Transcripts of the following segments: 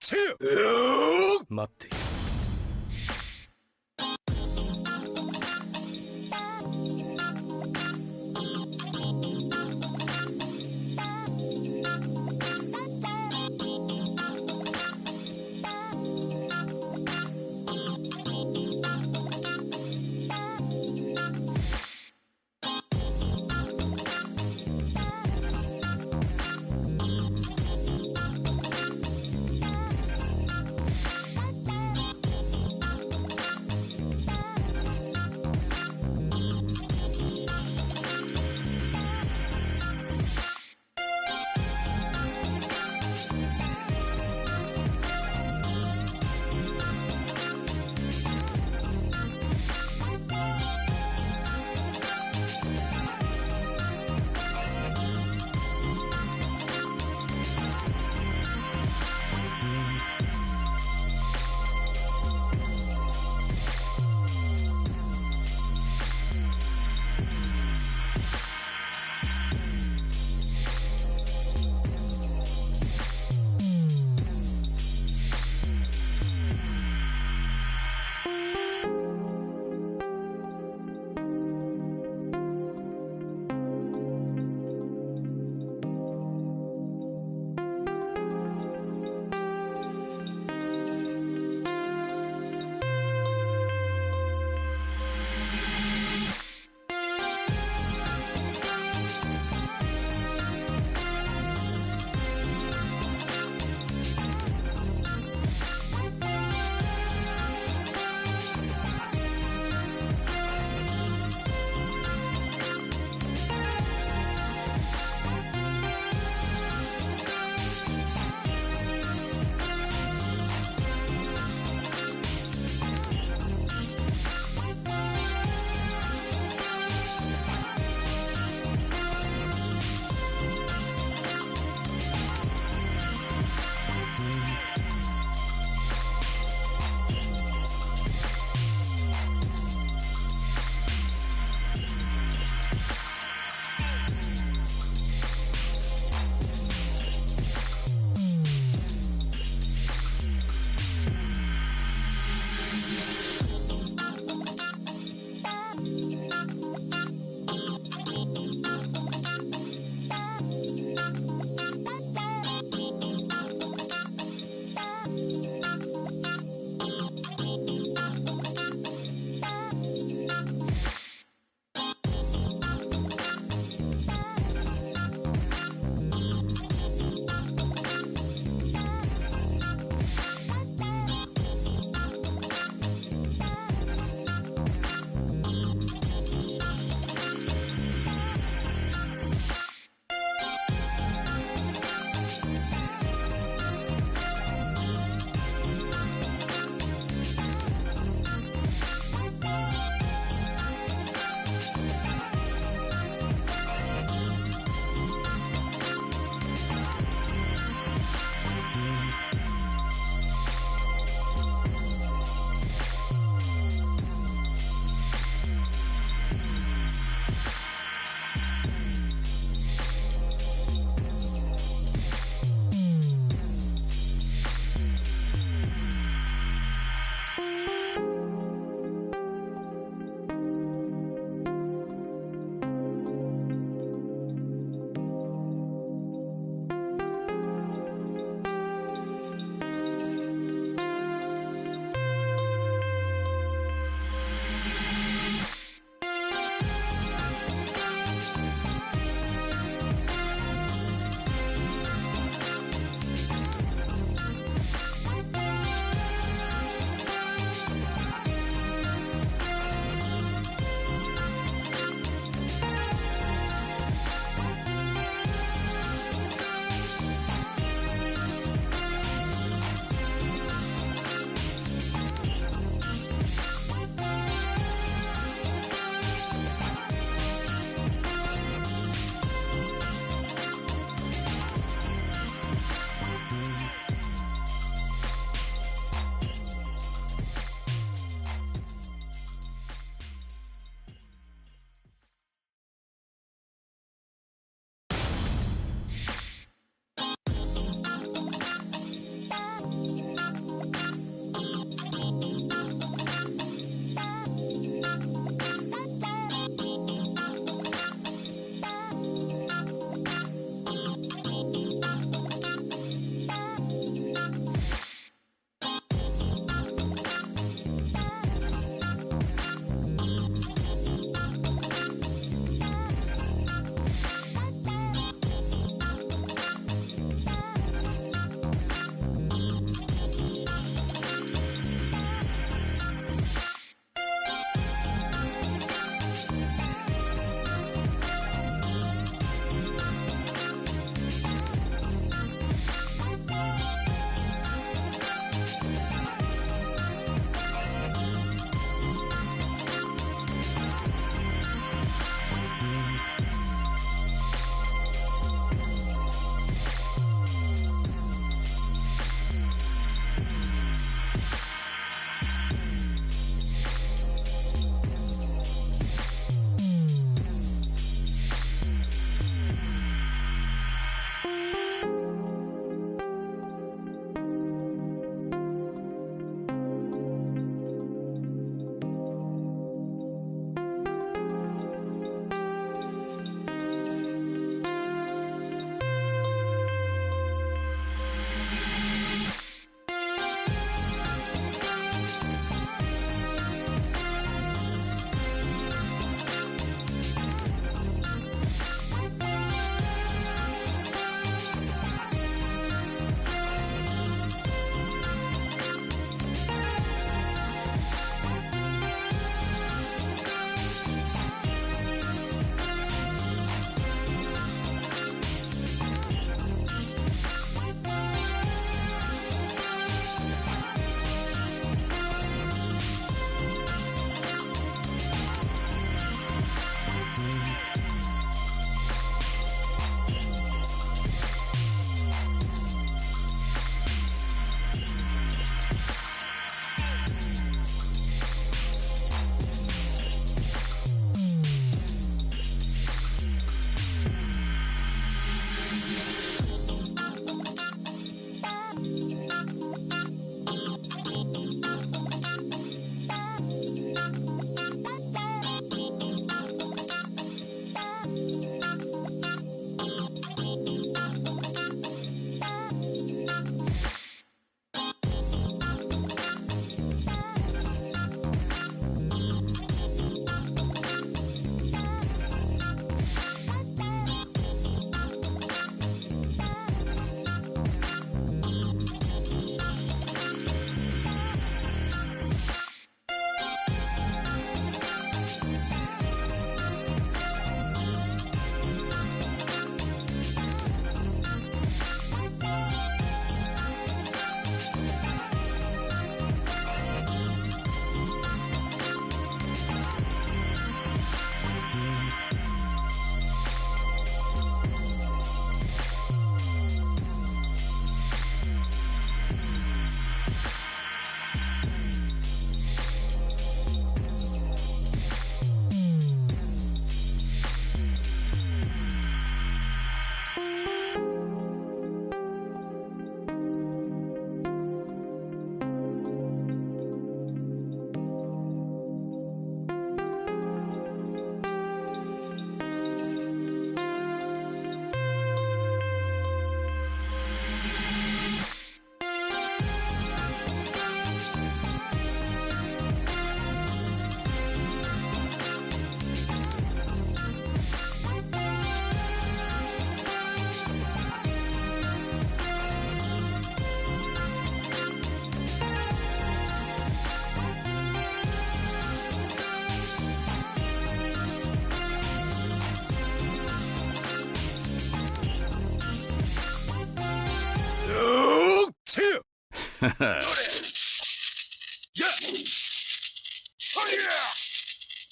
せよ。待っている。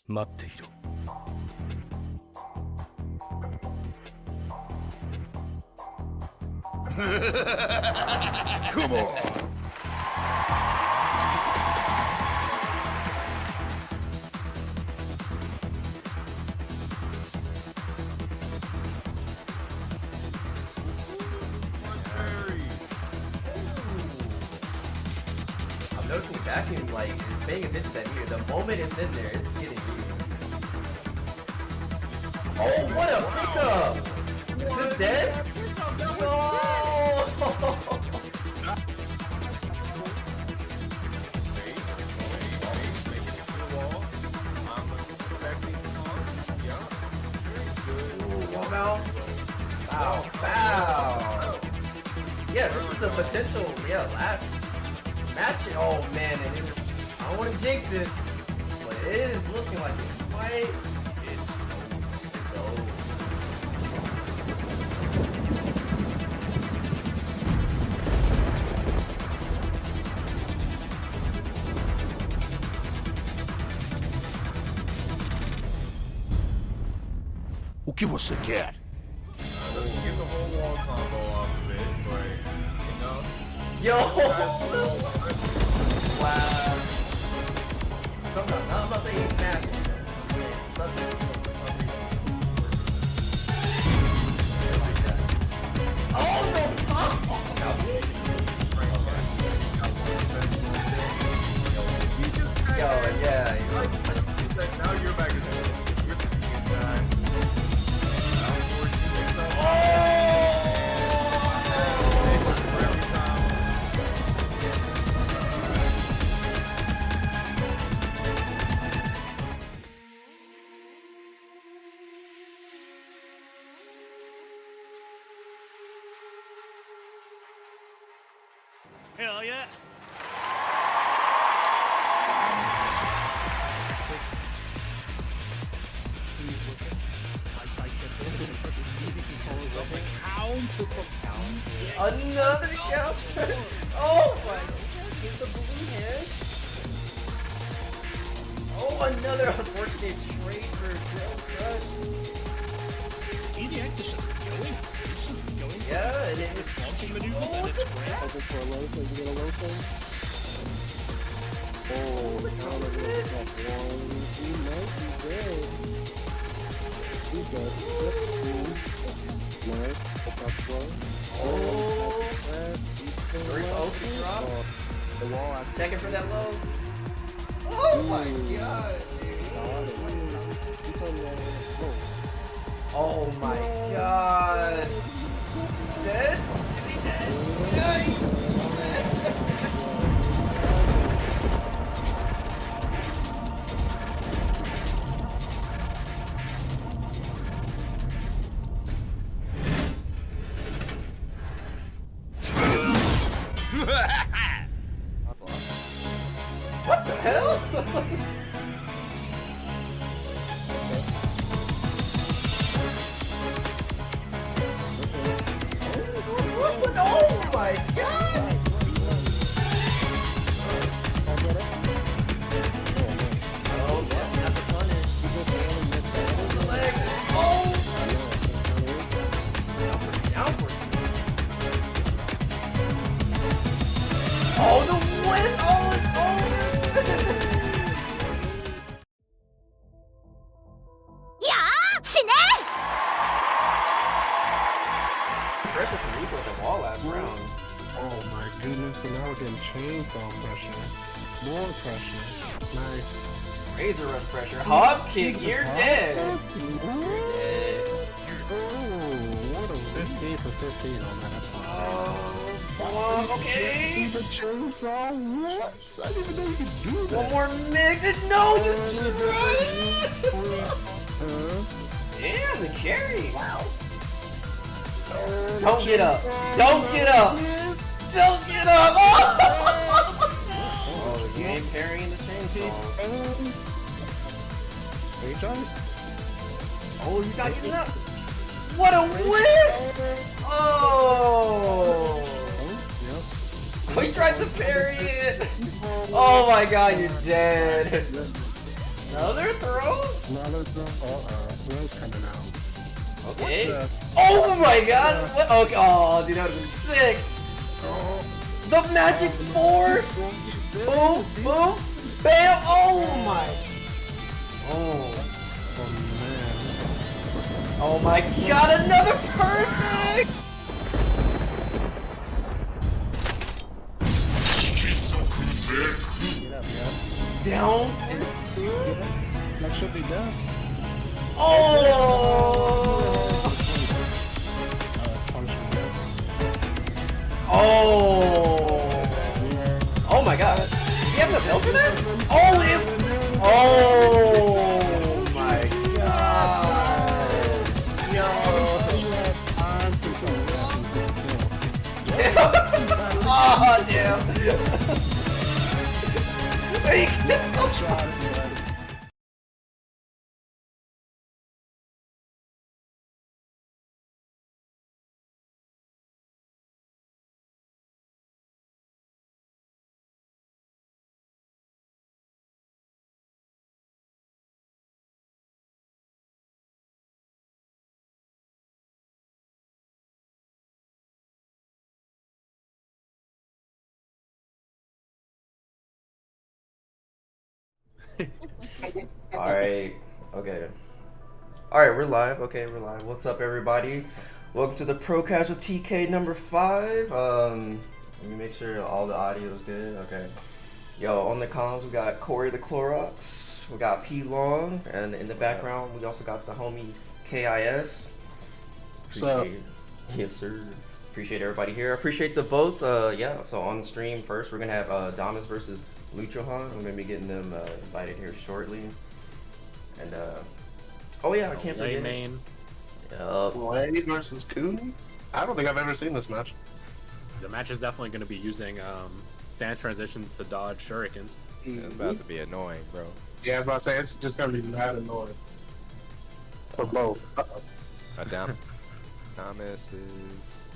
待っていろ。Come on! I'm noticing vacuum like is paying attention to that meter. The moment it's in there, it's getting used. Oh, what a pickup! Is this dead? No! Ooh, bounce. Wow, wow. Yeah, this is the potential, last match. Oh man, and it was, I don't want to jinx it, but it is looking like it might. It's over. O que você quer? Get the whole wall combo off of it, but you know. Yo! Wow. Sometimes, I'm about to say he's snapping. Oh no! Yo, yeah. Now you're back in Hell yeah! Another shout! Oh my god, here's the blue head. Oh, another unfortunate trade for Rheloch. PhiDX is just going. It's just going. Yeah, it is. Launching maneuvers and it's great. Hoping for a low thing to get a low thing. Oh, now they're going to that one. He might be dead. He does. Nice. That's one. Oh, Three open drop. The wall. Tekken for that low. Oh my god. He's on the Oh my god. Dead? Is he dead? Nice. What the hell? Oh my god! Oh, yeah, not to punish. The leg. Oh! Downward. Oh, the win! Oh, it's over! Pressure from Rico at the wall last round. Oh my goodness, so now we're getting chainsaw pressure. More pressure. Nice. Razor run pressure. Hop kick, you're dead. You're dead. Oh, what a 15 for 15 on that. Oh, okay. The chainsaw? What? I didn't even know you could do that. One more mix. No, you tried. Damn, the carry. Wow. Don't get up. Don't get up. Don't get up. Oh, you ain't carrying the chainsaw. Are you trying? Oh, he's not getting up. What a win! Oh! Yep. Oh, he tried to my god, you're dead. Another throw? Another throw. Rose coming out. Okay. Oh my god. What? Okay. Oh, dude, that would have been sick. The magic 4. Boom, boom, bam. Oh my. Oh. Oh my god, another perfect! Down and 2? That should be done. Oh! Oh! Oh my god. Do you have enough health for that? Oh, it... Oh my god. Yo. Oh, damn. Wait, Alright, okay. Alright, we're live. Okay, we're live. What's up, everybody? Welcome to the ProCasualTK number 5. Let me make sure all the audio is good. Okay. Yo, on the comms, we got Corey the Clorox. We got P Long. And in the background, we also got the homie KIS. Appreciate, yes, sir. Appreciate everybody here. Appreciate the votes. Yeah, so on the stream first, we're going to have Damus versus Luchohan. I'm gonna be getting them invited here shortly. And oh yeah, I can't forget. Main. Lay versus Cooney? I don't think I've ever seen this match. The match is definitely going to be using stand transitions to dodge shurikens. It's about to be annoying, bro. Yeah, I was about to say, it's just gonna be mad annoying. For both. Damus is...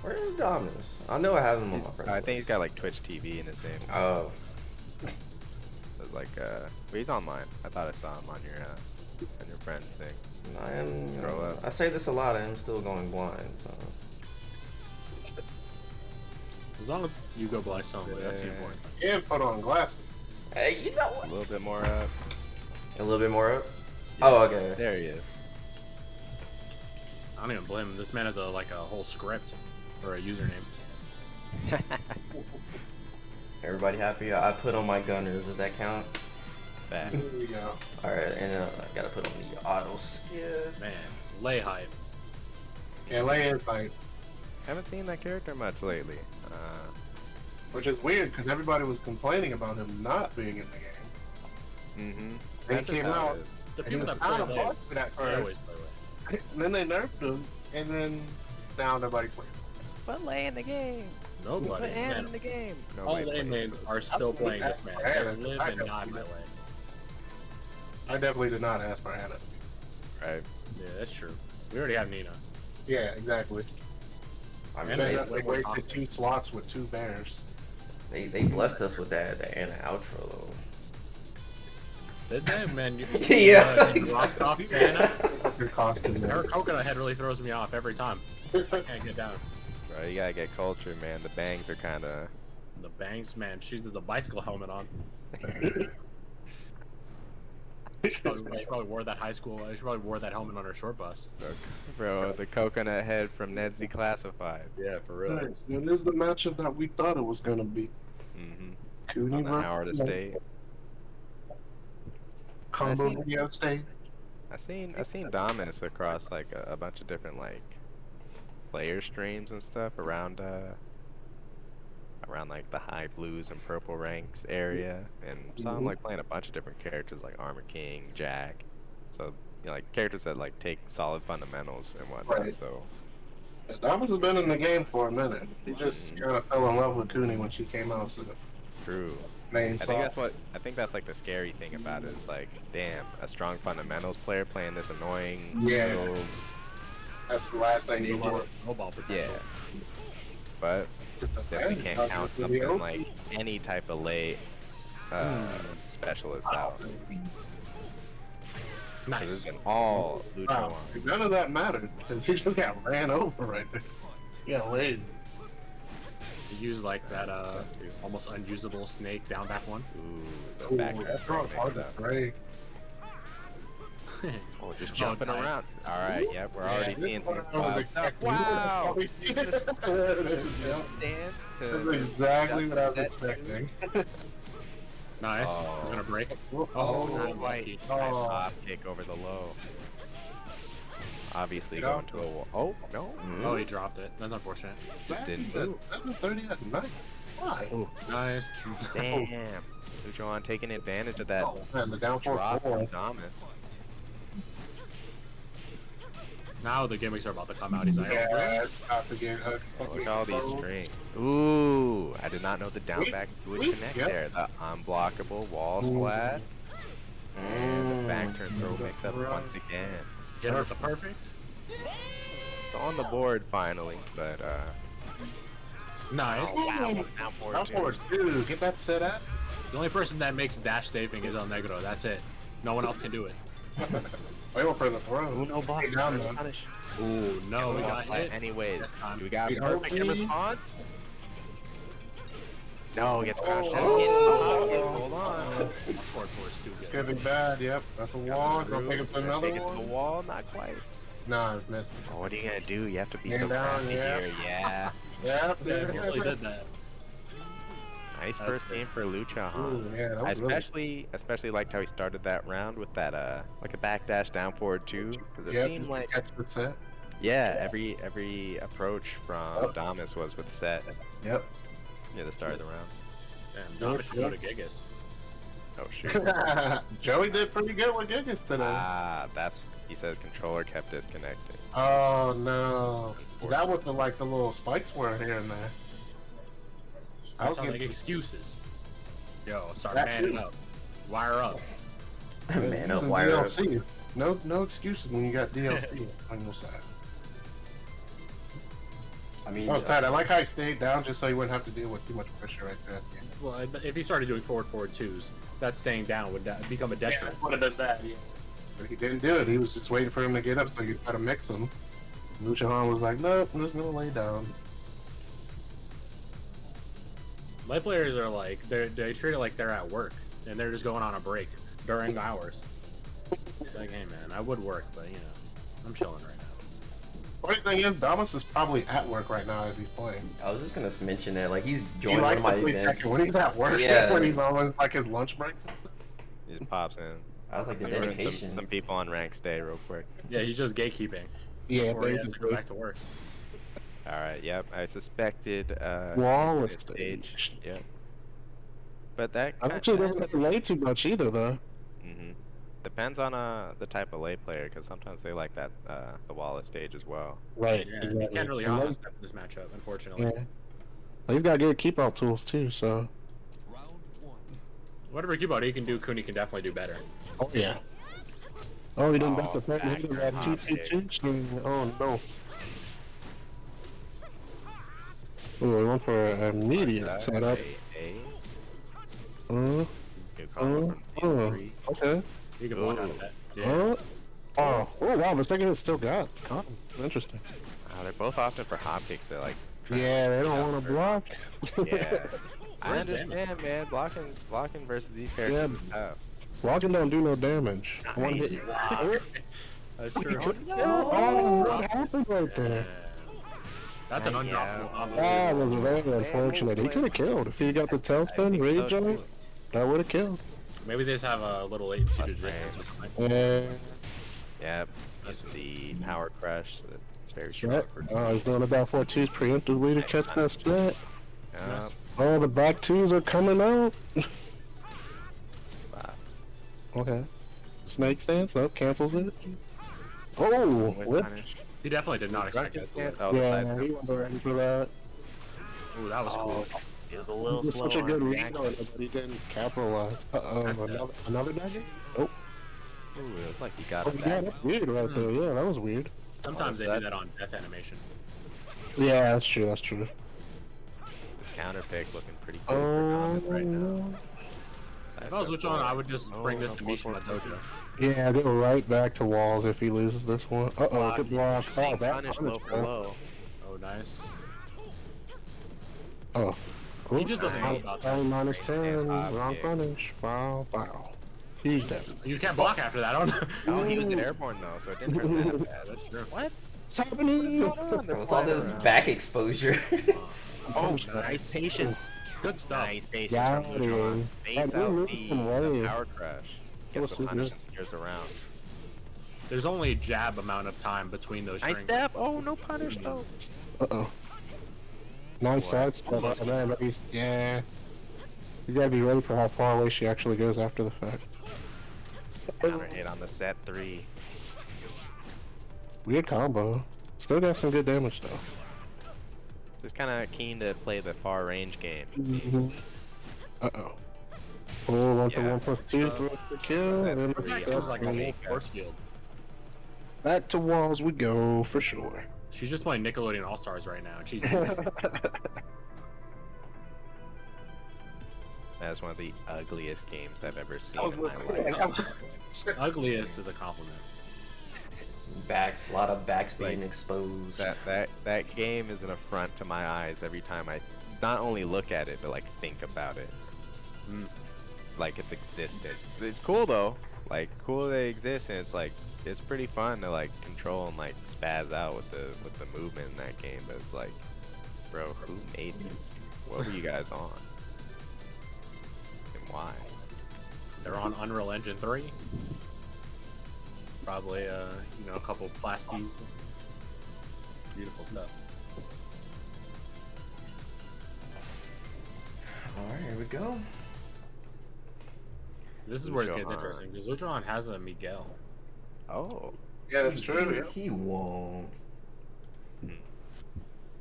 Where is Damus? I know I have him on my friends. I think he's got like Twitch TV in his name. Oh. It's like, but he's online. I thought I saw him on your friends thing. I am. Scroll up. I say this a lot. I am still going blind. So. As long as UkeBomaye somewhere, that's the important. Yeah, put on glasses. Hey, you know what? A little bit more up. A little bit more up. Oh, okay. There he is. I don't even blame him. This man has a whole script for a username. Everybody happy? I put on my gunners. Does that count? Back. There you go. Alright, and I gotta put on the auto skip. Man, lay hype. Yeah, Lay is like, Haven't seen that character much lately. which is weird because everybody was complaining about him not being in the game. Then he came out, The and he people was that play kind of lay, bugged for that they always first. play lay. And then they nerfed him, and then now nobody plays. Put Lay in the game. Nobody. Put Ann Man, in the game. all Nobody lay plays mains it. are still playing this man. They Yeah, live I and die definitely by did. lay. I definitely did not ask for Hannah. Right. Yeah, that's true. We already have Nina. Yeah, exactly. I mean, And They, it's they way more wasted toxic. 2 slots with 2 bears. they blessed us with that Anna outro though. Did they? Man, you Yeah, you rocked off Anna. Your costume Her there. coconut head really throws me off every time. I can't get down. Bro, you gotta get culture, man. The bangs are kind of... The bangs, man. She has a bicycle helmet on. She probably wore that high school. She probably wore that helmet on her short bus. Bro, the coconut head from Ned's Declassified. Yeah, for real. It is the matchup that we thought it was gonna be. Cooney On the versus Howard Estate. Combo I seen- video state. I seen Damus across like a bunch of different like player streams and stuff around like the high blues and purple ranks area, and saw him like playing a bunch of different characters like Armor King, Jack. So like characters that like take solid fundamentals and whatnot. Right. So Damus has been in the game for a minute. He just kind of fell in love with Cooney when she came out to the true. main I song. think that's like the scary thing about it. Is like, damn, a strong fundamentals player playing this annoying Yeah. little, That's the last thing you want. Mobile yeah. potential. But Get the definitely bang can't out count to the something OP. like any type of late specialists out. Nice. This is an all Luchohan. Wow. None of that mattered because he just got ran over right there. He got laid. You use like that almost unusable snake down back one. Ooh, the back That throws hard to break. Oh, just jumping nice. around. All right, yep, we're already seeing some I was wild stuff. expecting. Wow! There it is, yeah. Stance to That's exactly what I was set. expecting. Nice. Oh. He's gonna break. Oh, not not quite. lucky. Nice Oh. hop kick over the low. Obviously Yeah. going to a wall. Oh, no. Oh, he dropped it. That's unfortunate. Just didn't move. 730 at night. Why? Nice. Damn. Luchohan taking advantage of that Man, the down drop from 4-4. Damus. Now the gimmicks are about to come out. He's like, Yeah, it's about to get hooked. Look at all these strings. Ooh, I did not know the down back would Sweet, connect yep. there. The unblockable wall splash. And the back turn throw makes up once again. get it with the perfect. It's on the board finally, but Nice. oh, wow, down forward Down two. forward, dude. Get that set at. The only person that makes dash saving is ElNegro. That's it. No one else can do it. Wait for the throw. Ooh, no block. Stay down, though. Punish. Ooh, no, we got hit. Anyways, This time. do we got We perfect in okay? response? No, gets crushed. Oh. Hold on. Forward force too It's good. getting bad, yep. That's a wall. Gonna take it to another Take it to the one. wall, not quite. Nah, I've missed Oh, what are you gonna do? You have to be Stand so down, crafty yeah. here. Yeah. it. Yeah, Yeah, he really did that. Nice That's first it. game for Luchohan. Ooh, yeah, that I was really... especially liked how he started that round with that like a backdash down forward two, because it Yep, seemed just like catch the set. every approach from Damus was with set Yep. near the start of the round. Damn, Damus should go to Gigas. Oh shoot. Joey did pretty good with Gigas today. That's he says controller kept disconnected. Oh no. That was the little spikes were here and there. I That was sounds like getting excuses. Yo, start That manning too. up. Wire up. Man, up using wire up. DLC. No excuses when you got DLC on your side. I mean, That was tight. I like how he stayed down just so he wouldn't have to deal with too much pressure right there. Well, if he started doing forward twos, that staying down would become a detriment. would have done that. Yeah. But he didn't do it. He was just waiting for him to get up so he could try to mix him. Luchohan was like, nope, I'm just gonna lay down. My players are like they treat it like they're at work and they're just going on a break during hours. It's like, hey man, I would work, but you know, I'm chilling right now. Funny thing is, Damus is probably at work right now as he's playing. I was just gonna mention that, like, he's He joined one likes of my to play events. Tekken when he's at work. Yeah. When he's on like his lunch breaks and stuff. He just pops in. I was like, the Ruin dedication. some people on rank stay real quick. Yeah, he's just gatekeeping Yeah, before he has to go basically. back to work. All right. Yep. I suspected. Wall this stage. Yep. But that Actually doesn't have to lay too much either, though. depends on the type of lay player, because sometimes they like that the wallet stage as well. Right. Yeah, you can't really step this matchup, unfortunately. Yeah. He's got good keep out tools too, so. Whatever Cubot can do, Kuni can definitely do better. Oh yeah. Oh, he didn't back the back front. He didn't have hop 2-2-2. Oh no. Oh, we went for an immediate setup. New combo from Team 3. Okay. You can block out of that. Yeah. Oh, wow, the second hit still got. Oh, interesting. They're both opting for hop kicks. They're like, Yeah, they don't want to block. yeah. I Where's understand, man. Blocking versus these characters is tough. Blocking don't do no damage. One hit. Oh, what happened right there? That's an undroppable combo. That was very unfortunate. He could have killed if he got the tailspin, rage on it. That would have killed. Maybe they just have a little latency to distance or something. Yeah. Yep. That's the power crush. So it's very Yep. short. Oh, he's doing about 4-2s preemptively to catch that set. Yep. Oh, the back twos are coming out. Wow. Okay. Snake stance up, cancels it. Oh, whip. He definitely did not expect that. Stance. Oh, the side Yeah, scope. he wasn't ready for that. Ooh, that was cool. It was a It little was slow. such a good on read reaction. on it, but he didn't capitalize. Uh-oh, another dagger? Oh, Ooh, it was like he got oh it yeah, back. that's weird right there. Yeah, that was weird. Sometimes they do that on death animation. Yeah, that's true, that's true. This counter pick looking pretty good for Damus right now. If I was Luchohan, I would just bring this to Mishima Dojo. Yeah, go right back to walls if he loses this one. Uh-oh, good block. Oh, that Punish low for low. Oh, nice. Oh. He just doesn't know about that. Oh, minus 10. Five, Wrong yeah. punish. Wow, wow. Huge damage. You can't block after that. I don't know. Oh, he was an airborne though, so it didn't hurt that bad. That's true. What? What's happening? What's all this back exposure? Oh, nice patience. Good stuff. Nice patience Yeah, from Luchohan. Baits yeah, out yeah. the power crush. Gets the What's punish it and steers around. There's only a jab amount of time between those Nice strings. step. Oh, no punish though. Uh-oh. Nice side step. But he's, yeah. You gotta be ready for how far away she actually goes after the fact. Counter hit on the set 3. Weird combo. Still got some good damage though. Just kind of keen to play the far range game. Uh-oh. Oh, 1 to Yeah. 1 plus 2 for the kill. Set And three. That seems like a whole force field. back to walls we go for sure. She's just playing Nickelodeon All Stars right now. She's That's one of the ugliest games I've ever seen in my life. ugliest is a compliment. A lot of backs being Like, exposed. That game is an affront to my eyes every time I not only look at it but like think about it. Like its existence. It's cool though. Like cool that it exists, and it's pretty fun to like control and like spaz out with the movement in that game. But it's like, bro, who made it? What were you guys on? And why? They're on Unreal Engine 3. Probably, a couple plasties. Beautiful stuff. Alright, here we go. This is where it gets Luchohan. interesting, because Luchohan has a Miguel. Oh, Yeah, that's true. He won't.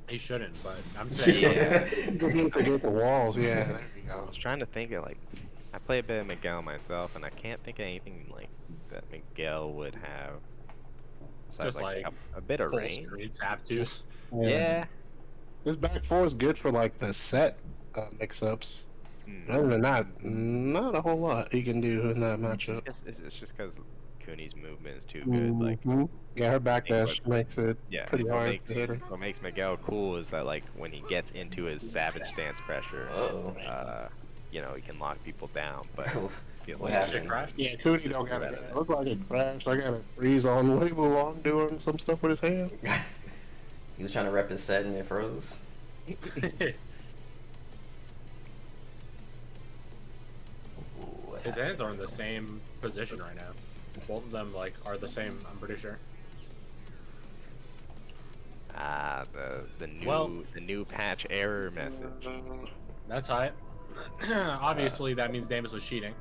He shouldn't, but I'm saying. Yeah. Just need to get the walls. Yeah, there we I go. was trying to think of like, I play a bit of Miguel myself, and I can't think of anything like that Miguel would have. Besides, Just like a bit of Full range. screen, Zaptus. Yeah. This back four is good for like the set mix-ups. Other than that, not a whole lot he can do in that matchup. It's just because Cooney's movement is too good. Like, yeah, her backdash makes it pretty what hard makes, to hit her. what makes Miguel cool is that like when he gets into his savage stance pressure, he can lock people down. But feel What like happened? Shit crash. Yeah, Cooney don't got it. Look like it crashed. I got a freeze on label long doing some stuff with his hands. He was trying to rep his set and it froze. His hands are in the same position right now. Both of them are the same. I'm pretty sure. The new patch error message. That's high. Obviously, that means Damus was cheating.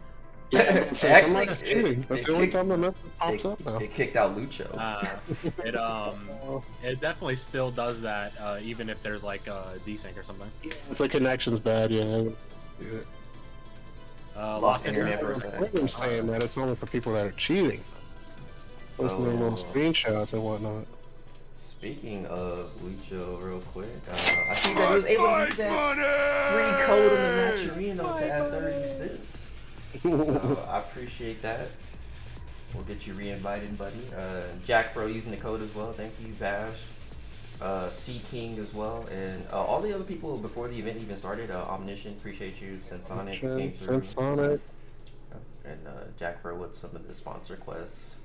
Yeah, so Actually, somebody's cheating. That's the only time the message pops up now. It kicked out Lucho. It definitely still does that, even if there's like a desync or something. It's like connection's bad, yeah. Lost internet for a second. I'm saying that it's only for people that are cheating. Posting their little screenshots and whatnot. Speaking of Lucho, real quick, I see that he was able to use that free code in the Matcherino to add 30 cents. So I appreciate that. We'll get you re-invited, buddy. Jack Bro using the code as well. Thank you, Bash. C King as well, and all the other people before the event even started. Omniscient, appreciate you. Sensonic came through. Sensonic. And Jack Bro with some of the sponsor quests.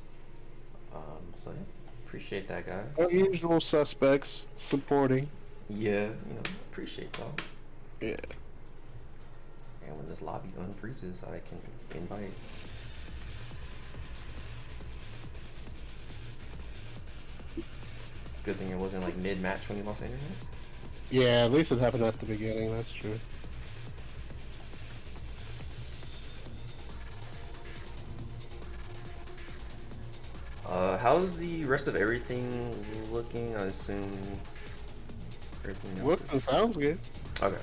So yeah, appreciate that, guys. Unusual suspects supporting. Yeah, appreciate y'all. Yeah. And when this lobby unfreezes, I can invite. It's a good thing it wasn't like mid-match when you lost internet. Yeah, at least it happened at the beginning, that's true. How's the rest of everything looking? I assume everything else Looks and sounds good. Okay.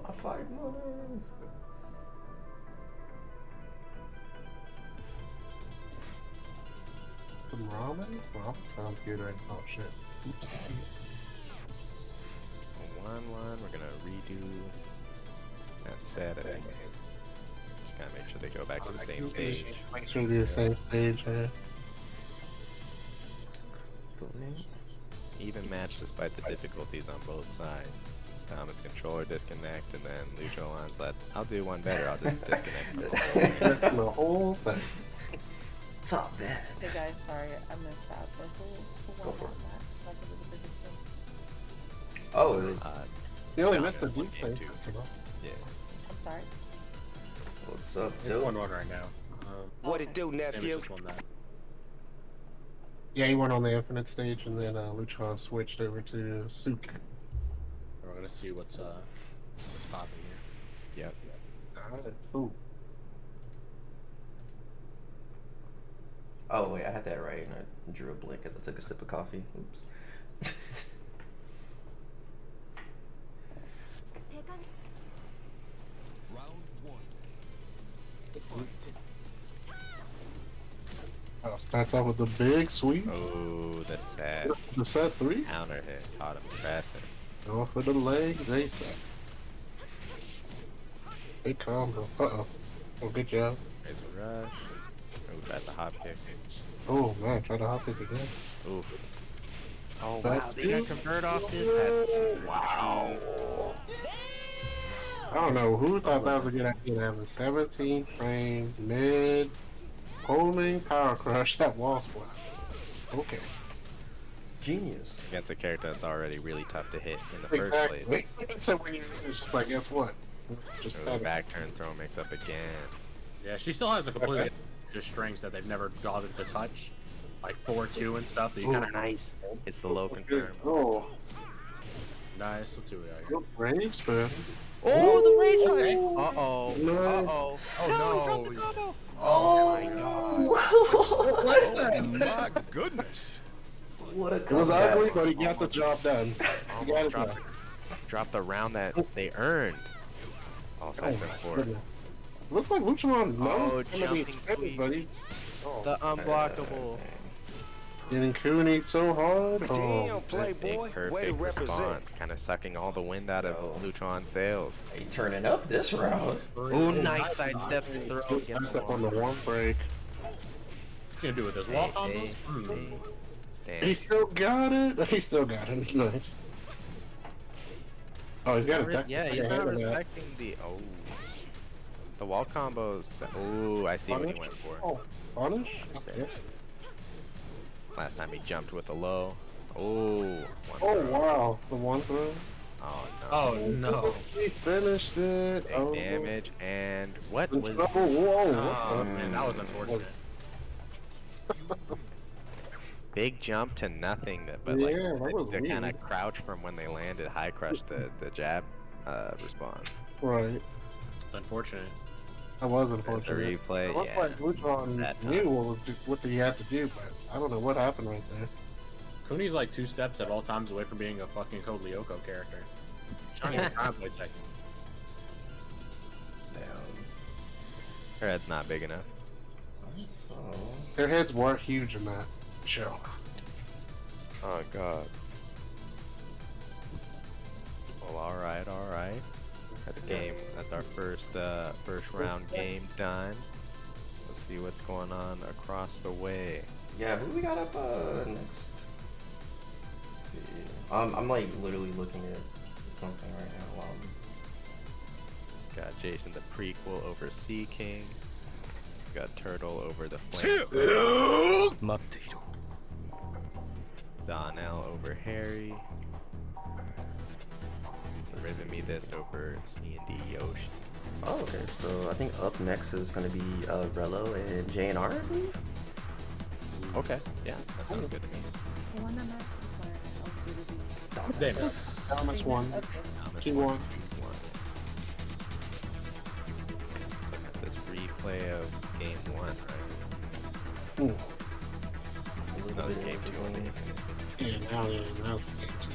My fight mother. Some ramen? Ramen sounds good right now. Oh shit. 1-1. We're gonna redo that set. I think. Just gotta make sure they go back to the same stage. Make sure they're the same stage, man. Even match despite the difficulties on both sides. Damus controller disconnect, and then Luchohan's let. I'll do one better. I'll just disconnect The whole thing. It's not bad. Hey guys, sorry, I missed out. But who Go won for that it. match? So I could do the biggest thing. Oh, it was. You only missed the one deep game save. two. Yeah. I'm sorry. What's up, It's dude? 1-1 right now. What it do, Damus nephew? just won that. Yeah, he went on the infinite stage, and then Luchohan switched over to Suk. We're gonna see what's popping here. Yep. Ooh. Oh wait, I had that right, and I drew a blank as I took a sip of coffee. Oops. Starts off with the big sweep. Oh, the set. The set 3. Counter hit. Caught him pressing. Going for the legs, ASAP. Big combo. Uh-oh. Oh, good job. There's a rush. Oh, that's a hop kick. Oh, man, try to hop kick again. Ooh. Oh, Back wow. They got two. convert off this? That's wow. I don't know who thought that was a good idea to have a 17 frame mid homing power crush that wall squat. Okay. Genius. Against a character that's already really tough to hit in the first Exactly. place. So when you it's just like, guess what? Just So the back turn throw mix up again. Yeah, she still has a completely just strings that they've never bothered to touch, like 4-2 and stuff. That you kind of Nice. It's the low confirm. Oh, nice. Let's see what we got here. good brave spin. Oh, the rage! Uh-oh. Nice. Uh-oh. Oh, no. Oh, what's that? My goodness. What a It was comeback. ugly, but he got the job done. He got it done. Dropped the round that they earned. All sides and four. goodness. Looks like Luchohan knows Oh, it's gonna be jumping extended, sweep. but he's The unblockable. getting Cooneyed so hard. Oh, Damn, playboy. Big Way to perfect represent. response. Kind of sucking all the wind out of Luchohan's sails. He turning up this round. Oh, nice sidestep to throw. good Gets step on the one break. What's he gonna do with this wall combos? Stand. He still got it. He still got it. Nice. Oh, he's got a deck. Yeah, he's not respecting the. Oh. The wall combos. Oh, I see what he went for. Oh, punish? Okay. Last time he jumped with a low. Oh. One Oh, throw. wow. The one throw. Oh, no. Oh no! He finished it. Big Oh. damage. And what In was. trouble. Whoa. Oh What man, that was unfortunate. Big jump to nothing, but Yeah, like that was they're kind weird. of crouched from when they landed. High crush the jab respawn. Right. It's unfortunate. That was The unfortunate. replay, It looked yeah. like Luchohan That knew time. what he had to do, but I don't know what happened right there. Cooney's like 2 steps at all times away from being a fucking Code Lyoko character. Trying to play Tekken. Her head's not big enough. So, Their heads weren't huge in that show. Oh god. Well, all right. That's game. That's our first round game done. Let's see what's going on across the way. yeah, who we got up next? Let's see. I'm like literally looking at something right now. Got Jason the Prequel over Sea King. Got Turtle over the Flame. 待っていろ Donnell over Harry. Ribbon me this over C&D Yoshi. Oh, okay. So I think up next is going to be Rheloh and JNR, I believe. Okay, yeah, that sounds good to me. Who won that match? I'm sorry. I'll do this. Damus. Thomas won. Okay. Thomas He won. won. So I got this replay of game 1, right? Ooh. That was game 2 only. Yeah, now it's game 2.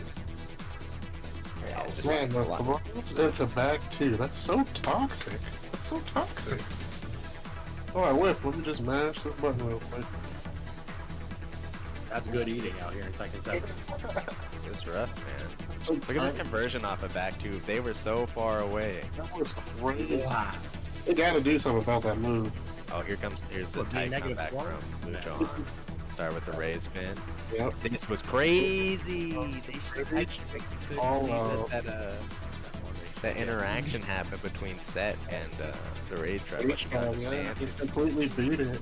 Yeah, I'll just- Man, the Bronze into back 2. That's so toxic. That's so toxic. Oh, I whiffed. Let me just mash this button real quick. That's good eating out here in Tekken 7. It's rough, man. Look at this conversion off of back two. They were so far away. That was crazy. Wow. They gotta do something about that move. Oh, here's the What, tight negative comeback one? from Luchohan. Start with the raise pin. Yep. This was crazy. They should that interaction happened between Set and the raid trap. Yeah, he completely beat it.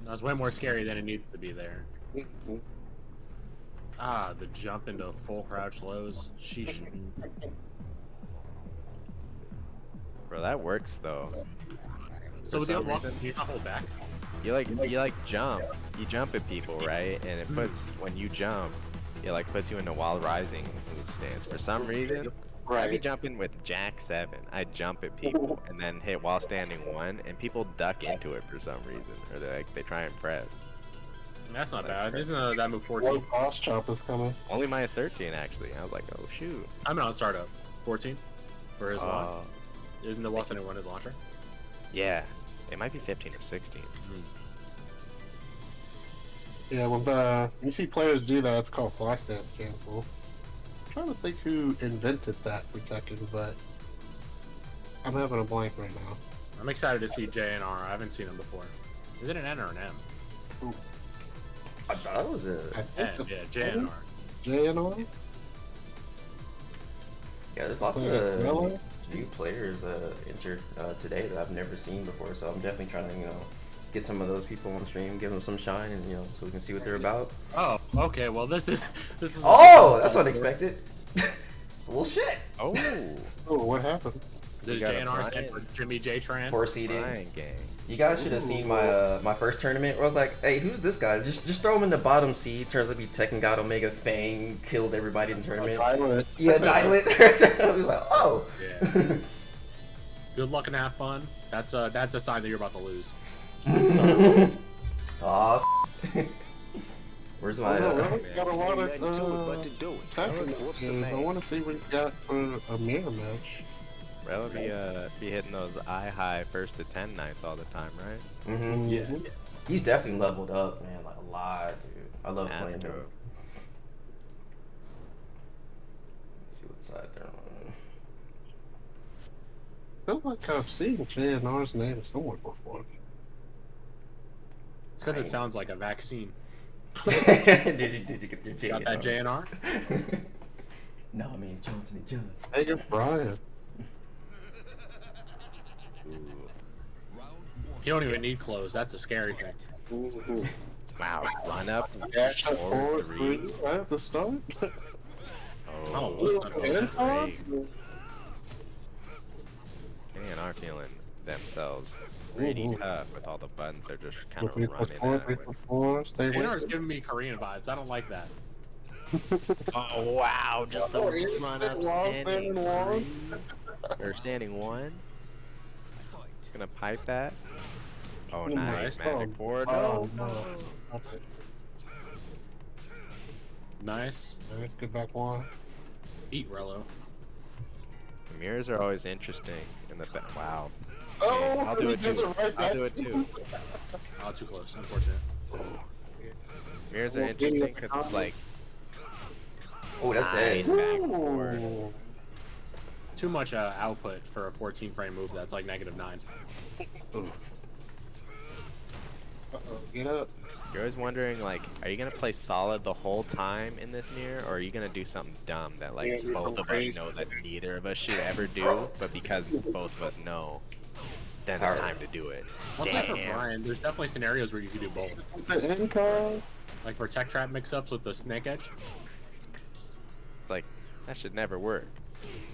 That's way more scary than it needs to be there. Ah, the jump into full crouch lows. Sheesh. Bro, that works though. So with the some unlock, reason- you not hold back? You like jump. You jump at people, right? And it puts when you jump, it like puts you into while rising move stance. For some reason, I'd be jumping with Jack 7. I jump at people and then hit while standing 1, and people duck into it for some reason, or they try and press. That's not bad. Isn't that move Low 14? cost chop is coming. Only minus 13 actually. I was like, oh shoot. I'm on startup. 14 for his launch. Isn't the Wall one his launcher? Yeah, it might be 15 or 16. Yeah, when you see players do that, it's called fly stance cancel. I'm trying to think who invented that for Tekken, but I'm having a blank right now. I'm excited to see JNR. I haven't seen him before. Is it an N or an M? I thought it was a. I N, think yeah, JNR. JNR? Yeah, there's lots Like of Rheloh? new players entered today that I've never seen before. So I'm definitely trying to, get some of those people on stream, give them some shine, and so we can see what they're about. Oh, okay. Well, this is. Oh, that's unexpected. Well, shit. Oh, Oh, what happened? There's We got a JNR stand Brian. for Jimmy J Tran. Poor seeding. Brian gang. You guys should have seen my my first tournament where I was like, hey, who's this guy? Just throw him in the bottom seed. Turns out to be Tekken God Omega Fang, killed everybody in the tournament. Violet. Yeah, Dialet. I was like, oh. Yeah. Good luck and have fun. That's a sign that you're about to lose. Aw, where's my? Oh, no, man. got a lot Ain't nothing to it of but to do it. Tekken Whoops, skills. man. I want to see what he's got for a mirror match. Rel be hitting those eye high first to 10 nights all the time, right? Mm-hmm. Yeah. He's definitely leveled up, man, like a lot, dude. I love Has playing to. him. Let's see what side they're on. I feel like I've seen JNR's name somewhere before. It's because it sounds like a vaccine. did you get your J? Got that JNR? No, I mean Johnson & Johnson. Megan Bryan. You don't even need clothes. That's a scary thing. Wow, run up, Dash up forward forward 3. 3 right at the start. Oh, Oh, listen, great. JNR feeling themselves pretty tough with all the buttons they're just kind of 3 running + 4, at 3 it with. + 4, stay JNR is with giving me Korean vibes. I don't like that. Oh wow, just the Oh, run instant up wall, standing standing wall. 3. Or standing 1. It's gonna pipe that. Oh, Oh, nice, nice. magic forward. Oh, No. no. Okay. Nice. Let's get back one. Eat Rheloh. The mirrors are always interesting in the wow. Oh, I'll do he it does too. right I'll back do it to too. Oh, too close. Unfortunate. Mirrors are interesting because it's like Oh, that's nice dead. back and forward. Ooh. Too much output for a 14 frame move that's like -9. Uh-oh, get up. You're always wondering, like, are you gonna play solid the whole time in this mirror, or are you gonna do something dumb that, like, Yeah, both of us crazy. know that neither of us should ever do, but because both of us know, then it's time to do it. Luckily for Damn. Brian, there's definitely scenarios where you can do both. The end card. Like for tech trap mix-ups with the snake edge. It's like, that should never work.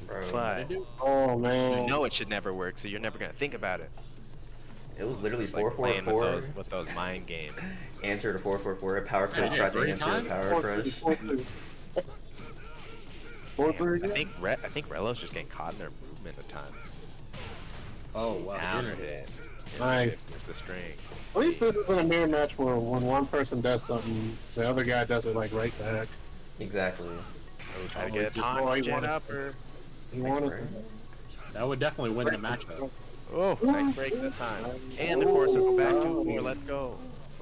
Bro, But you Oh man. know it should never work, so you're never gonna think about it. it was literally It's like playing with 4-4-4. with those mind games. Answered a 4-4-4. Power crush Yeah, tried to every answer time? a power crush. 4-3. Damn, I think Rheloh's just getting caught in their movement a ton. Oh wow. Down you're- hit. Nice. There's the string. At least this isn't a mirror match where when one person does something, the other guy does it like right back. Exactly. Oh, try to Oh, get a just taunt, more he jet wanted. upper. He Thanks, wanted Brian. That would definitely win the matchup. Oh, nice breaks this time. And the force will go back to 4. Let's go.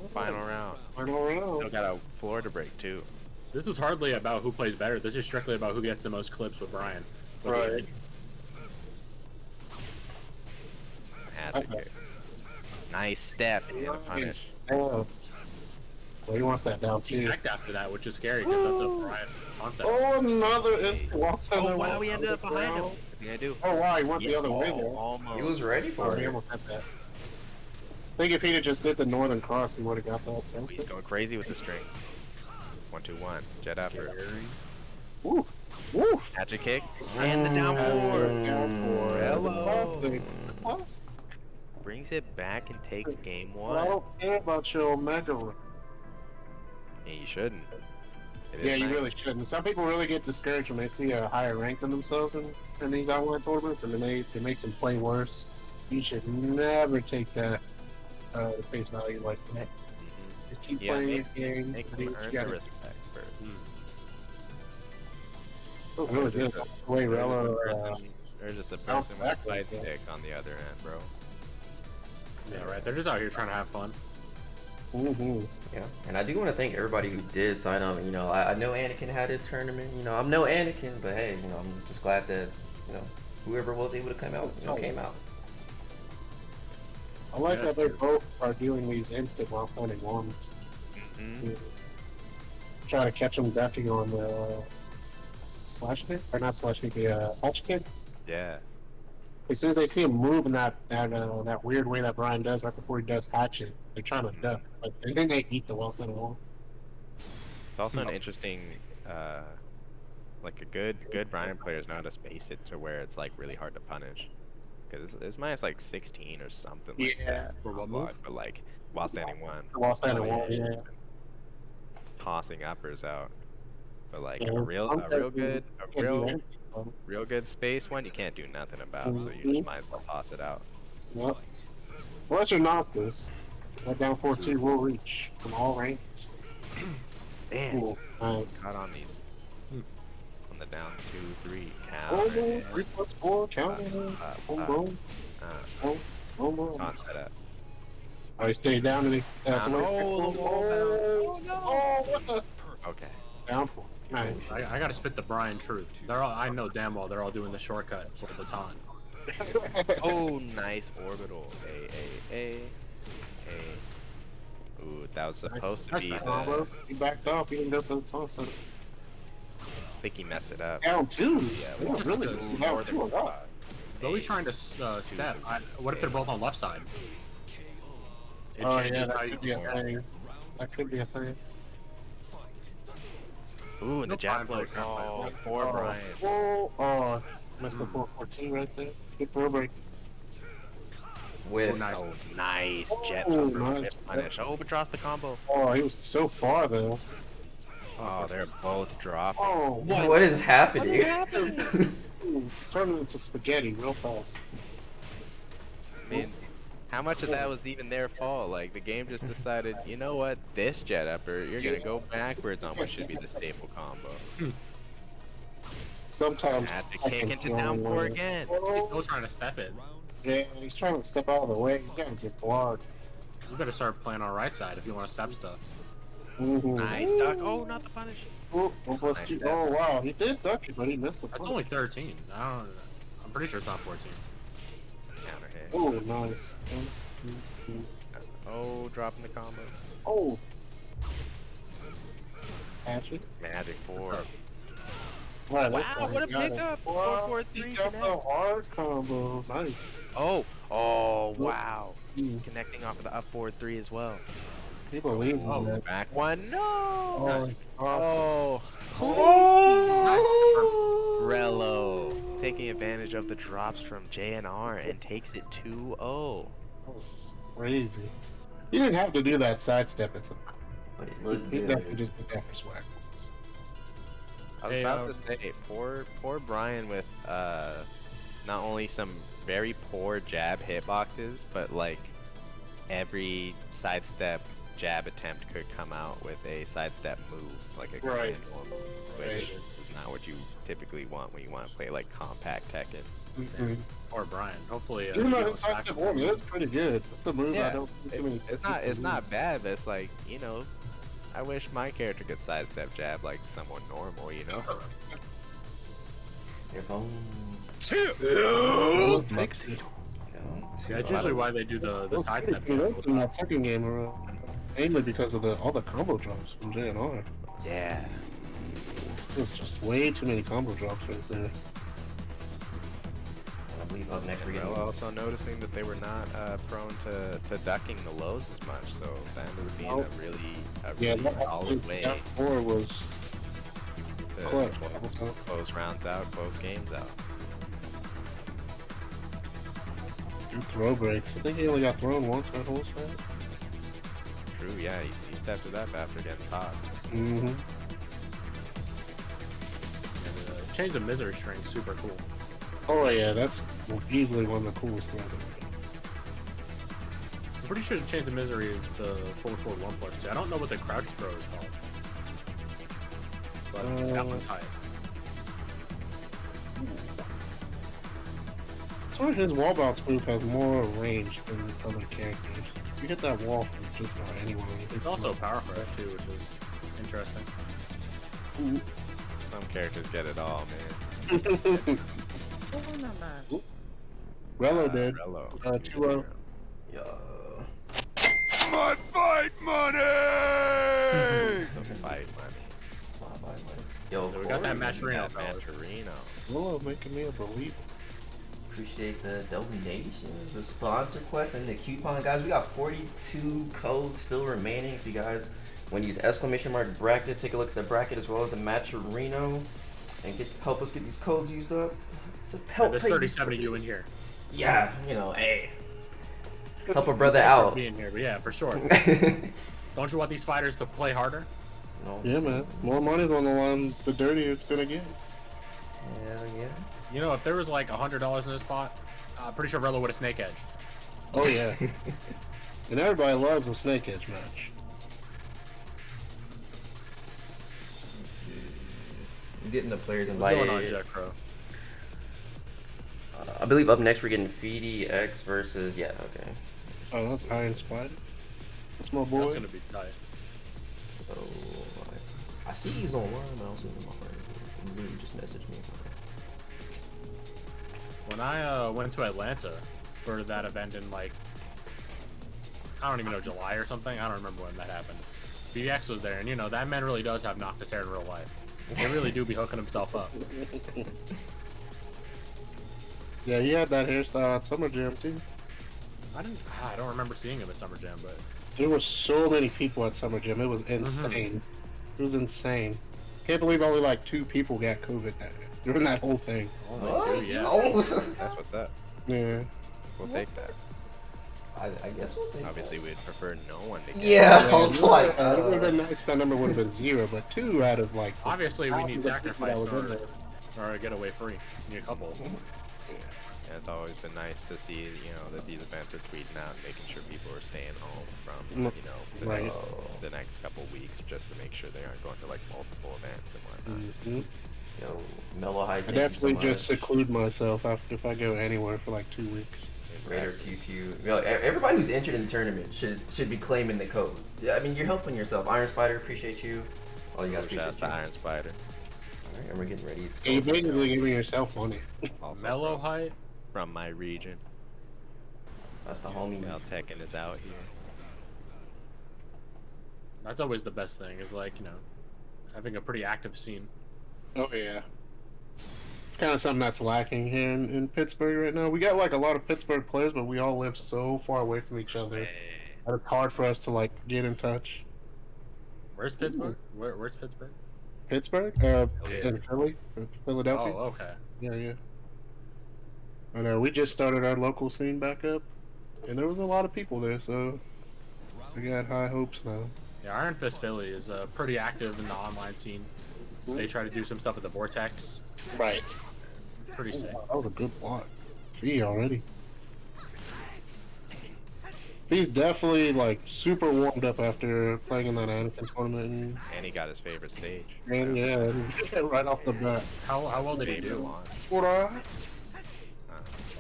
Final round. Final round. Still got a floor to break too. This is hardly about who plays better. This is strictly about who gets the most clips with Brian. Right. Magic kick. Nice step. He's gonna punish. Oh. Well, he wants that down He too. teched after that, which is scary because that's a Brian concept. Oh, another instant walks Oh under wow, one. we ended up behind him. What's he gonna do? Oh wow, he went the other way there. Almost. He was ready Oh, for he it. almost had that. I think if he'd have just did the northern cross, he would have got that. He's going crazy with the strings. 1-2-1. Jet upper. Woof. Woof. Magic kick. And the down four. Rheloh. Classic. Brings it back and takes game Well, I one. don't care about your Omega run. Yeah, you shouldn't. It is Yeah, you nice. really shouldn't. Some people really get discouraged when they see a higher rank than themselves in these online tournaments, and then it makes them play worse. You should never take that at face value like that. Just keep Yeah, playing your make- game. Make do them what earn you the gotta respect first. do. Really good. The way Rheloh, There's just a bounce person with a back fight like that. stick on the other end, bro. Yeah, right. They're just out here trying to have fun. Yeah, and I do want to thank everybody who did sign up. You know, I know Anakin had his tournament. You know, I'm no Anakin, but hey, you know, I'm just glad that whoever was able to come out, came out. I like Yeah. that they both are doing these instant while standing ones. Mm-hmm. Try to catch them ducking on the slash kick, or not slash kick, the hatch kick. Yeah. As soon as they see him move in that weird way that Brian does right before he does hatchet, they're trying to duck, but then they eat the well standing one. It's also an interesting, like a good Brian players know how to space it to where it's like really hard to punish. Because it's minus like 16 or something like that. For what But- move? But like while standing one, While standing one, yeah. tossing uppers out. But like Yeah, a real I'm good, Can't do anything. real good space one, you can't do nothing about. So you just might as well toss it out. Yep. Unless you're not this, that down 4-2 will reach from all ranks. Damn. Cool. Nice. Got on these. On the down 2-3 Oh, counter. boom, 3+4, counter. Boom, boom, boom, boom, boom. On setup. Oh, he stayed down and he. Down. Oh, the wall bounce. Oh, what the? Okay. Down 4. Nice. I gotta spit the Brian truth. They're all. I know damn well they're all doing the shortcut for the baton. Oh, nice orbital. A. Ooh, that was supposed to be the. I He backed off. He didn't go for the toss. So think he messed it up. down 2. Yeah, They we were just really go good. Down northern 2 a lot. quad. Though he's trying to step. What if they're both on left side? It Oh, changes yeah, how that you could be a step. thing. That could be a thing. Ooh, and the No jab Brian flow. plays Oh, that poor Brian. Oh, missed the 414 right there. Good throw break. With nice. Oh, nice jet Oh, upper nice. with punish. Oh, but drops the combo. Oh, he was so far though. Oh, they're both dropping. Oh, what is happening? Ooh, turned into spaghetti real fast. I mean, how much of that was even their fault? Like, the game just decided, you know what, this jet upper, you're gonna go backwards on what should be the staple combo. Sometimes. Had to I kick can into feel down him 4 winning. again. He's still trying to step it. Yeah, he's trying to step out of the way. He can't just block. You better start playing on right side if you want to step stuff. Nice duck. Oh, not the punish. Ooh, plus Nice 2. step. Oh wow, he did duck it, but he missed the That's punch. only 13. I'm pretty sure it's not 14. Counter hit. Oh, nice. Oh, dropping the combo. Oh. Hatchet. Magic 4. Right, this Wow, time what a he got it. pickup. Wow, 4-4-3 he got the connect. hard combo. Nice. Oh, wow. Connecting off of the up 4-3 as well. He believed Oh, in that. Back one. No. Oh, Oh. Oh! Rheloh taking advantage of the drops from JNR and takes it 2-0. that was crazy. He didn't have to do that sidestep into But it looked He definitely good. just did that for swag. I was Hey, about to say, poor Brian with not only some very poor jab hitboxes, but like every sidestep jab attempt could come out with a sidestep move, like a Right. command one, which is not what you typically want when you want to play like compact Tekken. Or Brian. Hopefully, Even you though don't his stack sidestep them. one is pretty good. That's a move I Yeah, don't see too many. It's not bad, but it's like, you know, I wish my character could sidestep jab like someone normal, you know? Here comes. It takes it. Yeah, that's usually why they do the sidestep. You know, in that second game, mainly because of all the combo drops from JNR. Yeah. There's just way too many combo drops right there. I believe up next we're Well, getting. also noticing that they were not prone to ducking the lows as much, so that ended up being a really solid way that 4 was to clutch. close rounds out, close games out. Two throw breaks. I think he only got thrown once that whole set. True, yeah, he stepped it up after getting tossed. Mm-hmm. Change the misery string, super cool. Oh yeah, that's easily one of the coolest things. I'm pretty sure the change of misery is the forward 1+2. I don't know what the crouch throw is called, but that one's high. Sort of his wall bounce move has more range than other characters. You get that wall from just about anyone. It's also power crush too, which is interesting. Some characters get it all, man. Rheloh did. Rheloh. 2-0. Yeah. My fight money! Fight money. Yo, We got that match Reno, Reno, fellas. Rheloh making me a believer. appreciate the donations, the sponsor quest, and the coupon, guys. We got 42 codes still remaining. If you guys want to use !bracket, take a look at the bracket as well as the match Reno, and help us get these codes used up. To help There's pay 37 of you in here. Yeah, you know, hey, help a brother Thanks for out. being here, but yeah, for sure. Don't you want these fighters to play harder? No, Yeah, man. More money's on the line, the dirtier it's gonna get. Hell yeah. You know, if there was like $100 in this spot, I'm pretty sure Rheloh would have snake edged. Oh yeah. And everybody loves a snake edge match. I'm getting the players What's invited. going on, Jack Crow? I believe up next we're getting PhiDX versus okay. Oh, that's Iron Spider. That's my boy. That's gonna be tight. So I see he's online, but I don't see him in my friends. He really just messaged me. When I went to Atlanta for that event in like, I don't even know, July or something. I don't remember when that happened. PhiDX was there, and you know that man really does have Noctis hair in real life. They really do be hooking himself up. Yeah, he had that hairstyle at Summer Jam too. I don't remember seeing him at Summer Jam, but There were so many people at Summer Jam. It was insane. It was insane. Can't believe only like 2 people got COVID during that whole thing. only 2, yeah. Oh. That's what's up. Yeah. We'll take that. I guess we'll take Obviously, we'd prefer no one to get Yeah, I was like, it would have been nice if that number would have been 0, but 2 out of like. Obviously, we need thousands of people sacrifice that was in there. or a getaway free. We need a couple. And it's always been nice to see, you know, that these events are tweeting out and making sure people are staying home from, you know, Right. the next couple weeks, just to make sure they aren't going to like multiple events and whatnot. Mhm. yo, Mellow High. I definitely just seclude myself after if I go anywhere for like 2 weeks. Raider QQ. Yo, everybody who's entered in the tournament should be claiming the code. Yeah, I mean, you're helping yourself. Iron Spider, appreciate you. All you guys Shout out appreciate to you. Iron Spider. Alright, and we're getting ready to And you're basically giving yourself money. Also Mellow height. from my region. That's the homie. Well, Tekken is out here. That's always the best thing. Is like, you know, having a pretty active scene. Oh yeah. It's kind of something that's lacking here in Pittsburgh right now. We got like a lot of Pittsburgh players, but we all live so far away from each other. And it's hard for us to like get in touch. Where's Pittsburgh? Where's Pittsburgh? Pittsburgh? In Philly? Philadelphia? Oh, okay. Yeah. And we just started our local scene back up, and there was a lot of people there, so we got high hopes now. Yeah, Iron Fist Philly is pretty active in the online scene. They try to do some stuff at the Vortex. Right. Pretty sick. That was a good block. Fee already. He's definitely like super warmed up after playing in that Anakin tournament. And he got his favorite stage. And yeah, right off the bat. How well did he Favorite do? launch. What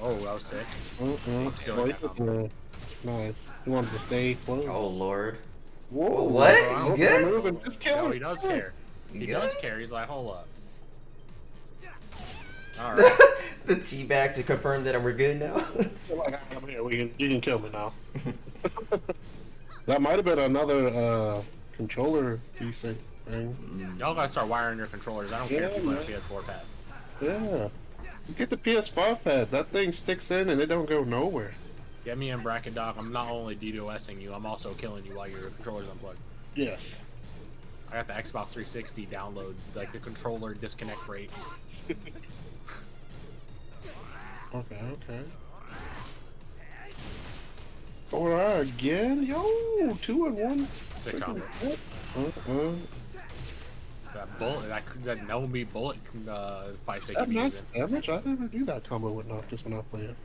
Oh, that was sick. Oh, nice. He wanted to stay close. Oh lord. Whoa. What? Oh, You good? moving. Just kill No, him. he does care. He You does good? care. He's like, hold up. All right. The teabag to confirm that we're good now. Like, I'm here. You can kill me now. That might have been another controller decent thing. Y'all gotta start wiring your controllers. I don't care if you play a PS4 pad. Yeah. Just get the PS5 pad. That thing sticks in and it don't go nowhere. Get me in bracket, Doc. I'm not only DDoSing you, I'm also killing you while your controller's unplugged. Yes. I got the Xbox 360 download, like the controller disconnect rate. Okay. Alright, again? Yo, 2 and 1. Sick combo. That bullet, that no meat bullet, 5-6 That be max using. damage? I never do that combo with Noctis when I play it.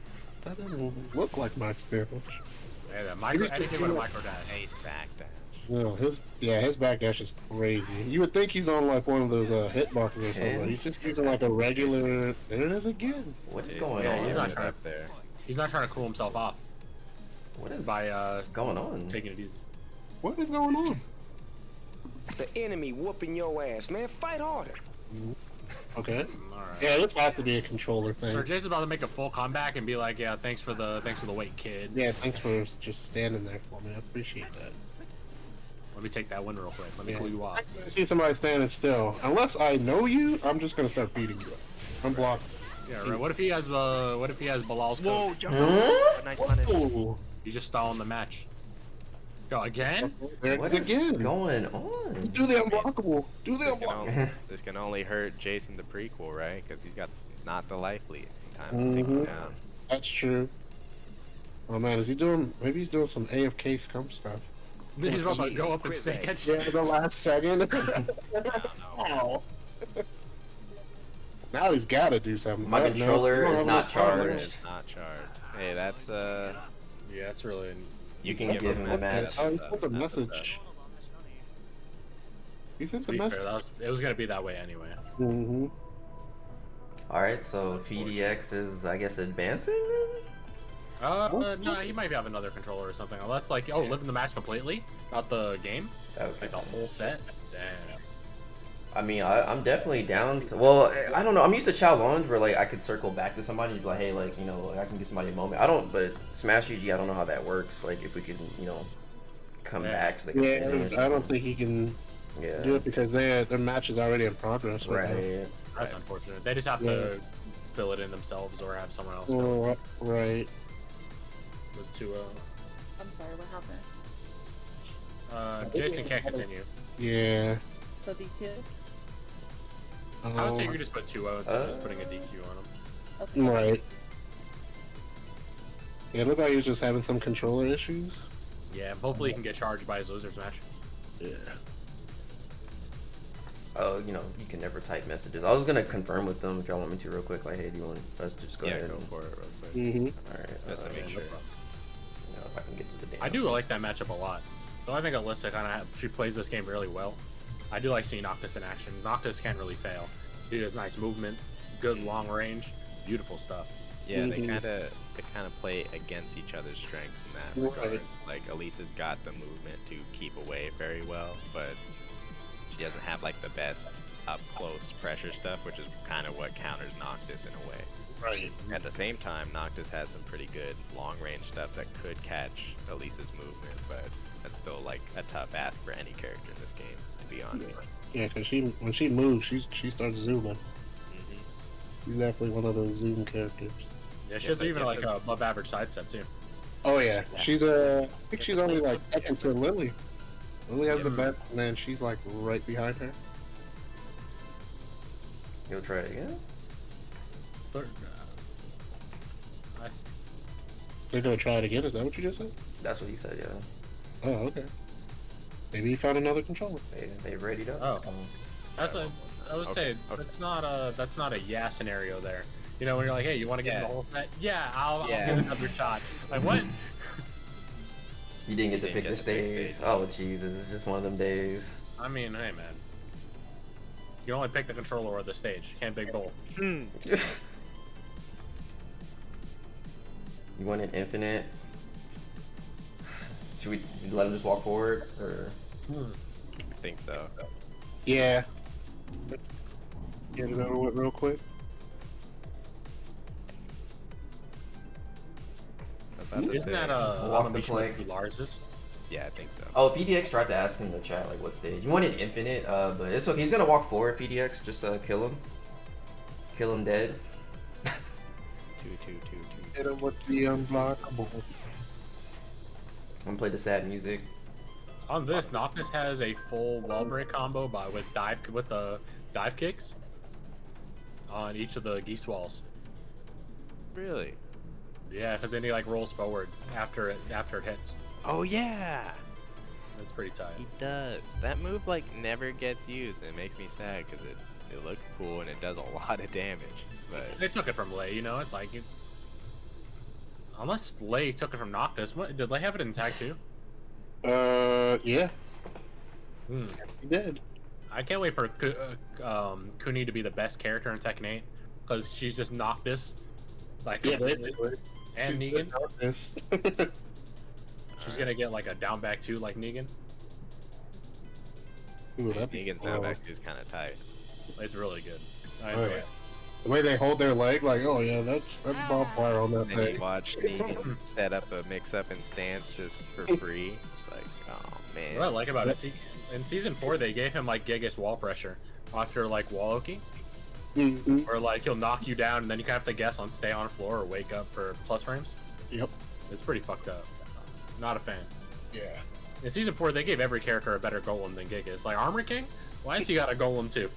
That doesn't look like max damage. Yeah, that micro, anything with a micro dash. Ace back dash. No, his backdash is crazy. You would think he's on like one of those hitboxes or something. He's just using like a regular. There it is again. What is He's going getting on? he's not it trying up there. He's not trying to cool himself off What is by going on? taking it easy. What is going on? The enemy whooping your ass, man. Fight harder. Okay. Alright. Yeah, this has to be a controller thing. So Jason's about to make a full comeback and be like, yeah, thanks for the wait, kid. Yeah, thanks for just standing there for me. I appreciate that. Let me take that win real quick. Let me Yeah. cool you off. I see somebody standing still. Unless I know you, I'm just gonna start beating you up. I'm blocked. Yeah, right. What if he has Bilal's code? Whoa, jump Huh? Nice punish. Oh, He's just stalling the match. Go again? there it What is is again. going on? Do the unblockable. Do the unblockable. This can only hurt Jason the prequel, right? Because he's got not the life lead times to take him down. That's true. Oh man, is he doing? Maybe he's doing some AFK scum stuff. He's about to go up and stick at you. Yeah, the last second. Oh. Now he's got to do something. My No, controller no, is no, not no, no, no. charged. It's not charged. Hey, that's Yeah, it's really. you can Give give him him a a match. match. Oh, he sent the message. He sent To the be message. fair, it was gonna be that way anyway. Mm-hmm. Alright, so PhiDX is, I guess, advancing then? No, he might have another controller or something. Unless, like, living the match completely, not the game, Okay. like the whole set. Damn. I mean, I'm definitely down to. Well, I don't know. I'm used to challenge where like I could circle back to somebody and be like, hey, like like, I can give somebody a moment. I don't, but Smash UG, I don't know how that works. Like if we could, come Yeah. back so they can finish. Yeah, I don't think he can Yeah. do it because their match is already in progress. Right. Right. That's unfortunate. They just have to fill it in themselves or have someone else now. fill it Oh, right. with 2-0. I'm sorry, what happened? Jason can't continue. Yeah. So DQ? I would say you could just put 2-0 instead of just putting a DQ on him. Okay. Right. Yeah, it looked like he was just having some controller issues. Yeah, hopefully he can get charged by his losers match. Yeah. Oh, you can never type messages. I was gonna confirm with them if y'all want me to real quick. Like, hey, do you want us to just go Yeah, ahead? go and- for it real quick. Mm-hmm. All right. Just to make sure. If I can get to the damn. I do like that matchup a lot. So I think Alyssa she plays this game really well. I do like seeing Noctis in action. Noctis can't really fail. He has nice movement, good long range, beautiful stuff. Yeah, they Mhm. kind of play against each other's strengths in that Right. regard. Like Elisa's got the movement to keep away very well, but she doesn't have like the best up close pressure stuff, which is kind of what counters Noctis in a way. Right. At the same time, Noctis has some pretty good long range stuff that could catch Elisa's movement, but that's still like a tough ask for any character in this game, to be honest. Yeah, because when she moves, she starts zooming. Mhm. She's definitely one of those zoom characters. Yeah, she Yeah, has but even yeah, like a above average sidestep too. Oh yeah, she's I think she's only like second to Lily. Lily has the best, and then she's like right behind her. You'll try it again. But, They're gonna try it again. Is that what you just said? That's what he said. Yeah. Oh, okay. Maybe you found another controller. They readied up. Oh. so- I would say that's not a yeah scenario there. When you're like, hey, you want to get Yeah. the whole set? Yeah, I'll Yeah. give it another shot. Like what? You didn't get to Didn't pick get the to pick stage. stage. Oh Jesus, it's just one of them days. I mean, hey man. You only pick the controller or the stage. You can't pick both. You want an infinite? Should we let him just walk forward, or? I think so. Yeah. Let's get it over with real quick. I was about to Isn't say- that a Walk the animation plank. with Lars's? Yeah, I think so. Oh, PhiDX tried to ask in the chat like what stage. You wanted infinite, but it's okay. He's gonna walk forward. PhiDX, just kill him. Kill him dead. Two. Hit him with the unblockable. I'm gonna play the sad music. On this, Noctis has a full wall break combo with the dive kicks on each of the geese walls. Really? Yeah, because then he like rolls forward after it hits. Oh yeah, That's pretty tight. he does. That move like never gets used, and it makes me sad because it looks cool and it does a lot of damage. But They took it from Lei, you know. It's like unless Lei took it from Noctis. What did Lei have it in tag 2? Yeah, Hmm. he did. I can't wait for Kuni to be the best character in Tekken 8 because she's just Noctis, like Yeah, completely. basically. And She's Negan. good at this. She's gonna get like a down back 2 like Negan. Ooh, that'd be Negan's cool. now back is kind of tight. It's really good. I Oh, enjoy yeah. it. The way they hold their leg, like, oh yeah, that's ball fire on that And then thing. you watch Negan set up a mix-up and stance just for free. It's like, oh man. What I like about it, in season 4 they gave him like Gigas wall pressure after like wall oki, Mm-hmm. where like he'll knock you down and then you have to guess on stay on floor or wake up for plus frames. Yep. It's pretty fucked up. Not a fan. Yeah. In season 4 they gave every character a better golem than Gigas. Like Armor King, why has he got a golem too?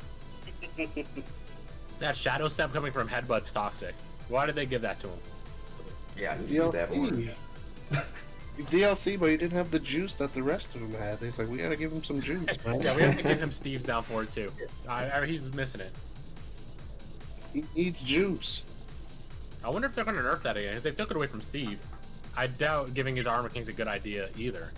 That shadow step coming from Headbutt's toxic. Why did they give that to him? Yeah, I It's need to use that more. DLC. He's DLC, but he didn't have the juice that the rest of them had. They're like, we gotta give him some juice, man. Yeah, we have to give him Steve's down for it too. He's missing it. He needs juice. I wonder if they're gonna nerf that again. If they took it away from Steve, I doubt giving his Armor King's a good idea either.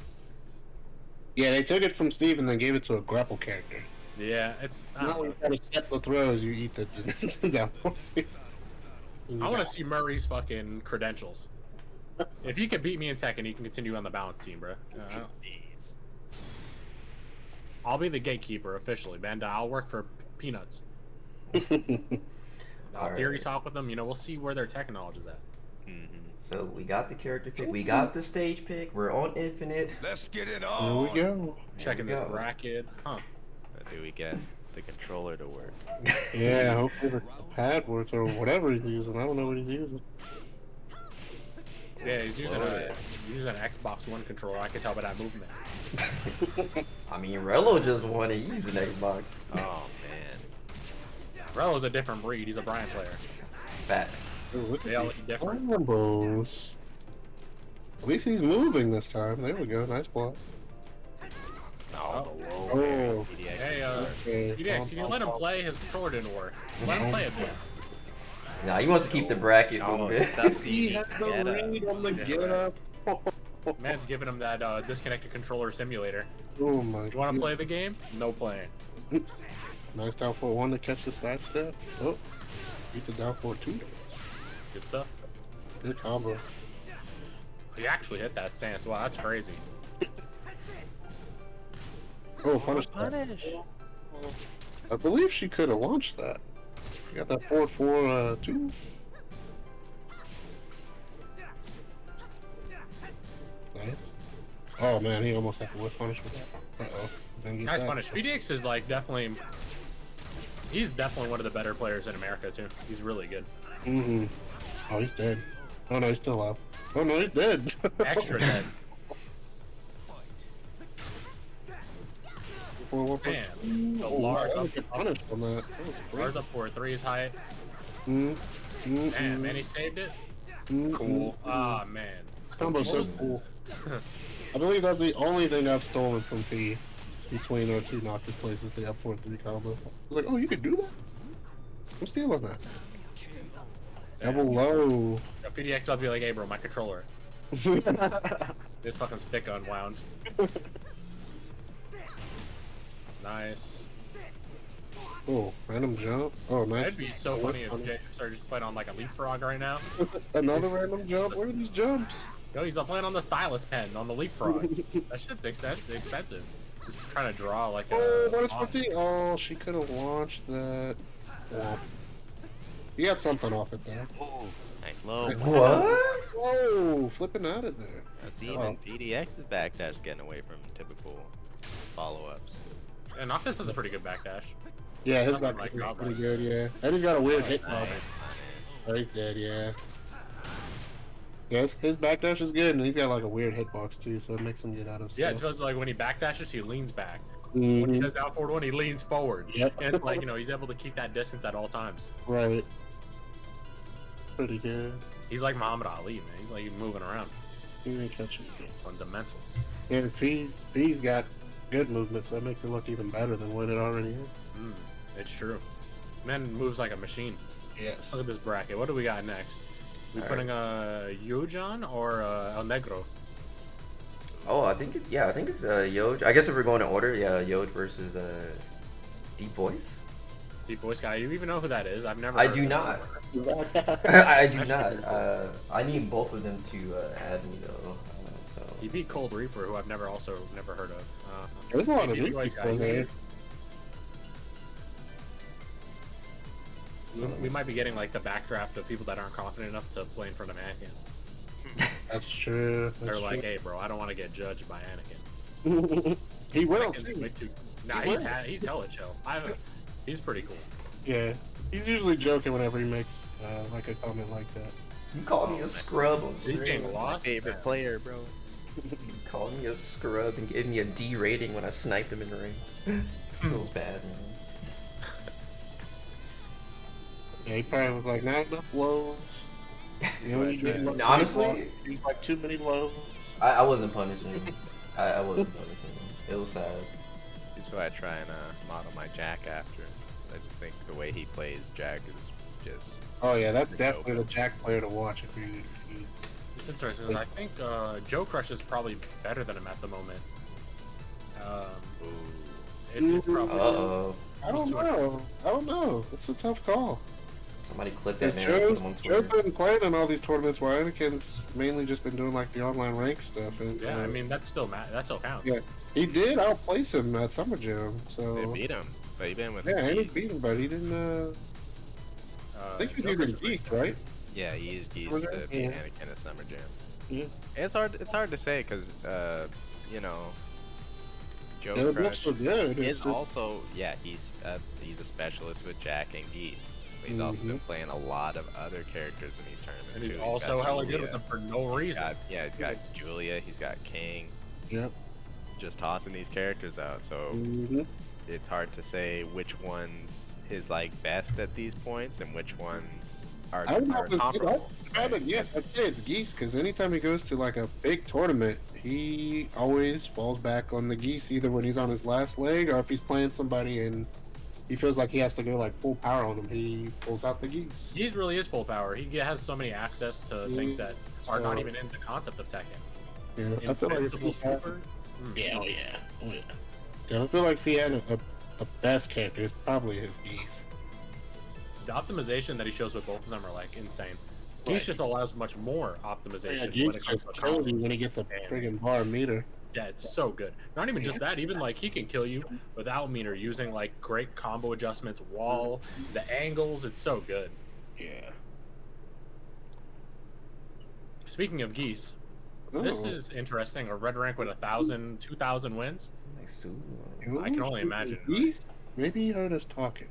Yeah, they took it from Steve and then gave it to a grapple character. Yeah, it's. I Now don't when know. you gotta set the throws, you eat the downforce. I want to see Murray's fucking credentials. If he could beat me in Tekken, he can continue on the balance team, bro. I'll be the gatekeeper officially, man. I'll work for Peanuts. I'll theory Alright. talk with them. You know, we'll see where their Tekken knowledge is at. So we got the character pick, we got the stage pick, we're on infinite. Let's get it There on. we go. Checking we this go. bracket, huh? Do we get the controller to work? Yeah, hopefully the pad works or whatever he's using. I don't know what he's using. Yeah, he's using an Xbox One controller. I can tell by that movement. I mean, Rheloh just won and he's an Xbox. Oh man. Rheloh's a different breed. He's a Brian player. Facts. Ooh, look They at all these look different. combos. At least he's moving this time. There we go. Nice block. Oh, Oh. Hey, Okay. PhiDX, you let him play. His controller didn't work. Let him play it, man. Nah, he wants to keep the bracket Oh, moving. stop He Stevie. has the Get up. lead on the get up. Man's giving him that disconnected controller simulator. Oh my You want to play the game? No playing. Nice down for one to catch the side step. Oh, beats it down for two. Good stuff. Good combo. He actually hit that stance. Wow, that's crazy. Oh, punish. I believe she could have launched that. You got that 4-4-2. Nice. Oh man, he almost had the whip punish with that. Uh oh. Nice punish. PhiDX is like definitely. He's definitely one of the better players in America too. He's really good. Mm-hmm. Oh, he's dead. Oh no, he's still alive. Oh no, he's dead. Extra dead. Man, the Lars up, Punished on that. That was Lars crazy. up for 3's height. Mm-hmm. Man, he saved it. Cool. Ah, man. This combo's so cool. I believe that's the only thing I've stolen from P between our two Noctis places, the up 4-3 combo. I was like, oh, you could do that? I'm stealing that. Double low. PhiDX about to be like, hey, bro, my controller. This fucking stick unwound. Nice. Oh, random jump. Oh, nice. That'd be so funny if Jay started just playing on like a leapfrog right now. Another random jump. Where are these jumps? No, he's playing on the stylus pen on the leapfrog. That shit's expensive. He's trying to draw like a. Oh, minus 14. Oh, she could have launched that. Yeah. You got something off it there. Oh, nice low. What? Whoa, flipping out of there. See, even PhiDX's backdash getting away from typical follow-ups. And Noctis has a pretty good backdash. Yeah, his Nothing back like is Goblin. pretty good, yeah. And he's got a weird hitbox. Nice. Oh, he's dead, yeah. Yes, his backdash is good, and he's got like a weird hitbox too, so it makes him get out of Yeah, stuff. it's supposed to like when he backdashes, he leans back. When he does down forward one, he leans forward. Yep. And it's like, he's able to keep that distance at all times. Right. Pretty good. He's like Muhammad Ali, man. He's like moving around. He ain't catching it. Fundamentals. Yeah, Fee's got good movement, so it makes it look even better than what it already is. It's true. Man moves like a machine. Yes. Look at this bracket. What do we got next? We putting Yojan or ElNegro? Oh, I think it's Yoj. I guess if we're going in order, yeah, Yoj versus DeepVoice. DeepVoiceGuy. You even know who that is? I've never. I heard do of not. him. I do not. I need both of them to add me though. So He beat Cold Reaper, who I've never heard of. There's a lot of maybe new people DeepVoiceGuy. there. We might be getting like the backdraft of people that aren't confident enough to play in front of Anakin. That's true. They're That's like, true. hey, bro, I don't want to get judged by Anakin. He will Anakin's too. way too. Nah, He will. he's hella chill. He's pretty cool. Yeah, he's usually joking whenever he makes like a comment like that. you called me a scrub on He's Twitter. getting lost. Favorite player, bro. You called me a scrub and gave me a D rating when I sniped him in the ring. Feels bad, man. Yeah, he probably was like, not enough lows. You know, you didn't look Honestly, he's like too many lows. I wasn't punishing him. I wasn't punishing him. It was sad. That's why I try and model my Jack after. I just think the way he plays Jack is just. Oh yeah, that's definitely the Jack player to watch if you. It's interesting. I think Joe Crush is probably better than him at the moment. It's probably. Uh-oh. I don't know. It's a tough call. Somebody clip that man and put him on Joe's Twitter. been playing in all these tournaments where Anakin's mainly just been doing like the online rank stuff. And, Yeah, I mean that still counts. Yeah, he did outplace him at Summer Jam. So They beat him, but he been with. yeah, and he Geese. beat him, but he didn't. I think he's Joe using Crush is pretty Geese, good. right? Yeah, he used Geese Summer to Jam? beat Yeah. Anakin at Summer Jam. Yeah. It's hard to say because Joe They're both Crush so good. is It's just- also he's a specialist with Jack and Geese. But he's also been playing a lot of other characters in these tournaments And he's too. also got hella good with Julia. them for no reason. He's got Julia, he's got King, Yep. just tossing these characters out. So Mhm. it's hard to say which one's his like best at these points and which ones are I would have to comparable. yes, I'd say it's Geese because anytime he goes to like a big tournament, he always falls back on the Geese either when he's on his last leg or if he's playing somebody and he feels like he has to go like full power on them, he pulls out the Geese. He really is full power. He has so many access to things that are not even in the concept of Tekken. Yeah, I feel like if Invincible he had, super. yeah. Yeah, I feel like if he had a best character, it's probably his Geese. The optimization that he shows with both of them are like insane. Right. Geese just allows much more optimization Yeah, when Geese it comes just to kills you combos. when he gets a friggin' bar meter. Yeah, it's so good. Not even just that, even like he can kill you without meter using like great combo adjustments, wall, the angles, it's so good. Yeah. Speaking of Geese, this is interesting. A red rank with 1,000, 2,000 wins. Nice too. I can only imagine. Geese? Maybe he heard us talking.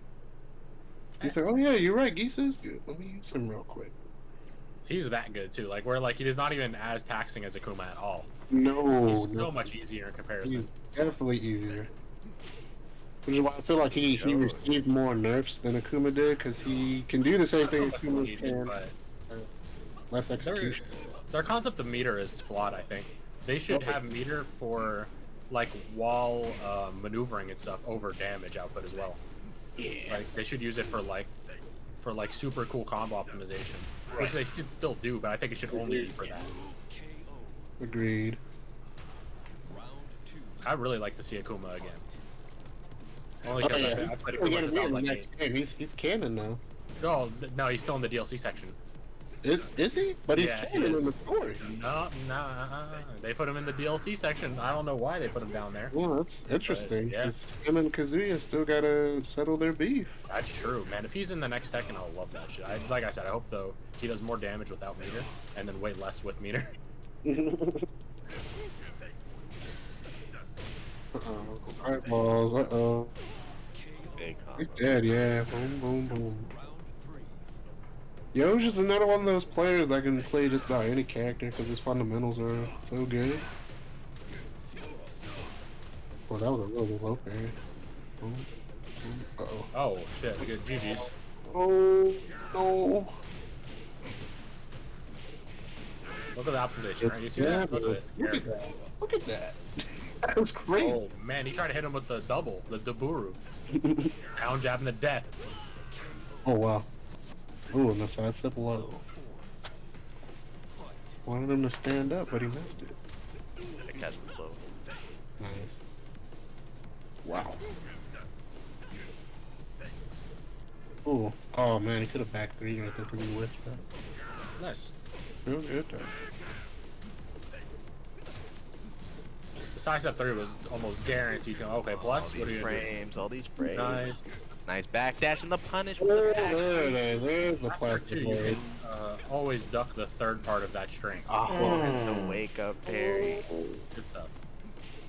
He's like, oh yeah, you're right, Geese is good. Let me use him real quick. He's that good too. Like where like he is not even as taxing as Akuma at all. No, He's no. so much easier in comparison. He's definitely easier. Which is why I feel like he received more nerfs than Akuma did, because he can do the same thing Akuma's still Akuma easy, can, but less execution. their concept of meter is flawed, I think. They should have meter for like wall maneuvering and stuff over damage output as well. Yeah. Like they should use it for like super cool combo optimization, which they could still do, but I think it should only be for that. Agreed. I really like to see Akuma again. Only Oh, because yeah, I played we're Akuma gonna since be I in was the like next 8. game. He's canon now. No, he's still in the DLC section. Is he? But he's Yeah, he canon in is. the story. No, nah. They put him in the DLC section. I don't know why they put him down there. Well, that's interesting. yeah. Because him and Kazuya still gotta settle their beef. That's true, man. If he's in the next Tekken, I'll love that shit. Like I said, I hope though he does more damage without meter, and then way less with meter. Eyeballs. Big He's combo. dead. Yeah. Boom, boom, boom. Yo's just another one of those players that can play just about any character because his fundamentals are so good. Well, that was a really low parry. Boom, boom. Uh-oh. Oh shit, we get GG's. Oh, no. Look at the optimization, It's right? You see that? Look at it. Look at that. Look at that. That's crazy. Oh man, he tried to hit him with the double, the Daburu. Down jab in the death. Oh, wow. Ooh, and the side step low. Wanted him to stand up, but he missed it. I catch the flow. Nice. Wow. Ooh. Oh man, he could have back 3 right there because he whiffed that. Nice. Still good though. The side step 3 was almost guaranteed. Okay, plus, what are you gonna Frames, all these frames. do? Nice. Nice backdash and the punish. Oh, with the there it back. is. There's the After plastic two, you blade. can always duck the third part of that string. Oh, the wake up parry. Good stuff.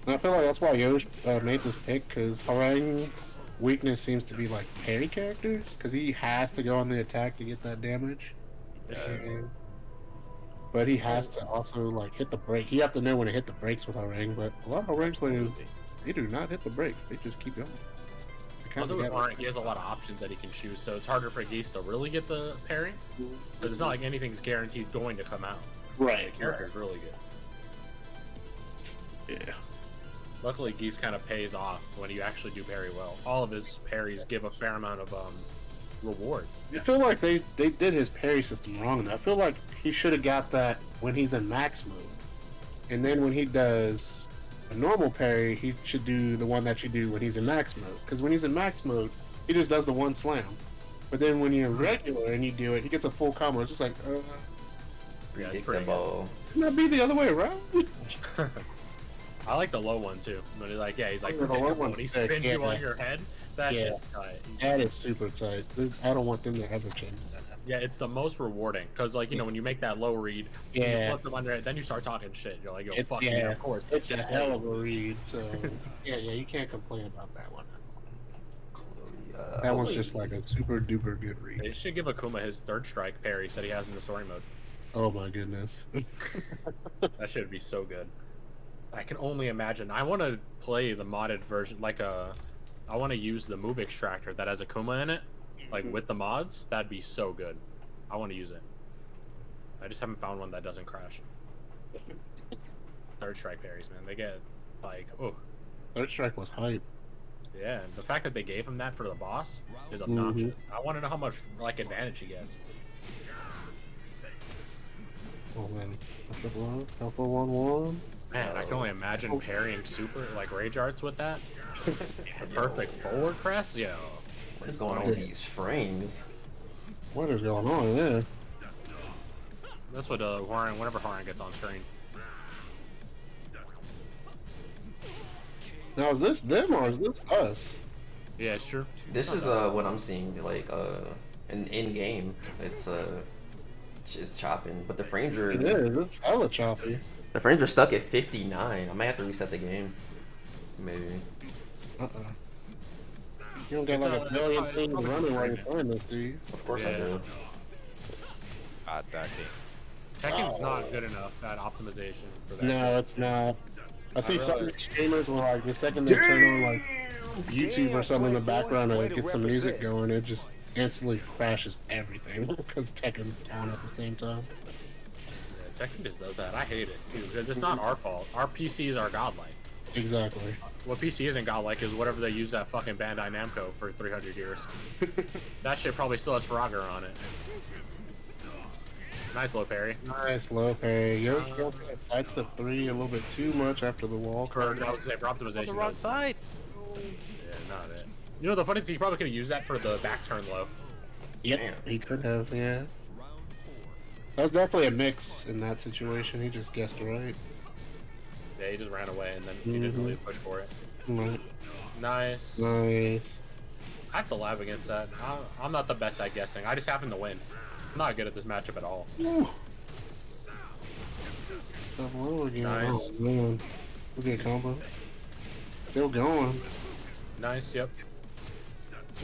And I feel like that's why Yosh made this pick, because Harang's weakness seems to be like parry characters, because he has to go on the attack to get that damage. But he has to also like hit the brake. You have to know when to hit the brakes with Harang, but a lot of Harang players, they do not hit the brakes. They just keep going. Although with Warren, he has a lot of options that he can choose, so it's harder for Geese to really get the parry. Because it's not like anything's guaranteed going to come out. Right. The character's really good. Yeah. Luckily, Geese kind of pays off when you actually do parry well. All of his parries give a fair amount of reward. I feel like they did his parry system wrong. I feel like he should have got that when he's in max mode. And then when he does a normal parry, he should do the one that you do when he's in max mode. Because when he's in max mode, he just does the one slam. But then when you're regular and you do it, he gets a full combo. It's just like, Yeah, it's pretty good. Predictable. can that be the other way around? I like the low one too. But he's like, The low predictable. one's When he sick, spins you yeah. on your head, that Yeah. shit's tight. That is super tight. I don't want them to ever change that. Yeah, it's the most rewarding because, like, you know, when you make that low read, you Yeah. flip them under it, then you start talking shit. You're like, yo, It's- fuck yeah, yeah, of course. It's a hell of a read, so yeah, you can't complain about that one. That one's just like a super duper good They read. should give Akuma his third strike parry that he has in the story mode. Oh my goodness. That should be so good. I can only imagine. I want to play the modded version, I want to use the move extractor that has Akuma in it, like with the mods. That'd be so good. I want to use it. I just haven't found one that doesn't crash. Third strike parries, man. They get like, oh. Third strike was hype. Yeah, and the fact that they gave him that for the boss is obnoxious. I want to know how much like advantage he gets. Oh man, that's a blow. Alpha 1-1. Man, I can only imagine parrying super like rage arts with that. The perfect forward press, yo. What is going on with these frames? What is going on there? That's what Horan, whenever Horan gets on screen. Now is this them or is this us? Yeah, it's true. This is what I'm seeing, like in game. It's chopping, but the frames are It is. It's hella choppy. stuck at 59. I might have to reset the game. Maybe. You don't got It's like a billion it's things probably running while you're frustrating. playing this, do you? Of course I Yeah. do. God, that game. Tekken's not good enough at optimization for that. No, it's not. I see really- some streamers where like the second they turn on like YouTube or something in the background to get some music going, it just instantly crashes everything because Tekken's on at the same time. Yeah, Tekken just does that. I hate it too because it's not our fault. Our PCs are godlike. Exactly. What PC isn't godlike is whatever they used at fucking Bandai Namco for 300 years. That shit probably still has Frogger on it. Nice low parry. Nice low parry. Yosh got that sidestep 3 a little bit too much after the wall. For optimization. The wrong side. Yeah, not it. You know the funny thing, he probably could have used that for the back turn low. Yep, he could have, yeah. That was definitely a mix in that situation. He just guessed right. Yeah, he just ran away and then he didn't really push for it. Right. Nice. Nice. I have to laugh against that. I'm not the best at guessing. I just happen to win. I'm not good at this matchup at all. Ooh. Stop low again. Nice. Oh, man. Look at combo. Still going. Nice, yep.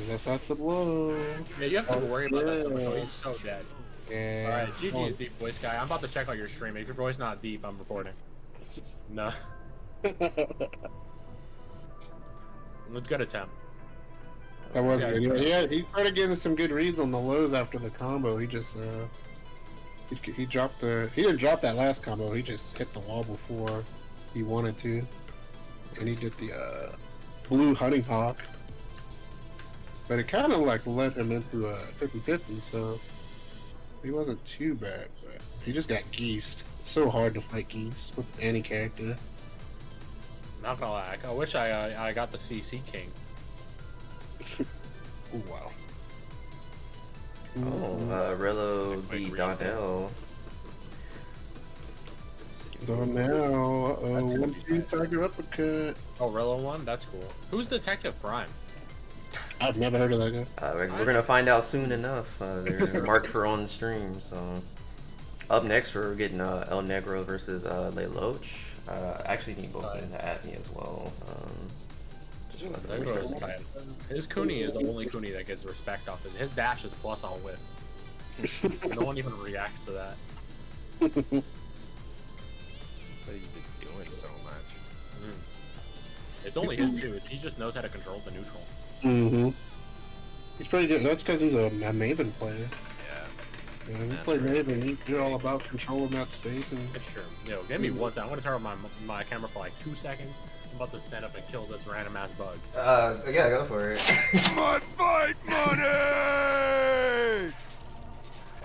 That's the blow. Yeah, you have to worry about that so much. Oh, he's so dead. Yeah. Alright, GG's deep voice guy. I'm about to check out your stream. If your voice not deep, I'm reporting. No. Good attempt. That was Yeah, good. Yeah, he started getting some good reads on the lows after the combo. He just he dropped the he didn't drop that last combo. He just hit the wall before he wanted to, and he did the blue hunting hawk. But it kind of like led him into a 50-50, so he wasn't too bad. But he just got geesed. It's so hard to fight geese with any character. Not gonna lie, I wish I got the CC King. Oh wow. Oh, Rheloh the Donnell. Donnell, 1-2 tiger uppercut. Oh, Rheloh won? That's cool. Who's Detective Prime? I've never heard of that guy. We're gonna find out soon enough. They're marked for on the stream. So up next, we're getting ElNegro versus LeLouch. Actually, need both of them to add me as well. His Kuni is the only Kuni that gets respect off his dash is plus all whip. No one even reacts to that. What have you been doing so much? It's only his too. He just knows how to control the neutral. Mm-hmm. He's pretty good. That's because he's a Maven player. Yeah. Yeah, you play Maven, you're all about controlling that space and. Sure. Yo, give me one second. I'm gonna turn on my camera for like 2 seconds. I'm about to stand up and kill this random ass bug. Yeah, go for it. My fight money!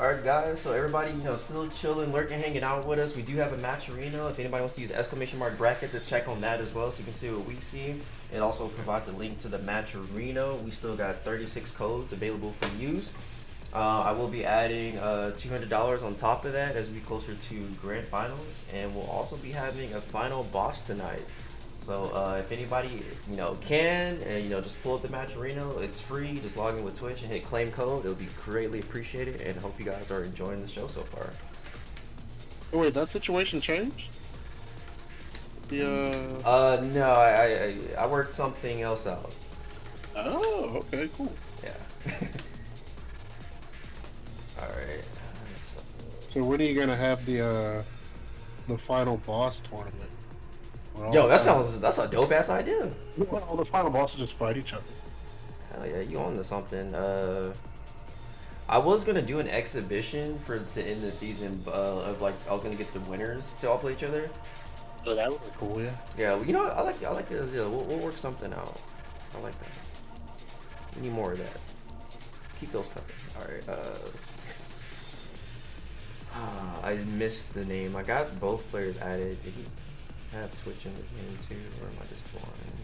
Alright guys, so everybody, still chilling, lurking, hanging out with us. We do have a match arena. If anybody wants to use !bracket to check on that as well, so you can see what we see. And also provide the link to the match arena. We still got 36 codes available for use. I will be adding $200 on top of that as we get closer to grand finals. And we'll also be having a final boss tonight. So if anybody can just pull up the match arena, it's free. Just log in with Twitch and hit claim code. It'll be greatly appreciated, and hope you guys are enjoying the show so far. Oh wait, that situation changed? No, I worked something else out. Oh, okay, cool. Yeah. All right. So when are you gonna have the final boss tournament? Yo, that's a dope ass idea. All the final bosses just fight each other. Hell yeah, you on to something. I was gonna do an exhibition to end the season of like I was gonna get the winners to all play each other. Oh, that would be cool, yeah. Yeah, well, I like it. Yeah, we'll work something out. I like that. We need more of that. Keep those coming. All right. Let's see. I missed the name. I got both players added. Did he have Twitch in his name too, or am I just blind?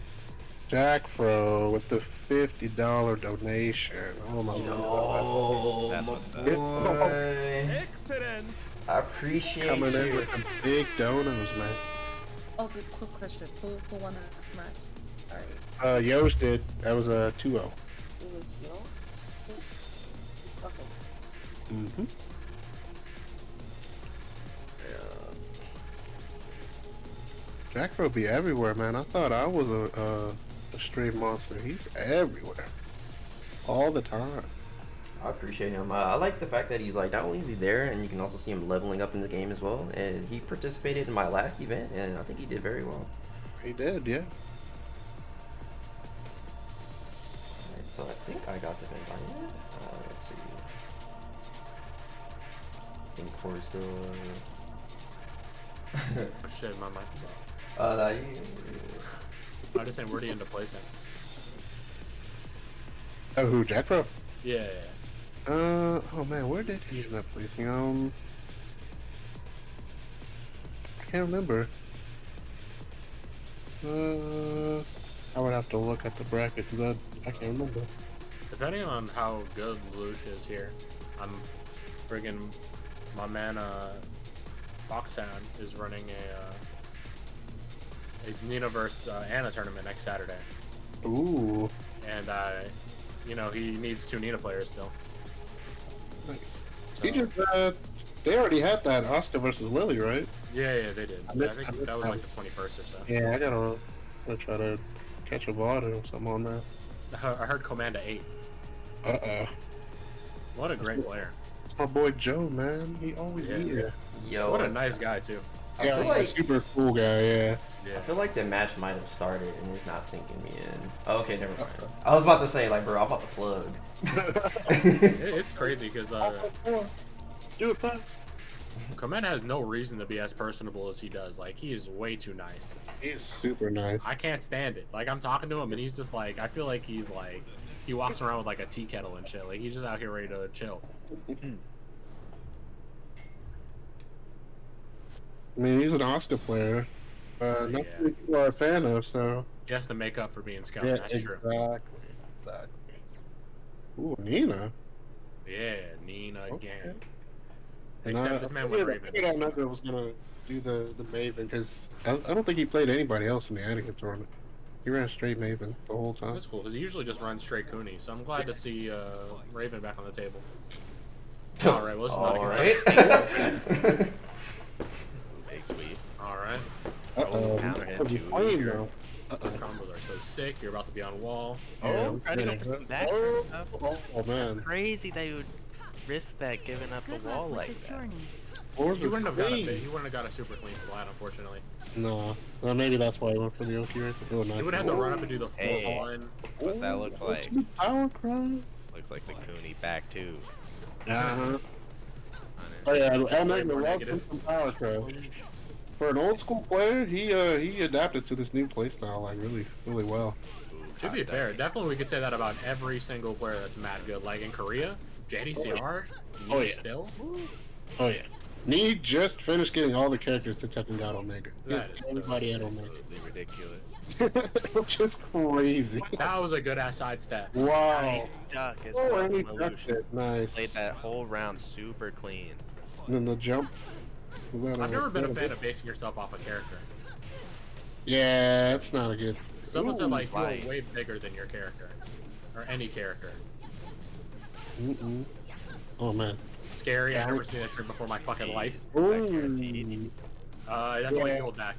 Jack Fro with the $50 donation. Oh my god. That's my boy. Excellent! I appreciate Coming in you. with some big donos, man. Oh, good, quick question. Who won that match? Alright. Yosh did. That was a 2-0. It was Yo? Okay. Mm-hmm. Jack Fro be everywhere, man. I thought I was a stream monster. He's everywhere. All the time. I appreciate him. I like the fact that he's like, not only is he there, and you can also see him leveling up in the game as well. And he participated in my last event, and I think he did very well. He did, yeah. Alright, so I think I got them invited. Let's see. I think Corey's still. Oh shit, my mic is off. I just saying, where do you end up placing? Oh, who? Jack Fro? Yeah. Oh man, where did he end up placing? can't remember. I would have to look at the bracket because I can't remember. Depending on how good LeLouch is here, I'm friggin' my man Foxhound is running a Ninaverse Anna tournament next Saturday. Ooh, And you know, he needs 2 Nina players still. nice. So, He just they already had that Oscar versus Lily, right? yeah, they did. I I missed- think I missed that was that. like the 21st or so. Yeah, I gotta try to catch a VOD or something on that. I heard Commander 8. What a great player. It's my boy Joe, man. He always here. Yo, What a nice guy too. I Yeah, feel he's a like super cool guy. Yeah. Yeah. I feel like the match might have started and it's not sinking me in. Oh, okay, never mind. I was about to say, like, bro, I'm about to plug. It's crazy because Do it fast. Commander has no reason to be as personable as he does. Like, he is way too nice. He is super nice. I can't stand it. Like, I'm talking to him and he's just like, I feel like he's like, he walks around with like a tea kettle and shit. Like, he's just out here ready to chill. I mean, he's an Oscar player. Not Yeah. many people are a fan of, so. He has to make up for being Scout. Yeah, That's true. exactly. Ooh, Nina. Yeah, Nina again. And Except this man with I figured Ravens. Elnegro was gonna do the Maven because I don't think he played anybody else in the Anakin tournament. He ran straight Maven the whole time. That's cool because he usually just runs straight Cooney. So I'm glad to see Raven back on the table. All right, well, this is not a All good right. Big sweep. All right. counter hit He's too. playing though. Combos are so sick. You're about to be on wall. Oh, trying to go for some back. Oh man. Crazy that you would risk that giving up the wall like that. Or You wouldn't have got a clean. bit. You wouldn't have got a super clean splat, unfortunately. No. Well, maybe that's why he went for the Oki right there. Oh, nice. You would have to run up and do the full Hey. one. What's that look like? Power crowd. Looks like the Cooney back too. Uh-huh. On Oh it. yeah, way more Elnegro loves negative. some power crowd. For an old school player, he adapted to this new playstyle like really well. To be fair, definitely we could say that about every single player that's mad good. Like in Korea, JDCR, Oh, yeah. still. Oh yeah. Nee just finished getting all the characters to Tekken God Omega. He has That is everybody at Omega. Absolutely ridiculous. Which is crazy. That was a good ass sidestep. Wow. Nice duck as Oh, well and he from ducked LeLouch. it. Nice. Played that whole round super clean. And then the jump. Was that I've never been a that fan of basing yourself off a character. Yeah, that's not a good. Someone said like you are Right. way bigger than your character, or any character. Mm-mm. Oh man. Scary. I've never seen that shit before in my fucking life. Ooh. That's why Yeah. you hold back.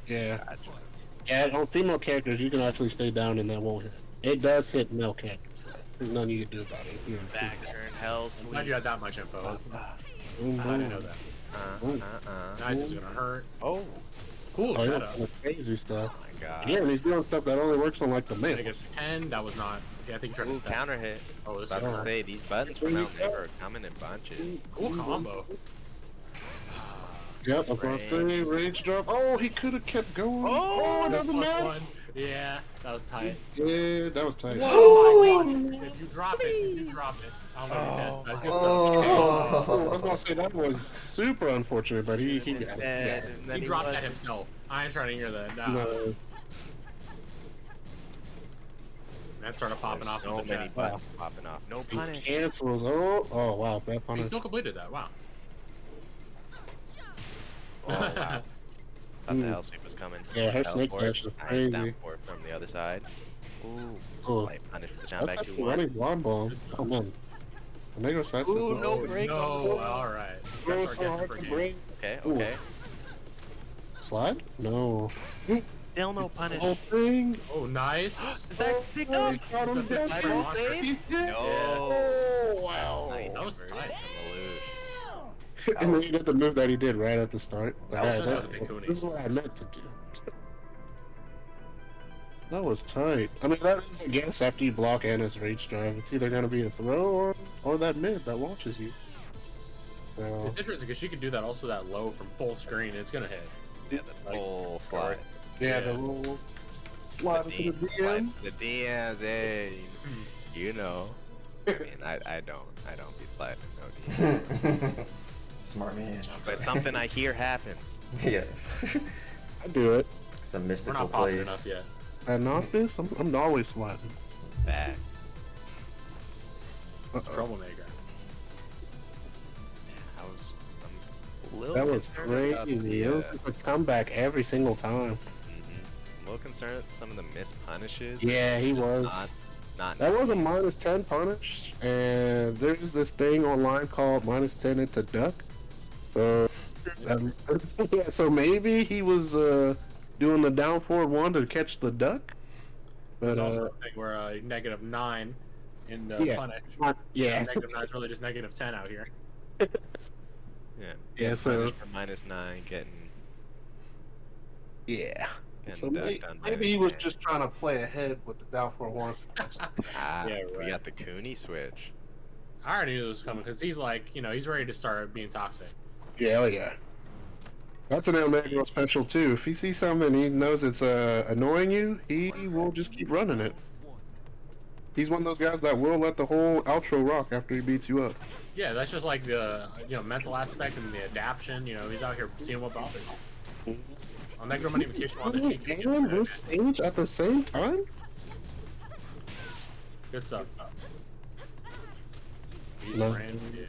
Yeah. Yeah, on female characters, you can actually stay down and that won't hit. It does hit male characters. There's nothing you can do about it if you're in Back turn, hell I'm glad you sweep. had that much info. Boom, I boom. didn't know that. Nice is gonna hurt. Oh Cool Oh, yeah, setup. some crazy stuff. my god. Yeah, and he's doing stuff that only works on like the I male. guess 10. That was not. Yeah, I think you tried to Ooh, step. counter hit. Oh, this is About to a say these buttons from ElNegro are coming in bunches. cool combo. Yep, across the range drop. Oh, he could have kept going. Oh, That's another plus match. one. Yeah, that was tight. Yeah, that was tight. Oh my god. If you drop it, I'm gonna be pissed. That's good stuff. Oh, I was gonna say that was super unfortunate, but he got it. And then He dropped that wasn't. himself. I ain't trying to hear that. Yeah. No. No. That started popping There's off so with the many chat. buttons popping off. No He punish. cancels. Oh wow, that He punish. still completed that. Wow. Oh wow. Thought the hell sweep was coming. Yeah, her Fell snake for it. dash was Nice crazy. down for from the other side. Ooh. Oh, Light punish for the down that's back actually 2-1. running blonde bomb. Oh man. Negro side step. Ooh, no Oh, break. no. All right. Oh, That's so our hard guess for to game. break. Okay, Ooh. okay. Slide? No. Still no punish. Whole thing. Oh, nice. Is that picked Oh, up? he caught him It's a dead. 50 monster. He's dead. No. Oh wow. Nice That was conversion tight. from LeLouch. And then he did the move that he did right at the start. Like, was alright, supposed to be Cooney. this is what I meant to do. That was tight. I mean, that is a guess after you block Anna's rage drive. It's either going to be a throw or that mid that launches you. So, It's interesting because she can do that also that low from full screen. It's gonna hit. Yeah, the full slide. yeah, yeah. the little slide into the DM. The DMs, hey, you know. I mean, I don't be sliding no DM. Smart man. But something I hear happens. Yes. I do it. Some We're mystical not popping plays. enough yet. I Noctis, I'm always sliding. Back. Troublemaker. I'm a little That was concerned about crazy. It the, was a comeback every single time. a little concerned with some of the missed punishes. Yeah, he Just was. Not That was a -10 punish, and there's this thing online called -10 into duck. So, yeah, so maybe he was doing the down forward one to catch the duck. But There's also a thing where -9 in yeah, punish. yeah, -9 is really just -10 out here. Yeah. yeah. So -9 getting. yeah. getting So ducked on maybe he was -10. just trying to play ahead with the down forward ones. Ah, Yeah, we right. got the Cooney switch. I already knew this was coming because he's like, he's ready to start being toxic. Yeah, oh yeah. That's an ElNegro special too. If he sees something and he knows it's annoying you, he will just keep running it. He's one of those guys that will let the whole outro rock after he beats you up. Yeah, that's just like the mental aspect and the adaptation. He's out here seeing what bothers him. ElNegro might even kiss you on the cheek. And this stage at the same time? Good stuff. He's No. ran, yeah.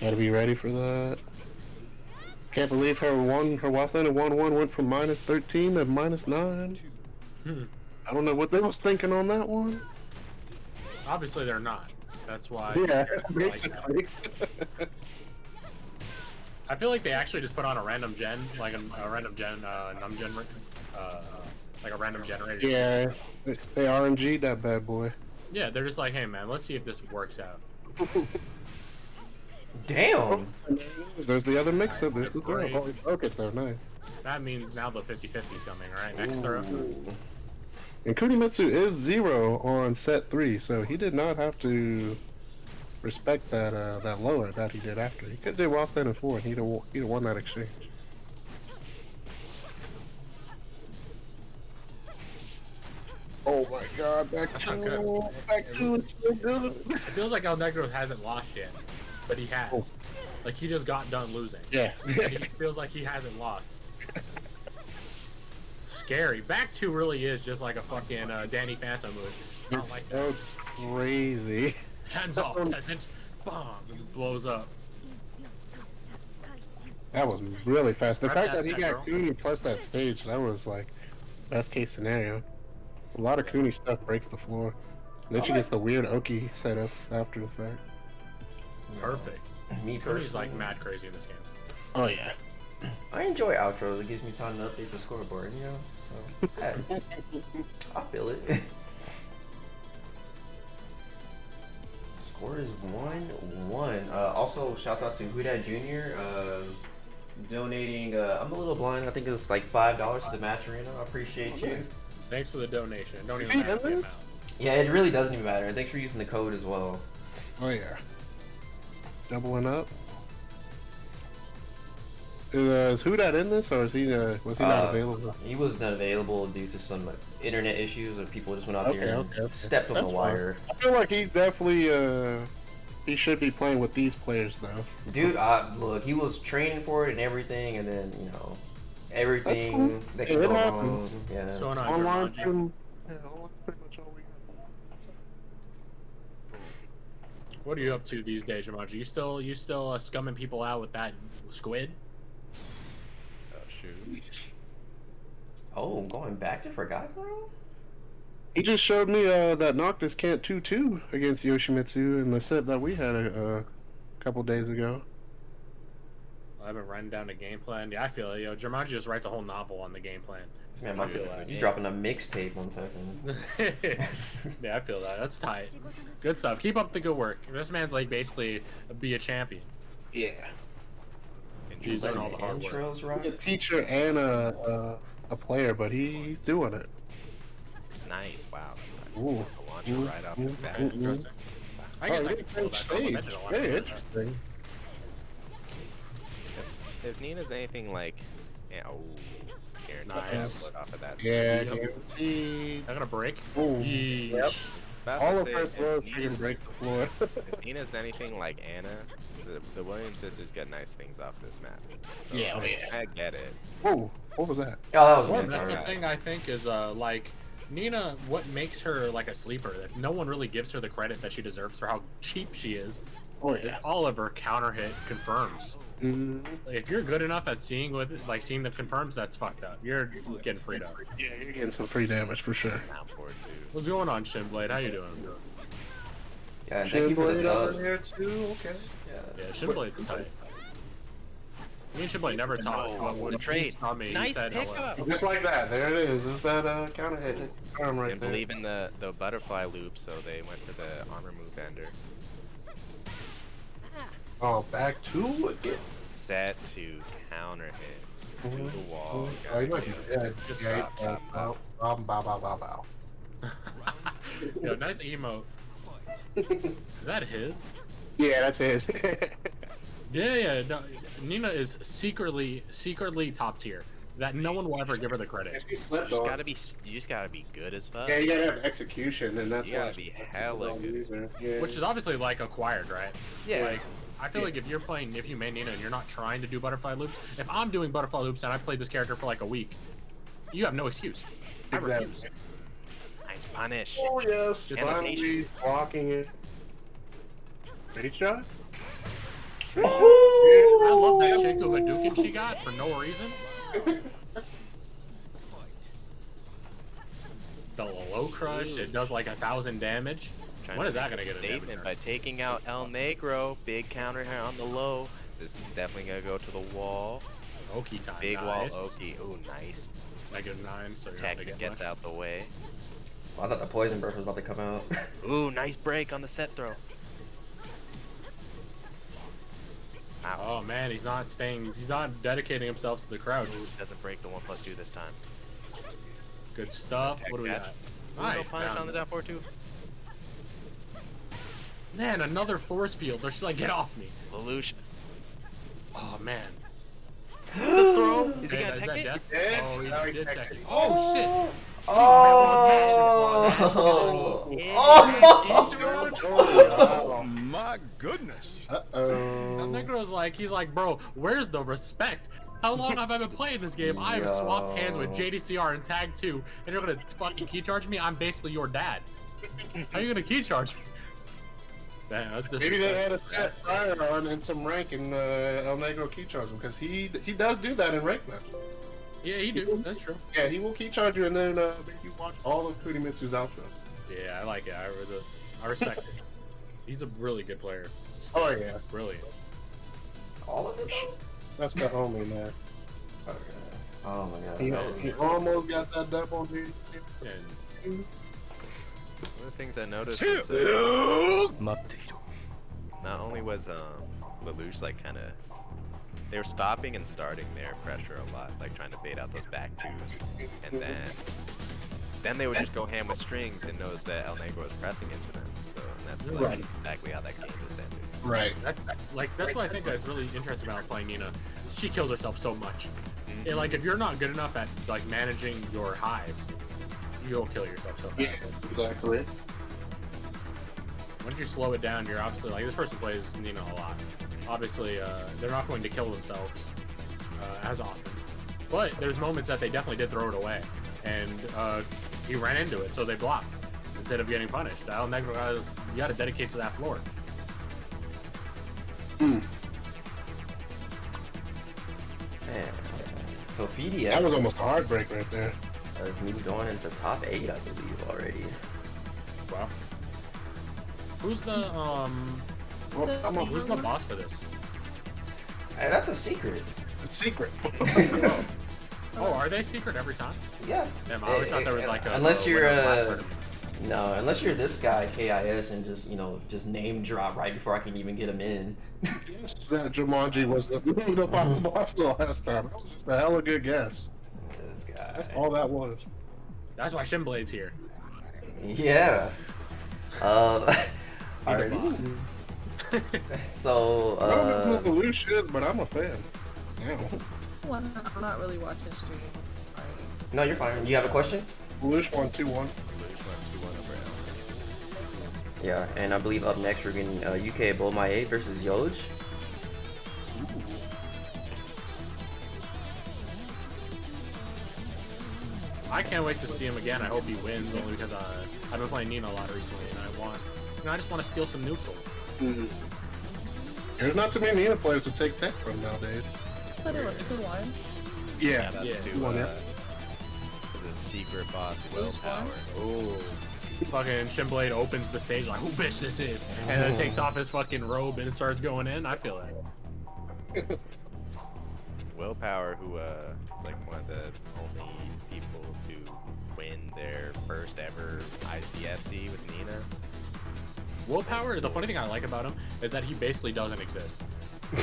Gotta be ready for that. Can't believe her while standing 1-1 went from -13 to -9. I don't know what they was thinking on that one. Obviously, they're not. That's why. Yeah, it's like that. basically. I feel like they actually just put on a random gen, like a random gen, like a random generator. Yeah, they RNG'd that bad boy. Yeah, they're just like, hey man, let's see if this works out. Damn. There's the other mix-up. There's the throw. Great. Oh, he broke it though. Nice. That means now the 50-50 is coming, right? Next throw. And Kunimitsu is 0 on set 3, so he did not have to respect that that lower that he did after. He could have did while standing 4, and he'd have won that exchange. Oh my God! Back That's to not good. it's so good. It feels like ElNegro hasn't lost yet, but he has. Oh. Like he just got done losing. Yeah. And he feels like he hasn't lost. Scary. Back 2 really is just like a fucking Danny Phantom move. I don't It's like so crazy. that. Hands off, peasant. Bomb. And it blows up. That was really fast. The Rep fact that that he set, got bro. Cooney plus that stage, that was like best case scenario. A lot of Cooney stuff breaks the floor. And then she gets the weird Oki setups after the fact. It's perfect. Me He's personally, like mad crazy in this game. Oh yeah. I enjoy outros. It gives me time to update the scoreboard, So, I feel it. Score is 1-1. Also, shouts out to Huda Jr. Donating. I'm a little blind. I think it was like $5 to the match arena. I appreciate you. Thanks for the donation. Don't Is even he matter in the this? amount. Yeah, it really doesn't even matter. Thanks for using the code as well. Oh yeah. Doubling up. Is Hudat in this, or is he? Was he not available? He was not available due to some internet issues, or people just went out there and Okay. stepped on That's the wire. I feel like he's definitely he should be playing with these players though. Dude, look, he was training for it and everything, and then everything cool. that Yeah, can it go happens. wrong. Yeah. So on Online, Jumanji. online's pretty much all we got. What are you up to these days, Jumanji? You still scumming people out with that squid? Oh shoot. Oh, going back to Forgotten World? He just showed me that Noctis can't 2-2 against Yoshimitsu in the set that we had a couple days ago. I've been writing down the game plan. Yeah, I feel it. Jumanji just writes a whole novel on the game plan. Man, I feel that. he's dropping a mixtape one second. Yeah, I feel that. That's tight. Good stuff. Keep up the good work. This man's like basically be a champion. Yeah. He's doing all the hard work. Intros, He's right? a teacher and a player, but he's doing it. Nice. Wow. Ooh. That's the launcher right off the bat. Interesting. I guess I Oh, can feel that. stage. That didn't want Very to- interesting. If Nina's anything like, here, Nice. split off of that. Yeah, Yep. guaranteed. Not gonna break. Ooh. Yeesh. Yep. About All to of say, her if throws Nina's- can break the floor. If Nina's anything like Anna, the Williams sisters get nice things off this map. So Yeah, oh yeah. I get it. Whoa, what was that? Oh, that was Well, me. that's Sorry. the thing I think is like Nina. What makes her like a sleeper? That no one really gives her the credit that she deserves for how cheap she is. Oh yeah. All of her counter hit confirms. Mm-hmm. If you're good enough at seeing seeing the confirms, that's fucked up. You're getting freed up. Yeah, you're getting some free damage for sure. Now for it, dude. What's going on, Shinblade? How you doing? Yeah, thank you for the Blade sub. over here too. Okay. Yeah. Yeah, Shinblade's tight. Me and Shinblade never talked. No, But when the trade. he saw me, he Nice said hello. pickup. Just like that. There it is. There's that counter hit arm right Didn't there. believe in the butterfly loop, so they went to the armor move ender. Oh, back two again. Set to counter hit to the wall. Oh, you might be dead. Good Yeah, stop. bow, bow. Yo, nice emote. Is that his? Yeah, that's his. Yeah. No, Nina is secretly top tier. That no one will ever give her the credit. She slept You on. just gotta be good as fuck. Yeah, you gotta have execution, and that's You why gotta be hella good. Yeah. Which is obviously like acquired, right? Yeah. Like, I feel like if you main Nina and you're not trying to do butterfly loops, if I'm doing butterfly loops and I played this character for like a week, you have no excuse. I Exactly. refuse. Nice punish. Oh yes, Just finally patience. blocking it. Ready shot? I love that Shinku Hadouken she got for no reason. The low crush, it does like 1,000 damage. Trying When to is that make gonna a get a damage statement card? by taking out ElNegro? Big counter here on the low. This is definitely gonna go to the wall. Oki time. Big nice. wall Oki. Ooh, nice. Negative 9, so you're not Tekken gonna get gets much. out the way. I thought the poison burst was about to come out. Ooh, nice break on the set throw. Ow. Oh man, he's not dedicating himself to the crouch. Doesn't break the 1+2 this time. Good stuff. What do we catch. got? Ooh, no Nice. punish down. on the down 4-2. Man, another force field. They're just like, get off me. LeLouch. Oh man. The throw. Is he Man, gonna is tech that it? death? Yeah. Oh, No, he he did teched tech it. it. Oh shit. Oh my goodness. Uh-oh. Negro's like, he's like, bro, where's the respect? How long have I been playing this game? I have swapped hands with JDCR in Tag 2, and you're gonna fucking key charge me? I'm basically your dad. How are you gonna key charge me? Damn, that's Maybe they had a disrespectful. set fire on and some rank in ElNegro key charge him because he does do that in rank match. Yeah, he do. That's true. Yeah, he will key charge you and then make you watch all of Kurimitsu's outro. Yeah, I like it. I respect it. He's a really good player. Oh yeah, Brilliant. All of it? that's the homie man. Okay. Oh my god. He almost got that dub on dude. And One of the things I noticed was not only was LeLouch like kind of they were stopping and starting their pressure a lot, like trying to bait out those back twos, and then they would just go ham with strings and knows that ElNegro was pressing into them. So that's like Right. exactly how that game is ended. Right. that's what I think that's really interesting about playing Nina. She kills herself so much. And like if you're not good enough at like managing your highs, you'll kill yourself so fast. Yeah, exactly. Once you slow it down, you're obviously like this person plays Nina a lot. Obviously, they're not going to kill themselves as often, but there's moments that they definitely did throw it away, and he ran into it, so they blocked instead of getting punished. ElNegro, you got to dedicate to that floor. Man. So PhiDX That was almost a heartbreak right there. has moved on into top 8, I believe, already. Wow. Who's the who's the boss for this? Hey, that's a secret. It's secret. Oh, are they secret every time? Yeah. Damn, I always thought there was like a unless you're winner of the last tournament. no, unless you're this guy KIS and just just name drop right before I can even get him in. Yes, that Jumanji was the final boss the last time. That was just a hella good guess. This guy. That's all that was. That's why Shinblade's here. Yeah. Alright. So I don't know who the loose is, but I'm a fan. Yeah. Well, I'm not really watching streams. Sorry. no, you're fine. You have a question? Lush 1-2-1. LeLouch went 2-1 over Yeah, and I believe up next we're getting UkeBomaye versus YoJ. I can't wait to see him again. I hope he wins, only because I've been playing Nina a lot recently, and I just want to steal some neutral. There's not too many Nina players to take tech from nowadays. So there was 2-1. Yeah, That's Yeah. to, the secret boss willpower. Oh. Fucking Shinblade opens the stage like, who bitch this is? And then takes off his fucking robe and starts going in. I feel it. Willpower, who like one of the only people to win their first ever ICFC with Nina. Willpower, the funny thing I like about him is that he basically doesn't exist.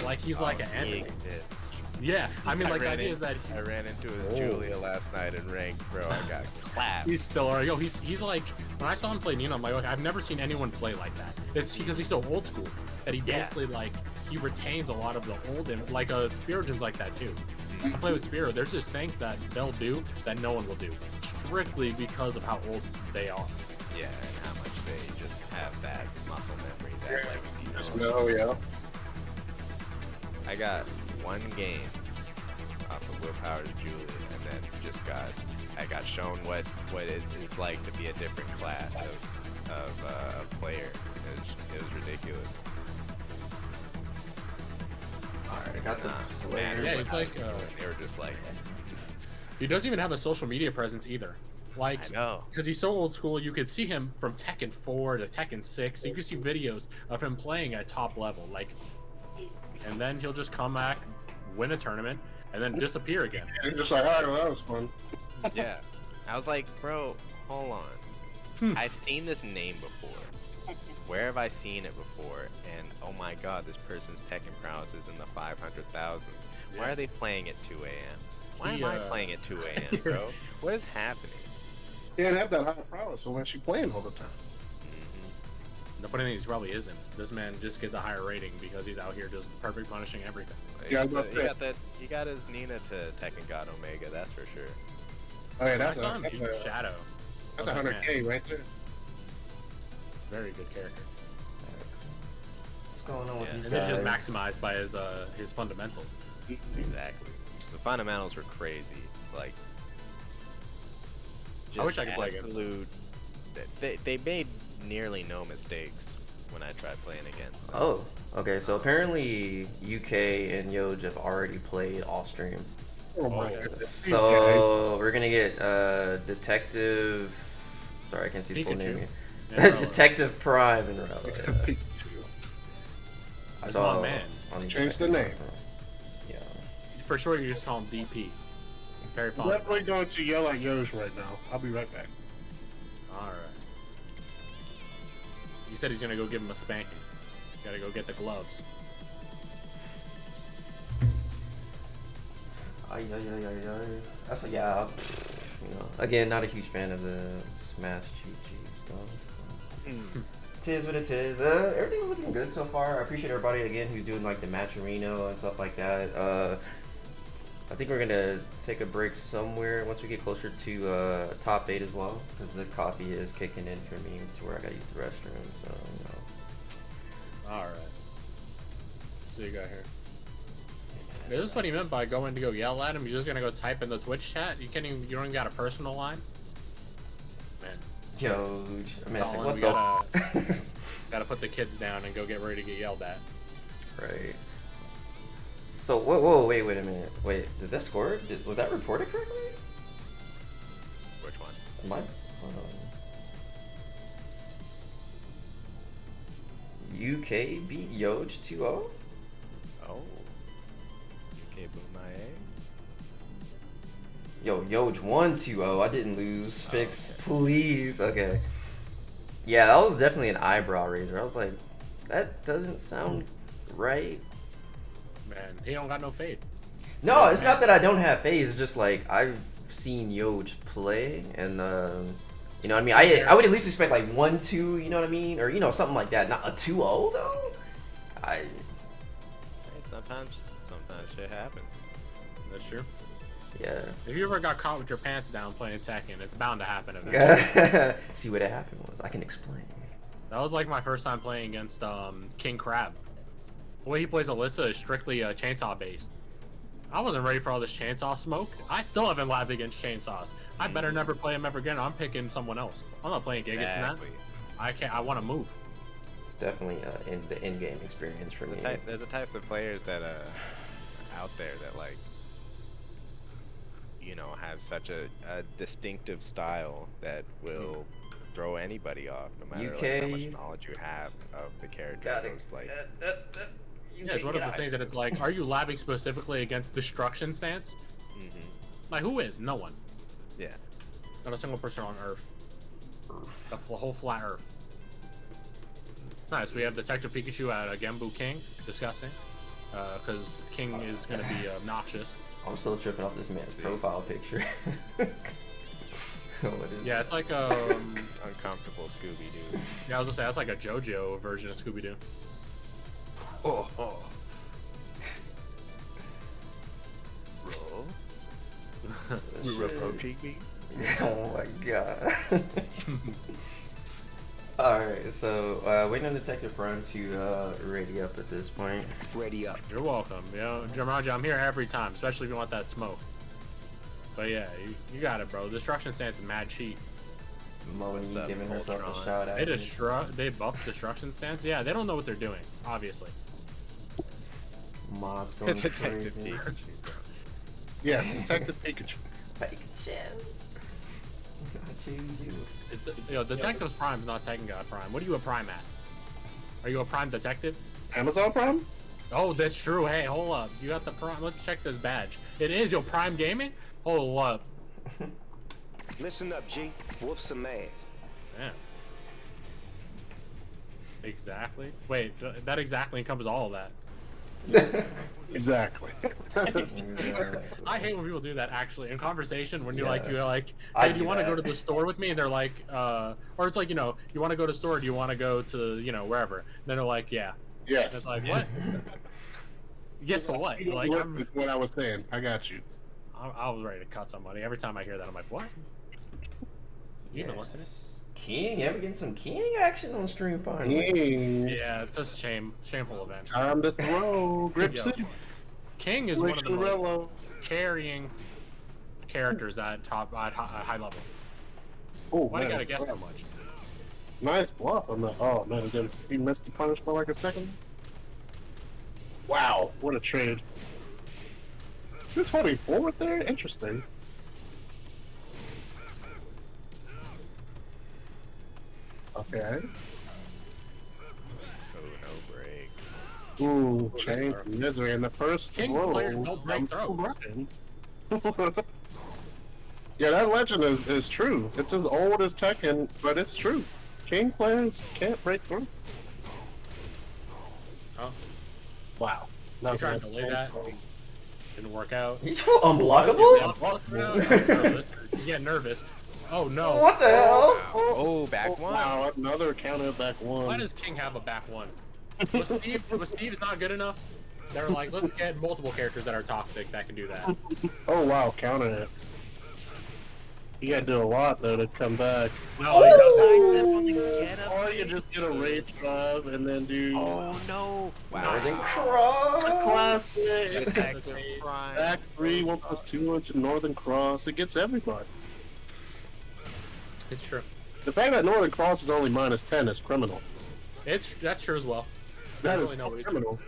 Like, he's like an He entity. exists. Yeah, I mean, like, the idea is that I ran into his Julia last night in ranked, bro. I got clapped. he's still alright. Yo, he's like, when I saw him play Nina, I'm like, okay, I've never seen anyone play like that. It's because he's so old school that he basically like he retains a lot of the old like Spirogen's like that too. I play with Spiro. There's just things that they'll do that no one will do, strictly because of how old they are. Yeah, and how much they just have that muscle memory, that legacy. Just know, yeah. I got one game off of Willpower's Julia, and then I got shown what it is like to be a different class of player. It was ridiculous. Alright, I got the Man, Yeah, it's like they were just like, he doesn't even have a social media presence either. Like, I know. because he's so old school, you could see him from Tekken 4 to Tekken 6. You can see videos of him playing at top level, like, and then he'll just come back, win a tournament, and then disappear again. You're just like, alright, well, that was fun. Yeah. I was like, bro, hold on. I've seen this name before. Where have I seen it before? And oh my god, this person's Tekken prowess is in the 500,000. Why are they playing at 2 a.m.? Why am I playing at 2 a.m., bro? What is happening? He didn't have that high prowess unless you're playing all the time. The funny thing is, he probably isn't. This man just gets a higher rating because he's out here just perfect punishing everything. Yeah, He got his Nina to Tekken God Omega, that's for sure. Oh yeah, I that's saw him beat a Shadow. that's I was like, 100K right there. Very good character. What's going on with these And then guys? just maximized by his fundamentals. Exactly. The fundamentals were crazy. Like, I wish I could play against them. They made nearly no mistakes when I tried playing against them. Oh, okay. So apparently UK and YoJ have already played off stream. Oh my Okay. goodness. These guys. So we're gonna get Detective. Sorry, I can't see the full Pikachu. name. And Here. Rheloh. Detective Prime and Rheloh. Yeah. Pikachu. I Come saw on, man. on Change the Detective name. Prime. Yeah. For sure, you just call him DP. Very I'm fun. definitely going to yell at yours right now. I'll be right back. Alright. He said he's gonna go give him a spanking. Gotta go get the gloves. That's a, yeah. You know, again, not a huge fan of the Smash GG stuff. It is what it is. Everything's looking good so far. I appreciate everybody again who's doing like the match arena and stuff like that. I think we're gonna take a break somewhere once we get closer to top 8 as well, because the coffee is kicking in for me to where I gotta use the restroom. So you know. Alright. So you got here. This is what he meant by going to go yell at him. You're just gonna go type in the Twitch chat. You can't even. You don't even got a personal line. Man, Yo, I mean, it's like, Colin, what we the? gotta put the kids down and go get ready to get yelled at. Right. So whoa, wait a minute. Wait, did that score? Was that reported correctly? Which one? Am I? Hold on. UK beat YoJ 2-0? Oh. UkeBomaye. Yo, YoJ won 2-0. I didn't lose. Fix, please. Okay. Yeah, that was definitely an eyebrow raiser. I was like, that doesn't sound right. Man, he don't got no faith. No, it's not that I don't have faith. It's just like I've seen YoJ play, and you know what I mean. I would at least expect like 1-2. You know what I mean, or you know something like that. Not a 2-0 though. Hey, sometimes shit happens. That's true. Yeah. If you ever got caught with your pants down playing Tekken, it's bound to happen eventually. See what happened was I can explain. That was like my first time playing against King Crab. The way he plays Alyssa is strictly chainsaw based. I wasn't ready for all this chainsaw smoke. I still haven't labbed against chainsaws. I better never play him ever again. I'm picking someone else. I'm not playing Gigas in that. Exactly. I can't. I want to move. It's definitely in the in-game experience for me. There's a types of players that out there that like, you know, have such a distinctive style that will throw anybody off, no matter like, how much knowledge you have of the character. It's like, Yeah, it's one of the things that it's like, are you labbing specifically against destruction stance? Like, who is? No one. yeah. Not a single person on Earth. The whole flat Earth. Nice, we have Detective Pikachu at Gembu King. Disgusting. Because King is going to be obnoxious. I'm still tripping off this man's profile picture. Yeah, it's like Uncomfortable Scooby-Doo. yeah, I was gonna say that's like a JoJo version of Scooby-Doo. Oh. Roll. We're approaching me. Oh my god. Alright, so waiting on Detective Prime to ready up at this point. Ready up. You're welcome. You know, Jumanji, I'm here every time, especially if you want that smoke. But yeah, you got it, bro. Destruction stance is mad cheat. Moni What's up, giving herself a Ultron? shout out. They buffed destruction stance. Yeah, they don't know what they're doing, obviously. Mods going Detective crazy. Pikachu, bro. Yes, Detective Pikachu. Pikachu. I choose you. Yo, Detective's Prime's not Tekken God Prime. What are you a Prime at? Are you a Prime Detective? Amazon Prime? Oh, that's true. Hey, hold up. You got the Prime. Let's check this badge. It is your Prime Gaming? Hold up. Listen up, G. Whoop some ass. Damn. Exactly. Wait, that exactly encompasses all of that. Exactly. I hate when people do that actually in conversation when you're Yeah. like, I hey, do you do want to that. go to the store with me? And they're like, or it's like, you know, you want to go to the store? Do you want to go to, you know, wherever? And then they're like, yeah. And Yes. it's like, what? Yes, to what? Like, That's what I was saying. I got you. I was ready to cut somebody. Every time I hear that, I'm like, what? You been listening? King, ever getting some King action on stream finally? Yeah, it's just a shameful event. Time to throw. Grip Yo, City. King is one of the most Rheloh. carrying characters at high level. Oh, Why do you man. gotta guess so much? Nice block on that. Oh, man. Did he miss the punish by like a second? Wow. What a trade. Just holding forward there? Interesting. Okay. Oh, no break. Ooh, change misery in the first King roll. players don't break I'm throws. running. Yeah, that legend is true. It's as old as Tekken, but it's true. King players can't break through. Oh, Wow. you trying to delay that? Didn't work out. He's unblockable? You get nervous. Oh no. What the hell? Oh, back one. Wow, another counter back one. Why does King have a back one? Was Steve's not good enough? They were like, let's get multiple characters that are toxic that can do that. Oh wow, counter it. You gotta do a lot though to come back. No, Or you just get a rage drive and then do Oh, no. Wow. Northern Cross. classic. Detective Prime. Back 3, 1+2 into Northern Cross. It gets everybody. It's true. The fact that Northern Cross is only -10 is criminal. That's true as well. That There's is really no reason. criminal.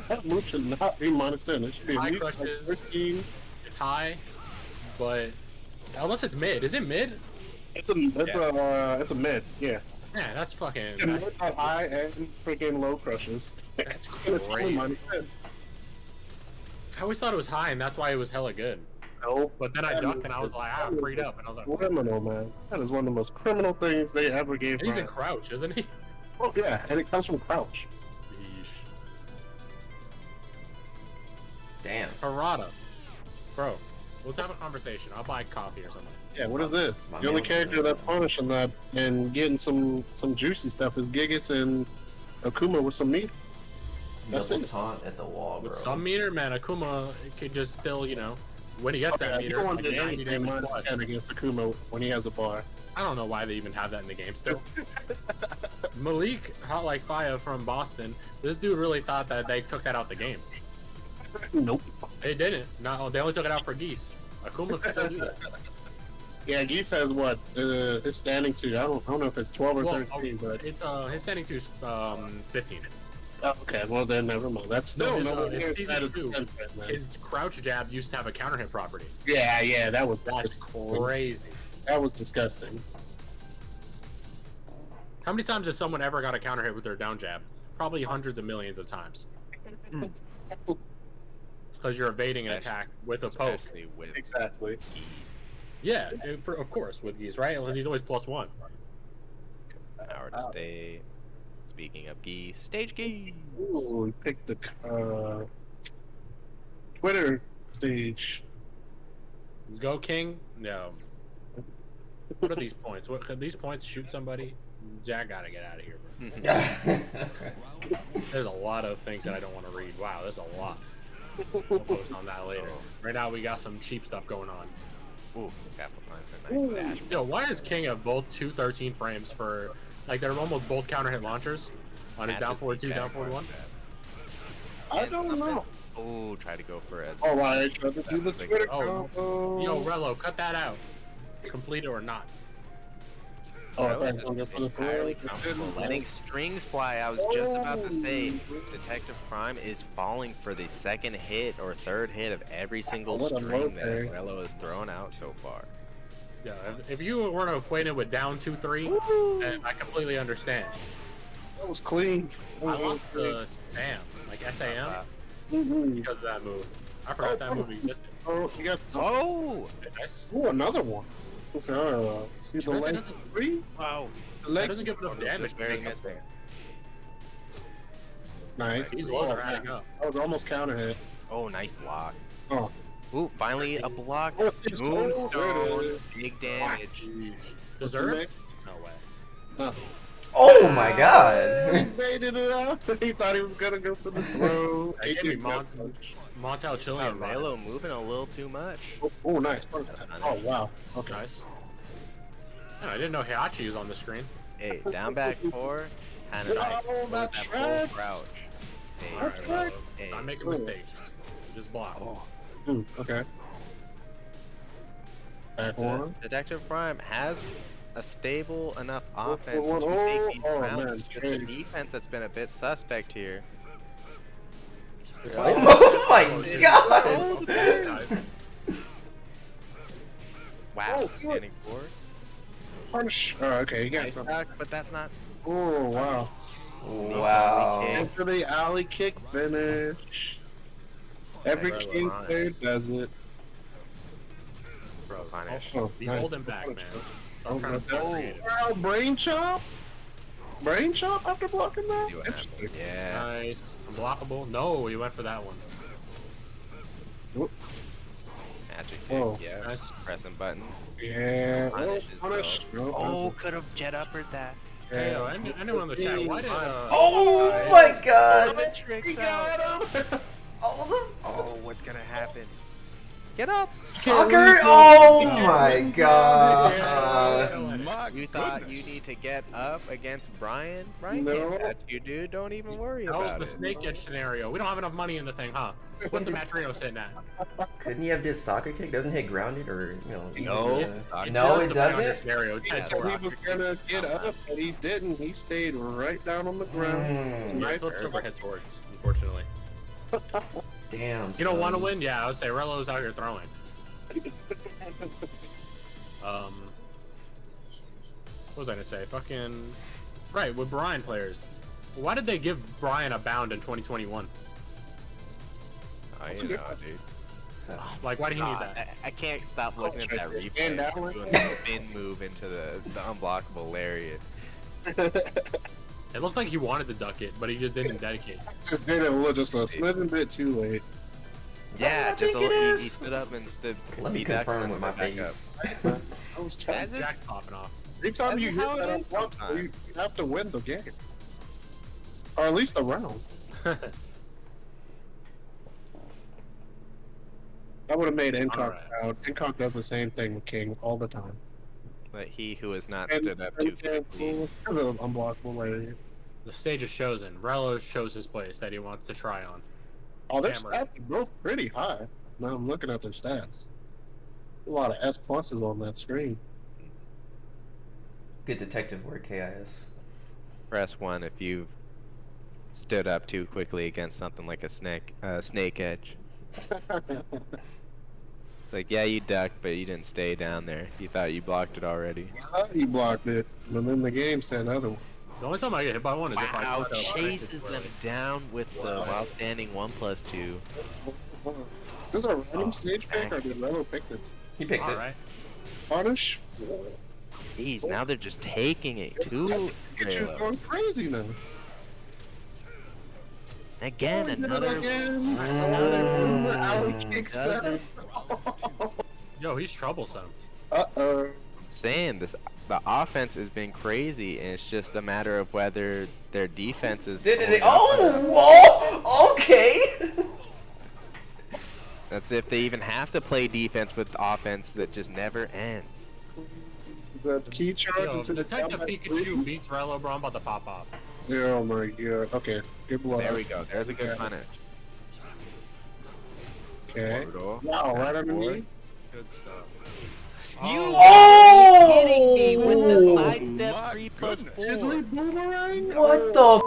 That move should not be -10. It should be at High least like crushes. 13. It's high, but unless it's mid. Is it mid? It's a mid. Yeah. Yeah, that's fucking. It's a mid at high and freaking low crushes. That's And it's only crazy. -10. I always thought it was high, and that's why it was hella good. No, But then I that ducked, move and I was is like, freed up, and I was like, criminal, man. That is one of the most criminal things they ever gave. and he's in Ryan. crouch, isn't he? Oh yeah, and it comes from crouch. Yeesh. Damn. Harada. Bro, let's have a conversation. I'll buy coffee or something. Yeah, what is this? My The only man- character that punishing that and getting some juicy stuff is Gigas and Akuma with some meat. That's Double it. taunt at the wall, bro. With some meter, man, Akuma could just still, you know, when he gets that You meter, don't want like to do 90 anything damage plus. -10 against Akuma when he has a bar. I don't know why they even have that in the game still. Malik, Hot Like Fire from Boston, this dude really thought that they took that out the game. Nope. They didn't. No, they only took it out for Geese. Akuma can still do that. Yeah, Geese has what? His standing 2. I don't know if it's 12 or Well, 13, but it's his standing 2's 15. oh, okay. Well then, never mind. That's still his, nowhere near his that as season 2, defense, man. his crouch jab used to have a counter hit property. Yeah, that was Crazy. That was disgusting. How many times has someone ever got a counter hit with their down jab? Probably hundreds of millions of times. Because you're evading an attack with a poke. Especially with Exactly. Yeah, of course, with Geese, right? Unless he's always +1. Howard State. Speaking of geese, stage geese. Ooh, we picked the Twitter stage. Let's go, King. No. What are these points? What could these points shoot somebody? Jack gotta get out of here, bro. There's a lot of things that I don't want to read. Wow, there's a lot. We'll post on that later. Right now, we got some cheap stuff going on. Ooh, capital punishment, nice dash. Yo, why is King have both 213 frames for, like, they're almost both counter hit launchers on his down forward 2, down forward 1? I don't know. Oh, try to go for it. Oh, I tried to do the Twitter Oh, combo. yo, Rheloh, cut that out. Complete it or not. Oh, I Rheloh thought is I'm going for the entirely throw. comfortable letting strings fly. I was just about to say, Detective Prime is falling for the second hit or third hit of every single What a string that low Rheloh has thrown out so far. Yeah, if you weren't acquainted with down 2-3, then I completely understand. That was clean. I lost the spam, like SAM, because of that move. I forgot that move existed. Oh, you got Oh! Nice. Ooh, another one. See the That leg doesn't- 3? Wow. The That legs doesn't give enough damage. Just barely missed it. nice. He's Oh, low man. adding up. That was almost counter hit. Oh, nice block. Oh, Ooh, finally a block. Oh, it's Moonstone. Big damage. Deserved? No way. nothing. Oh my He god. baited it out. He thought he was gonna go for the throw. That He gave me didn't Montel Oh, Chillian vibe. Rheloh moving a little too much. Oh, nice. Oh, wow. Okay. Nice. Oh, I didn't know Heihachi was on the screen. Hey, down back 4. Kind of nice. Oh, Close that full tracks. crouch. Hey, That Rheloh. tracks. Hey. I'm making mistakes. Just block. Okay. Back one. Detective Prime has a stable enough offense oh, to oh, take these oh, rounds. man, It's just the trade. defense that's been a bit suspect here. Oh my god. Nice. Wow, Oh, standing 4. Punish. Oh, okay. You got Nice something. block, but that's not. Oh, wow. Wow. Into the alley kick finish. Every Right, king right. player does it. Punish. Oh, Be nice. holding back, man. Stop Oh, trying to be oh, creative. wow, brain chop? Brain chop after blocking that? See what happens. Yeah. Nice. Unblockable. No, he went for that one. Magic Whoa. kick. Yeah. Nice. Pressing button. Yeah. Punish Oh, as punish. well. No, Oh, could have jet uppered that. Hey, yo, anyone in the chat, why did Oh my god. Tricks out. All of them. Oh, what's gonna happen? Get up! Soccer? Oh my god. My You thought goodness. you need to get up against Brian? Brian No. can't catch you, dude. Don't even worry that was about the it. snake edge scenario? We don't have enough money in the thing, huh? What's the Matrino sitting at? Couldn't you have did soccer kick? Doesn't hit grounded or No. No, it Depending on your doesn't. Scenario. It's head So he torque. was gonna get up, but he didn't. He stayed right down on the ground. Mm. Yeah, Nice. flips over head towards, unfortunately. Damn. You don't want to son. win? Yeah, I would say Rheloh's out here throwing. What was I gonna say? Fucking right with Brian players. Why did they give Brian a bound in 2021? Oh, you know, dude. Like, why do he need Nah, that? I can't stop looking at that Stand replay. down. Doing the spin move into the unblockable lariat. It looked like he wanted to duck it, but he just didn't dedicate. Just did it a little, just a smidgen bit too late. Yeah, I just a think it little. is. He stood up and stood. Let me he ducked confirm and with my stood back up. face. I was trying. That's Jack's just, popping off. Every time that's you how hit it that is unblockable, sometimes. you have to win the game, or at least the round. I would have made Incock Alright. proud. Incock does the same thing with King all the time. But he who has not And stood up too quickly. unblockable layer. The stage is chosen. Rheloh chose his place that he wants to try on. Oh, their Hammer. stats are both pretty high. Now I'm looking at their stats. A lot of S pluses on that screen. Good detective work, KIS. Press 1 if you've stood up too quickly against something like a snake edge. Like, yeah, you ducked, but you didn't stay down there. You thought you blocked it already. You blocked it, but then the game said other one. The only time I get hit by one is if I Wow, try to chases them down with the while standing 1+2. This is a random stage pick, or did Rheloh pick this? He picked it. Alright. Punish? Jeez, now they're just taking it too. Get you Rheloh. going crazy now. Again, Oh, another. again. Another out kick does set. Yo, he's troublesome. Uh-oh. Saying this, the offense has been crazy, and it's just a matter of whether their defense is. Oh, whoa! Okay! That's if they even have to play defense with offense that just never ends. The key charge Yo, into the Detective combat Pikachu three. beats Rheloh, bro. I'm about to pop off. Oh my god. Okay. Good blood. There we go. There's a good punish. Okay. Brutal. Wow, right underneath. Good stuff. You Oh! are kidding me with the Oh sidestep my 3+4. Diddly boomerang? What the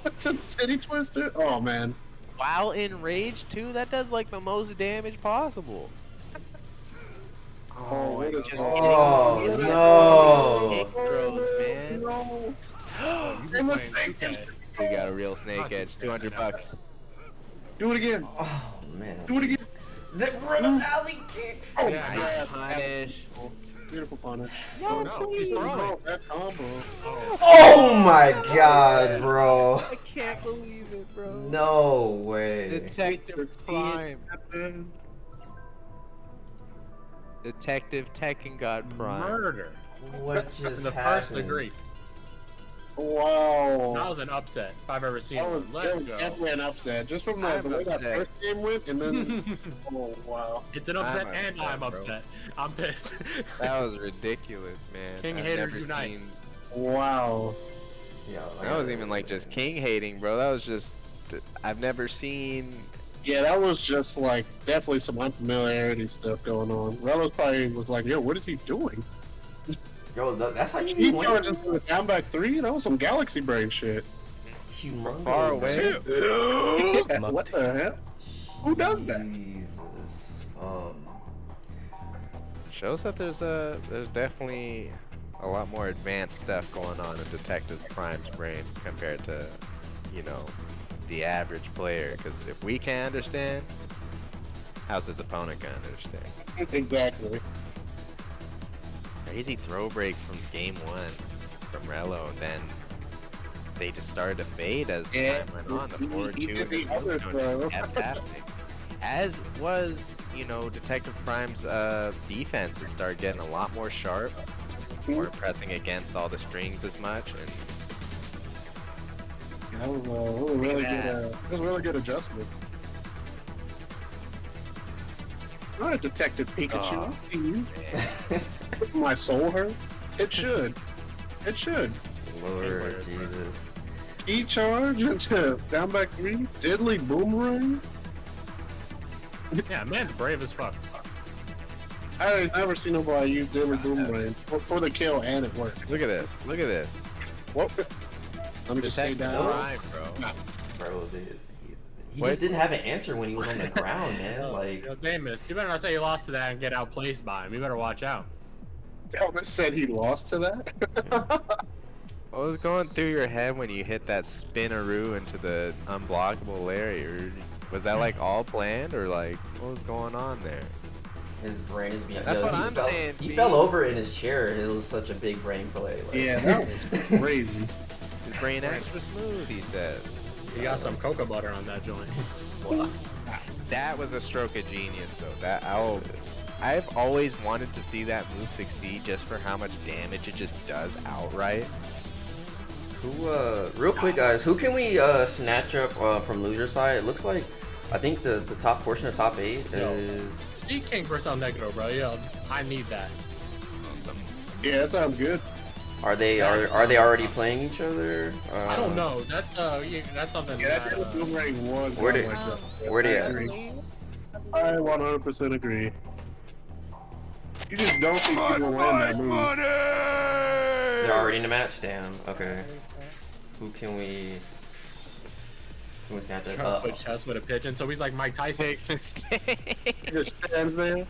What's a titty twister? Oh man. While in rage too, that does like the most damage possible. Oh, what is just Oh, getting no. kick throws, man. No. You be playing 2K. We got a real snake edge, $200. Do it again. Oh, man. Do it again. The run alley kicks! Oh, Yeah, yes. Punish. Beautiful punish. Oh, no, he's throwing. Oh, that combo. Oh, Oh my god, bro. I can't believe it, bro. No way. Detective Prime. Detective Tekken God Prime. murder. What In just the happened? first degree. Wow. That was an upset if I've ever seen That was one. Let's go. definitely an upset. Just from the I'm way that upset. first game went, and then. Oh, wow. It's an upset I'm and upset, I'm bro. upset. I'm pissed. That was ridiculous, man. King I've haters never unite. seen. Wow. Yeah, That wasn't even like just king hating, bro. That was just. I've never seen. Yeah, that was just like definitely some unfamiliarity stuff going on. Rheloh probably was like, yo, what is he doing? Yo, that's how you He win. charged into the down back three? That was some galaxy brain shit. Humongous. Far away. Yeah, what the hell? Who does that? Jesus. Shows that there's definitely a lot more advanced stuff going on in Detective Prime's brain compared to, you know, the average player. Because if we can't understand, how's his opponent gonna understand? Exactly. Crazy throw breaks from game 1 from Rheloh, and then they just started to fade as time went on. The forward he 2 did and the the other just throw. kept happening. As was, you know, Detective Prime's defense. It started getting a lot more sharp, more pressing against all the strings as much, and That was a really good. It was a really good adjustment. All right, Detective Pikachu. My soul hurts. It should. It should. Lord Jesus. E-charge into down back three. Diddly boomerang. Yeah, man's brave as fuck. I ain't never seen nobody use diddly boomerang for the kill, and it worked. Look at this. Look at this. What? Let me just stay Detective down. Prime, bro. Bro, he What? just didn't have an answer when he was on the ground, man. Like, Yo, Damus, you better not say you lost to that and get outplaced by him. You better watch out. Damus said he lost to that. What was going through your head when you hit that spinaroo into the unblockable area? Was that like all planned, or like what was going on there? his brain is beyond. That's yo, what he I'm fell, saying, He B. fell over in his chair. It was such a big brain play. Like. Yeah, that was crazy. His brain extra smooth, he said. You got some cocoa butter on that joint. Wow. That was a stroke of genius, though. I've always wanted to see that move succeed just for how much damage it just does outright. Real quick, guys, who can we snatch up from loser side? It looks like, I think the top portion of top 8 Yo. is. G King versus ElNegro, bro. Yo, I need that. Awesome. Yeah, that sounds good. Are they already playing each other? I don't know. That's that's something. Yeah, that, that Boomerang won. Where they- where they at? I 100% agree. You just don't think people win that move. Money! They're already in the match. Damn. Okay. Who can we? Who was that? trying to put chess with a pigeon, so he's like Mike Tyson. He just stands there.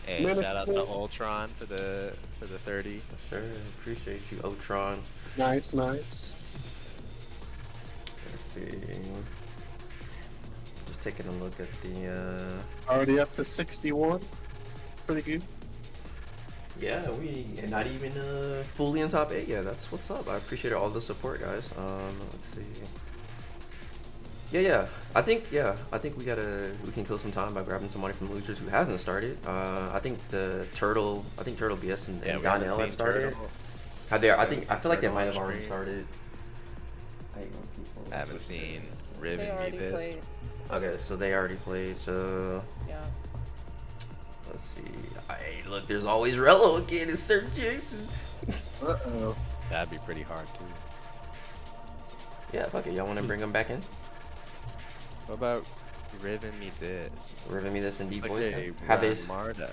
Hey, shout out to Ultron for the 30. Sure, appreciate you, Ultron. Nice, nice. Let's see. Just taking a look at the. Already up to 61. Pretty good. Yeah, we not even fully in top 8 yet. That's what's up. I appreciate all the support, guys. Let's see. Yeah. I think we can kill some time by grabbing some money from losers who hasn't started. I think Turtle BS and Donnell have started. Have they? I feel like they might have already started. I haven't seen They Riven already beat this. played. Okay, so they already played. So Yeah. let's see. Hey, look, there's always Rheloh again. It's Sir Jason. Uh-oh. That'd be pretty hard too. Yeah, fuck it. Y'all want to bring him back in? What about Riven me this? Riven me this in deep voice. Okay, Have they? Marda.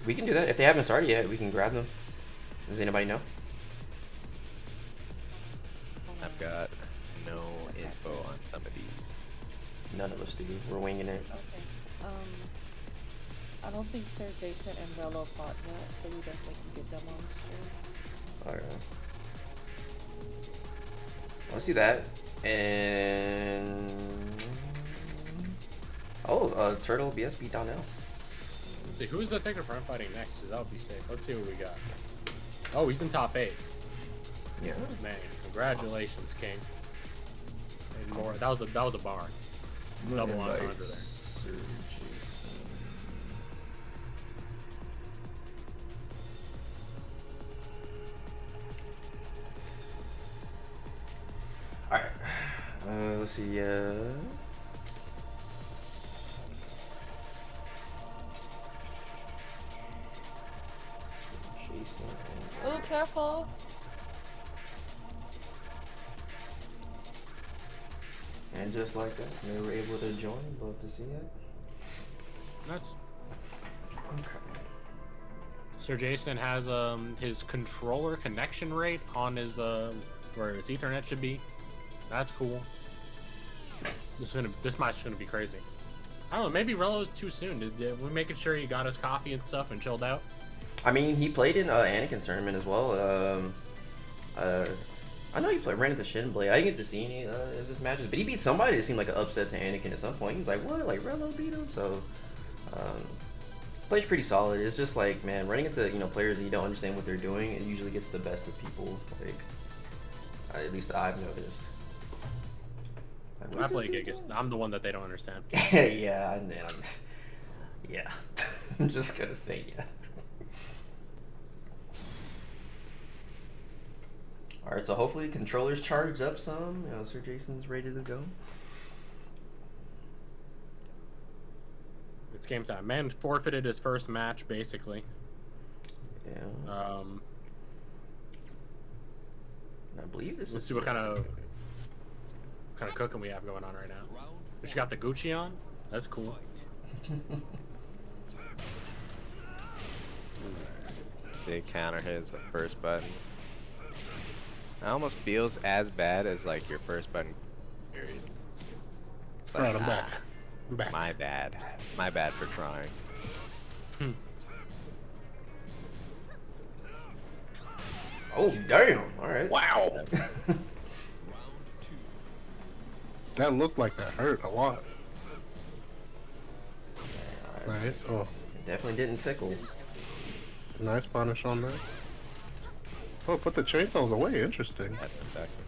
We can do that. If they haven't started yet, we can grab them. Does anybody know? I've got no info on some of these. None of us do. We're winging it. Okay. I don't think Sir Jason and Rheloh fought yet, so we definitely can get them on stream. Okay. Let's do that. And Turtle BS beat Donnell. Let's see, who's the Tekken front fighting next? 'Cause that would be sick. Let's see what we got. Oh, he's in top 8. Yeah. Man, congratulations, King. And more. That was a bar. Double entendre there. Sir Jason. Alright. Let's see. Jason. Oh, careful! And just like that, they were able to join. Love to see it. Nice. Okay. Sir Jason has his controller connection rate on his where his Ethernet should be. That's cool. This match is gonna be crazy. I don't know. Maybe Rheloh's too soon. Did we making sure he got his coffee and stuff and chilled out? I mean, he played in Anakin's tournament as well. I know he ran into Shinblade. I didn't get to see any of his matches, but he beat somebody that seemed like an upset to Anakin at some point. He was like, what? Like, Rheloh beat him? So, plays pretty solid. It's just like, man, running into, players that you don't understand what they're doing, it usually gets the best of people. Like, at least I've noticed. I play Gigas. I'm the one that they don't understand. Yeah, yeah. I'm just gonna say yeah. Alright, so hopefully controllers charged up some. Sir Jason's ready to go. It's game time. Man forfeited his first match, basically. Yeah. I believe this Let's is. see what kind of cooking we have going on right now. She got the Gucci on. That's cool. Big counter hit is the first button. It almost feels as bad as like your first button. Period. It's like, Alright, I'm back. I'm back. My bad. My bad for trying. Oh damn! All right. Wow. That looked like that hurt a lot. Nice. Oh, It definitely didn't tickle. nice punish on that. Oh, put the chainsaws away. Interesting. That's effective.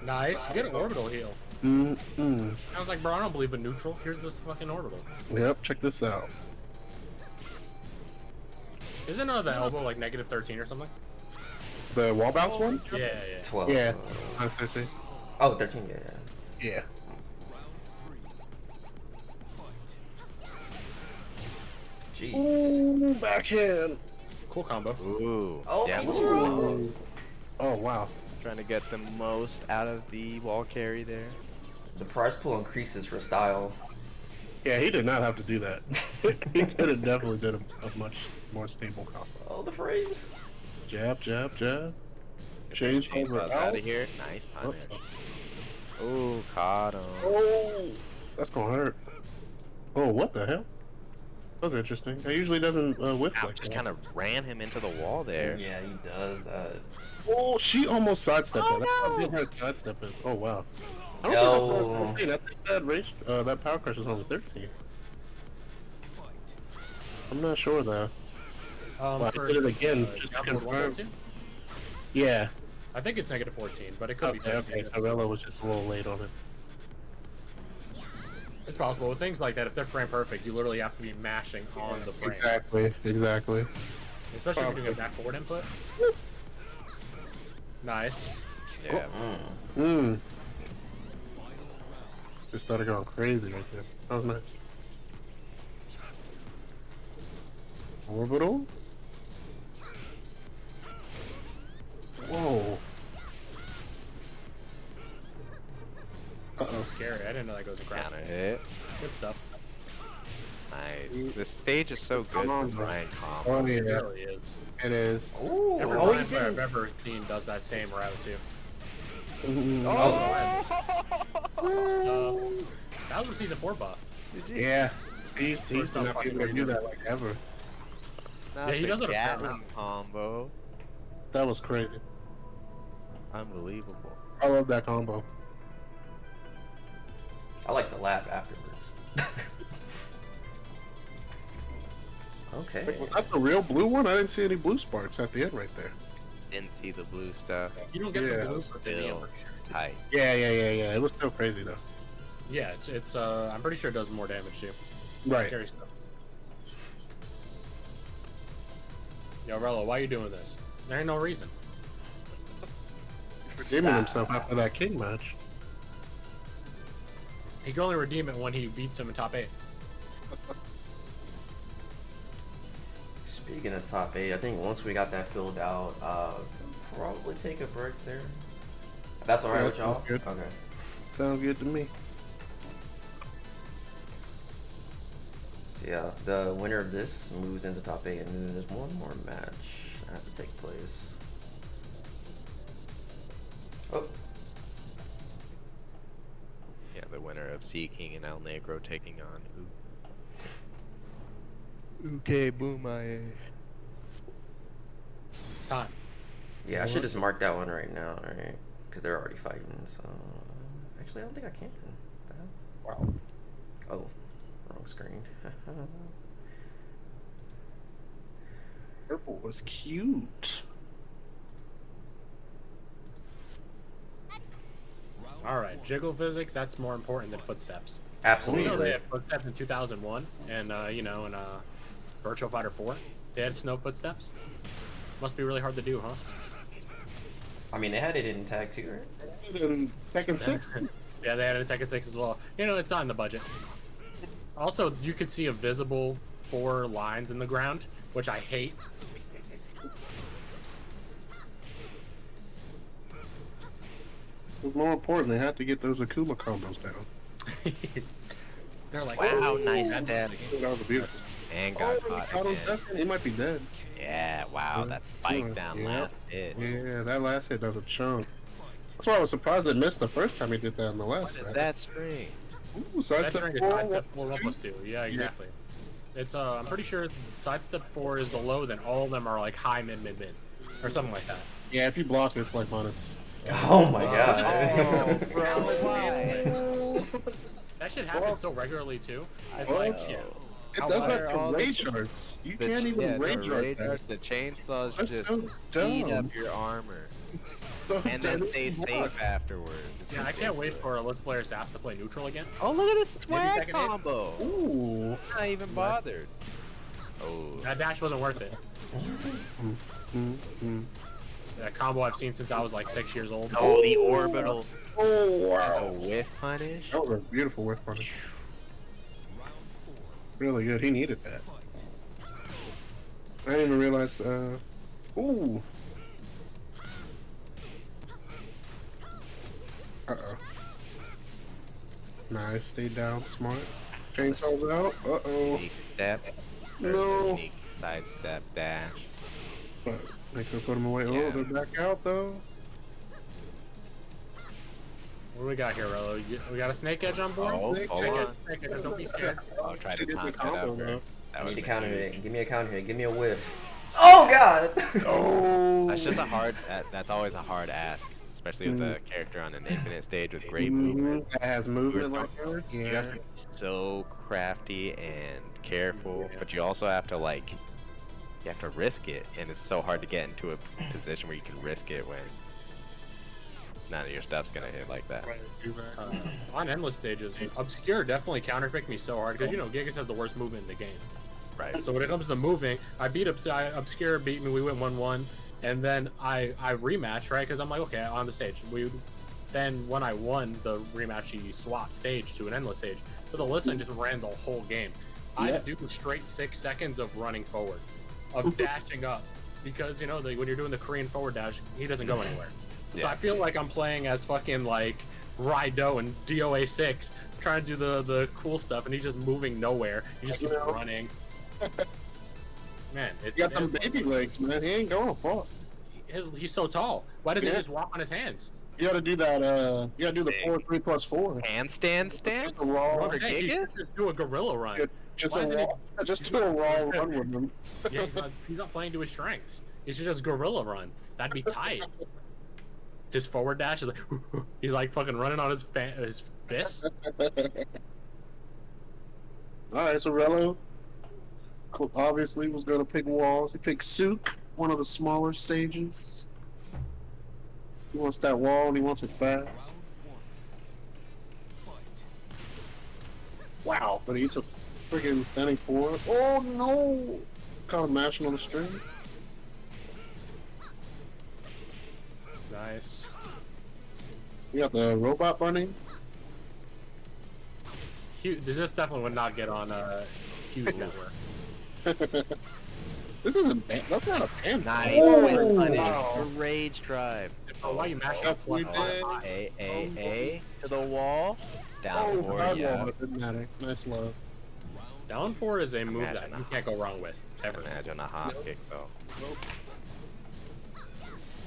Nice. Get an orbital heal. I was like, bro, I don't believe in neutral. Here's this fucking orbital. Yep, check this out. Isn't the elbow like negative 13 or something? The wall bounce one? Yeah. 12. Yeah. Minus 13. Oh, 13. Yeah. Yeah. Jeez. Ooh, backhand. Cool combo. Ooh. Oh, yeah. he's Oh, wow. Trying to get the most out of the wall carry there. The price pool increases for style. Yeah, he did not have to do that. He could have definitely did a much more stable combo. Oh, the frames. Jab, jab, jab. Chainsaw's Chainsaw out of here. Nice punish. Ooh, caught him. Oh, that's gonna hurt. Oh, what the hell? That was interesting. It usually doesn't whiff Ow, like just that. kind of ran him into the wall there. Yeah, he does that. Oh, she almost sidestepped that. That's how big her sidestep is. Oh, wow. I don't think that's 14. I think that range, that power crush is only 13. I'm not sure though. Well, I did it again just to confirm. Yeah. I think it's negative 14, but it could be 13. Okay, so Rheloh was just a little late on it. It's possible. With things like that, if they're frame perfect, you literally have to be mashing on the frame. Exactly, exactly. Especially if you're doing a back forward input. Nice. Yeah. Just started going crazy right there. That was nice. Orbital? Whoa. Uh-oh, scary. I didn't know that goes across. Counter hit. Good stuff. Nice. This stage is so good Come on, for bro. Brian Oh, combo. yeah. It really is. It is. Ooh, Every oh, Brian he player I've didn't. ever seen does that same route too. Oh, That was a season 4 buff. Yeah. He used to not be able to do that like ever. Not Yeah, he the does it a fair Gatling amount. combo. That was crazy. Unbelievable. I love that combo. I like the lap afterwards. Okay. Wait, was that the real blue one? I didn't see any blue sparks at the end right there. Didn't see the blue stuff. You don't get Yeah, the blue for the Still tight. Yeah. It was still crazy though. Yeah, it's I'm pretty sure it does more damage too. Right. Scary stuff. Yo, Rheloh, why are you doing this? There ain't no reason. Redeeming himself after that king match. He can only redeem it when he beats him in top 8. Speaking of top 8, I think once we got that filled out, probably take a break there. That's alright Yeah, with y'all? sounds good. Okay. Sounds good to me. So yeah, the winner of this moves into top 8, and then there's one more match that has to take place. Oh. Yeah, the winner of Sea King and ElNegro taking on UkeBomaye. Time. Yeah, I should just mark that one right now, right? Because they're already fighting, so... Actually, I don't think I can. Wow. Oh, wrong screen. Purple was cute. Alright, jiggle physics, that's more important than footsteps. Absolutely. You know they had footsteps in 2001, and you know, in Virtual Fighter 4, they had snow footsteps. Must be really hard to do, huh? I mean, they had it in Tag 2, right? In Tekken 6. Yeah, they had it in Tekken 6 as well. You know, it's not in the budget. Also, you could see a visible 4 lines in the ground, which I hate. But more important, they had to get those Akuma combos down. They're like, Wow, "Oh, nice that's stab. That was beautiful. And got caught Caught him again. dead. He might be dead. Yeah, wow, that spike down Yeah. last hit. Yeah, that last hit does a chunk. That's why I was surprised it missed the first time he did that in the What last is set. that string? Ooh, That's sidestep during a 4, sidestep 4 1, 2. 1+2. Yeah, exactly. It's I'm pretty sure sidestep 4 is the low, then all of them are like high, mid, mid, mid, or something like that. Yeah, if you block, it's like minus. Oh my god. Oh, bro, why? That shit happens so regularly too. It's Oh, like, yeah. It How does are that all for the- ray charts. You The can't even ray the chart ray that. darts, the chainsaws That's just so eat dumb. up your armor. So And then dumb. stay safe afterwards. It's yeah, I can't wait ridiculous. for Elise players to have to play neutral again. Oh, look at this swag second hit. combo. Ooh. Not even bothered. Oh, That dash wasn't worth it. That combo I've seen since I was like 6 years old. oh, the orbital. Oh, That's a wow. whiff punish. That was a beautiful whiff punish. Really good. He needed that. I didn't even realize. Ooh. Uh-oh. Nice, stay down, smart. Chainsaw's out. Uh-oh. Sneak step. No. Sneak sidestep dash. But makes him put him away. Yeah. Oh, they're back out though. What do we got here, Rheloh? We got a snake edge on board? Oh, Snake hold edge. on. Snake edge, don't be scared. I'll try to Should get time the that out combo, first. though. That I need would've a been counter huge. hit. Give me a counter hit. Give me a whiff. Oh god! Oh. That's just a hard. That's always a hard ask, especially with a character on an infinite stage with great movement. That has movement like her. You Yeah. have to be so crafty and careful, but you also have to like, you have to risk it, and it's so hard to get into a position where you can risk it when none of your stuff's gonna hit like that. On endless stages, Obscure definitely counterpicked me so hard because you know Gigas has the worst movement in the game. Right. So when it comes to moving, I beat Obscure beat me. We went 1-1, and then I rematched right because I'm like okay on the stage. Then when I won the rematch, he swapped stage to an endless stage. But Alyssa just ran the whole game. I had to do straight 6 seconds of running forward, of dashing up, because you know when you're doing the Korean forward dash, he doesn't go anywhere. So Yeah. I feel like I'm playing as fucking like Raido and DOA 6, trying to do the cool stuff, and he's just moving nowhere. He just keeps running. Man, You got them baby legs, man. He ain't going far. he's so tall. Why doesn't he Yeah. just walk on his hands? You gotta do that, you gotta do the Sick. 4-3+4. Handstand stance? Just a raw, I'm saying he should just do a gorilla run. just Why a isn't he- raw, just do a raw run with them. Yeah, he's not playing to his strengths. He should just gorilla run. That'd be tight. His forward dash is like he's like fucking running on his fists. Alright, so Rheloh obviously was gonna pick walls. He picked Souk, one of the smaller stages. He wants that wall and he wants it fast. Wow, but he's a freaking standing forward. Oh no! Caught him mashing on the string. Nice. You got the robot bunny. This definitely would not get on Q's network. This isn't bad. That's not a pan. Nice. Oh, Punish. wow. The rage drive. Oh, why you mashing up We one did. on? A to the wall. Down Oh, four, bad yeah. wall. It didn't matter. Nice love. Down 4 is a move that Imagine you a can't go wrong with ever. Imagine a hop kick though.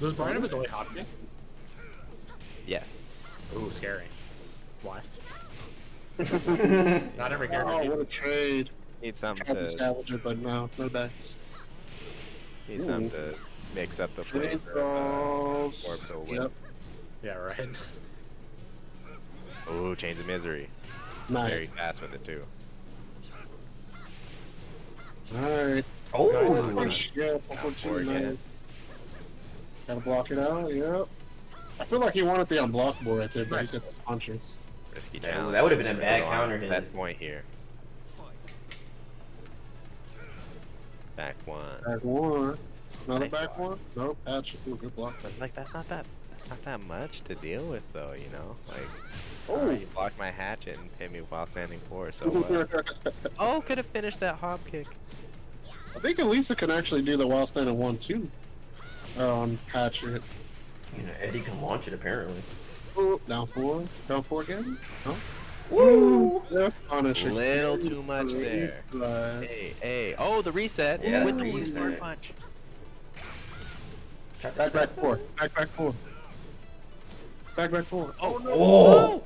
Does Brian have a delay hop kick? Yes. Ooh, scary. Why? Not every Oh, character. what a trade. Need something Tried to to salvage it, but no dice. need something to mix up the flavor. Chainsaws. Orbital Yep. whip. Yeah, right. Ooh, Chains of Misery. Nice. Very fast with it too. Alright. Oh! Yeah, 4-4-2. Forward, yeah. Nice. Gotta block it out. Yep. I feel like he wanted the unblockable right there, but he's got the punches. Risky Yeah, challenge. that would've been a bad Go on counter hit. That point here. Back one. Back one. Another Nice back block. one? Nope. Patch. Ooh, good block. But like that's not that much to deal with though, you know? Like Oh. you blocked my hatchet and hit me while standing forward, so what? Oh, could have finished that hop kick. I think Elisa can actually do the while standing 1-2 on Hatchet. You know, Eddie can launch it apparently. Ooh, down 4. Down 4 again? No? Woo! That's Punisher. Little too much there. Hey. Oh, the reset Yeah, with the the reset. forward punch. Tried to Back step 4. Back 4. Back 4. Oh no! Oh!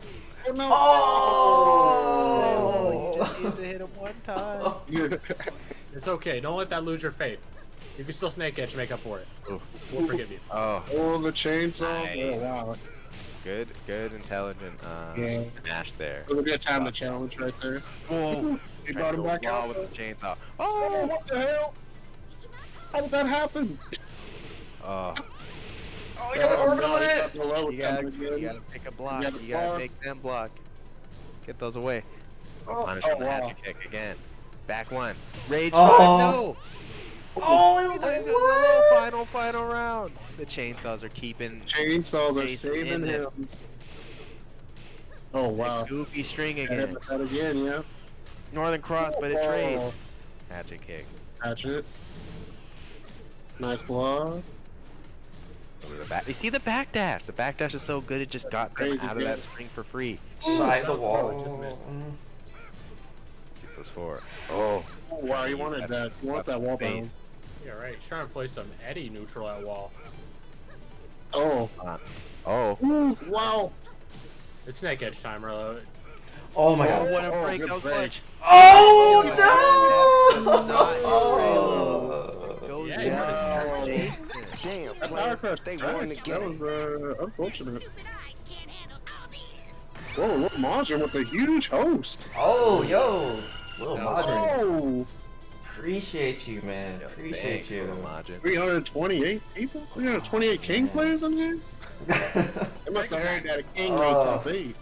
Oh no! Oh, you just need to hit him one time. It's okay. Don't let that lose your faith. You can still snake edge to make up for it. We'll forgive you. Oh, Oh, the chainsaw. Nice. Oh, wow. good, intelligent Yeah. dash there. It would be a time to challenge right there. Whoa! He brought him back out. with the chainsaw. Oh, what the hell? How did that happen? Oh, Oh, you got the orbital no, he hit! got the low you gotta again. pick a block. gotta You gotta block. make them block. Get those away. Oh, Punish oh, the wow. magic kick again. Back one. Rage Oh. five. No. Oh, it was like, what? Final round. The chainsaws are keeping Chainsaws are Jason saving in it. him. Oh, wow. goofy string Hit again. with that again, yeah. Northern Cross by the trade. Oh, Magic kick. Hatchet. Nice block. Look at the back. You see the backdash? The backdash is so good it just got them Crazy out of good. that spring for free. Side the Just wall. missed. 2+4. Oh. Oh, wow, he wanted that. He wants that wall bound. Base. Yeah, right. He's trying to play some Eddie neutral at wall. Oh. Oh. Ooh, wow. It's snake edge time, Rheloh. Oh my Oh, god. what a Oh, break. good That was break. clutch. Oh no! Goes Yeah, down. yeah. Damn, That player, power crush. they That won the game. was unfortunate. Whoa, look, Majin with a huge host. Oh, yo, little That was Madrid. Oh, Appreciate you, man. Appreciate Thanks, you. little Majin. 328 people? 328 King players in here? They must have heard that a King made top 8.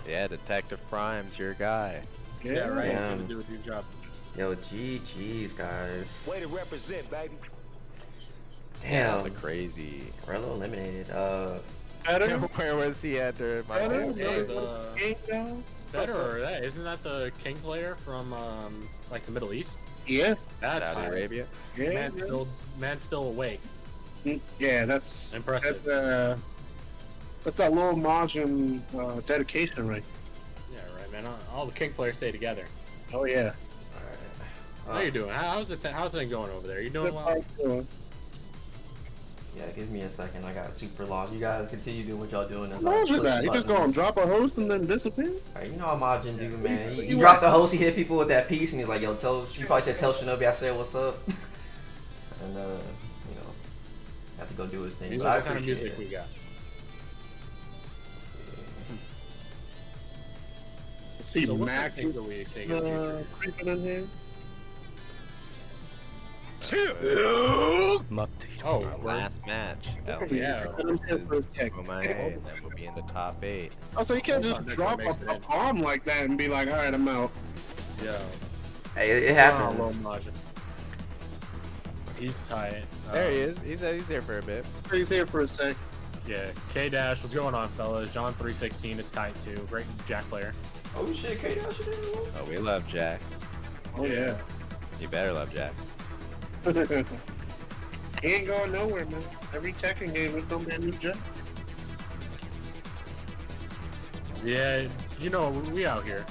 Yeah, Detective Prime's your guy. Yeah, Right. Damn. Do a good job. Yo, GG's, guys. Way to represent, baby. Damn. That's a crazy. Rheloh eliminated. Better? Where was he at during my Better? whole Hey, game? King down? Better or that? Isn't that the king player from like the Middle East? Yeah, That's Saudi high. Arabia. yeah. Man's still awake. Yeah, that's Impressive. That's that little Majin dedication, right? Yeah, right, man. All the king players stay together. Oh, yeah. How you doing? How's thing going over there? You doing well? Yeah, give me a second. I got super long. You guys continue doing what y'all doing. as I Imagine push that. He just buttons. gonna drop a host and then disappear? Alright, you know how Majin do, man. He dropped the host, he hit people with that piece, and he's like, yo, you probably said tell Shinobi I said what's up. And, you know, have to go do his thing. Music, But I what kind of appreciate music it. we got? See So what Mac kind of things are we taking in the future? creeping in here. Oh, Last match. Yeah. UkeBomaye, and then we'll be in the top 8. Oh, so you can't Oh, just that's drop what makes it a in. bomb like that and be like, alright, I'm out. Yeah. Hey, it Oh, happens. Lil Majin. He's tight. There he is. He's here for a bit. He's here for a sec. Yeah. K-Dash, what's going on, fellas? John 316 is tight too. Great Jack player. Oh shit, K-Dash it is. Oh, we love Jack. Oh, yeah. You better love Jack. He ain't going nowhere, man. Every Tekken game is gonna be a new jump. Yeah, you know, we out here.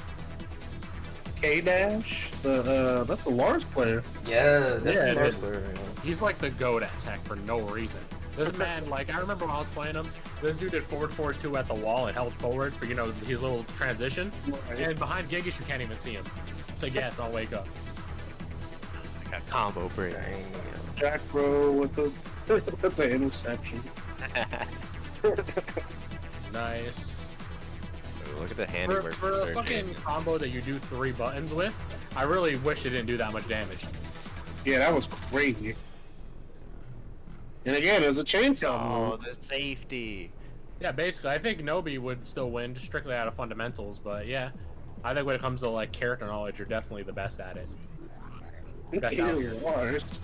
K-Dash, that's the Lars player. Yeah, Yeah, it that's is. player. He's like the goat at tech for no reason. This man, like, I remember when I was playing him, this dude did forward 4-2 at the wall and held forward for, you know, his little transition. And behind Gigas, you can't even see him. It's like, yeah, it's all wake up. Like a combo break. Dang. Jack Bro with the with the interception. Nice. Look at the For, handiwork for a Sir fucking Jason. combo that you do 3 buttons with, I really wish it didn't do that much damage. Yeah, that was crazy. And again, there's a chainsaw. Oh, the safety. Yeah, basically, I think Nobi would still win, just strictly out of fundamentals, but yeah. I think when it comes to, like, character knowledge, you're definitely the best at it. That's out here. Lars.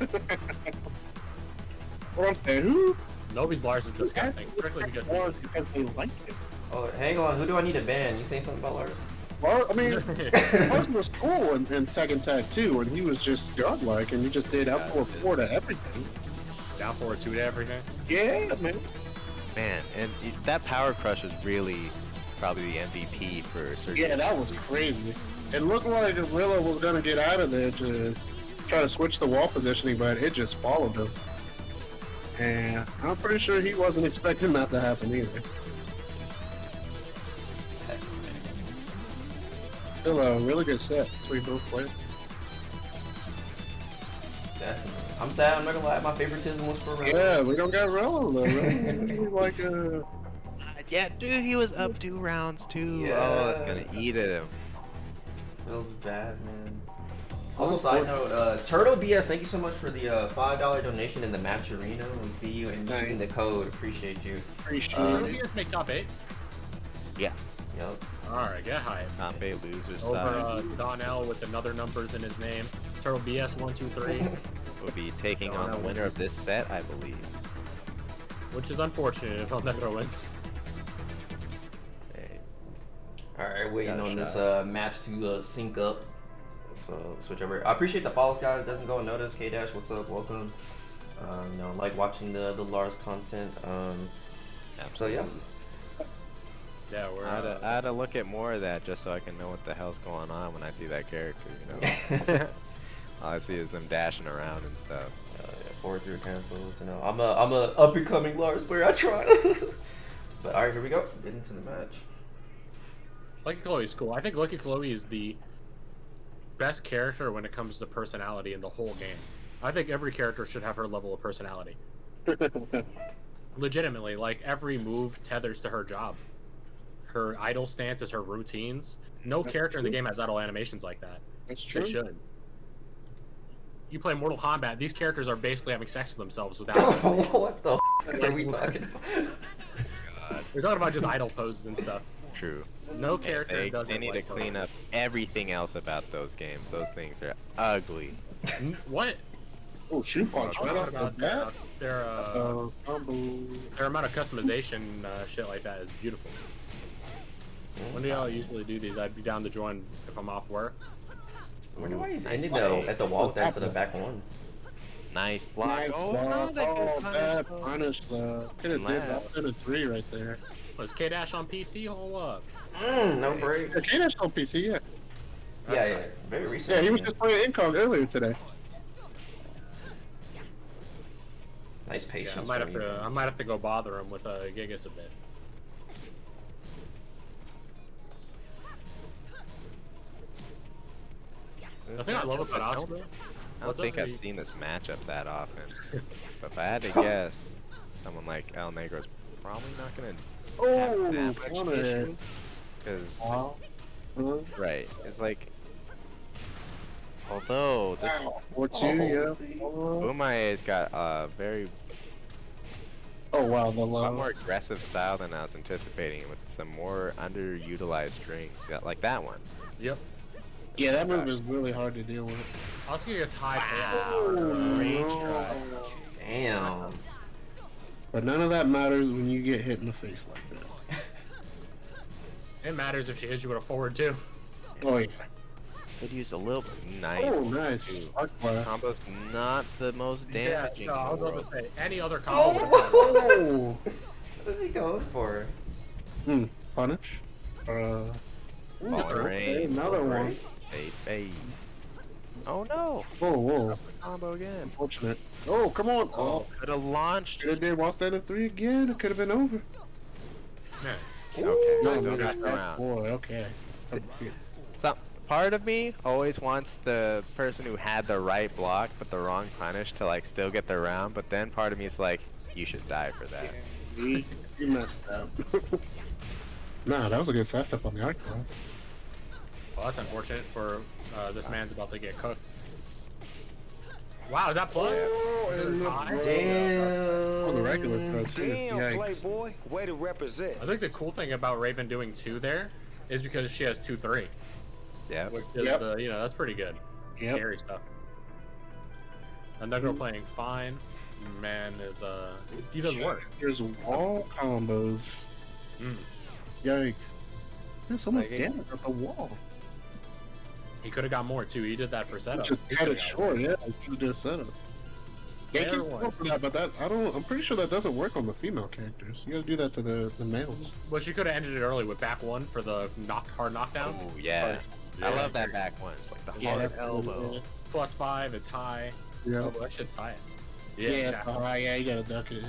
What who? Nobi's Lars is disgusting, strictly because Lars because they like him. Oh, hang on. Who do I need to ban? You saying something about Lars? Lars, I mean, Lars was cool in Tekken Tag 2, and he was just godlike, and he just did up for 4 to everything. down forward 2 to everything. Yeah, man. Man, and that power crush is really probably the MVP for Sir Yeah, that was crazy. It looked like Rheloh was gonna get out of there to try to switch the wall positioning, but it just followed him. And I'm pretty sure he wasn't expecting that to happen either. Still a really good set between both players. Definitely. I'm sad. I'm not gonna lie. My favoritism was for Rheloh. Yeah, we don't got Rheloh though. Rheloh like Yeah, dude, he was up 2 rounds too. Yeah. Oh, it's gonna eat at him. Feels bad, man. Also, side note, Turtle BS, thank you so much for the $5 donation in the match arena. We see you and using the code. Appreciate you. appreciate Who it. do you guys make top 8? Yeah. Yep. Alright, get hype. Top 8 losers Over side Donnell with another numbers in his name. Turtle BS 123, will be taking on the winner of this set, I believe. which is unfortunate if ElNegro wins. Hey, Alright, waiting Got a on this shot. match to sync up. So switch over. I appreciate the follows, guys. Doesn't go unnoticed. K-Dash, what's up? Welcome. You know, like watching the Lars content. So yeah. Yeah, we're. I had to look at more of that just so I can know what the hell's going on when I see that character. You know, all I see is them dashing around and stuff. Yeah, forward through cancels. You know, I'm a up and coming Lars player. I try. But all right, here we go. Get into the match. Lucky Chloe's cool. I think Lucky Chloe is the best character when it comes to personality in the whole game. I think every character should have her level of personality. Legitimately, like every move tethers to her job. Her idle stances, her routines. No character in the game has idle animations like that. That's true. They should. You play Mortal Kombat, these characters are basically having sex with themselves without. What the f are we talking about? We're talking about just idle poses and stuff. True. No character does They it need to like clean her. up everything else about those games. Those things are ugly. What? Oh, shoot punch I'm right talking off the about bat. their amount of customization shit like that is beautiful. When do y'all usually do these? I'd be down to join if I'm off work. I wonder why he's ending though at the wall with that to the back one. Nice block. Nice Oh, block. no, that Oh, good bad punish. punish though. Could have did that. Could have 3 right there. Was K-Dash on PC? Hold up. No break. Yeah, K-Dash on PC, yeah. Yeah. Very recent. Yeah, he was just playing Incog earlier today. Nice patience. Yeah, I might have to go bother him with Gigas a bit. The thing I love about Oscar. I don't think I've seen this matchup that often. But if I had to guess, someone like ElNegro's probably not gonna have that much corner. issues. Because, right, it's like, although this Or 2, yeah. UkeBomaye's got a very Oh wow, the lot low. more aggressive style than I was anticipating, with some more underutilized strings, yeah, like that one. Yep. Yeah, that move is really hard to deal with. Oscar gets high Range try. Damn. But none of that matters when you get hit in the face like that. It matters if she hits you with a forward too. Oh yeah. Could use a little nice. Oh nice. too. Spark blast. Combo's not the most damaging. Yeah, no, I in the was world. about to say any other combo. Oh. What is he going for? Punish. Falling okay, range. another one. Hey. Oh no! Whoa. Combo again. Unfortunate. Oh, come on. Oh, Could have launched. could have did while standing 3 again. It could have been over. Man, Okay. No, Still man, got the that's round. 4. Okay. Some part of me always wants the person who had the right block but the wrong punish to like still get the round, but then part of me is like, you should die for that. You messed up. Nah, that was a good side step on the arc class. well, that's unfortunate for this man's about to get cooked. Wow, is that plus? And the Damn. on the regular throw too. Damn, Yikes. playboy. Way to represent. I think the cool thing about Raven doing 2 there is because she has 2-3, Yeah. which is Yep. the that's pretty good. Yep. Scary stuff. ElNegro playing fine. Man is he does work. There's wall combos. Yikes. There's so much Like, damage at the wall. He could have got more too. He did that for setup. Just He cut it coulda got short, yeah. You just set up. Yeah, Fair keep one. going for that, but that I'm pretty sure that doesn't work on the female characters. You gotta do that to the males. Well, she could have ended it early with back 1 for the hard knockdown. Oh yeah. Yeah. I love that back one. It's like the Yeah, hard that's elbow. Plus 5, it's high. Yeah. Oh, that shit's high. Yeah, exactly. alright, yeah, you gotta duck it.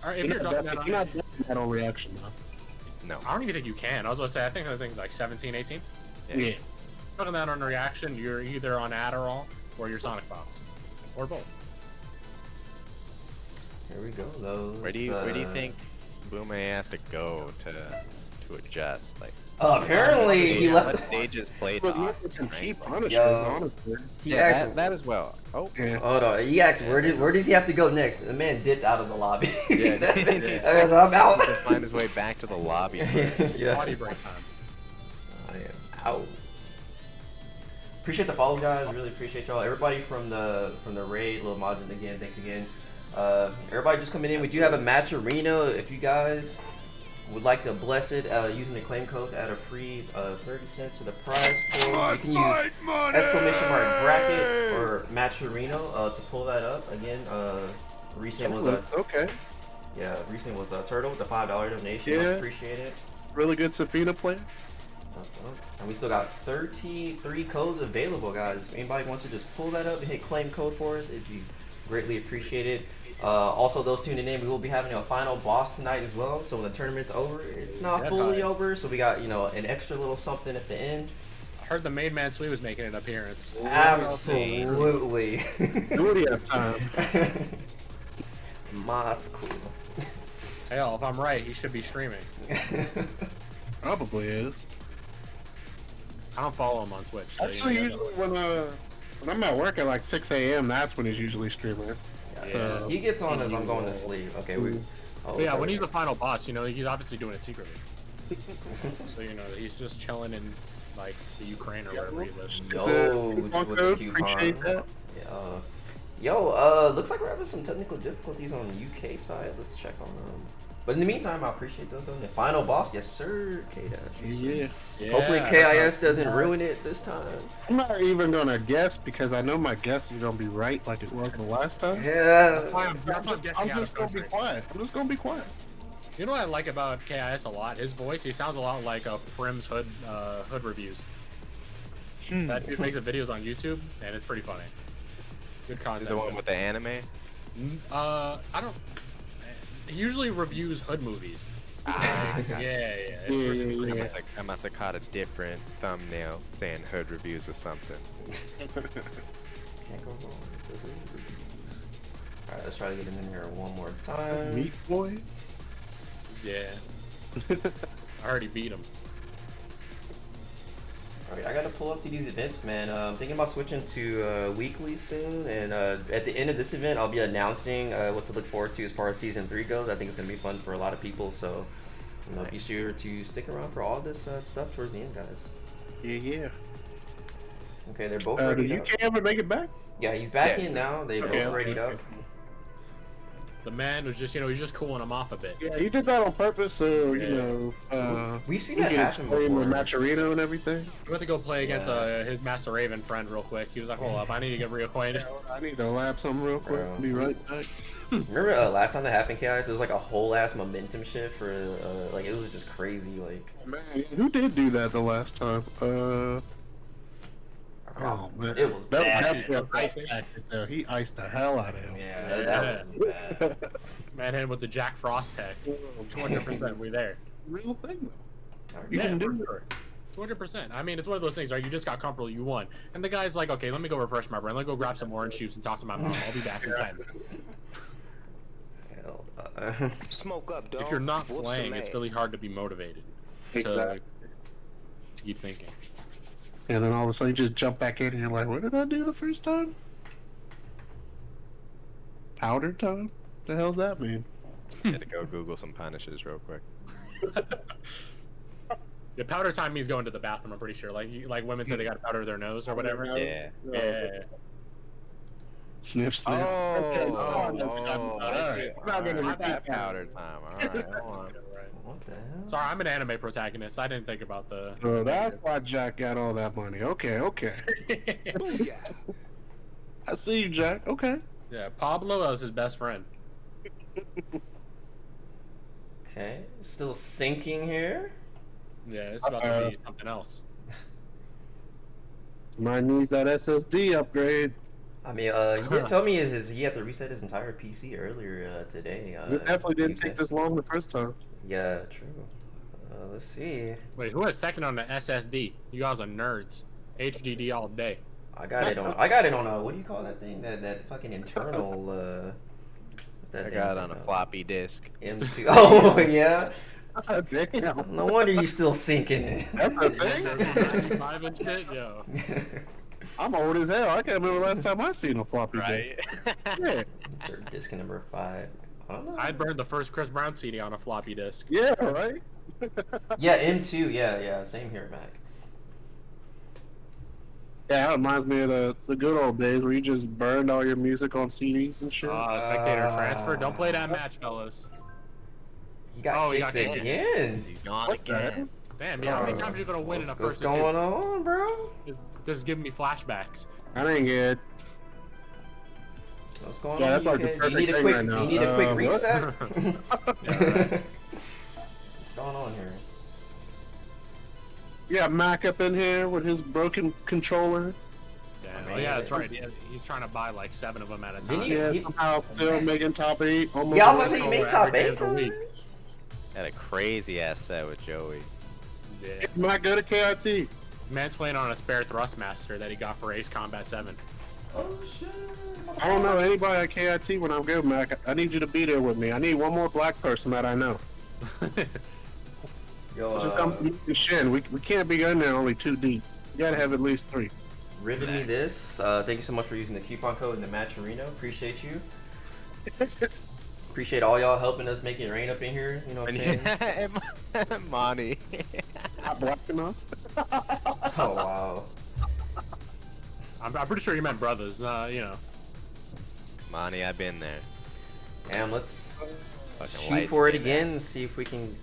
All right, if you're ducking that on, You're not ducking that on reaction though. No. I don't even think you can. I was gonna say I think the thing's like 17, 18. Yeah. Ducking that on reaction, you're either on Adderall or you're Sonic Box, or both. Here we go, though. Where do you think UkeBomaye has to go to adjust? Like Apparently, he what left. stages played But off, you some right? key punishers, Yo. honestly. He Yeah, asked. that as well. Oh. Yeah. Hold on. He asked, where does he have to go next? The man dipped out of the lobby. Yeah, I'm out. To find his way back to the lobby. Yeah. Body break time. I am out. Appreciate the follow, guys. Really appreciate y'all. Everybody from the raid, Lil Majin again. Thanks again. Everybody just coming in. We do have a match arena. If you guys would like to bless it using the claim code to add a free 30 cents to the prize pool, you can use exclamation mark bracket or Matcherino to pull that up. Again, recent was a recent was a Turtle with a $5 donation. Yeah. Much appreciated. Really good Safina player. And we still got 33 codes available, guys. If anybody wants to just pull that up and hit claim code for us, it'd be greatly appreciated. Also, those tuning in, we will be having a final boss tonight as well. So when the tournament's over, it's not fully over. So we got, you know, an extra little something at the end. I heard the main man Sui was making an appearance. Absolutely. Do it have time. Moscow. Hell, if I'm right, he should be streaming. Probably is. I don't follow him on Twitch. So Actually, usually when I'm at work at like 6 a.m., that's when he's usually streaming. Yeah. He gets on as I'm going to sleep. Okay, we. Oh, yeah, when he's the final boss, you know, he's obviously doing it secretly. So you know, he's just chilling in like the Ukraine or wherever he lives. Yo, with the appreciate that. Yeah. Yo, looks like we're having some technical difficulties on the UK side. Let's check on them. But in the meantime, I appreciate those though. The final boss, yes sir, K-Dash. Yeah. Hopefully KIS doesn't ruin it this time. I'm not even gonna guess because I know my guess is gonna be right, like it was the last time. Yeah. I'm just gonna be quiet. I'm just gonna be quiet. You know what I like about KIS a lot? His voice. He sounds a lot like Prim's Hood reviews. That dude makes videos on YouTube, and it's pretty funny. Good content. Is the one with the anime? I don't. He usually reviews Hood movies. Yeah. I must have caught a different thumbnail saying Hood reviews or something. Can't go wrong with the Hood reviews. Alright, let's try to get him in here one more time. Meat boy? Yeah. I already beat him. Alright, I gotta pull up to these events, man. I'm thinking about switching to weekly soon, and at the end of this event, I'll be announcing what to look forward to as far as Season 3 goes. I think it's gonna be fun for a lot of people, so you know, be sure to stick around for all this stuff towards the end, guys. Yeah. Okay, they're both Did ready. you ever make it back? Yeah, he's back in now. They both readied up. The man was just, you know, he's just cooling him off a bit. Yeah, you did that on purpose, so you know. We've seen you that get happen explained with before. Matcherino and everything. He went to go play against his Master Raven friend real quick. He was like, hold up, I need to get reacquainted. I need to lab something real quick. Bro. Be right back. Remember last time that happened, guys? It was like a whole ass momentum shift for like it was just crazy. Like, Man, who did do that the last time? Oh man, it was that bad. was an ice tactic though. He iced the hell out of him. Yeah, that was bad. Man hit him with the Jack Frost tech. 200% we there. Real thing though. You Yeah, can do for sure. 200%. I mean, it's one of those things, right? You just got comfortable, you won. And the guy's like, okay, let me go refresh my brain. Let me go grab some orange juice and talk to my mom. I'll be back in 10. Smoke up, dog. If you're not Whoop playing, some it's ass. really hard to be motivated. Exactly. To keep thinking. And then all of a sudden you just jump back in and you're like, what did I do the first time? Powder time? The hell's that mean? Had to go Google some punishes real quick. Yeah, powder time means going to the bathroom, I'm pretty sure. Like women say they got to powder their nose or whatever. Yeah. Yeah. Sniff, sniff. Not gonna repeat powder time. Alright, hold on. What the hell? Sorry, I'm an anime protagonist. I didn't think about the. So that's why Jack got all that money. Okay. I see you, Jack. Okay. Yeah, Pablo was his best friend. Okay, still sinking here. Yeah, it's about to be something else. Might needs that SSD upgrade. I mean, he did tell me he had to reset his entire PC earlier today. It definitely didn't take this long the first time. Yeah, true. Let's see. Wait, who has Tekken on the SSD? You guys are nerds. HDD all day. I got it on. What do you call that thing? That fucking internal. What's that? I got it on a floppy disk. M2. Oh yeah. Damn. No wonder you still sinking it. That's the thing. 95 and shit, yo. I'm old as hell. I can't remember the last time I seen a floppy disk. Yeah. Insert disc number 5. I don't know. I'd burned the first Chris Brown CD on a floppy disk. Yeah, right? Yeah, M2. Yeah. Same here, Mac. Yeah, that reminds me of the good old days where you just burned all your music on CDs and shit. Spectator transfer. Don't play that match, fellas. He got he got kicked kicked. again. He's gone again. Damn, yeah, how many times are you gonna win in the What's first going on, bro? This is giving me flashbacks. That ain't good. What's going Yeah, on? that's like UK? the Do you perfect need a thing quick? right Do now. you need a quick What? reset? Yeah, right. What's going on here? Yeah, Mac up in here with his broken controller. Damn, oh, yeah, that's right. He's trying to buy like 7 of them at a time. Didn't he- Yeah, somehow still making top 8. Almost. Yeah, I was gonna say he Over made top every day 8. of the week. Had a crazy ass set with Joey. Yeah. Mac, go to KIT. Man's playing on a spare Thrustmaster that he got for Ace Combat 7. Oh shit. I don't know anybody at KIT when I'm good, Mac. I need you to be there with me. I need one more black person that I know. Yo, Just come meet the Shin. We can't be in there only 2 deep. You gotta have at least 3. Rivet me this. Thank you so much for using the coupon code in the match arena. Appreciate you. Appreciate all y'all helping us make it rain up in here. You know what I'm saying? Monty. Not black enough. Oh wow. I'm pretty sure you meant brothers, you know. Monty, I've been there. Damn, let's Fucking shoot light for it skin, again and see if we can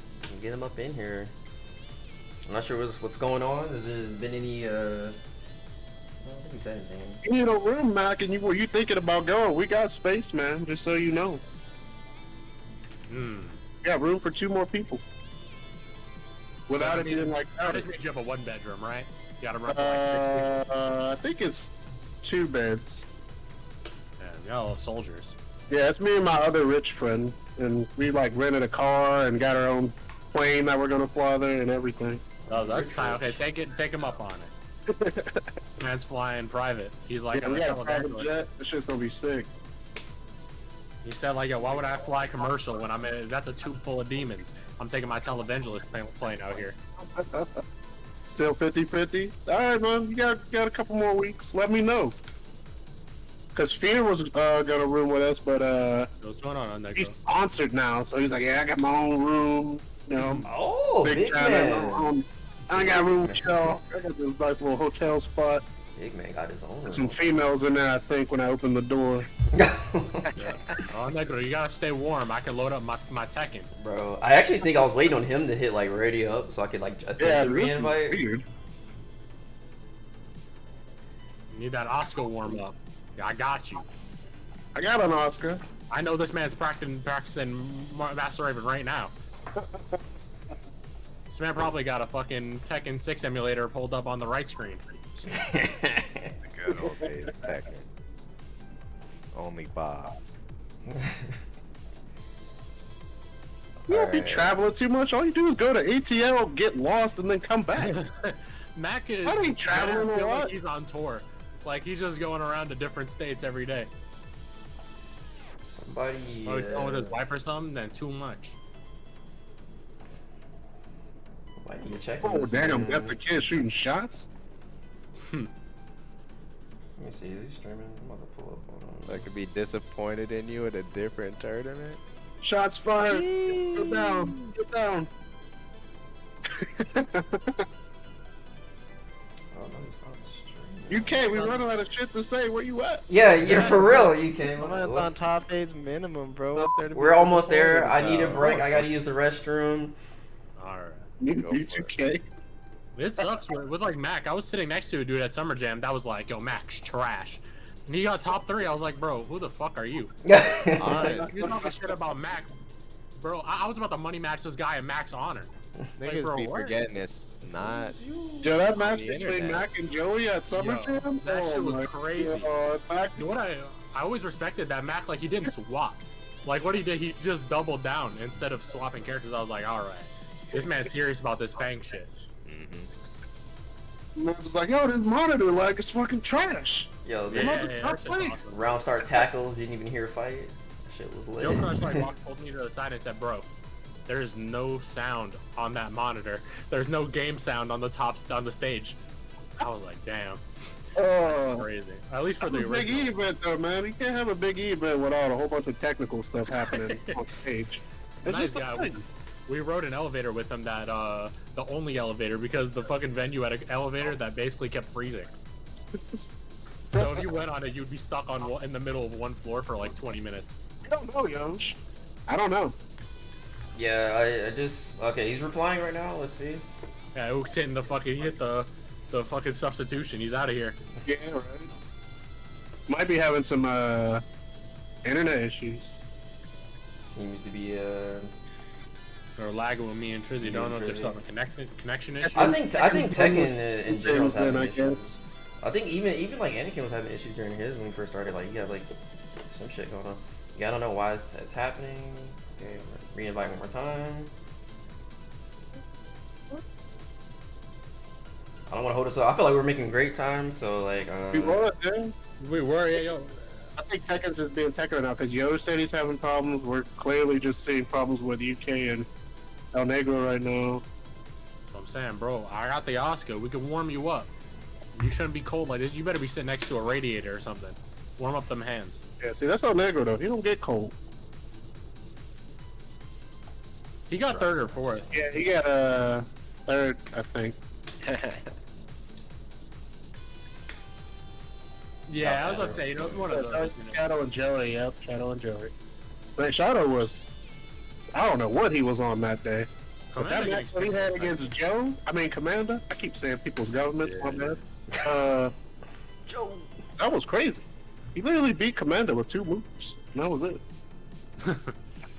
get him up in here. I'm not sure what's going on. Has there been any? I don't think he said anything. You need a room, Mac, and you thinking about going. We got space, man. Just so you know. Hmm. We got room for 2 more people. Without it being like That that. just means you have a 1 bedroom, right? You gotta run for like 6 people. I think it's 2 beds. Yeah, you got all soldiers. Yeah, it's me and my other rich friend, and we like rented a car and got our own plane that we're gonna fly there and everything. Oh, that's fine. Okay, take him up on it. Man's flying private. He's like, Yeah, I'm we a got a private televangelist. jet. This shit's gonna be sick. He said, like, yo, why would I fly commercial when that's a tube full of demons? I'm taking my televangelist plane out here. Still 50-50. All right, man. You got a couple more weeks. Let me know. Cause Fear was gonna room with us, but What's going on he's Negro? sponsored now, so he's like, yeah, I got my own room. You know, Oh, big man. I ain't got room with y'all. I got this nice little hotel spot. Big man got his own. Some females in there, I think, when I open the door. Yeah. Oh, Negro, you gotta stay warm. I can load up my Tekken. Bro, I actually think I was waiting on him to hit like ready up so I could like attempt Yeah, the this is re-invite. weird. You need that Oscar warm up. Yeah, I got you. I got an Oscar. I know this man's practicing Master Raven right now. This man probably got a fucking Tekken 6 emulator pulled up on the right screen. Good old days of Tekken. Only Bob. You don't be Alright. traveling too much. All you do is go to ATL, get lost, and then come back. Mac is I ain't traveling I feel a like lot. he's on tour. Like he's just going around to different states every day. Somebody. Oh, he's going with his wife or something, then too much. Why do you check? Oh, damn, that's the kid shooting shots? Let me see. Is he streaming? I'm about to pull up on I could be disappointed in you at a different tournament. Shots fired. Get down. Get down. Oh, no, he's not streaming. UK, we running out of shit to say. Where you at? Yeah, for real, UK. Mine's on top 8's minimum, bro. What's there to be We're almost there. I disappointed need a about? break. I gotta use the restroom. Alright. You Go for it. 2K. It sucks with like Mac. I was sitting next to a dude at Summer Jam that was like, yo, Mac's trash. And he got top 3. I was like, bro, who the fuck are you? Honest. You're talking shit about Mac. Bro, I was about to money match this guy in Mac's honor. Niggas bro, be what? forgetting it's not. Yo, that match the between internet. Mac and Joey at Summer Yo, Jam? that shit was my crazy. God. Mac You know what I always respected that Mac, like he didn't swap. Like what he did, he just doubled down instead of swapping characters. I was like, alright, this man's serious about this Fang shit. was like, yo, this monitor lag is fucking trash. Yo, Yeah, the that shit's awesome. round start tackles. Didn't even hear a fight. That shit was lit. Joe Crush like pulled me to the side and said, bro, there is no sound on that monitor. There's no game sound on the on the stage. I was like, damn, crazy. At least for That's the a big E original. event though, man. You can't have a big E event without a whole bunch of technical stuff happening on stage. It's Nice just a guy. thing. We rode an elevator with him that the only elevator because the fucking venue had an elevator that basically kept freezing. So if you went on it, you'd be stuck on in the middle of one floor for like 20 minutes. I don't know, yo. I don't know. Yeah, I just okay. He's replying right now. Let's see. Yeah, Uke's hitting the fucking, he hit the fucking substitution. He's out of here. Yeah, right. Might be having some internet issues. Seems to be Or lagging with me and Trizzy. Me Don't and know if there's Trizzy. some connection issues. I think Tekken in general is having I issues. guess. I think even like Anakin was having issues during his when he first started. Like he had like some shit going on. Yeah, I don't know why it's happening. Okay, re-invite one more time. I don't want to hold us up. I feel like we're making great time, so like. We were, yeah. We were, yeah, yo. I think Tekken's just being Tekken now because Yo said he's having problems. We're clearly just seeing problems with UK and ElNegro right now. I'm saying, bro, I got the Oscar. We can warm you up. You shouldn't be cold like this. You better be sitting next to a radiator or something. Warm up them hands. Yeah, see, that's ElNegro though. He don't get cold. He got third or fourth. Yeah, he got third, I think. Yeah, I was about to say, you know, it's one of those. You know. Shadow and Joey, yep, Shadow and Joey. But Shadow was, I don't know what he was on that day. But that Commander match that he had against Joe, Commander, I keep saying people's governments, my bad. Joe. That was crazy. He literally beat Commander with 2 moves, and that was it.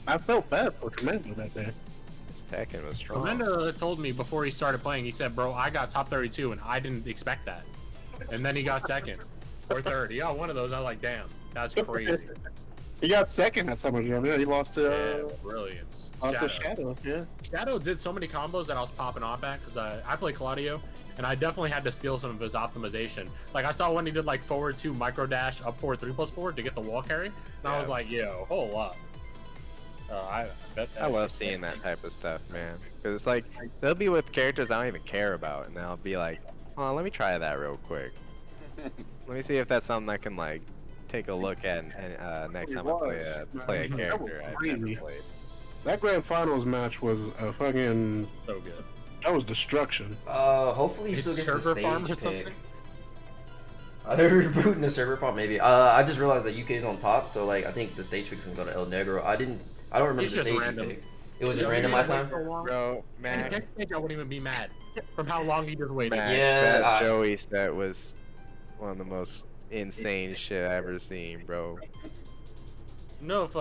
I felt bad for Commander that day. This Tekken was strong. Commander told me before he started playing, he said, bro, I got top 32, and I didn't expect that. And then he got second. Or third. He got one of those. I was like, damn, that's crazy. He got second at SummerSlam. Yeah, he lost to Yeah, brilliance. lost to Shadow. Yeah. Shadow did so many combos that I was popping off at because I play Claudio, and I definitely had to steal some of his optimization. Like I saw when he did like forward 2 micro dash up forward 3+4 to get the wall carry, and I was like, yo, hold up. I love seeing that type of stuff, man. Because it's like they'll be with characters I don't even care about, and I'll be like, oh, let me try that real quick. Let me see if that's something I can like take a look at and next time I play a character I've never played. That grand finals match was a fucking So good. that was destruction. Hopefully he Is still gets the server farm or stage something? pick. They're rebooting the server farm maybe. I just realized that UK is on top, so like I think the stage pick's gonna go to ElNegro. I don't remember It's the just stage random. pick. It was just random last time. Bro, Man, Mac, I wouldn't even be mad from how long he just waited. Mac, Yeah, that I- Joey set was one of the most insane shit I ever seen, bro. No, if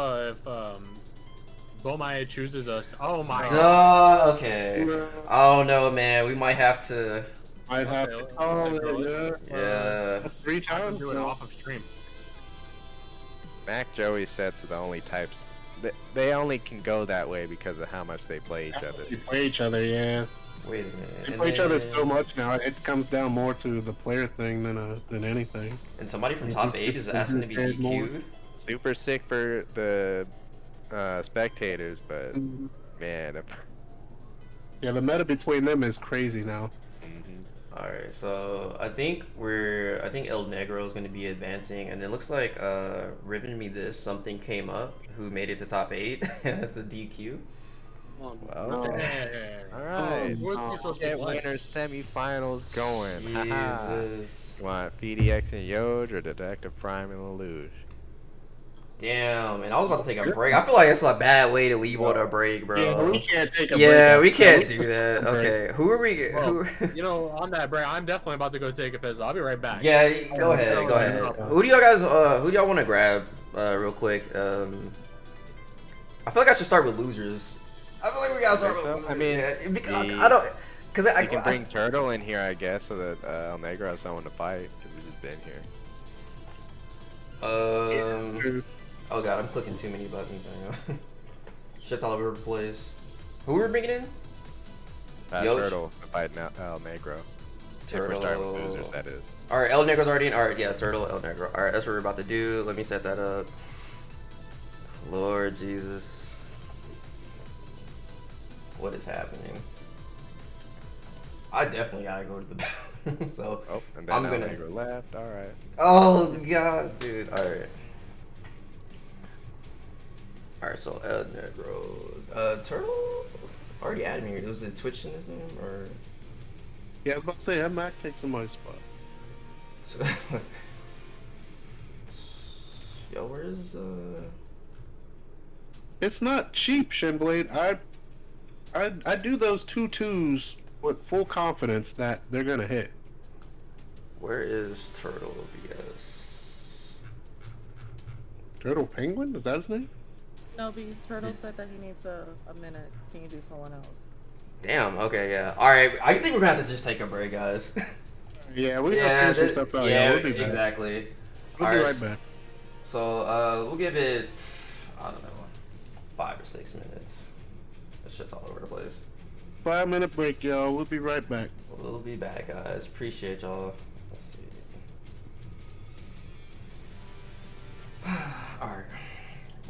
Bomaye chooses us, oh my god. Duh, okay. Oh no, man, we might have to. I'd have to call it, Yeah. 3 I can times. do it off of stream. Mac Joey sets are the only types. They only can go that way because of how much they play each other. You play each other, yeah. Wait a minute. They And play each other then- so much now. It comes down more to the player thing than anything. And somebody from top 8 is asking to be DQ'd. Super sick for the spectators, but man, Yeah, the meta between them is crazy now. Alright, so I think ElNegro is going to be advancing, and it looks like Ribbon Me This something came up who made it to top 8. That's a DQ. well, Yeah. all right. Where's he supposed to Get be playing? winners semifinals going. Haha. Jesus. You want PhiDX and Yoj or Detective Prime and LeLouch? Damn, and I was about to take a break. I feel like it's a bad way to leave on a break, bro. Yeah, we can't take a Yeah, break. we can't do Let's that. take a break. Okay, who are we? Well, Who? you know, on that break, I'm definitely about to go take a piss. I'll be right back. Yeah, go ahead. Go ahead. Who do y'all guys? Who do y'all want to grab? Real quick. I feel like I should start with losers. I feel like we gotta start with So, losers. I mean, yeah, because I don't. Because You can bring Turtle in here, I guess, so that ElNegro has someone to fight, because we've just been here. Oh god, I'm clicking too many buttons. Shit's all over the place. Who are we bringing in? Yoj? Turtle to fight ElNegro. If we're starting with losers, that is. Alright, ElNegro's already in. Alright, yeah, Turtle, ElNegro. Alright, that's what we're about to do. Let me set that up. Lord Jesus. What is happening? I definitely gotta go to the bathroom, so Oh, and then I'm gonna. ElNegro left, alright. Oh god, dude. Alright. Alright, so ElNegro. Turtle? Already added me. Was it Twitch in his name? Or. Yeah, I was about to say, that Mac takes somebody's spot. Yo, where's It's not cheap, Shinblade. I do those 2-2s with full confidence that they're gonna hit. Where is Turtle BS? Turtle Penguin? Is that his name? No, B. Turtle said that he needs a minute. Can you do someone else? Damn. Okay. Yeah. All right. I think we're gonna have to just take a break, guys. Yeah, we gotta finish some stuff out. Yeah, we'll be back. Exactly. We'll be right back. So we'll give it, I don't know, 5 or 6 minutes. This shit's all over the place. 5-minute break, y'all. We'll be right back. We'll be back, guys. Appreciate y'all. Let's see. Alright.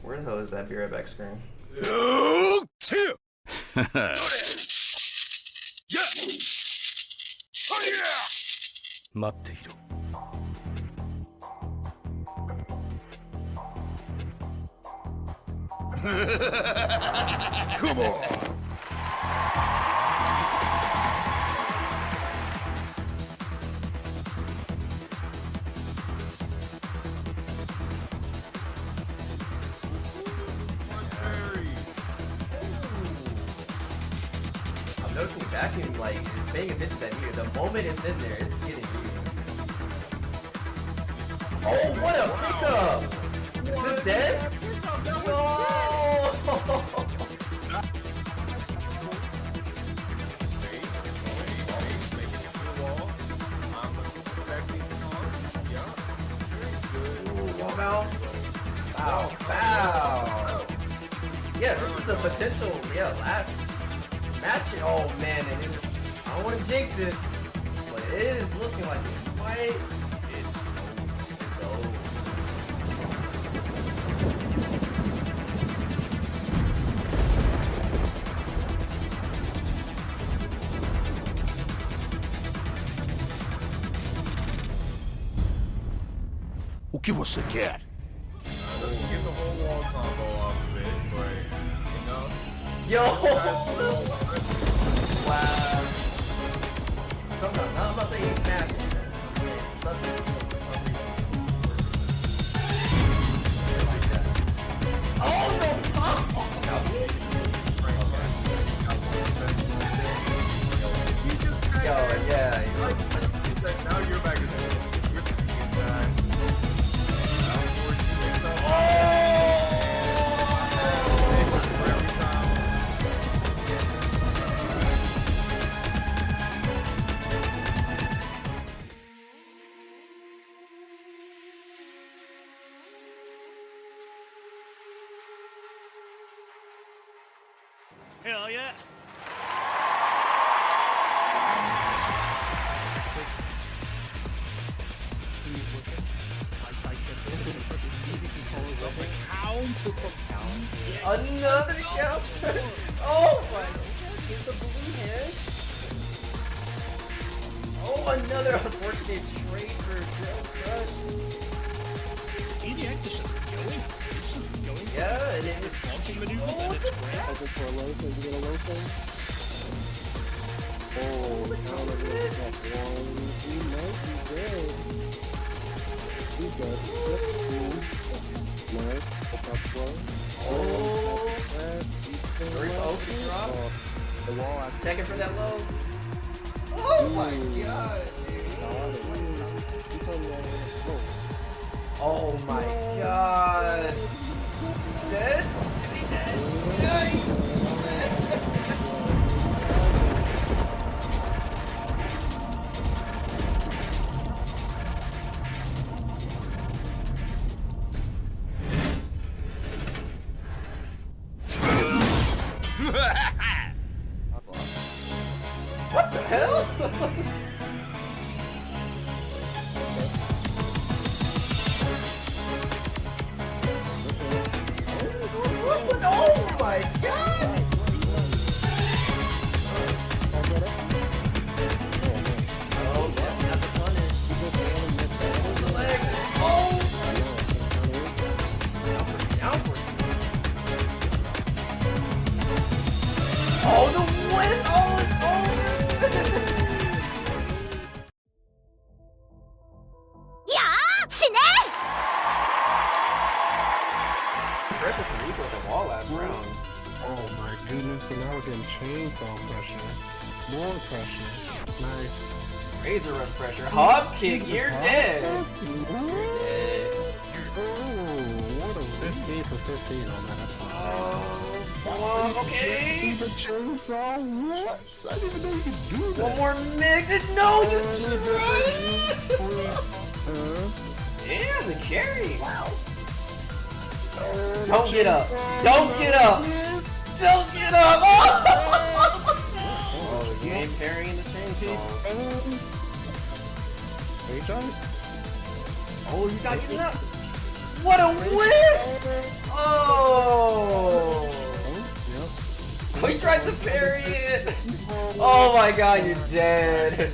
Where the hell is that? Be right back screen? Two. Yeah. Oh yeah. 待っていろ。 Come on. I'm noticing vacuum like is paying attention to that here. The moment it's in there, it's getting used. Oh, what a pickup! Is this dead? No! Wall bounce. Wow, wow. Yeah, this is the potential, last match. Oh man, and it was, I don't want to jinx it, but it is looking like it might. It's over. O que você quer? Doesn't get the whole wall combo off of it, but you know. Yo! Wow. Sometimes, I'm not saying he's nasty. Oh no! Yo, yeah. Now you're back in the Hell yeah! Another shelter! Oh my god! Get the blue head! Oh, another unfortunate trade for Drill Crush! PhiDX is just going. It's just going. Yeah, it is. Launching maneuvers and it's great. Open for a low thing, you get a low thing. Oh, now we're gonna get one. We might be good. We good. Nice. Up one. Oh! Drop. The wall. Tekken for that low. Oh my god! Oh my god! Dead? Is he dead? Yeah, he's dead. What the hell? Oh my god! Oh, yeah, not to punish. The leg. Oh! Downward. Oh, the win! Oh, it's over! pressure from Rico at the wall last round. Oh my goodness, so now we're getting chainsaw pressure. More pressure. Nice. Razor rush pressure. Hop kick, you're dead. You're dead. Oh, what a 15 for 15 on that. Oh, okay. The chainsaw? What? I didn't even know you could do that. One more mix. No, you Damn, the carry. Wow. Don't get up. Don't get up. Don't get up. Oh, you ain't carrying the chainsaw. Oh, he's not getting up. What a win! Oh! Oh, he tried to parry it. Oh my god, you're dead.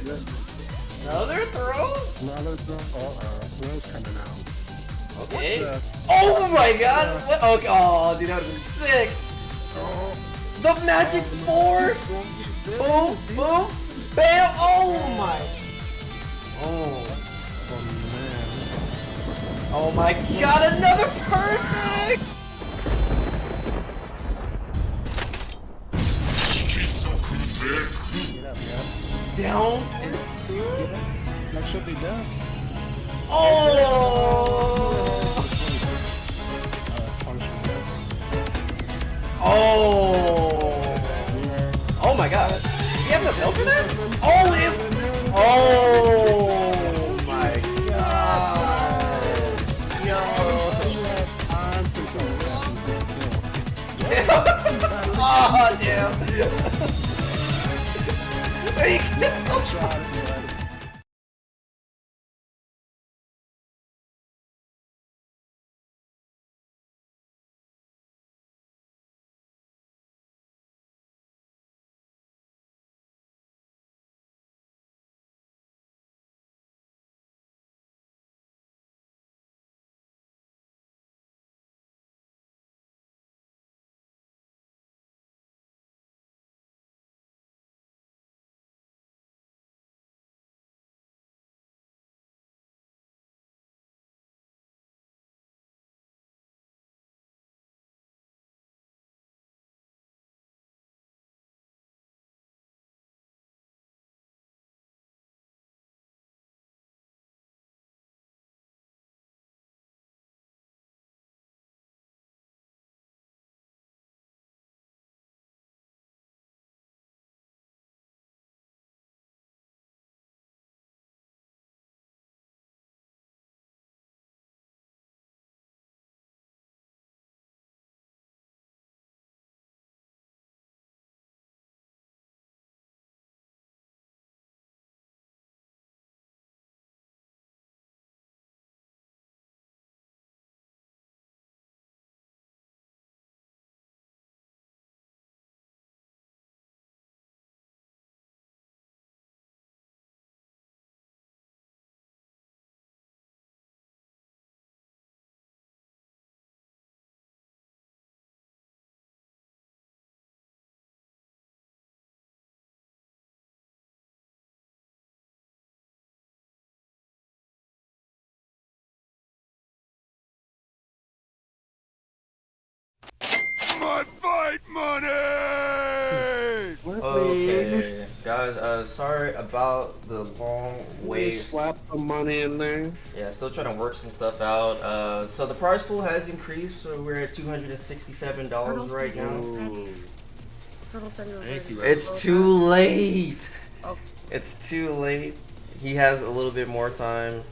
Another throw? Another throw? Throw's coming out. Okay. Oh my god! What? Okay. Oh, dude, that would have been sick. The magic four! Boom, boom, bam! Oh my! Oh. Oh my god, another perfect! Down and two? That should be done. Oh! Oh! Oh my god. Do you have enough health for that? Oh, it is! Oh my god. Yo. Oh, damn. My fight money! Okay, guys, sorry about the long wait. Slap the money in there. Yeah, still trying to work some stuff out. So the prize pool has increased, so we're at $267 right now. Thank you. It's too late. Oh. It's too late. He has a little bit more time.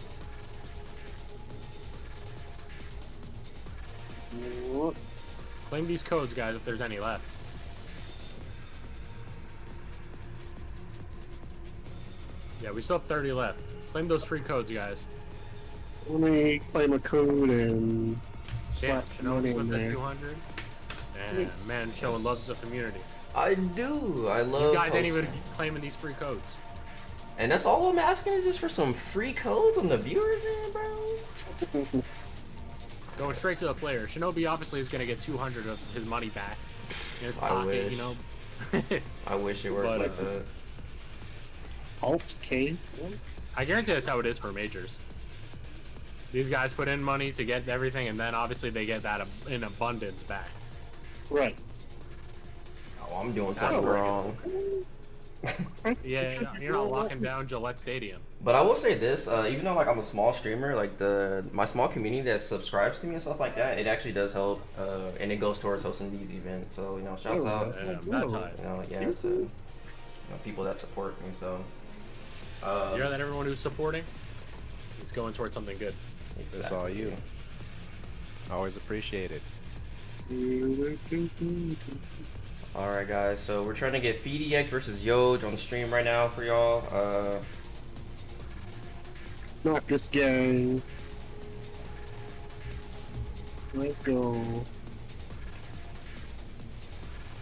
Claim these codes, guys, if there's any left. Yeah, we still have 30 left. Claim those free codes, guys. Let me claim a code and slap Damn, money in with the there. 200. And man, showing love to the community. I do. I love. You guys ain't even claiming these free codes. And that's all I'm asking is just for some free codes on the viewers end, bro. Going straight to the player. Shinobi obviously is gonna get 200 of his money back in his I pocket, wish. you know. I wish it worked But, like that. Alt K4? I guarantee that's how it is for majors. These guys put in money to get everything, and then obviously they get that in abundance back. Right. Oh, I'm doing That's something working. wrong. Yeah, you're not locking down Gillette Stadium. But I will say this, even though like I'm a small streamer, like my small community that subscribes to me and stuff like that, it actually does help, and it goes towards hosting these events. So shouts out, That's high. to people that support me. So You know that everyone who's supporting, it's going towards something good. exactly. That's all you. Always appreciated. Alright guys, so we're trying to get PhiDX versus Yoj on the stream right now for y'all. Not this game. Let's go.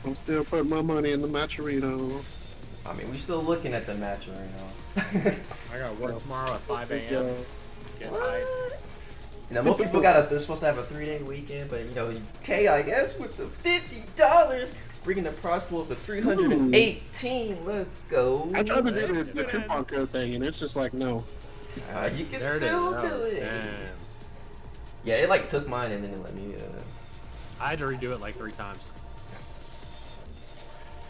I'm still putting my money in the Matcherino. I mean, we still looking at the match right now. I got work tomorrow at 5 a.m. Get hyped. You know, most people they're supposed to have a 3-day weekend, but K, I guess with the $50, bringing the prize pool up to 318. Let's go. I tried to do the coupon code thing, and it's just like, no. You can There it still is. do it. Damn. Yeah, it like took mine and then it let me. I had to redo it like 3 times.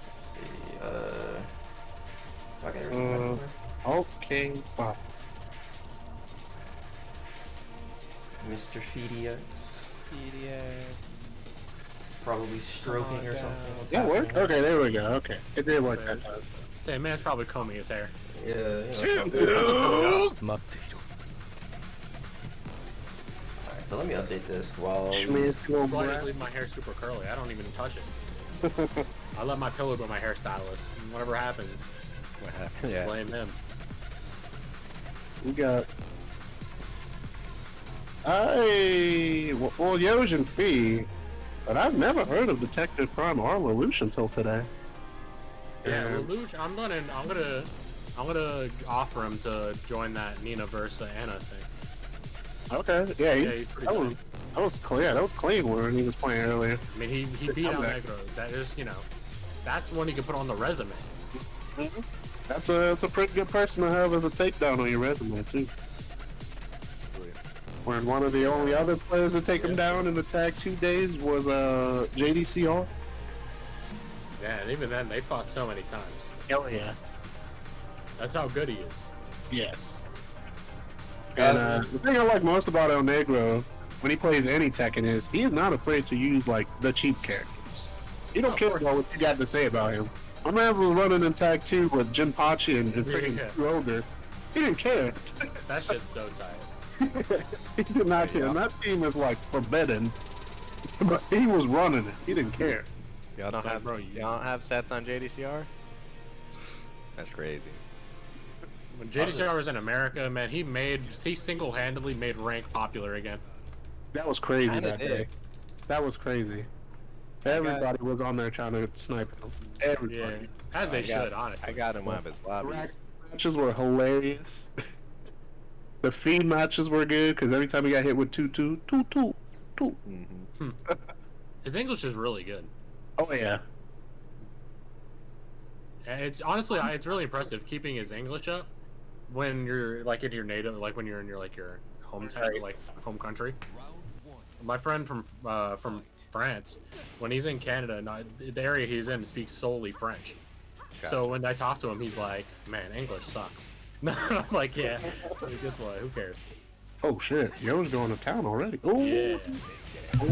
Let's see. Do I get everything back? Okay, fine. Mr. PhiDX. Probably stroking or something. What's That work? Okay, there we go. Okay, it did work that time. Say, man's probably combing his hair. Yeah, something. Alright, so let me update this while. That's why I just leave my hair super curly. I don't even touch it. I let my pillow be my hairstylist. And whatever happens, Yeah. blame him. We got. Well, Yoj and Phi, but I've never heard of Detective Prime or LeLouch until today. Yeah, LeLouch, I'm gonna offer him to join that Nina versus Anna thing. Okay, yeah, He's pretty tight. that was clean. That was clean when he was playing earlier. I mean, he beat ElNegro. That is, that's one you can put on the resume. That's a pretty good person to have as a takedown on your resume too. When one of the only other players to take him down in the tag 2 days was JDCR. Yeah, and even then, they fought so many times. Hell yeah. That's how good he is. Yes. And the thing I like most about ElNegro when he plays any Tekken is he's not afraid to use like the cheap characters. He don't care about what you got to say about him. My man was running in tag 2 with Jinpachi and freaking Roger. He didn't care. That shit's so tight. He did not care. And that team is like forbidden. But he was running it. He didn't care. Y'all don't It's like, have bro, y'all don't have sets on JDCR? That's crazy. When JDCR was in America, man, he single-handedly made rank popular again. That was crazy Kinda that did. day. That was crazy. Everybody was on there trying to snipe him. Everybody. Yeah, as they should, honestly. I got him one of his lobbies. Matches were hilarious. The Phi matches were good because every time he got hit with 2-2, 2-2, 2. His English is really good. Oh yeah. And it's honestly, it's really impressive keeping his English up when you're like in your native, like when you're in your hometown, like home country. My friend from France, when he's in Canada, the area he's in speaks solely French. So when I talk to him, he's like, "Man, English sucks." I'm like, "Yeah, guess what? Who cares?" Oh shit, Yo's going to town already. Ooh. Yeah,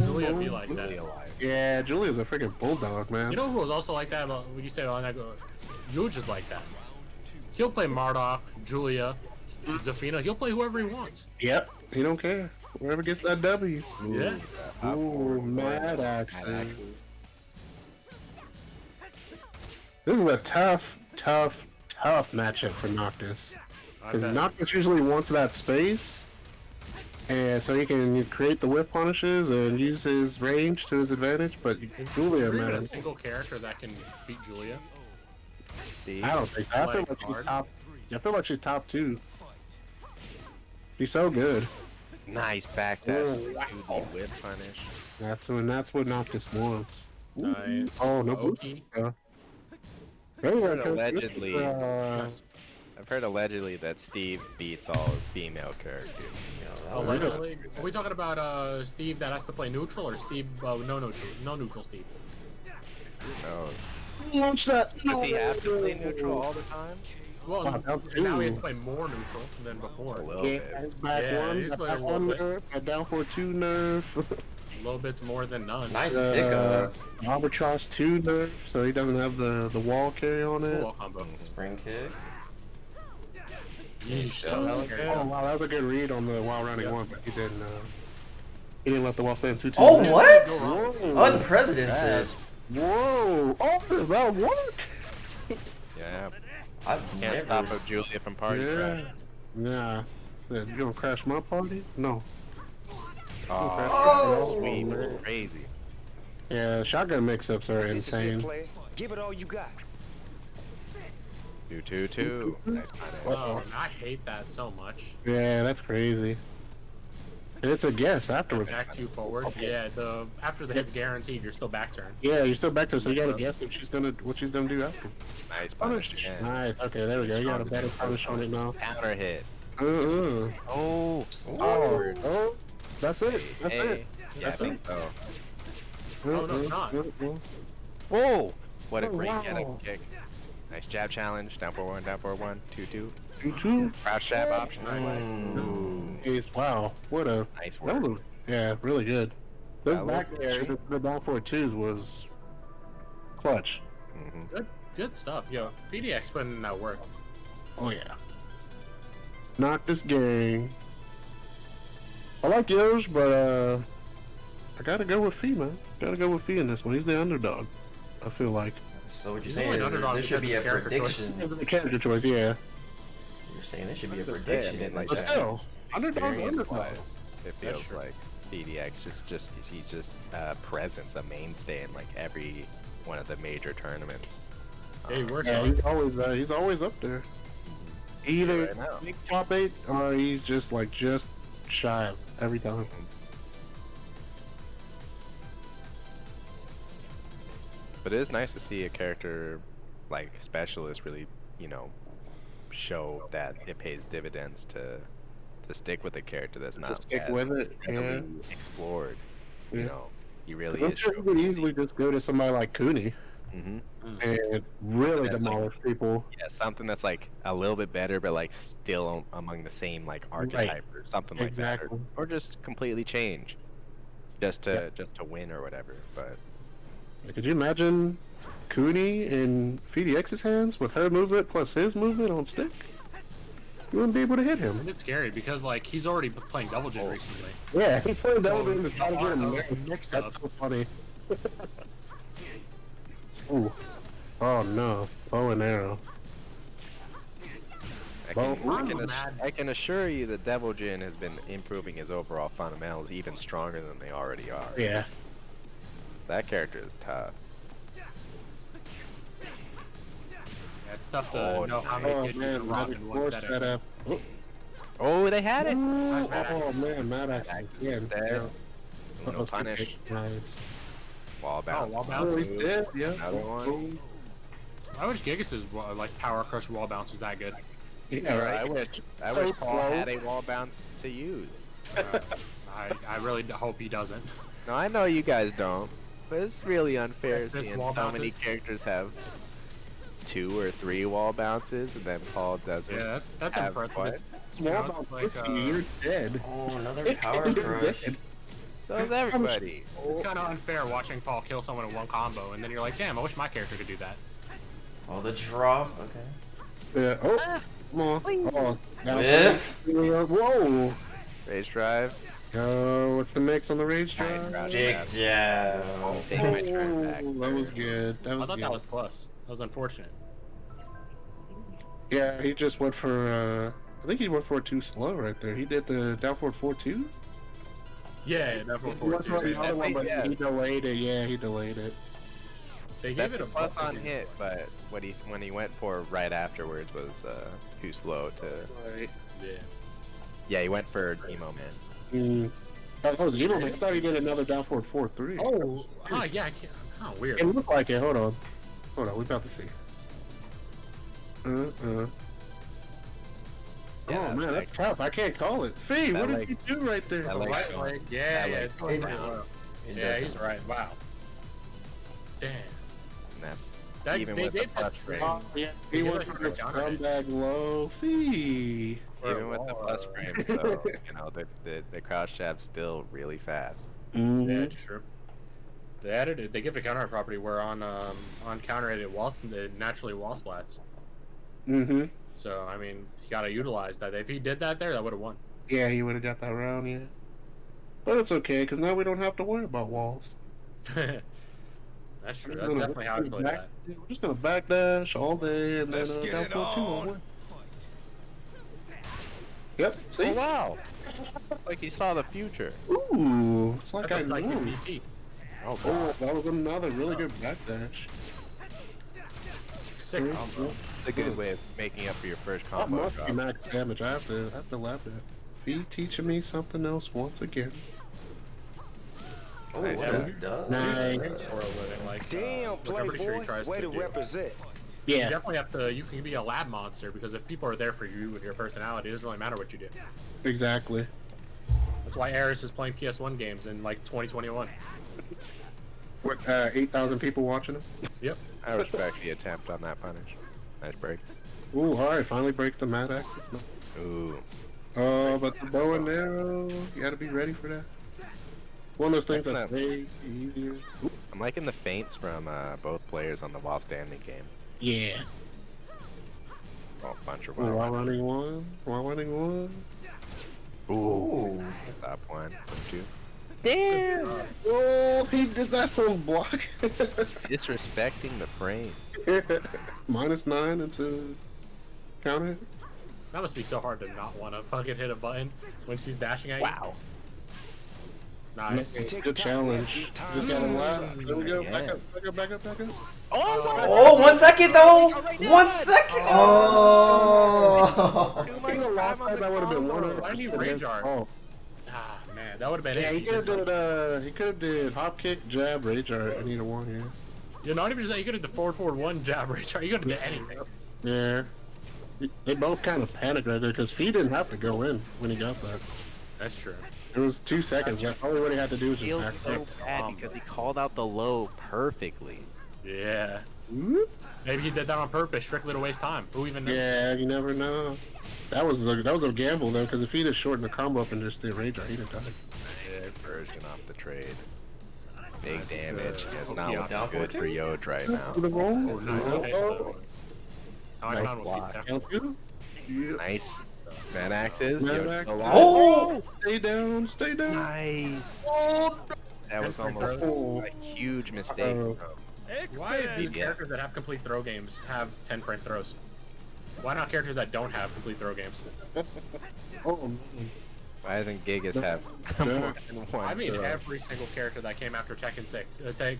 Julia be like that. Yeah, Julia's a freaking bulldog, man. You know who was also like that? About when you said ElNegro, Huge is like that. He'll play Marduk, Julia, Zafina. He'll play whoever he wants. Yep, he don't care. Whoever gets that W. Yeah. Ooh, mad accent. This is a tough matchup for Noctis. Because Noctis usually wants that space, and so he can create the whip punishes and use his range to his advantage. But Julia, Is there even man, a single character that can beat Julia? I don't think so. I feel Like, like she's hard? top. I feel like she's top 2. She's so good. Nice back that Ooh, whip punish. That's what Noctis wants. Nice. Oh no! Oki. Very I've heard good. allegedly that Steve beats all female characters. Oh, literally? Are we talking about Steve that has to play neutral or Steve? No neutral Steve. Oh, Launch that. does he have to play neutral all the time? Well, now he has to play more neutral than before. A little Yeah, bit. his back Yeah, one, he's that playing back a little one bit. nerf, that down for 2 nerf. A little bit's more than none. Nice pickup. Albatross 2 nerf, so he doesn't have the wall carry on it. Wall combo. Spring kick. Yeesh, Oh, that was scary. Oh wow, that was a good read on the while running one, but he didn't let the wall stand too. Oh, what? Whoa. Unprecedented. Whoa! Oh, well, what? Yeah. I've Can't stop a Julia from party crash. Yeah. You gonna crash my party? No. Oh, sweet. Crazy. Yeah, shotgun mix-ups are insane. Give it all you got. 2-2-2. Nice pineapple. Oh, I hate that so much. Yeah, that's crazy. And it's a guess afterwards. Back 2 forward. Yeah, after the hit's guaranteed, you're still back turn. Yeah, you're still back to her, so you gotta guess what she's gonna do after. Nice Punish. punish. Yeah. Nice. Okay, there we go. You got a better punish on it now. Counter hit. Oh. Oh. That's it. That's Hey. it. Yeah, I That's think it. so. Oh, no, it's not. Whoa! What a Oh, great wow. get-up kick. Nice jab challenge. Down 4-1, down 4-1. 2-2. 2-2. Crouch jab option. Ooh. Wow. What a Nice that work. was, yeah, really good. Those That back was airs, the down 4-2s was clutch. Good stuff. Yo, PhiDX putting in that work. Oh yeah. Knock this gang. I like yours, but I gotta go with Phi, man. Gotta go with Phi in this one. He's the underdog. I feel like. So what you're He's saying only is underdog this should because be a it's character choice. prediction. The character choice, yeah. You're saying this should be a Just prediction. saying, like But that. still, underdog, Experience underdog. wise, it feels like PhiDX is just presence, a mainstay in like every one of the major tournaments. Yeah, he works Yeah, on it. he's always up there. Either Right now. makes top 8 or he's just shy of every time. But it is nice to see a character like Specialist really, show that it pays dividends to stick with a character that's not stick as with it, heavily explored. Yeah. You know, he really I'm is. sure you could easily just go to somebody like Cooney Mm-hmm. and really That's like- demolish people. Yeah, something that's like a little bit better, but like still among the same like archetype or something like that, Exactly. or just completely change, just to win or whatever. But Could you imagine Cooney in PhiDX's hands with her movement plus his movement on stick? You wouldn't be able to hit him. And it's scary because like he's already playing double jin recently. Yeah, he's playing double So, in the try to get him there. mix up. That's so funny. Ooh. Oh no. Bow and arrow. I can assure you that Devil Jin has been improving his overall fundamentals even stronger than they already are. Yeah. That character is tough. Yeah, it's tough to know how many hits you can rock in one force setting. setup. Oh, they had it. Ooh, oh man, Maddox again. Instead, That no was punish. nice. Wall bounce. wall bounce. Oh, he's dead. Yeah. Another one. I wish Gigas's like power crush wall bounce was that good. Yeah, right. I wish So Paul slow. had a wall bounce to use. I really hope he doesn't. No, I know you guys don't, but it's really unfair Fifth seeing wall so many bounces. characters have 2 or 3 wall bounces, and then Paul doesn't. Yeah, that's have impressive. what? It's, Wall know, bounce, like, you're dead. Oh, another power You're crush. dead. So is everybody. it's kind of unfair watching Paul kill someone in one combo, and then you're like, damn, I wish my character could do that. Oh, the drop. Okay. Yeah. Oh. Come on. Oh. Now, Whiff. whoa. Rage drive. What's the mix on the rage Nice drive? crouch Big grab. jab. I'll take my turn back. Oh, that was good. That I was thought good. that was plus. That was unfortunate. Yeah, he just went for. I think he went for too slow right there. He did the down forward 4-2. Yeah, that He went for the other one, but yeah. he delayed it. Yeah, he delayed it. They That's gave it a a plus plus on hit, but when he went for right afterwards was too slow to. Right. Yeah. Yeah, he went for Emo Man. Oh, that was Emo Man. I thought he did another down forward 4-3. Oh, yeah, I can't. Oh, weird. It looked like it. Hold on. Hold on. We're about to see. Oh man, that's tough. I can't call it. Fee, what did he do right there? That leg's Right going. leg. Yeah, yeah, That it's going pretty leg's low. It Yeah, does he's it. right. Wow. Damn. And that's That, even they with the did plus that frame. Oh, yeah, he He went like for the countered it. scumbag low. Fee. Even with the plus frames, though, you know, the crouch jab's still really fast. Yeah, it's true. They added it. They give it a counter property where on counter it walls it naturally wall splats. Mm-hmm. So I mean, you gotta utilize that. If he did that there, that would have won. Yeah, he would have got that round, yeah. But it's okay, because now we don't have to worry about walls. That's true. We're That's gonna definitely how I played back- that. We're just going to backdash all day, and Let's then get down it 4-2 on. on one. Yep, see? Oh wow! It's like he saw the future. Ooh, it's like That's I like knew. MVP. Oh Oh, god, that was another really good backdash. Sick combo. it's a good way of making up for your first That combo must be drop. max damage. I have to laugh at. He teaching me something else once again. Oh, Nice, what yeah. a dub. Nice. For a living, like, Damn, which I'm pretty sure he playboy. tries Way to to do. represent. You definitely have to. You can be a lab monster because if people are there for you with your personality, it doesn't really matter what you do. Exactly. That's why Eris is playing PS1 games in like 2021. What, 8,000 people watching him? Yep. I respect the attempt on that punish. Nice break. Ooh, alright, finally breaks the mad axis. Ooh, Oh, but the bow and arrow, you gotta be ready for that. One of those things That's that's not- way easier. Ooh, I'm liking the feints from both players on the while standing game. yeah. Oh, bunch of While running one, while running one. Ooh. Top one, from two. Damn! Oh, he did that from block. Disrespecting the frames. -9 into counter. That must be so hard to not want to fucking hit a button when she's dashing at you. Wow. Nice. It's a good challenge. Just gotta laugh. There we go. Back up, back up, back up, back up. Oh, 1 second though! 1 second! Oh! If he would've lost that, that would have been 100%. Why did he rage art? Oh. Ah, man, that would have been Yeah, it. he could have did. He could have did hop kick, jab, rage art, and either one. Yeah. You're not even just you could have the forward one jab rage art. You could have did anything. Yeah. They both kind of panicked right there because Fee didn't have to go in when he got that. That's true. It was 2 seconds left. All he really had to do was just Feels back so bad because he called out the low perfectly. Yeah. Whoop. Maybe he did that on purpose, strictly to waste time. Who even knows? Yeah, you never know. That was a gamble though, because if he just shortened the combo up and just did rage art, he'd have died. Nice conversion off the trade. Big Nice. damage. It's not Yeah, looking down good for 14? Yod right now. The roll. Nice. Nice. Oh, How I Nice found block. was count two. Yeah. Nice. Man axes. Man Yod's axe. still alive. Oh! Stay down. Stay down. Nice. That was almost a huge mistake. Uh-oh. Why do Yeah. characters that have complete throw games have 10 frame throws? Why not characters that don't have complete throw games? Oh, man. Why doesn't Gigas have more than one? I mean, throw? every single character that came after Tekken 6,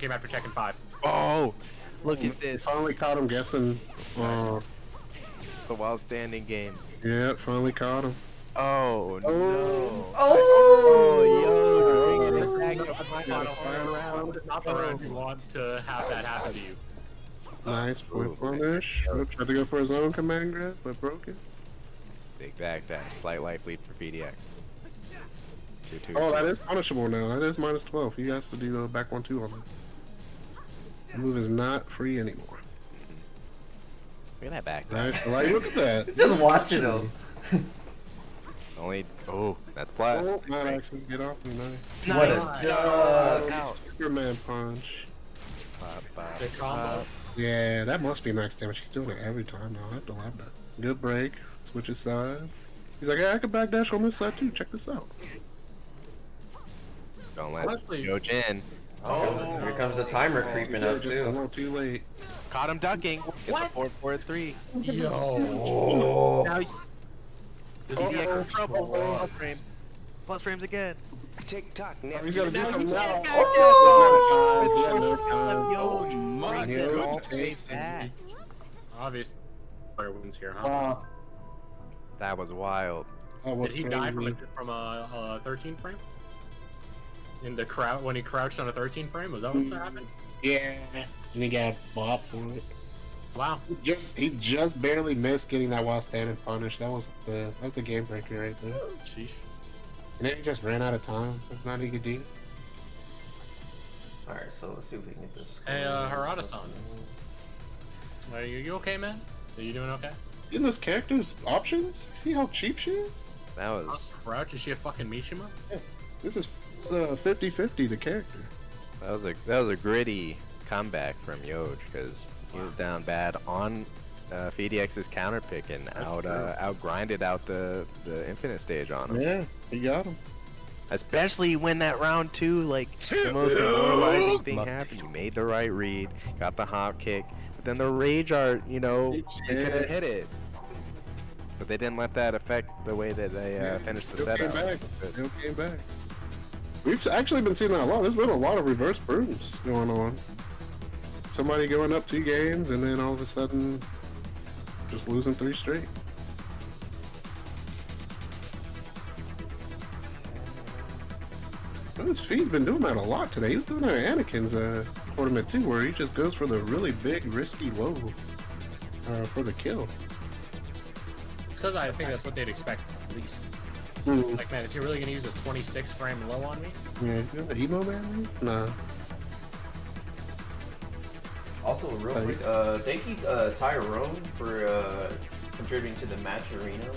came after Tekken 5. Oh, look at this. Finally caught him guessing. The while standing game. Yeah, finally caught him. Oh no. Oh! Yo, bringing it back to final round. Not the round you want to have that happen to you. Nice point punish. Tried to go for his own command grab, but broke it. Big backdash. Slight life lead for PhiDX. 2-2. Oh, that is punishable now. That is -12. He has to do a back 1-2 on that. The move is not free anymore. Look at that backdash. Nice. Like, look at that. Just watch it though. Only. Oh, that's plus. Oh, my axes get off me. Nice. What a duck! Superman punch. Sick combo. Yeah, that must be max damage. He's doing it every time now. I have to love that. Good break. Switches sides. He's like, hey, I can backdash on this side too. Check this out. Don't let Honestly- Yo Jin. Oh, here comes the timer creeping up Just a too. little too late. Caught him ducking. It's a 4-4-3. Yo. Oh. Now This PhiDX is in trouble. Plus frames. Plus frames again. Tick tock, now. He's gonna do something now. Yo, Money. brings it all Good the way taste. back. obvious player wins here, huh? Wow. That was wild. That was Did he die crazy. from a 13 frame? In the crowd when he crouched on a 13 frame? Was that what happened? Yeah. And he got bopped for it. Wow. He just barely missed getting that while standing punish. That was the game breaker right there. Sheesh. And then he just ran out of time. That's not a good deal. Alright, so let's see if we can get this. Hey, Harada-san. Are you okay, man? Are you doing okay? In this character's options, see how cheap she is? That was Crouch, is she a fucking Mishima? Yeah. This is 50-50 the character. that was a gritty comeback from Yoj because he was down bad on PhiDX's counter pick and out grinded out the infinite stage on him. Yeah, he got him. Especially when that round 2, like, the most demoralizing thing happened. You made the right read, got the hop kick, but then the rage art, you know, they could have hit it. But they didn't let that affect the way that they finished the setup. Still came back. We've actually been seeing that a lot. There's been a lot of reverse brooms going on. Somebody going up 2 games and then all of a sudden just losing 3 straight. This Feed's been doing that a lot today. He was doing that at Anakin's tournament too, where he just goes for the really big, risky low for the kill. It's because I think that's what they'd expect, at least. Mm. Like, man, is he really going to use this 26 frame low on me? Yeah, he's got the emo man. Nah. Also, real quick, thank you, Tyrone, for contributing to the match arena.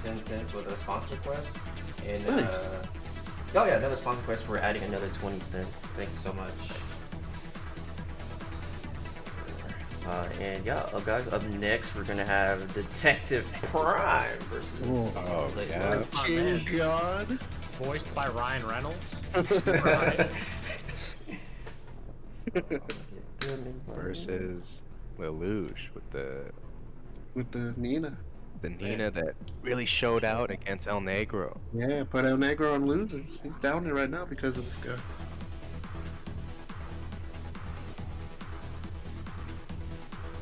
10 cents with a sponsor quest. And Nice. oh yeah, another sponsor quest for adding another 20 cents. Thank you so much. And yeah, guys, up next we're gonna have Detective Prime versus yeah. King God. Voiced by Ryan Reynolds. Versus LeLouch with the Nina. The Nina that really showed out against ElNegro. Yeah, put ElNegro on losers. He's down there right now because of this guy.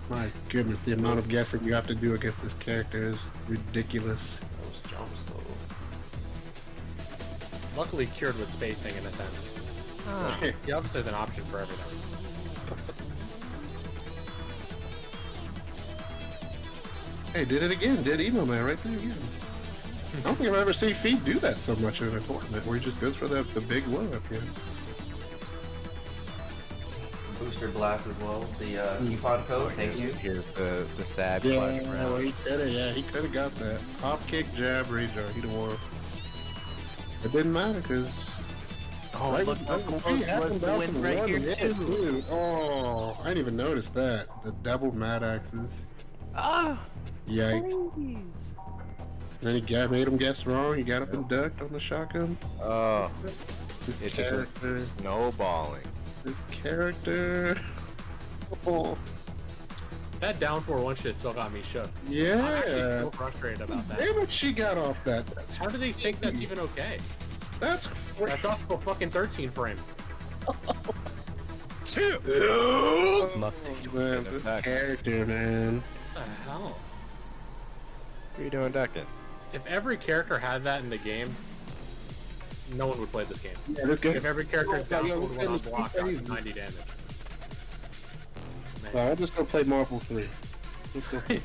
My goodness, the amount of guessing you have to do against this character is ridiculous. Those jumps though. Luckily cured with spacing in a sense. The opposite is an option for everything. Hey, did it again. Did Emo Man right there again. I don't think I've ever seen Feed do that so much in a tournament where he just goes for the big low up here. Booster blast as well. The coupon code. Thank you. Here's the sad Yeah, part round. well, he could have got that. Hop kick, jab, rage art. He'd have won. It didn't matter because. Oh, look the win right here too. Dude. Oh, I didn't even notice that. The double mad axes. Ah! Yikes. Then he made him guess wrong. He got up and ducked on the shotgun. Oh, This it's character. just snowballing. This character. Oh. That down 4-1 shit still got me shook. Yeah. I'm actually still frustrated about that. Damn it, she got off that. That's How do they think that's even okay? That's That's off the fucking 13 frame. Man, this character, man. What the hell? What are you doing, ducking? If every character had that in the game, no one would play this game. Yeah, this game. If every character down yo, 4-1 on this block, game that is was 90 damage. I'll just go play Marvel 3. Let's go. I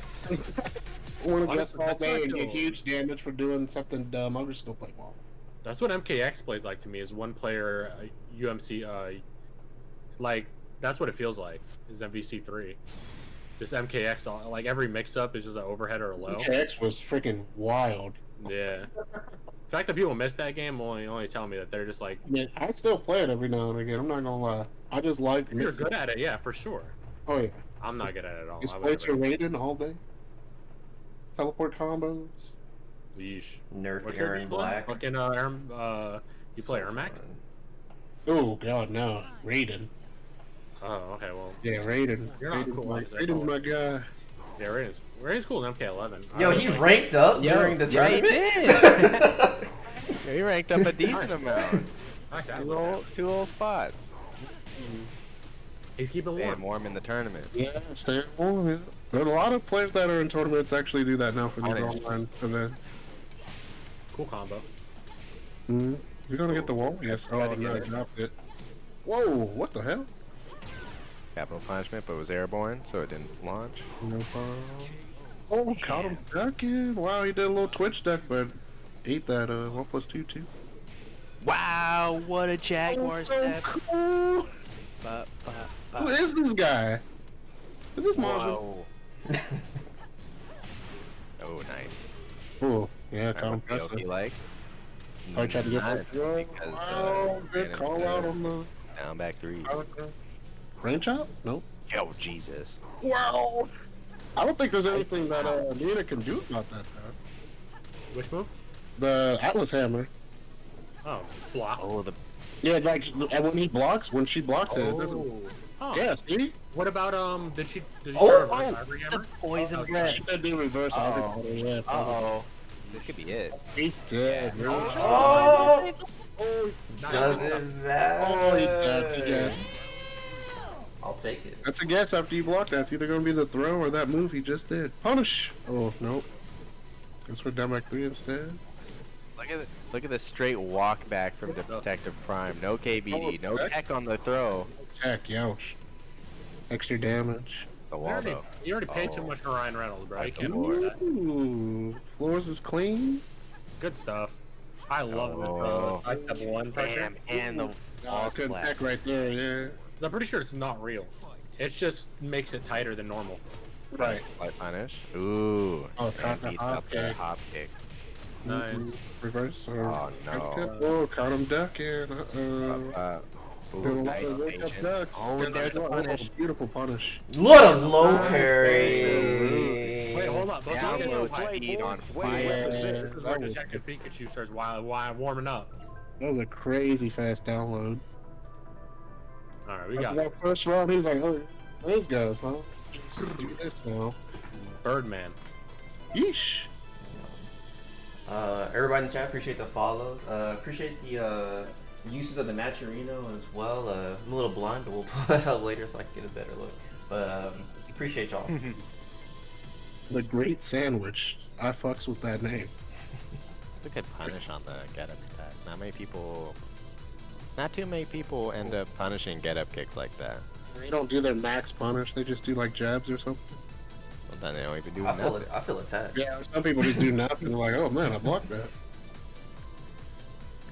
want to guess all day and get huge damage for doing something dumb. I'll just go play Marvel. That's what MKX plays like to me, is one player UMC, like, that's what it feels like, is MVC3. This MKX, like, every mix-up is just an overhead or a low. MKX was freaking wild. Yeah. The fact that people miss that game only tell me that they're just like... Yeah, I still play it every now and again, I'm not gonna lie. I just like You're good at it, yeah, for sure. Oh yeah. I'm not good at it at all. Just play your Raiden all day. Teleport combos. Yeesh. Nerfed What Aaron you play? Black. Fucking, you play Ermac? Oh god, no. Raiden. Oh, okay, well... Yeah, Raiden. You're not cool. Raiden's my guy. Yeah, Raiden's cool in MK11. Yo, he ranked up during the tournament? Yeah, he ranked up a decent amount. Nice, Two old spots. He's keeping warm. Staying warm in the tournament. Yeah, stay warm. Yeah. There's a lot of players that are in tournaments actually do that now for these online events. Cool combo. He's gonna get the wall? Yes. Oh, no, he dropped it. Whoa, what the hell? Capital punishment, but it was airborne, so it didn't launch. No problem. Oh, caught him ducking. Wow, he did a little twitch duck, but ate that 1+2 too. Wow, what a Jaguar step. Cool. Who is this guy? Is this Marvin? Whoa. Oh, nice. Oh, yeah, caught him Feels pressing. like. Oh, he tried to get Not that throw. because, Oh, good ran call into out on the down back 3. rain chop? Nope. Yo, Jesus. Wow. I don't think there's anything that Nina can do about that, though. Which move? The Atlas Hammer. Oh, block. Oh, the Yeah, like, and when he blocks, when she blocks it, it doesn't... Oh. Yeah, see? What about did she Oh, reverse oh, Ivory Hammer? poison Oh, breath. She did do reverse everybody, yeah. Uh-oh. This could be it. He's dead, Yeah. really. Oh, Oh, doesn't matter. oh, he dead, he guessed. I'll take it. That's a guess after you block that. It's either going to be the throw or that move he just did. Punish! Oh, nope. Guess we're down back 3 instead. Look at the straight walk back from Detective Prime. No KBD, no tech on the throw. Tech, youch. Extra damage. The wall though. You already paid too much for Ryan Reynolds, bro. You Like can't the afford that. Ooh, floors is clean. Good stuff. I love Oh. this. I have one pressure. Bam, and the I wall couldn't splat. tech right there, yeah. I'm pretty sure it's not real. It just makes it tighter than normal. Right. Slight punish. Ooh. Oh, and caught the beats hop up the kick. hop kick. Nice. Reverse or Oh, no. that's good. Oh, caught him ducking. Uh-oh. Ooh, Doing a lot nice of wake up patience. ducks. Oh, Got there's that the punish. beautiful punish. What a low parry. Wait, hold up. Let's not get Download no speed on Yeah, fire. This is where that was, Detective Pikachu starts while warming up. that was a crazy fast download. Alright, we After got that first round, he's like, oh, those guys, huh? Just do this now. Birdman. Yeesh. Everybody in the chat, appreciate the follows. Appreciate the uses of the Naturino as well. I'm a little blind, but we'll pull that up later so I can get a better look. But appreciate y'all. The Great Sandwich. I fucks with that name. It's a good punish on the get up attack. Not too many people end up punishing get up kicks like that. They don't do their max punish, they just do like jabs or something. Sometimes they don't even do I feel nothing. I feel attacked. Yeah, some people just do nothing. They're like, oh man, I blocked that.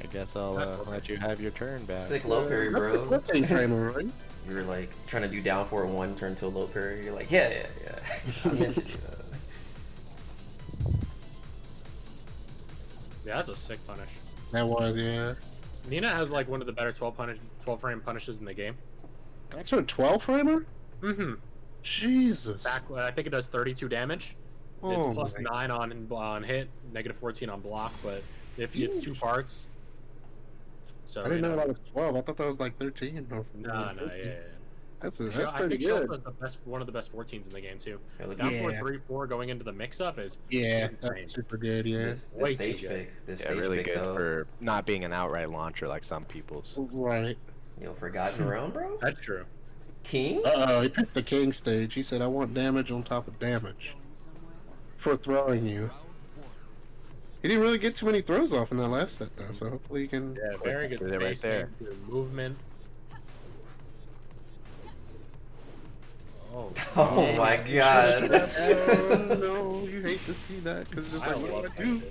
I guess I'll let you have your turn back. Sick low parry, That's the bro. quick thing framer, right? We were like trying to do down for one, turn to a low parry. You're like, yeah. I meant to do that. Yeah, that's a sick punish. That was, yeah. Nina has like one of the better 12 frame punishes in the game. That's her 12 framer? Mm-hmm. Jesus. I think it does 32 damage. Oh It's plus my. 9 on hit, negative 14 on block, but if it's 2 parts. So I didn't know that was 12. I thought that was like 13. Or No, yeah. That's I pretty think good. Shelter is one of the best 14s in the game too. Yeah, look Down at 4-3-4 going into the mix-up is Yeah, insane. that's super good, yeah. this Way stage too good. pick. This Yeah, stage really pick, good though. for not being an outright launcher like some people's. Right. Forgotten around, bro? That's true. King? Uh-oh, he picked the king stage. He said, I want damage on top of damage. For throwing you. He didn't really get too many throws off in that last set, though, so hopefully he can... Yeah, very good Right there. spacing, good movement. Oh, Oh man. my god. Oh, no, you hate to see that, because it's just I like, what love do I do?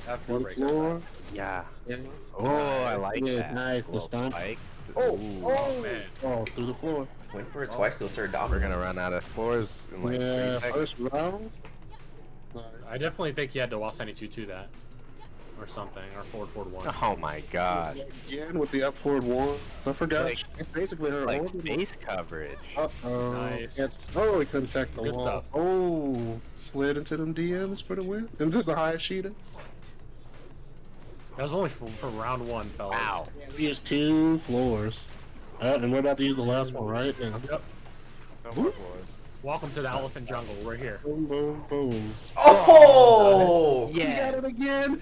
that On the breaks floor. Yeah. Yeah. Oh, I like Yeah, that. nice, the Little stomp. spike. Oh, Ooh. oh, man. oh, through the floor. Went for it twice to assert dominance. We're gonna run out of floors in like 3 Yeah, seconds. first round. I definitely think he had to Wall 92 that. Or something, or forward 1. Oh my god. Again with the up forward one. So I forgot. Like- It's basically her Like orbital. space coverage. Uh-oh. Nice. Oh, he couldn't tech the Good wall. stuff. Oh, slid into them DMs for the win. And this is the highest Sheeta. That was only for round 1, fellas. Wow. We used 2 floors. And we're about to use the last one, right? Yeah. Yep. No more floors. Welcome to the elephant jungle. We're here. Boom, boom, boom. Oh! He got it again.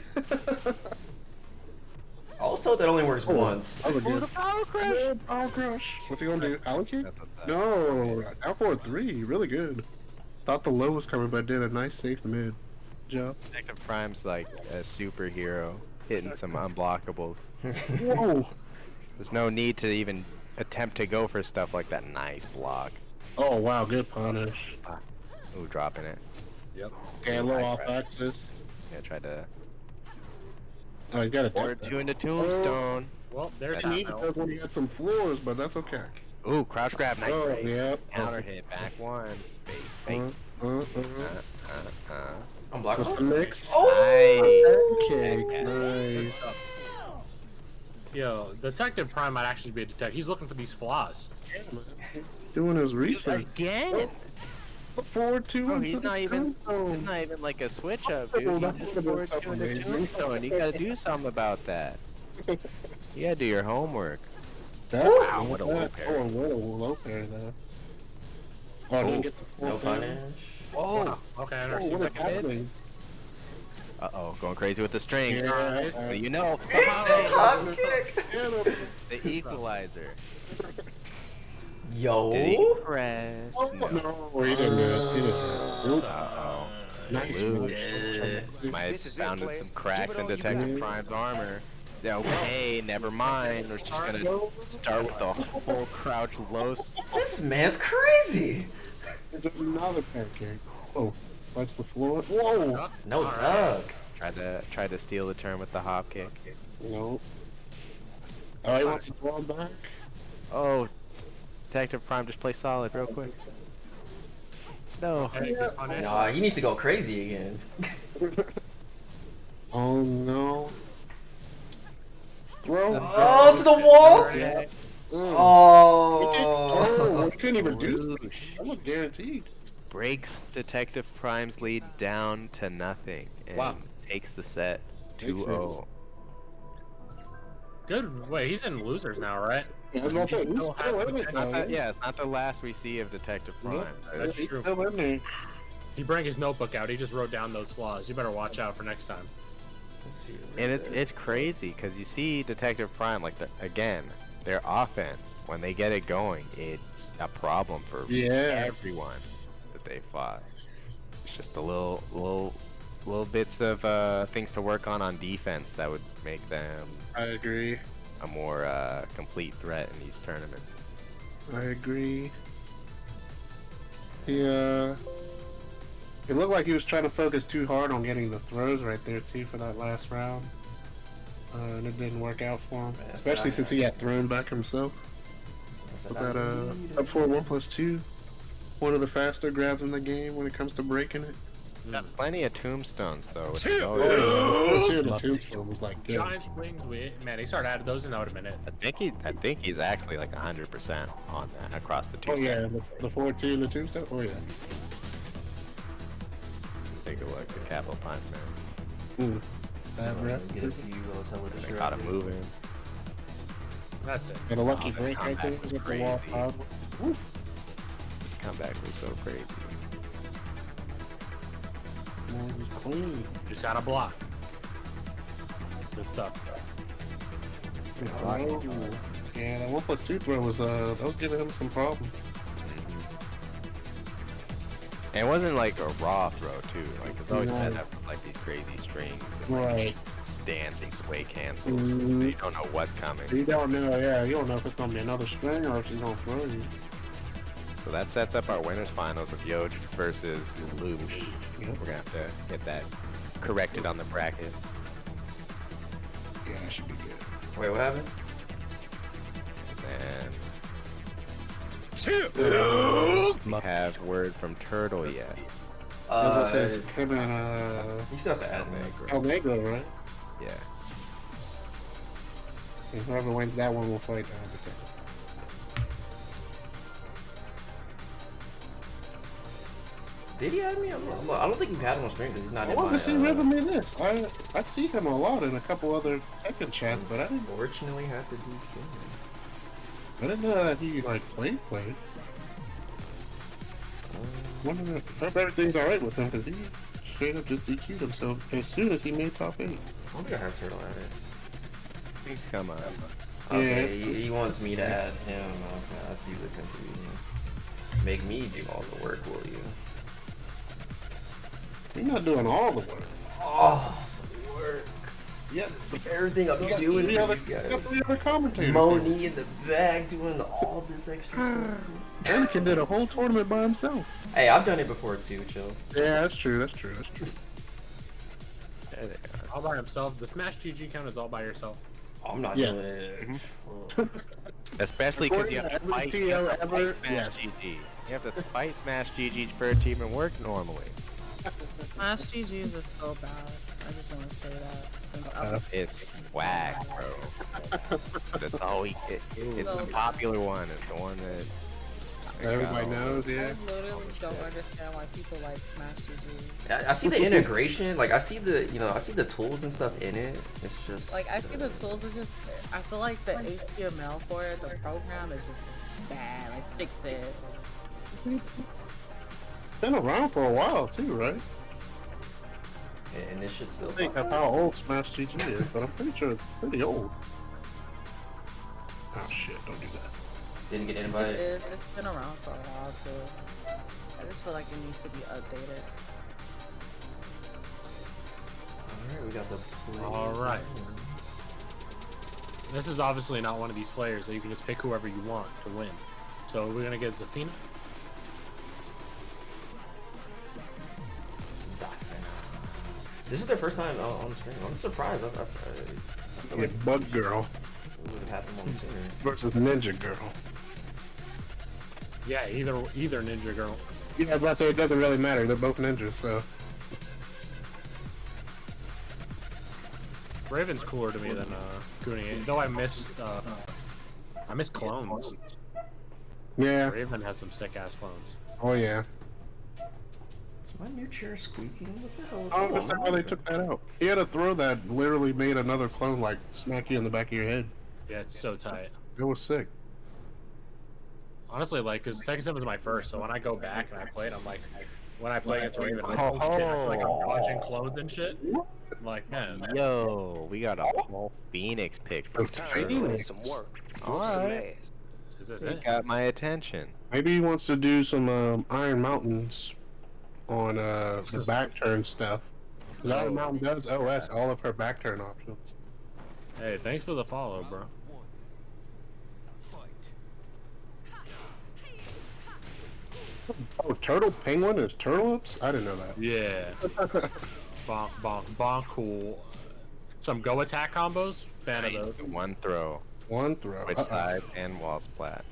I was told that only works once. Oh, the power crush. Yeah, power crush. What's he gonna do? Allocate? That's what that- No, out for a 3. Really good. Thought the low was coming, but did a nice safe mid job. Detective Prime's like a superhero hitting some unblockables. Whoa. There's no need to even attempt to go for stuff like that. Nice block. Oh wow, good punish. Ooh, dropping it. Yep. Okay, low off axis. Yeah, tried to. Oh, you got it. Or two into tombstone. Well, there's That's that. Because when you got some floors, but that's okay. Ooh, crouch grab, nice Oh, break. yep. Counter hit, back one. Bait, bait. I'm blocking. What's the mix? Oh! Okay, Good nice. stuff. Yo, Detective Prime might actually be a detective. He's looking for these flaws. He's doing his research. Again? Look forward to Bro, him. he's not even. It's not even like a switch up, dude. Oh, that He's would've been just something forward to amazing. tombstone. You gotta do something about that. You gotta do your homework. Wow, what a low parry. Oh, what a low parry there. Oh, didn't get the full No finish. punish. Oh, Okay, I Oh, never seen what is that. happening? uh-oh, going crazy with the strings. Yeah, So you know, Hop kicked. the equalizer. Yo. Did he press? Oh, no, he didn't. He didn't. Oop. Uh-oh. Nice Luke. move. Might have found some cracks in Detective Prime's armor. Yeah, okay, never mind. We're just gonna start with the full crouch low. This man's crazy. It's another pancake. Oh, touch the floor. Whoa. No dug. Tried to steal the turn with the hop kick. No. Oh, he wants to draw back. Oh, Detective Prime, just play solid real quick. No. Okay, good punish. Nah, he needs to go crazy again. Oh no. Throw. Oh, to the wall. Yeah. Oh. Oh, we couldn't even do that. That was guaranteed. Breaks Detective Prime's lead down to nothing and Wow. takes the set Takes 2-0. Good. Wait, he's in losers now, right? Yeah, I was gonna say, he's still still has in it potential. though. Yeah, it's not the last we see of Detective Prime. That's He's true. still in there. He brought his notebook out. He just wrote down those flaws. You better watch out for next time. Let's see. And it's crazy because you see Detective Prime, like, again, their offense, when they get it going, it's a problem for everyone that they fought. It's just the little bits of things to work on defense that would make them I agree. a more complete threat in these tournaments. I agree. Yeah. It looked like he was trying to focus too hard on getting the throws right there too for that last round. And it didn't work out for him. That's Especially not since he got thrown back himself. With that up 4-1+2. One of the faster grabs in the game when it comes to breaking it. Got plenty of tombstones though. With The tombstone was like good. Giants wings. Man, he started adding those in a minute. I think he's actually like 100% on that across the two Oh yeah, sets. the 4-2 and the tombstone? Oh yeah. Take a look at Capital Punishment. Bad rep. Get a few They got him moving. That's it. And a lucky that break right there comeback was with the wall crazy. pod. Woof. His comeback was so crazy. Man, he's clean. Just got a block. Good stuff. Oh, yeah, that 1+2 throw was that was giving him some problems. And it wasn't like a raw throw too. Like it's always set Right. up with like these crazy strings and Right. stance and sway cancels, so Mhm. you don't know what's coming. You don't know, yeah, you don't know if it's gonna be another string or if she's gonna throw you. So that sets up our winners finals of Yoj versus LeLouch. Yep. We're gonna have to get that corrected on the bracket. Yeah, that should be good. Wait, what happened? And then have word from Turtle yet. It says him and He still has to add me. ElNegro, right? Yeah. And whoever wins that one will fight the Did he add me? I don't think you had him on stream because he's not I in wanted my. to see Rhythm in this. I see him a lot in a couple other Tekken chats, but I Unfortunately, have to do didn't know that he like played. Wondering if everything's alright with him because he straight up just DQ'd himself as soon as he made top 8. I don't think I have Turtle at it. Things come up. Okay, he wants me to add him. Okay, I see the confusion. Make me do all the work, will you? You're not doing all the work. Oh, the work. Yeah, Everything I'm doing for you that's guys. the other commentators. Moni in the back doing all this extra stuff. Anakin did a whole tournament by himself. Hey, I've done it before too, chill. Yeah, that's true. That's true. All by himself. The Smash GG count is all by yourself. Oh, I'm not Yeah. doing it. Especially because you have to Every fight, TL ever- Smash GG. You have to fight Smash GG for a team and work normally. Smash GGs is so bad. I just want to say that. Since I- It's whack, bro. But it's all it's the popular one. It's the one that Everybody knows, yeah. I literally don't understand why people like Smash GG. I see the integration, like I see the, I see the tools and stuff in it. It's just Like, I see the tools are just, I feel like the HTML for it, the program is just bad. Like, fix it. Been around for a while too, right? and this shit's still. I think of how old Smash GG is, but I'm pretty sure it's pretty old. Oh shit! Don't do that. Didn't get invited. It's been around for a while, too. I just feel like it needs to be updated. Alright, we got the play. Alright. This is obviously not one of these players that you can just pick whoever you want to win. So we're gonna get Zafina. This is their first time on the stream. I'm surprised. I feel like Bug Girl it would have happened one sooner. versus Ninja Girl. Yeah, either Ninja Girl. Yeah, I was about to say it doesn't really matter. They're both ninjas, so. Raven's cooler to me than Goonie, though I missed clones. Yeah. Raven has some sick ass clones. Oh yeah. Is my new chair squeaking? What the hell? I don't understand why they took that out. He had a throw that literally made another clone like smack you in the back of your head. Yeah, it's so tight. It was sick. Honestly, like, because Tekken 7 was my first, so when I go back and I play it, I'm like, when I play against Raven, I'm like, oh shit, I feel like I'm dodging clothes and shit. I'm like, man. Yo, we got a whole Phoenix pick from Phoenix. Some work. Alright. Is this It it? got my attention. Maybe he wants to do some Iron Mountains on the back turn stuff. 'Cause Iron Mountain does OS all of her back turn options. Hey, thanks for the follow, bro. Oh, Turtle Penguin is Turtles? I didn't know that. Yeah. Bonk, bonk, bonk, cool. Some go attack combos? Fan of those. One throw, One throw. which side and wall splat.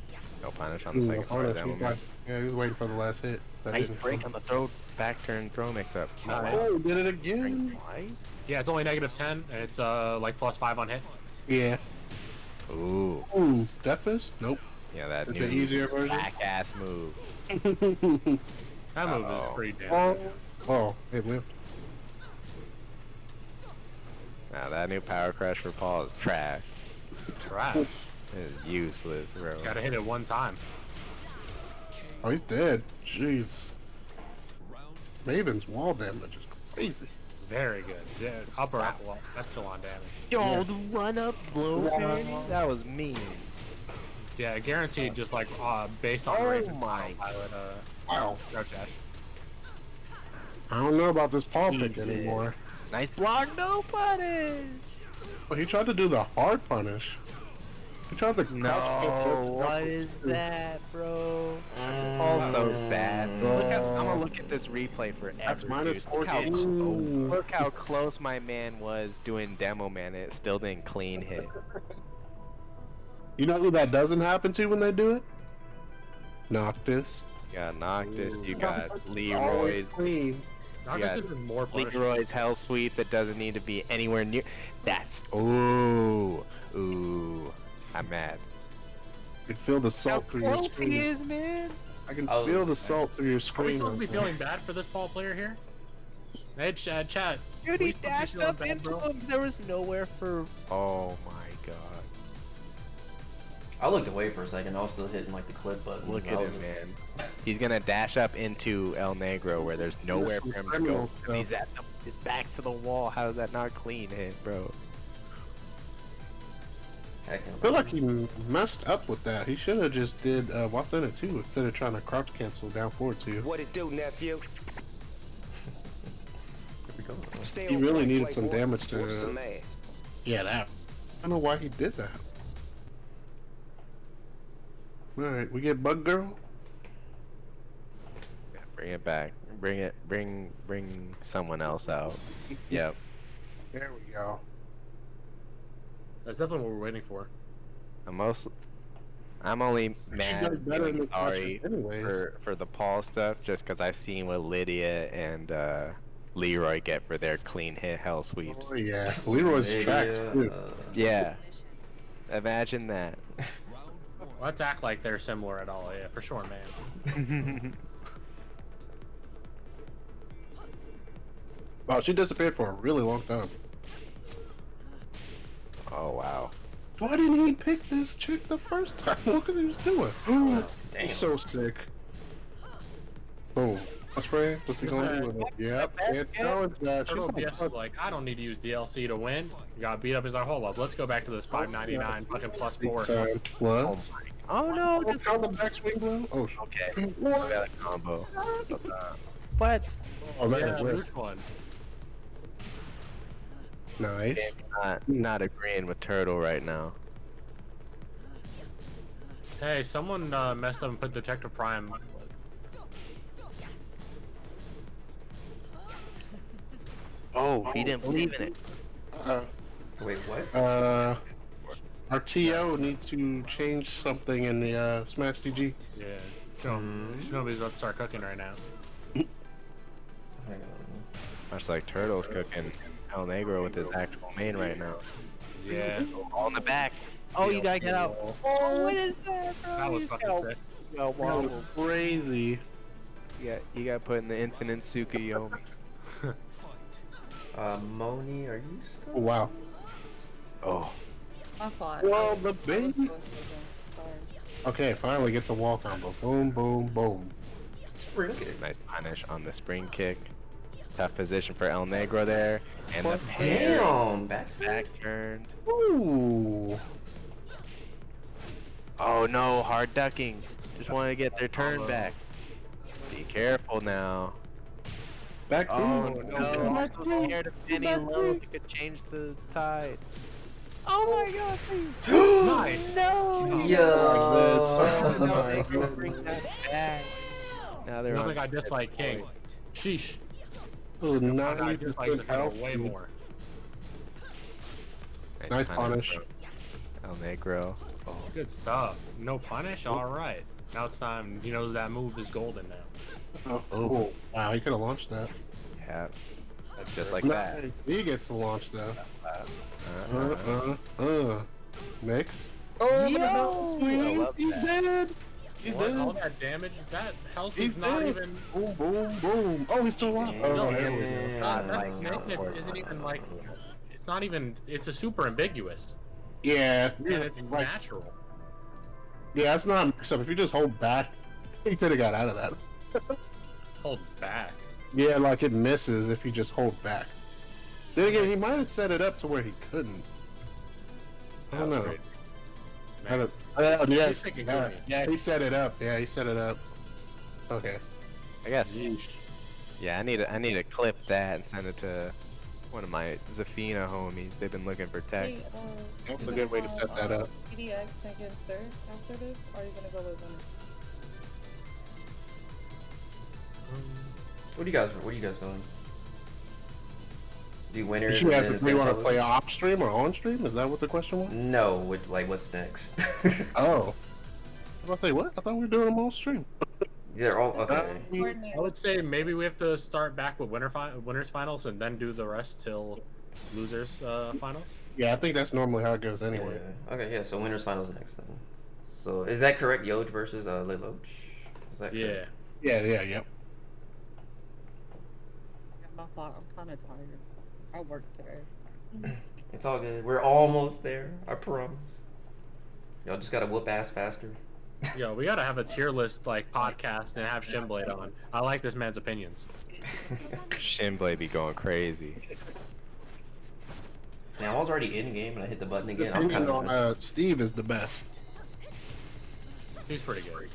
No punish on the second throw. That one. Yeah, he was waiting for the last hit. That Nice didn't break come. on the throw, back turn, throw mix up. Oh, did it again. Yeah, it's only -10, and it's like +5 on hit. Yeah. Ooh, Ooh, Death Fist? Nope. yeah, that It's new the easier version. back ass move. That move is pretty damn good. Oh, it whipped. Now that new power crush for Paul is trash. Trash. It is useless, bro. Gotta hit it one time. Oh, he's dead. Jeez. Raven's wall damage is crazy. Very good. Yeah, upper echelon damage. Yo, the run up blow, that was mean. Yeah, guaranteed. Just like based on Oh Raven my pilot. Wow. No trash. I don't know about this paw pick Easy. anymore. Nice block, no punish. But he tried to do the hard punish. He tried to No, what is that, bro? That's all so sad. I'm gonna look at this replay forever. That's minus dude. 14. Look how close my man was doing demo man. It still didn't clean hit. You know who that doesn't happen to when they do it? Noctis. You got Noctis. You got It's always Leroy's. clean. Not Yeah, just even more punishment. Leroy's Hell Sweep that doesn't need to be anywhere near. That's ooh. I'm mad. I can feel the How salt through your close he screen. is, man. I can Oh, feel the nice. salt through your Are we screen. supposed to be right now. feeling bad for this ball player here? Hey, chat. Dude, Are we he supposed to be dashed feeling up bad, into bro? him. There was nowhere for. Oh my god. I looked away for a second. I was still hitting like the clip button. Look so at I was him, just- man. He's gonna dash up into ElNegro where there's nowhere for him to go. criminal He's at his back's to the wall. How is that not clean hit, bro? I feel like he messed up with that. He should have just did what's in it too instead of trying to crouch cancel down forward to you. What it do, nephew? Stay He on really point, needed some playboy. damage to Whoop some ass. Yeah, that. I don't know why he did that. Alright, we get Bug Girl? Bring it back. Bring someone else out. Yep. There we go. That's definitely what we're waiting for. I'm only She mad does better and than sorry anyways. for the Paul stuff just because I've seen what Lydia and Leroy get for their clean hit hell sweeps. Oh yeah, Leroy's tracks too. Yeah. Imagine that. Let's act like they're similar at all. Yeah, for sure, man. Wow, she disappeared for a really long time. Oh wow. Why didn't he pick this chick the first time? Look what he was doing. He's so sick. Boom. That's right. What's he gonna do with it? Yep. And challenge that. She's Turtle gonna BS is like, I don't need to use DLC to win. You got beat up as our hold up. Let's go back to this $5.99 fucking plus 4. Plus. Oh no! Just count the backswing blow. Oh, okay. What? Got a combo. What? Oh man, Yeah, which one? Nice. Not agreeing with Turtle right now. Hey, someone messed up and put Detective Prime. Oh, he didn't believe in it. Wait, what? Our TO needs to change something in the Smash DG. Yeah. Nobody's about to start cooking right now. Much like Turtle's cooking ElNegro with his actual main right now. Yeah. All in the back. Oh, you gotta get out. Oh, what is that, bro? That was fucking sick. Yo, Wow, crazy. You got put in the infinite Tsukuyomi. Moni, are you still? Oh, wow. Oh. I thought. Well, the baby. Okay, finally gets a wall combo. Boom, boom, boom. Spring kick. Nice punish on the spring kick. Tough position for ElNegro there. And the Damn! back turned. Ooh. Oh no, hard ducking. Just want to get their turn back. Be careful now. Back Oh boom. no, I'm so scared of Penny Low. He could change the tide. Oh my god, please. Nice. No. Yo. No, they can bring that back. Now they're Nothing on I dislike King. Sheesh. Ooh, I dislike Zafina way more. Nice punish. ElNegro. Oh. Good stuff. No punish? Alright. Now it's time. He knows that move is golden now. Oh, wow, he could have launched that. Yeah. That's Just true. like that. He gets to launch that. Uh-huh. Mix. Oh, Yo! no, I love he's that. dead. He's What? dead. All that damage? That health He's is not dead. even. Boom, boom, boom. Oh, he's still alive. Oh, there we go. God, that negative isn't even like. It's not even. It's a super ambiguous. Yeah, And it's like, natural. yeah, it's not mixed up. If you just hold back, he could have got out of that. Hold back. Yeah, like it misses if you just hold back. Then again, he might have set it up to where he couldn't. I don't know. Great. Yes. thinking Yeah, Goonie. yeah, he set it up. Yeah, he set it up. Okay. I guess. Yeesh. Yeah, I need to clip that and send it to one of my Zafina homies. They've been looking for tech. Hey, That's a good way to set that up. PhiDX against Sir after this? Or are you gonna go with him? What are you guys doing? Do winners? Did you and ask then if we want to advance play off stream or on stream? Is that what the question was? No, what's next? Oh. I was about to say, what? I thought we were doing them on stream. They're all okay. I would say maybe we have to start back with winners finals and then do the rest till losers finals. Yeah, I think that's normally how it goes anyway. Yeah. Okay, yeah. So winners finals next then. So is that correct? Yoj versus LeLouch. Is that Yeah. correct? Yeah. My fault. I'm kind of tired. I worked today. It's all good. We're almost there. I promise. Y'all just gotta whoop ass faster. Yo, we gotta have a tier list like podcast and have Shinblade on. I like this man's opinions. Shinblade be going crazy. Now I was already in game and I hit the button again. I'm Opinion kind of. on Steve is the best. He's pretty good.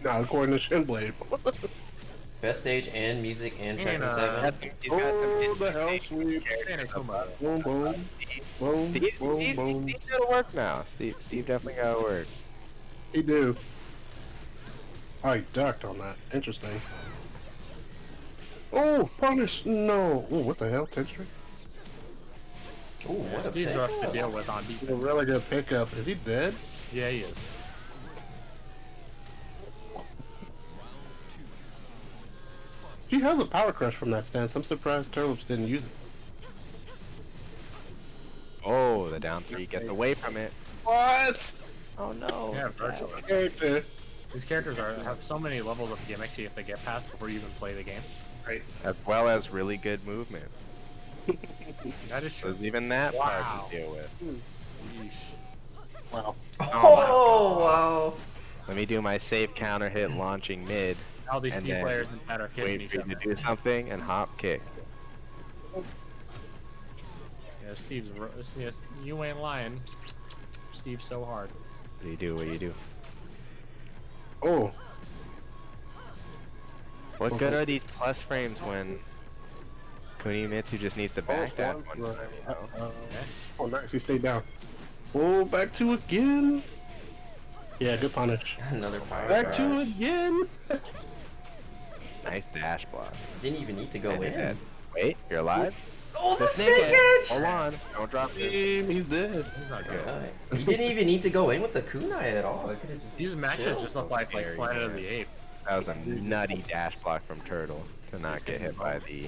Not according to Shinblade. Best stage and music and Tekken And, 7. He's got some Oh, the hell sweep. And a Kuma. Boom, boom. Boom, Steve, boom, Steve, boom. Steve gotta work now. Steve definitely gotta work. He do. Oh, he ducked on that. Interesting. Oh, punish! No. Oh, what the hell? 10 string? Ooh, what a Steve's pick. rough to deal with on A defense. really good pickup. Is he dead? Yeah, he is. He has a power crush from that stance. I'm surprised Turlips didn't use it. Oh, the down 3 gets away from it. What? Oh no. Yeah, virtually. Character. These characters have so many levels of gimmicks you have to get past before you even play the game. Right. As well as really good movement. That is true. There's even that Wow. part to deal with. Yeesh. Wow. Oh, wow. Let me do my safe counter hit launching mid. All these And Steve then players in chat are kissing Wait each for you other. to do something and hop kick. Yeah, yes, you ain't lying. Steve's so hard. What do you do? What do you do? Oh. What good are these plus frames when Kunimitsu just needs to back that one time, you know? Oh, nice. He stayed down. Oh, back to again. Yeah, good punish. Another power Back crush. to again. Nice dash block. Didn't even need to go And you're in. dead. Wait, you're alive? Oh, the Snake snake edge! Hold on. Don't drop it. He's dead. He's not good. Yeah. He didn't even need to go in with the kunai at all. I could have just. These matches chilled. just look like Scary, Planet of man. the Apes. That was a nutty dash block from Turtle to not get hit by the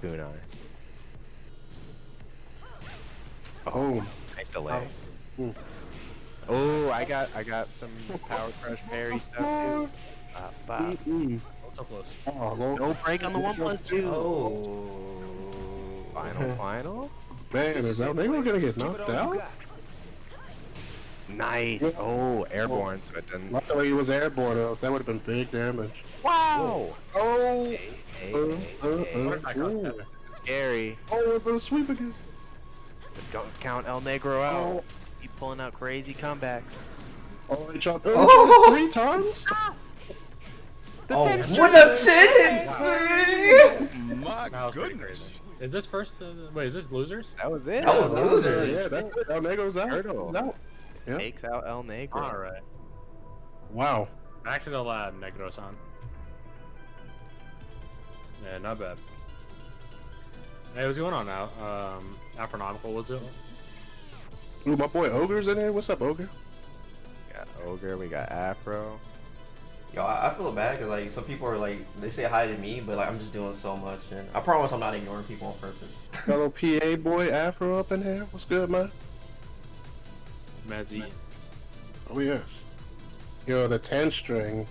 kunai. Oh. Nice delay. Hmm. Oh, I got some power crush parry stuff too. Bop. Mm. So close. Oh, well, No break on the 1+2. Oh. Final. man, is ElNegro gonna get knocked out? Nice. Oh, airborne, so it didn't. Luckily, he was airborne, or else that would have been big damage. Wow. Oh. Hey, What if I got Ooh. 7? Scary. Oh, for the sweep again. Don't count ElNegro out. Keep pulling out crazy comebacks. Oh, he dropped Oh. 3 times? The Oh, 10 what a 10! My That was pretty goodness. crazy. Is this first? Wait, is this losers? That was it. That was losers. Yeah, that's it. ElNegro's out. Turtle. He's out. Yeah. Takes out ElNegro. Alright. Wow. Back to the lab, Negro-san. Yeah, not bad. Hey, what's going on now? Astronomical, what's it? Ooh, my boy Ogre's in here. What's up, Ogre? We got Ogre, we got Afro. Yo, I feel bad because like some people are like they say hi to me, but like I'm just doing so much, and I promise I'm not ignoring people on purpose. Fellow PA boy Afro up in here. What's good, man? Mezzy. Oh, yes. Yo, the 10 string.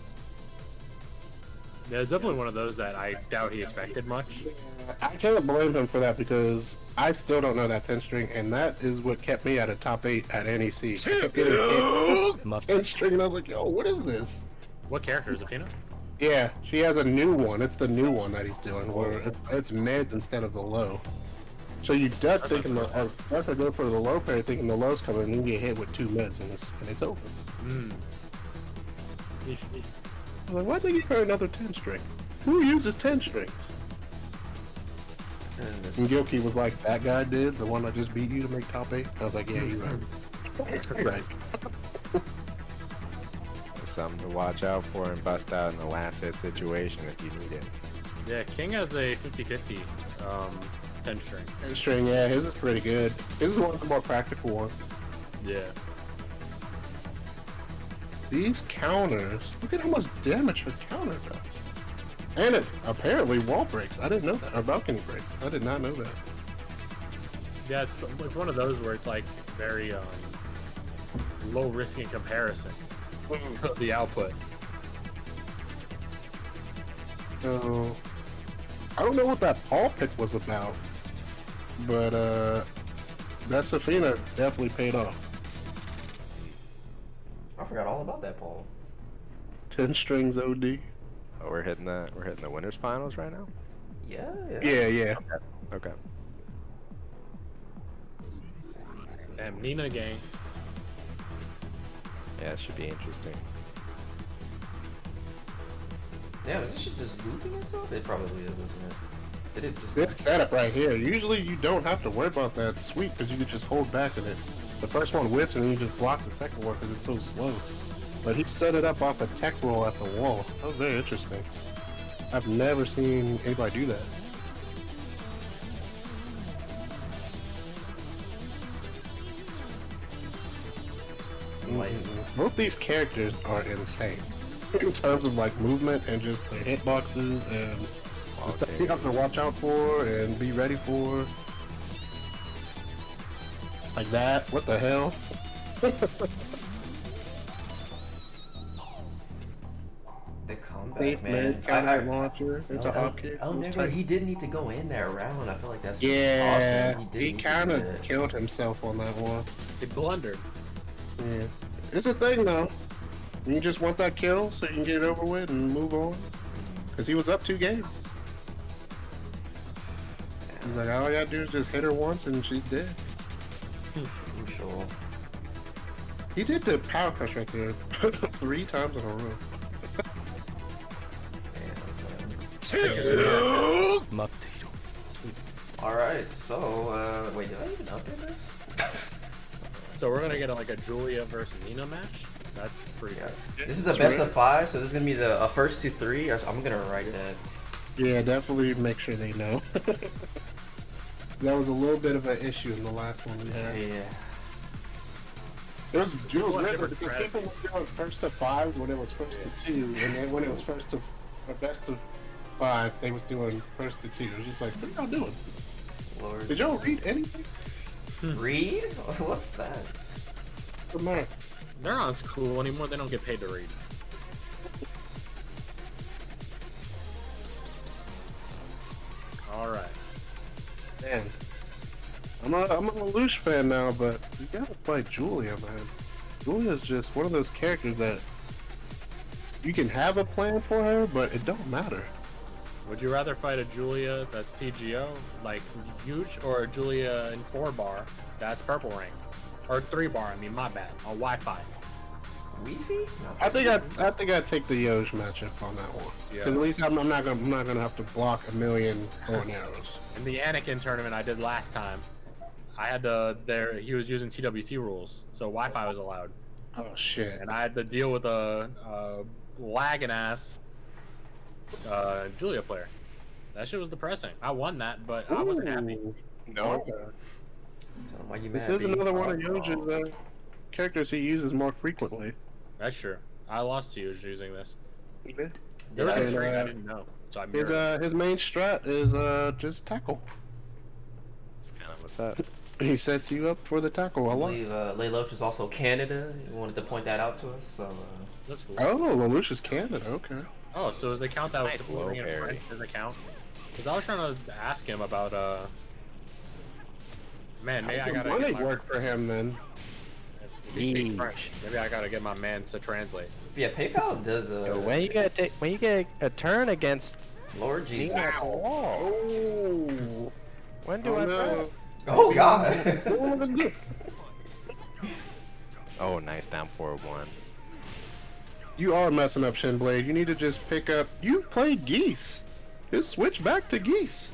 Yeah, it's definitely one of those that I doubt he expected much. I can't blame him for that because I still don't know that 10 string, and that is what kept me at a top 8 at NEC. I kept getting hit 10 string, and I was like, yo, what is this? What character is it, Fina? Yeah, she has a new one. It's the new one that he's doing, where it's mids instead of the low. So you duck thinking or duck or go for the low parry thinking the low's coming, and you get hit with 2 mids, and it's over. Hmm. I'm like, why'd they give her another 10 string? Who uses 10 strings? And Gilkey was like, that guy did, the one that just beat you to make top 8. I was like, yeah, you're right. You're right. There's something to watch out for and bust out in the last hit situation if you need it. Yeah, King has a 50-50 10 string. 10 string, yeah, his is pretty good. His is one of the more practical ones. Yeah. These counters, look at how much damage her counter does. And it apparently wall breaks. I didn't know that. Or balcony break. I did not know that. Yeah, it's one of those where it's like very low risk in comparison of the output. So, I don't know what that Paul pick was about, but that Safina definitely paid off. I forgot all about that, Paul. 10 strings OD. Oh, we're hitting the winners finals right now. Yeah. Yeah. Okay. And Nina gang. Yeah, it should be interesting. Damn, is this shit just looping itself? It probably is, isn't it? Did it just... This setup right here, usually you don't have to worry about that sweep because you can just hold back in it. The first one whips and then you just block the second one because it's so slow. But he set it up off a tech roll at the wall. That was very interesting. I've never seen anybody do that. Both these characters are insane in terms of like movement and just their hitboxes and the stuff you have to watch out for and be ready for. Like that? What the hell? The combat, Safe man. counter launcher. It's an option. ElNegro, he did need to go in there round. I feel like that's Yeah, awesome. he kind of killed himself on that one. He blundered. Yeah, it's a thing though. You just want that kill so you can get it over with and move on. Cause he was up 2 games. He's like, all I gotta do is just hit her once and she's dead. I'm sure. He did the power crush right there 3 times in a row. Alright, so, wait, did I even update this? So we're gonna get like a Julia versus Nina match. That's pretty good. This is the best of 5, so this is gonna be the first to 3. I'm gonna write that. Yeah, definitely make sure they know. That was a little bit of an issue in the last one we had. Yeah. It was weird because people were doing first to 5s when it was first to 2, and then when it was first to best of 5, they was doing first to 2. It was just like, what are y'all doing? Lord. Did y'all read anything? Read? What's that? The man. They're not cool anymore. They don't get paid to read. All right. Man, I'm a LeLouch fan now, but you gotta play Julia, man. Julia's just one of those characters that you can have a plan for her, but it don't matter. Would you rather fight a Julia that's TGO, like Yush, or a Julia in 4-bar that's purple rank? Or 3-bar, I mean, my bad, on Wi-Fi. Wi-Fi? I think I'd take the Yoj matchup on that one. Because at least I'm not gonna have to block a million bow and arrows. In the Anakin tournament I did last time, I had to he was using TWT rules, so Wi-Fi was allowed. Oh shit. And I had to deal with a lagging ass Julia player. That shit was depressing. I won that, but I wasn't happy. No. Why you This mad, is B? another one of Yoj's characters he uses more frequently. That's true. I lost to you using this. Yeah. There was some And, tricks I didn't know, so I mirrored. his main strat is just tackle. That's kind of what's up. He sets you up for the tackle a I lot. believe LeLouch is also Canada. He wanted to point that out to us, so... That's cool. Oh, LeLouch is Canada, okay. Oh, so is the count that was Nice floating in low French? Does it count? Because I was trying to ask him about man, maybe I gotta Money get my... work for him then. If he speaks French, maybe I gotta get my mans to translate. Yeah, PayPal does Yo, when you get a turn against Lord Jesus. Oh. when do I bet? Oh god. Oh, nice down 4-1. You are messing up, Shinblade. You need to just pick up. You played Geese. Just switch back to Geese.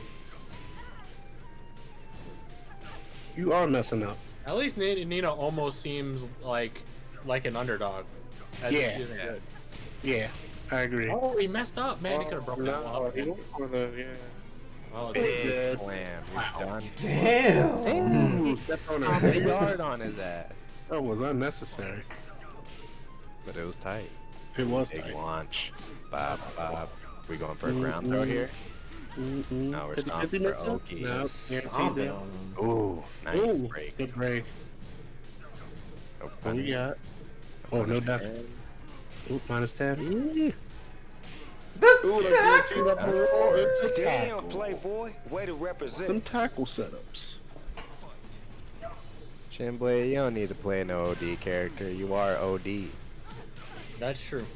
You are messing up. At least Nina almost seems like an underdog. As if she isn't good. Yeah, I agree. Oh, he messed up, man. He could have broken that one up. he went for the, yeah. Oh, Big slam. He's done. Damn. Ooh, stepped on Stomped her. a yard on his ass. That was unnecessary. But it was tight. It was Big tight. launch. Bob, Bob. We going for a ground throw here? No, we're stomping for OG. No, guaranteed down. Ooh, nice Ooh, break. good break. Nope, What do you got? Oh, no doubt. Ooh, minus 10. Damn, playboy. Way to Some represent. tackle setups. Shinblade, you don't need to play no OD character. You are OD. That's true.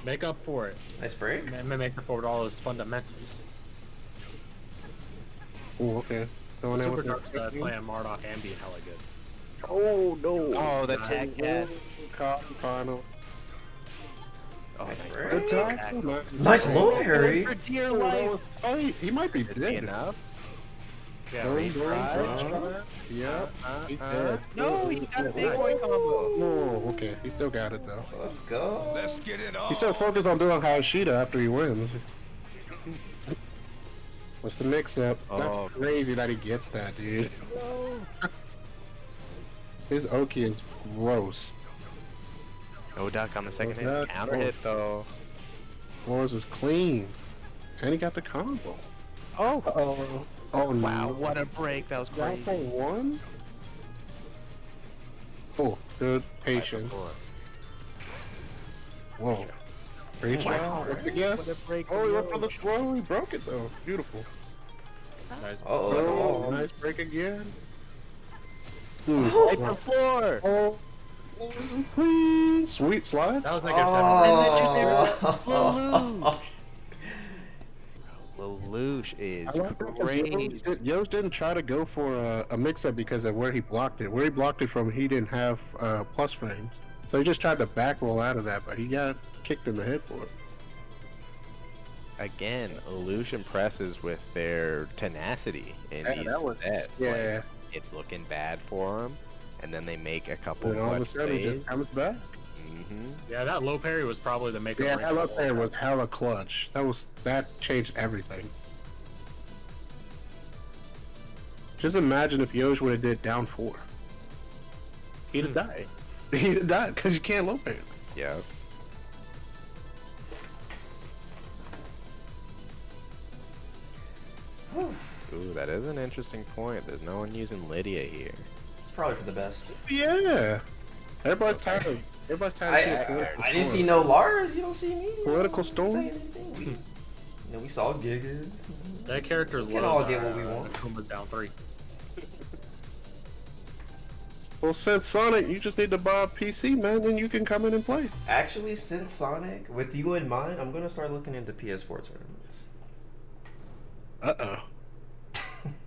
Make up for it. Nice break. Make up for all his fundamentals. Oh, okay. Going in Super with Dark's the playing Marduk and being hella good. Oh no! Oh, the tag cat. Caught final. Nice low parry. For dear life. Oh, he might be Is he dead. enough? Yeah, Yep. He's dead. No, he got a big boy combo. Oh, okay. He still got it though. Let's go. Let's get it on. He's so focused on doing Hayashida after he wins. What's the mix-up? That's Oh. crazy that he gets that, dude. His Oki is gross. No duck on the second No hit. duck. Counter hit though. Floors is clean. And he got the combo. Oh. Oh. Oh, Wow, no. what a break. That was Down crazy. for one? Oh, good patience. Whoa. Reach out. What's the guess? What a break Oh, he from went for the throw. He broke it though. Beautiful. Nice. Oh, at the wall. Nice break again. Right for 4. Oh, please. Sweet slide. That was negative 7. Oh. LeLouch is I like that 'cause crazy. Yosh didn't try to go for a mix-up because of where he blocked it. Where he blocked it from, he didn't have plus frames. So he just tried to back roll out of that, but he got kicked in the head for it. Again, LeLouch impresses with their tenacity in Yeah, these that was- sets. yeah. Like, it's looking bad for them, and then they make a couple And all of a clutch sudden, he plays. just comes back. Yeah, that low parry was probably the maker. Yeah, that look there was hella clutch. That changed everything. Just imagine if Yosh would have did down 4. He'd have died. He'd have died because you can't low parry. Yeah. Ooh, that is an interesting point. There's no one using Lydia here. It's probably for the best. Yeah. Everybody's tired of seeing political I didn't storm. see no Lars. You don't see me. Political storm? Say anything. You know, we saw Gigas. That character's We can low. all get what we want. Kuma's down 3. Well, since Sonic, you just need to buy a PC, man, then you can come in and play. Actually, since Sonic, with you in mind, I'm gonna start looking into PS4 tournaments. Uh-oh.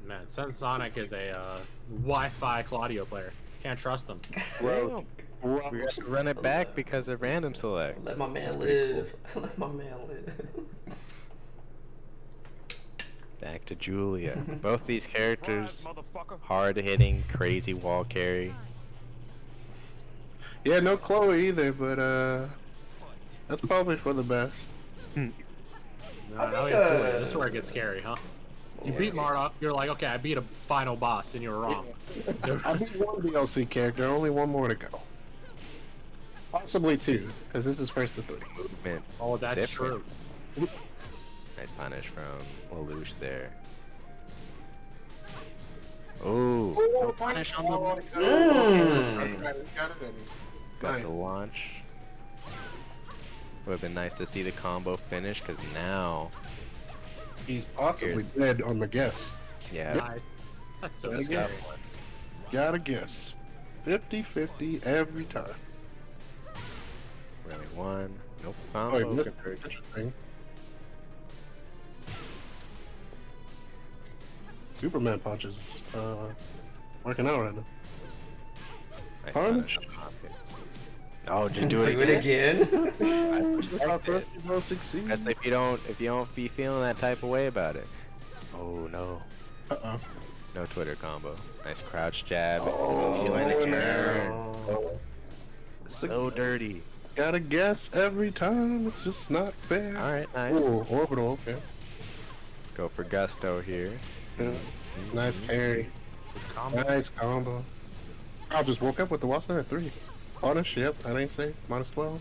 Man, since Sonic is a Wi-Fi Claudio player, can't trust them. Bro. We have to run it back because of random select. Let my man live. Let my man live. Back to Julia. Both these characters, hard hitting, crazy wall carry. Yeah, no Chloe either, but that's probably for the best. No, I now think, we have Julia. This is where it gets scary, huh? You Yeah. beat Marduk, you're like, okay, I beat a final boss, and you were wrong. I beat one DLC character, only one more to go. Possibly 2, because this is first to 3. Movement. Oh, that's Different. true. Nice punish from LeLouch there. Oh, no punish on the got the launch. Would have been nice to see the combo finish because now, He's possibly dead on the guess. yeah, Nice. That's so Gotta scary. Gotta guess. 50-50 every time. really won. Nope, Oh, combo. he missed conversion. interesting. Superman punches working out right now. Nice Punish. punish. Oh, just do Do it it again. again. I respect it. Will succeed. Especially if you don't be feeling that type of way about it. Oh no. Uh-oh. No Twitter combo. Nice crouch jab. Oh, Feeling the no. turn. So dirty. Gotta guess every time. It's just not fair. Alright, nice. Ooh, orbital, okay. Go for gusto here. Yeah. Nice carry. Nice combo. I just woke up with the Watson at 3. Punish, yep, that ain't safe. -12.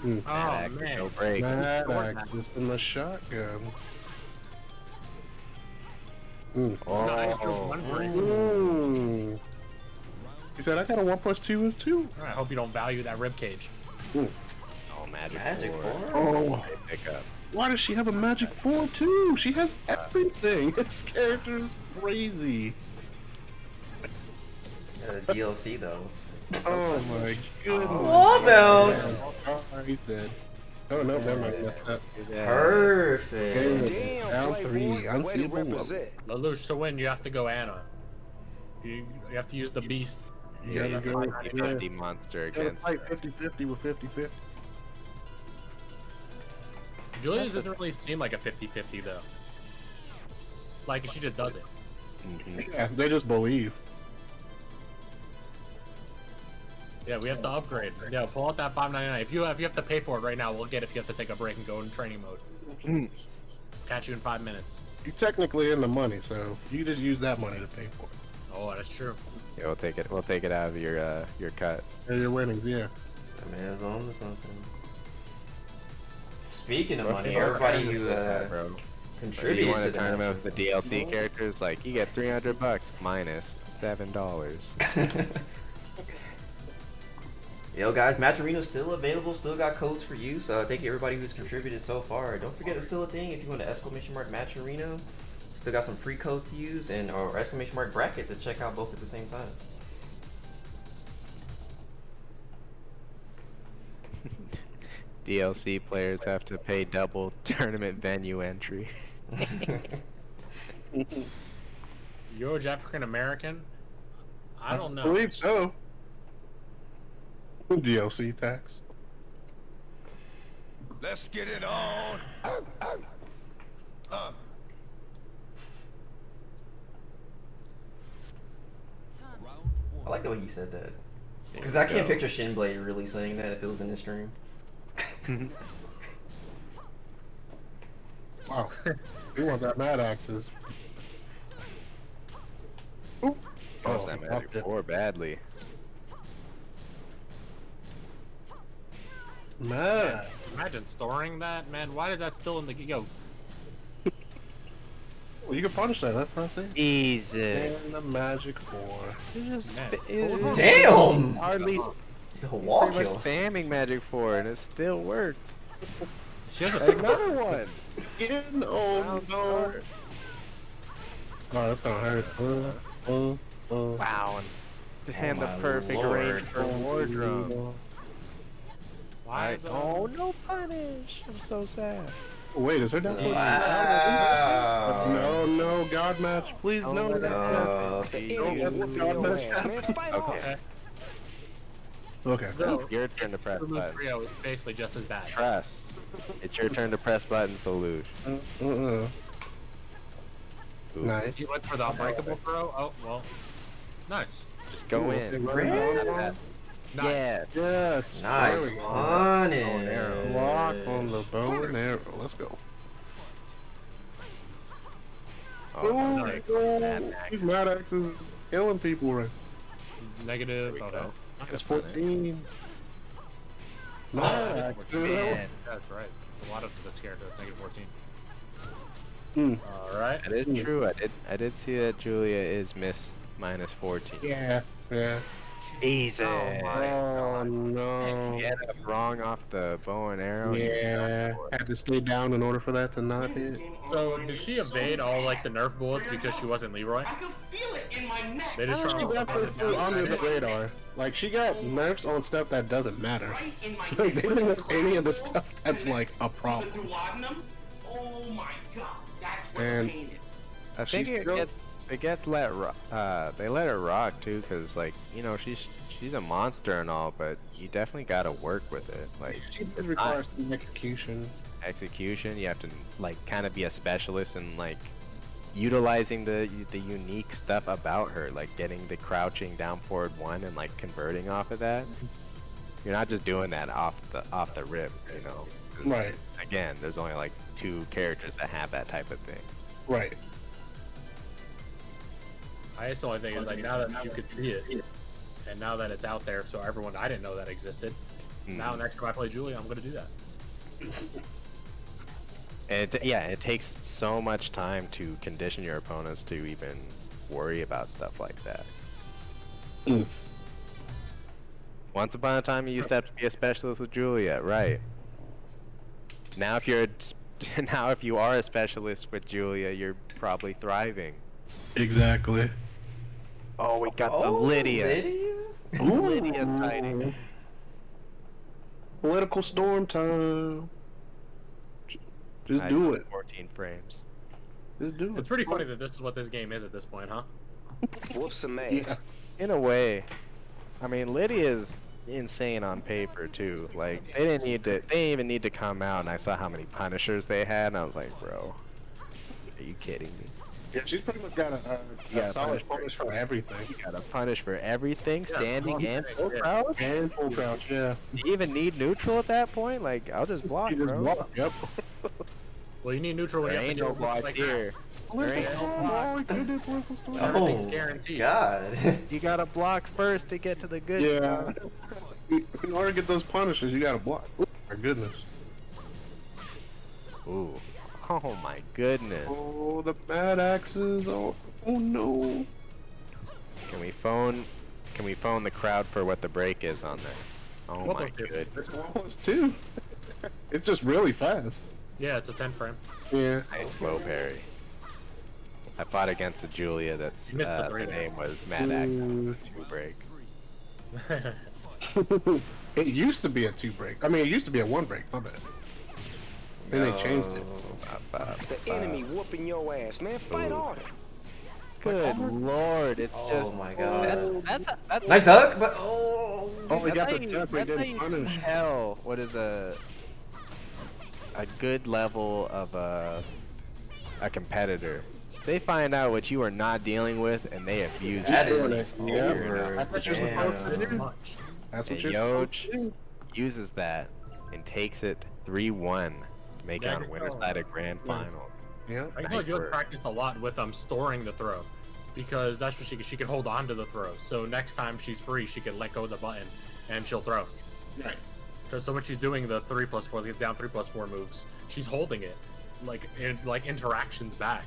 Oh, Axe, man. no break. Mad Axe just in the shotgun. Oh, Nice for one break. He said, I got a 1+2 is 2. I hope you don't value that ribcage. oh, magic, Magic 4. four? Oh, Pick up. why does she have a magic 4 too? She has everything. This character is crazy. DLC though. Oh my goodness. Wall bounce. Oh, he's dead. Oh no, never mind. Messed up. Perfect. Game down 3. Unseeable level. LeLouch, to win, you have to go Anna. You have to use the beast Yeah, he's the go 50-50 monster You gotta against. fight 50-50 with 50-50. Julia doesn't really seem like a 50-50 though. Like she just does it. Yeah, they just believe. Yeah, we have to upgrade. Yeah, pull out that $5.99. If you have to pay for it right now, we'll get it if you have to take a break and go in training mode. Catch you in 5 minutes. You're technically in the money, so you just use that money to pay for it. Oh, that's true. Yeah, we'll take it. We'll take it out of your cut. And your winnings, yeah. That man's on to something. Speaking of money, everybody who bro. contributed You want to a the tournament with the DLC characters? Like you get $300 minus $7. Yo guys, Match Arena's still available, still got codes for use. Thank you everybody who's contributed so far. Don't forget it's still a thing if you want to ! Match Arena. Still got some free codes to use and or ! Bracket to check out both at the same time. DLC players have to pay double tournament venue entry. You're African American? I don't know. I believe so. DLC tax. Let's get it on. I like the way he said that. Because I can't picture Shinblade really saying that if it was in the stream. Wow. We want that Mad Axes. Oop. Lost that Magic 4 badly. Man. Imagine storing that, man. Why is that still in the yo? Well, you can punish that. That's not safe. Jesus. And the Magic 4. Damn! Hardly. The wall Pretty much kill. spamming Magic 4 and it still worked. She has a Another one. Oh no. Oh, that's gonna hurt. Wow. And the perfect range for Wardrum. Why is Oh, no punish. I'm so sad. Wait, is her down? Wow. No, God match. Please, no. No. Don't let the God match happen. Okay. Okay. No. Your turn to press button. Rio is basically just as bad. Press. It's your turn to press button, so Luch. Ooh. Nice. You went for the unbreakable throw? Oh, well. Nice. Just go in. Nice. Yeah. Yes. Nice There we go. punish. Lock on the bow and arrow. Let's go. Oh, nice. These Mad Axes is killing people right. Negative. There we Okay. go. It's 14. Mad Axes. Man. That's right. A lot of this character that's negative 14. Hmm. Alright. That is true. I did see that Julia is miss minus 14. Yeah. Easy. Oh no. Get it wrong off the bow and arrow. Yeah. Had to stay down in order for that to not hit. So, did she evade all, like, the Nerf bullets because she wasn't Leroy? I could feel it in my neck. They just She definitely flew under the radar. Like, she got nerfs on stuff that doesn't matter. Right in my Like, they neck. didn't have any of the stuff that's, like, a problem. The duodenum? Oh my god, that's where And the pain is. I think She's it gets let they let her rock too, cause like you know she's a monster and all, but you definitely gotta work with it. Like It requires some execution. execution, you have to like kind of be a specialist in like utilizing the unique stuff about her, like getting the crouching down forward 1 and like converting off of that. You're not just doing that off the rip, you know. 'Cause, Right. Again, there's only like 2 characters that have that type of thing. Right. I guess the only thing is, like, now that you could see it, and now that it's out there, so everyone, I didn't know that existed. Now, next time I play Julia, I'm gonna do that. It takes so much time to condition your opponents to even worry about stuff like that. Once upon a time, you used to have to be a specialist with Julia, right? Now, if you are a specialist with Julia, you're probably thriving. Exactly. Oh, we got the Lydia. Ooh. Lydia sighting. Political storm time. Just do it. 14 frames. Just do it. It's pretty funny that this is what this game is at this point, huh? What's the matter? Yeah. In a way. I mean, Lydia's insane on paper too. Like they didn't even need to come out, and I saw how many Punishers they had, and I was like, bro, are you kidding me? Yeah, she's pretty much got a solid punish for everything. You got a punish for everything, standing and full crouch. And full crouch, yeah. Do you even need neutral at that point? Like, I'll just block, You just bro. block, yep. Well, you need neutral when There you have ain't to no do block like here. There ain't no block. Everything's Oh, guaranteed. God. You gotta block first to get to the good Yeah. stuff. In order to get those punishes, you gotta block. Oh, my goodness. Ooh. Oh my goodness. Oh, the bad axes. Oh no. Can we phone the crowd for what the break is on there? Oh What my was it? goodness. It's almost 2. It's just really fast. Yeah, it's a 10 frame. Yeah. Nice slow parry. I fought against a Julia that's You missed the her three. name was Mad Axe. Ooh. 2 break. It used to be a 2 break. I mean, it used to be a 1 break. My bad. Then they changed it. The enemy whooping your ass, man. Fight harder. Good lord, it's Oh just my God. that's Nice duck, but oh. Oh, we that's got how the you- tip. We that's how didn't you punish. tell what is a good level of a competitor. They find out what you are not dealing with and they abuse That it. is Yeah. weird. That's what you're Damn. supposed to do. Much. That's what And you're supposed to Yoch do. uses that and takes it 3-1 to make it Yeah, on the winner's side of grand finals. Yeah. I can Nice tell you work. practice a lot with storing the throw, because that's what she can hold on to the throw. So next time she's free, she can let go of the button and she'll throw. Right. So when she's doing the 3+4, the down 3+4 moves, she's holding it like interactions back,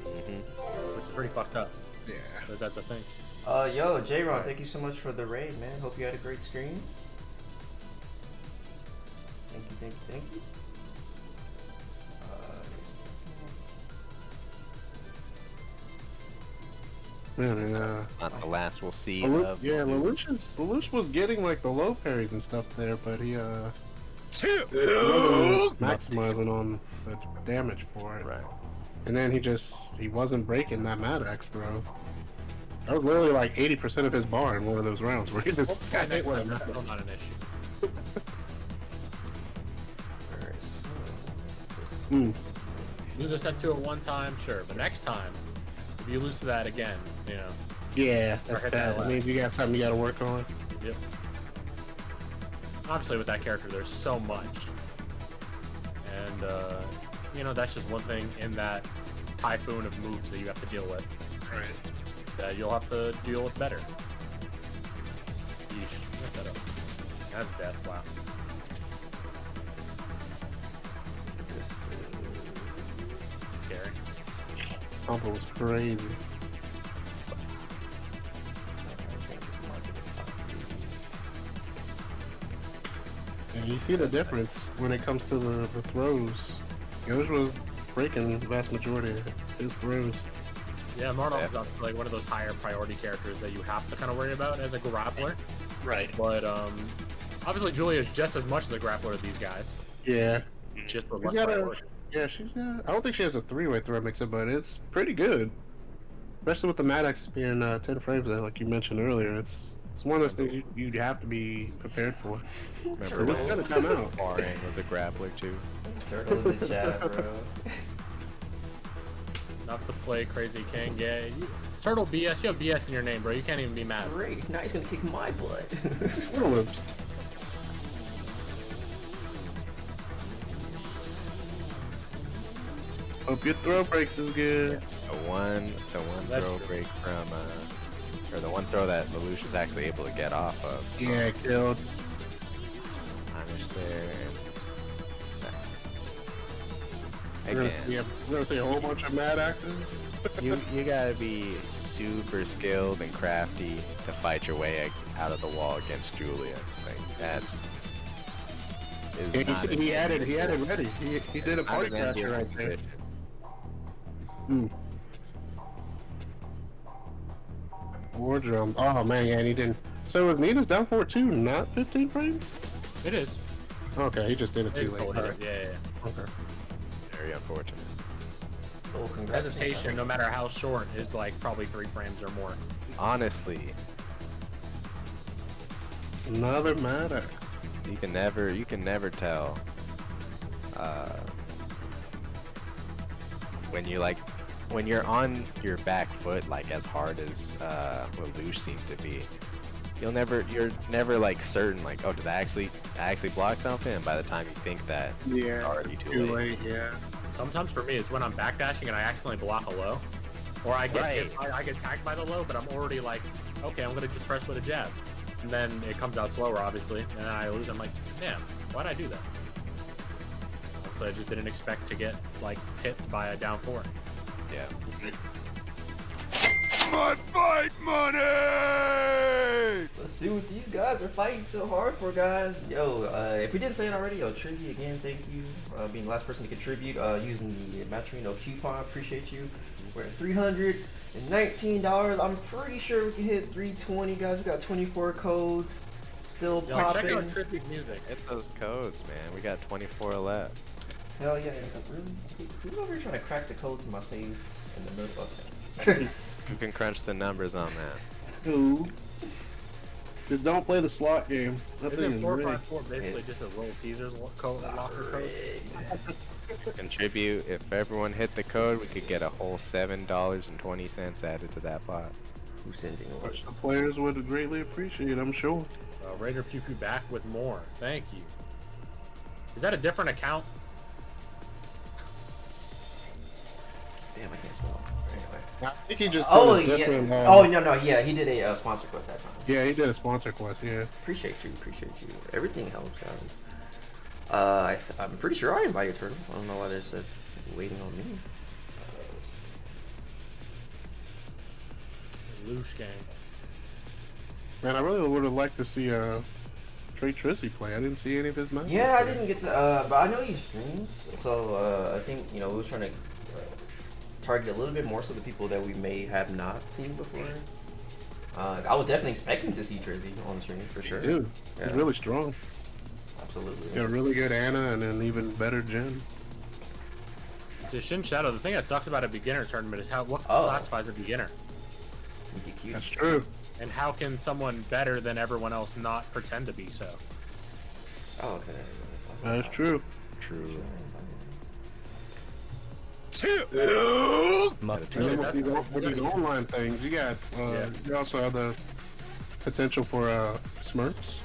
which is pretty fucked up. Yeah. But that's the thing. Yo, J-Ron, thank you so much for the raid, man. Hope you had a great stream. Thank you. Man, and Not the last we'll see Lelouch, of yeah, Lelouch was getting like the low parries and stuff there, but he maximizing on the damage for it. Right. And then he wasn't breaking that Mad Axe throw. That was literally like 80% of his bar in one of those rounds where he just got hit with a Mad Still Axe. not an issue. Alright, so Lose a set to it one time, sure, but next time, if you lose to that again, you know. Yeah, that's Right, bad. that That means you got something you gotta work on. Yep. Obviously, with that character, there's so much, and you know, that's just one thing in that typhoon of moves that you have to deal with. Right. That you'll have to deal with better. Yeesh. What's that up? That's death. Wow. this Scary. Combo was crazy. And you see the difference when it comes to the throws. Yosh was breaking the vast majority of his throws. Yeah, Marnov is obviously like one of those higher priority characters that you have to kind of worry about as a grappler. Right. But obviously Julia is just as much as a grappler as these guys. Yeah. Just with She's less got priority. yeah, she's got. I don't think she has a 3-way throw mixer, but it's pretty good. Especially with the Maddox being 10 frames, like you mentioned earlier. It's one of those things you'd have to be prepared for. Remember It's gonna come out. Barring was a grappler too. turtle in the chat, bro. Not to play Crazy King. Yeah, Turtle BS. You have BS in your name, bro. You can't even be mad. Great, now he's gonna kick my butt. Turtle whips. Hope your throw breaks is good. The one That's throw true. break from or the one throw that LeLouch was actually able to get off of. Yeah, killed. Punish there. We're Again, gonna see a whole bunch of Mad Axes. you gotta be super skilled and crafty to fight your way out of the wall against Julia. Like that. Is Yeah, not he an had it ready. He did a not party an crasher enviable right there. position. War drum. Oh man, yeah, and he didn't. So was Nina's down for it too, not 15 frames? It is. Okay, he just did it It's too late. cool, Alright. yeah. Okay. Very unfortunate. Oh, congrats. Hesitation, no matter how short, is like probably 3 frames or more. Honestly, Another matter. You can never tell when you're on your back foot like as hard as LeLouch seems to be. You're never like certain like, oh, did I actually block something? And by the time you think that, it's already too late. Yeah. Sometimes for me, it's when I'm backdashing and I accidentally block a low, or I get I get tagged by the low, but I'm already like, okay, I'm gonna just press with a jab, and then it comes out slower, obviously, and then I lose. I'm like, damn, why'd I do that? So I just didn't expect to get like tipped by a down 4. Yeah. My fight money! Let's see what these guys are fighting so hard for, guys. Yo, if we didn't say it already, yo, Trizzy, again, thank you. Being the last person to contribute, using the Maturino coupon, appreciate you. We're at $319. I'm pretty sure we can hit 320, guys. We got 24 codes still popping. Check out Trizzy's music. Hit those codes, man. We got 24 left. Hell yeah. Really? Who's over here trying to crack the code to my save in the middle of it? You can crunch the numbers on that. Who? Just don't play the slot game. That thing Isn't is 454 basically just a Roll Caesars locker code? Contribute. If everyone hit the code, we could get a whole $7.20 added to that pot. Who's sending a Which the players would greatly appreciate, I'm sure. Raider Pew Pew back with more. Thank you. Is that a different account? Damn, I can't spell. Anyway. I think he just did a different, yeah. Oh no, yeah, he did a sponsor quest that time. Yeah, he did a sponsor quest. Yeah. Appreciate you. Everything helps, guys. I'm pretty sure I invited Turtle. I don't know why they said waiting on me. Loosh gang. Man, I really would have liked to see Trey Trizzy play. I didn't see any of his matches. Yeah, I didn't get to, but I know he streams, so I think we was trying to target a little bit more so the people that we may have not seen before. I was definitely expecting to see Trizzy on the stream for sure. Dude, yeah. He's really strong. Absolutely. Got a really good Ana and an even better Jin. So Shin Shadow, the thing that sucks about a beginner tournament is what classifies a beginner. That's true. And how can someone better than everyone else not pretend to be so? Oh, okay. That's true. True. And then with these online things, you got you also have the potential for Smurfs.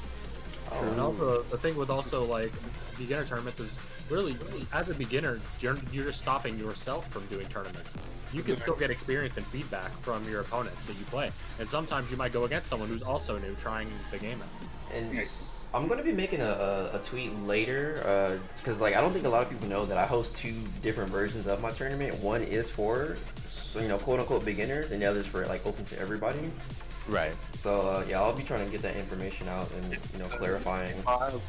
Oh, and also the thing with also like beginner tournaments is really as a beginner you're just stopping yourself from doing tournaments. You can still get experience and feedback from your opponents that you play, and sometimes you might go against someone who's also new trying the game out. And I'm gonna be making a tweet later because like I don't think a lot of people know that I host 2 different versions of my tournament. One is for quote unquote beginners, and the other is for like open to everybody. Right. So yeah, I'll be trying to get that information out and clarifying. Cause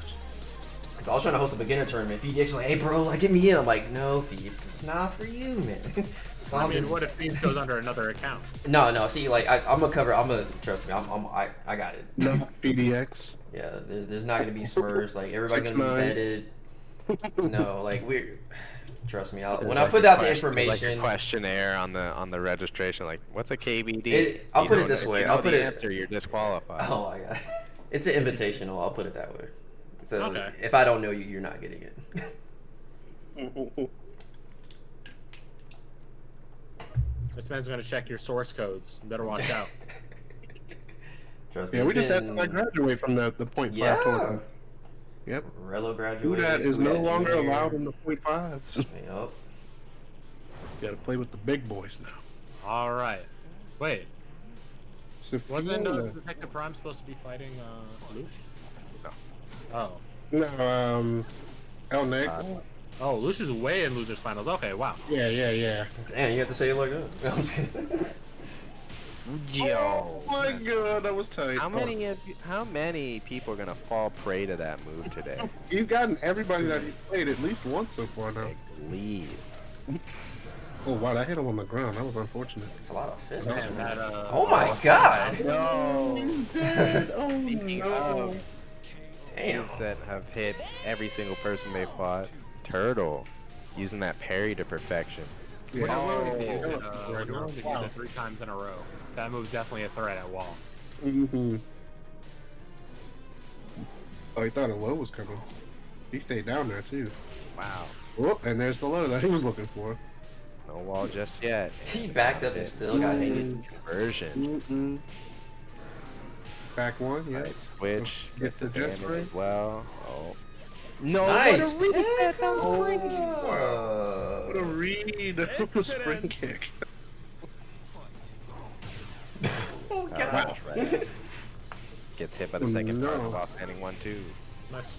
I was trying to host a beginner tournament. PhiDX was like, "Hey bro, like get me in." I'm like, "No, it's not for you, man." I mean, what if Fiends goes under another account? No. See, like I'm gonna trust me. I got it. No PhiDX. Yeah, there's not gonna be Smurfs. Like everybody's gonna be vetted. No, like trust me. When I put out the information, like a questionnaire on the registration, like what's a KBD? I'll put it this way. I'll put the answer. You're disqualified. Oh my god, it's an invitational. I'll put it that way. So okay. If I don't know you, you're not getting it. This man's gonna check your source codes. You better watch out. Trust me, Yeah, we just had to graduate from the 0.5 tournament. Yep. Rheloh graduated. That is no longer allowed in the 0.5s. Yep. Got to play with the big boys now. All right. Wait. Wasn't Sophia. Detective Prime supposed to be fighting Luch? No. Oh. No, ElNegro. Oh, Luch is way in losers finals. Okay, wow. Yeah. Damn, you have to say it like that. I'm just kidding. Yo. Oh my god, that was tight. How many people are gonna fall prey to that move today? He's gotten everybody that he's played at least once so far now. At least. Oh wow, that hit him on the ground. That was unfortunate. It's a lot of fists. Man, oh my god. No. He's dead. Oh no. Damn. Teams that have hit every single person they fought. Turtle using that parry to perfection. Yeah. We're willing to use it 3 times in a row. That move's definitely a threat at wall. Mm-hmm. Oh, he thought a low was coming. He stayed down there too. Wow. Oh, and there's the low that he was looking for. No wall just yet. He backed up and still got hit. Conversion. Back one, yeah. Right, switch. Get the damage just right. as well. Oh. No, Nice. what a reset. That was freaky. What a read. Spring kick. Oh, God. Wow. Right. Gets hit by the second No. part while standing 1-2. Nice.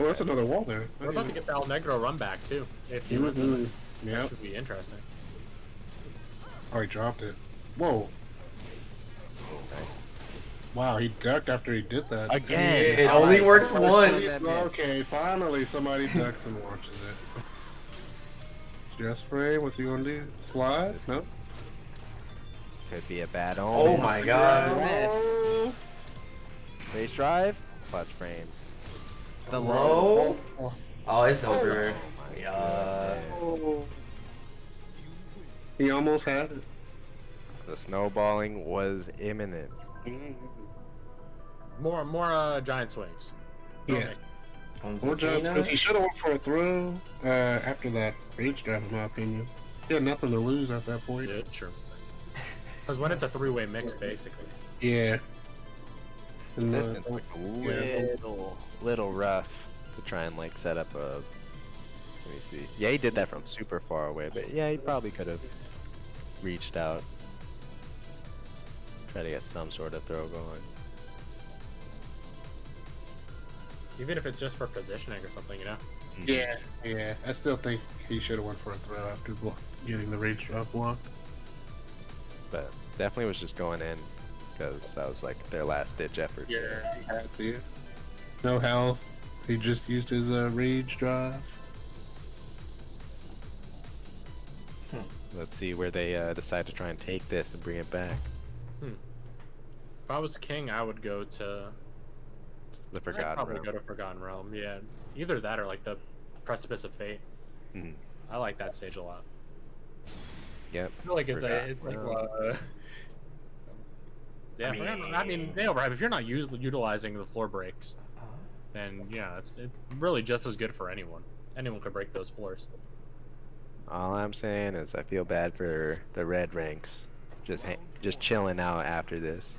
Oh, that's another wall there. We're about to get the ElNegro run back too. If you Yep. should be interesting. Oh, he dropped it. Whoa. Nice. Wow, he ducked after he did that. Again. It only works once. Okay, finally somebody ducks and launches it. Just frame, what's he gonna do? Slide? No? Could be a bad Oh omen. my God. Oh, Base drive plus frames. The Low. oh, Oh, it's over. my Yeah. oh. He almost had it. The snowballing was imminent. More giant swings. Yeah. On More Giants, Sakina. because he should have went for a throw after that rage drive, in my opinion. He had nothing to lose at that point. Yeah, sure. Because when it's a three-way mix, basically. Yeah. And, Distance like a little rough to try and like set up a. Let me see. Yeah, he did that from super far away, but yeah, he probably could have reached out. Try to get some sort of throw going. Even if it's just for positioning or something, you know? yeah, yeah. I still think he should have went for a throw after getting the rage drop blocked. But definitely was just going in because that was like their last ditch effort. Yeah, he had to. No health. He just used his rage drive. Let's see where they decide to try and take this and bring it back. If I was king, I would go to... The I'd Forgotten probably Realm. go to Forgotten Realm, yeah. Either that or like the Precipice of Fate. Mhm. I like that stage a lot. Yep. I feel like it's Forgotten like Realm. yeah, I mean, nail right. If you're not utilizing the floor breaks, then yeah, it's really just as good for anyone. Anyone could break those floors. All I'm saying is I feel bad for the red ranks, just chilling out after this.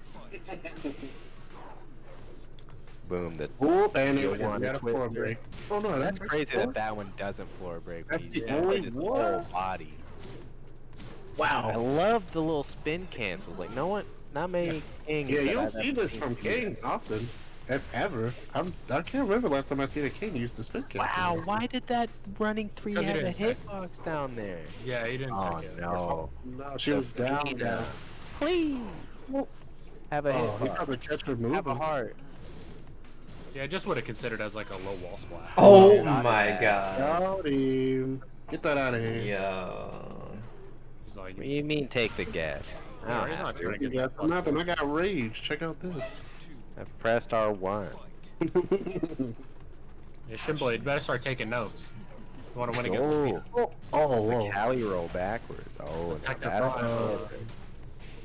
Boom! The Oh, and you it want got a a floor twister. break. Oh no, That's that's crazy that one doesn't floor break. That's but the he only his one? whole body. I wow. love the little spin cancel. Like not many kings. Yeah, that you don't I've see ever this seen from do King often, if ever. I can't remember last time I seen a King use the spin that. cancel. Wow! Why did that running 3 Because he have a didn't hitbox down there? Yeah, he didn't Oh take it. no! No, she was down Sakina, there. Please have a Oh, he hitbox. probably catch her moving. Have a heart. Yeah, I just would have considered as like a low wall splash. Oh my God. Got him. Get that out of here. Yo. He's like, What do you mean take the gas? I Yeah, don't he's have not to. trying to You get got nothing. I got rage. Check out this. I've pressed R1. Yeah, Shinblade, better start taking notes. You want to win against Oh. Sophia. Oh, whoa. The Cali roll backwards. Oh, now Protect the that's front.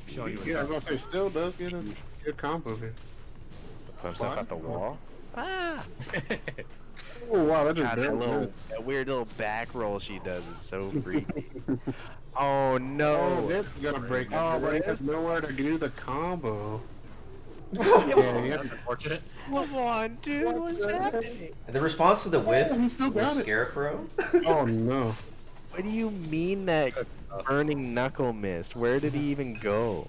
Show you. Yeah, I was gonna say, still does get a good combo here. put himself at the wall. Ah! Oh wow, that just God, that weird little back roll she does is so freaky. Oh Oh, no! this is gonna break. Oh, but he has nowhere to do the combo. Yeah, yeah. that's unfortunate. Come on, dude, what's happening? The response to the whiff he still was got it. Scarecrow. Oh no. What do you mean that burning knuckle missed? Where did he even go?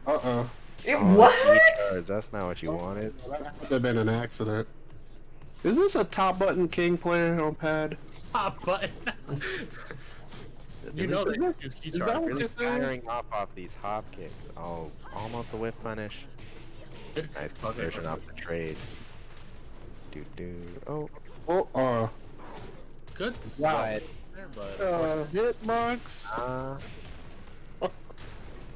Uh-oh. What? That's not what you wanted. That would have been an accident. Is this a top button King player on pad? Top button. You know they use key Is that charge. what Really this thing? firing off these hop kicks. Oh, almost a whiff punish. Good. Nice conversion off the trade. Oh, Oh, Good wow. slide there, but Hitbox.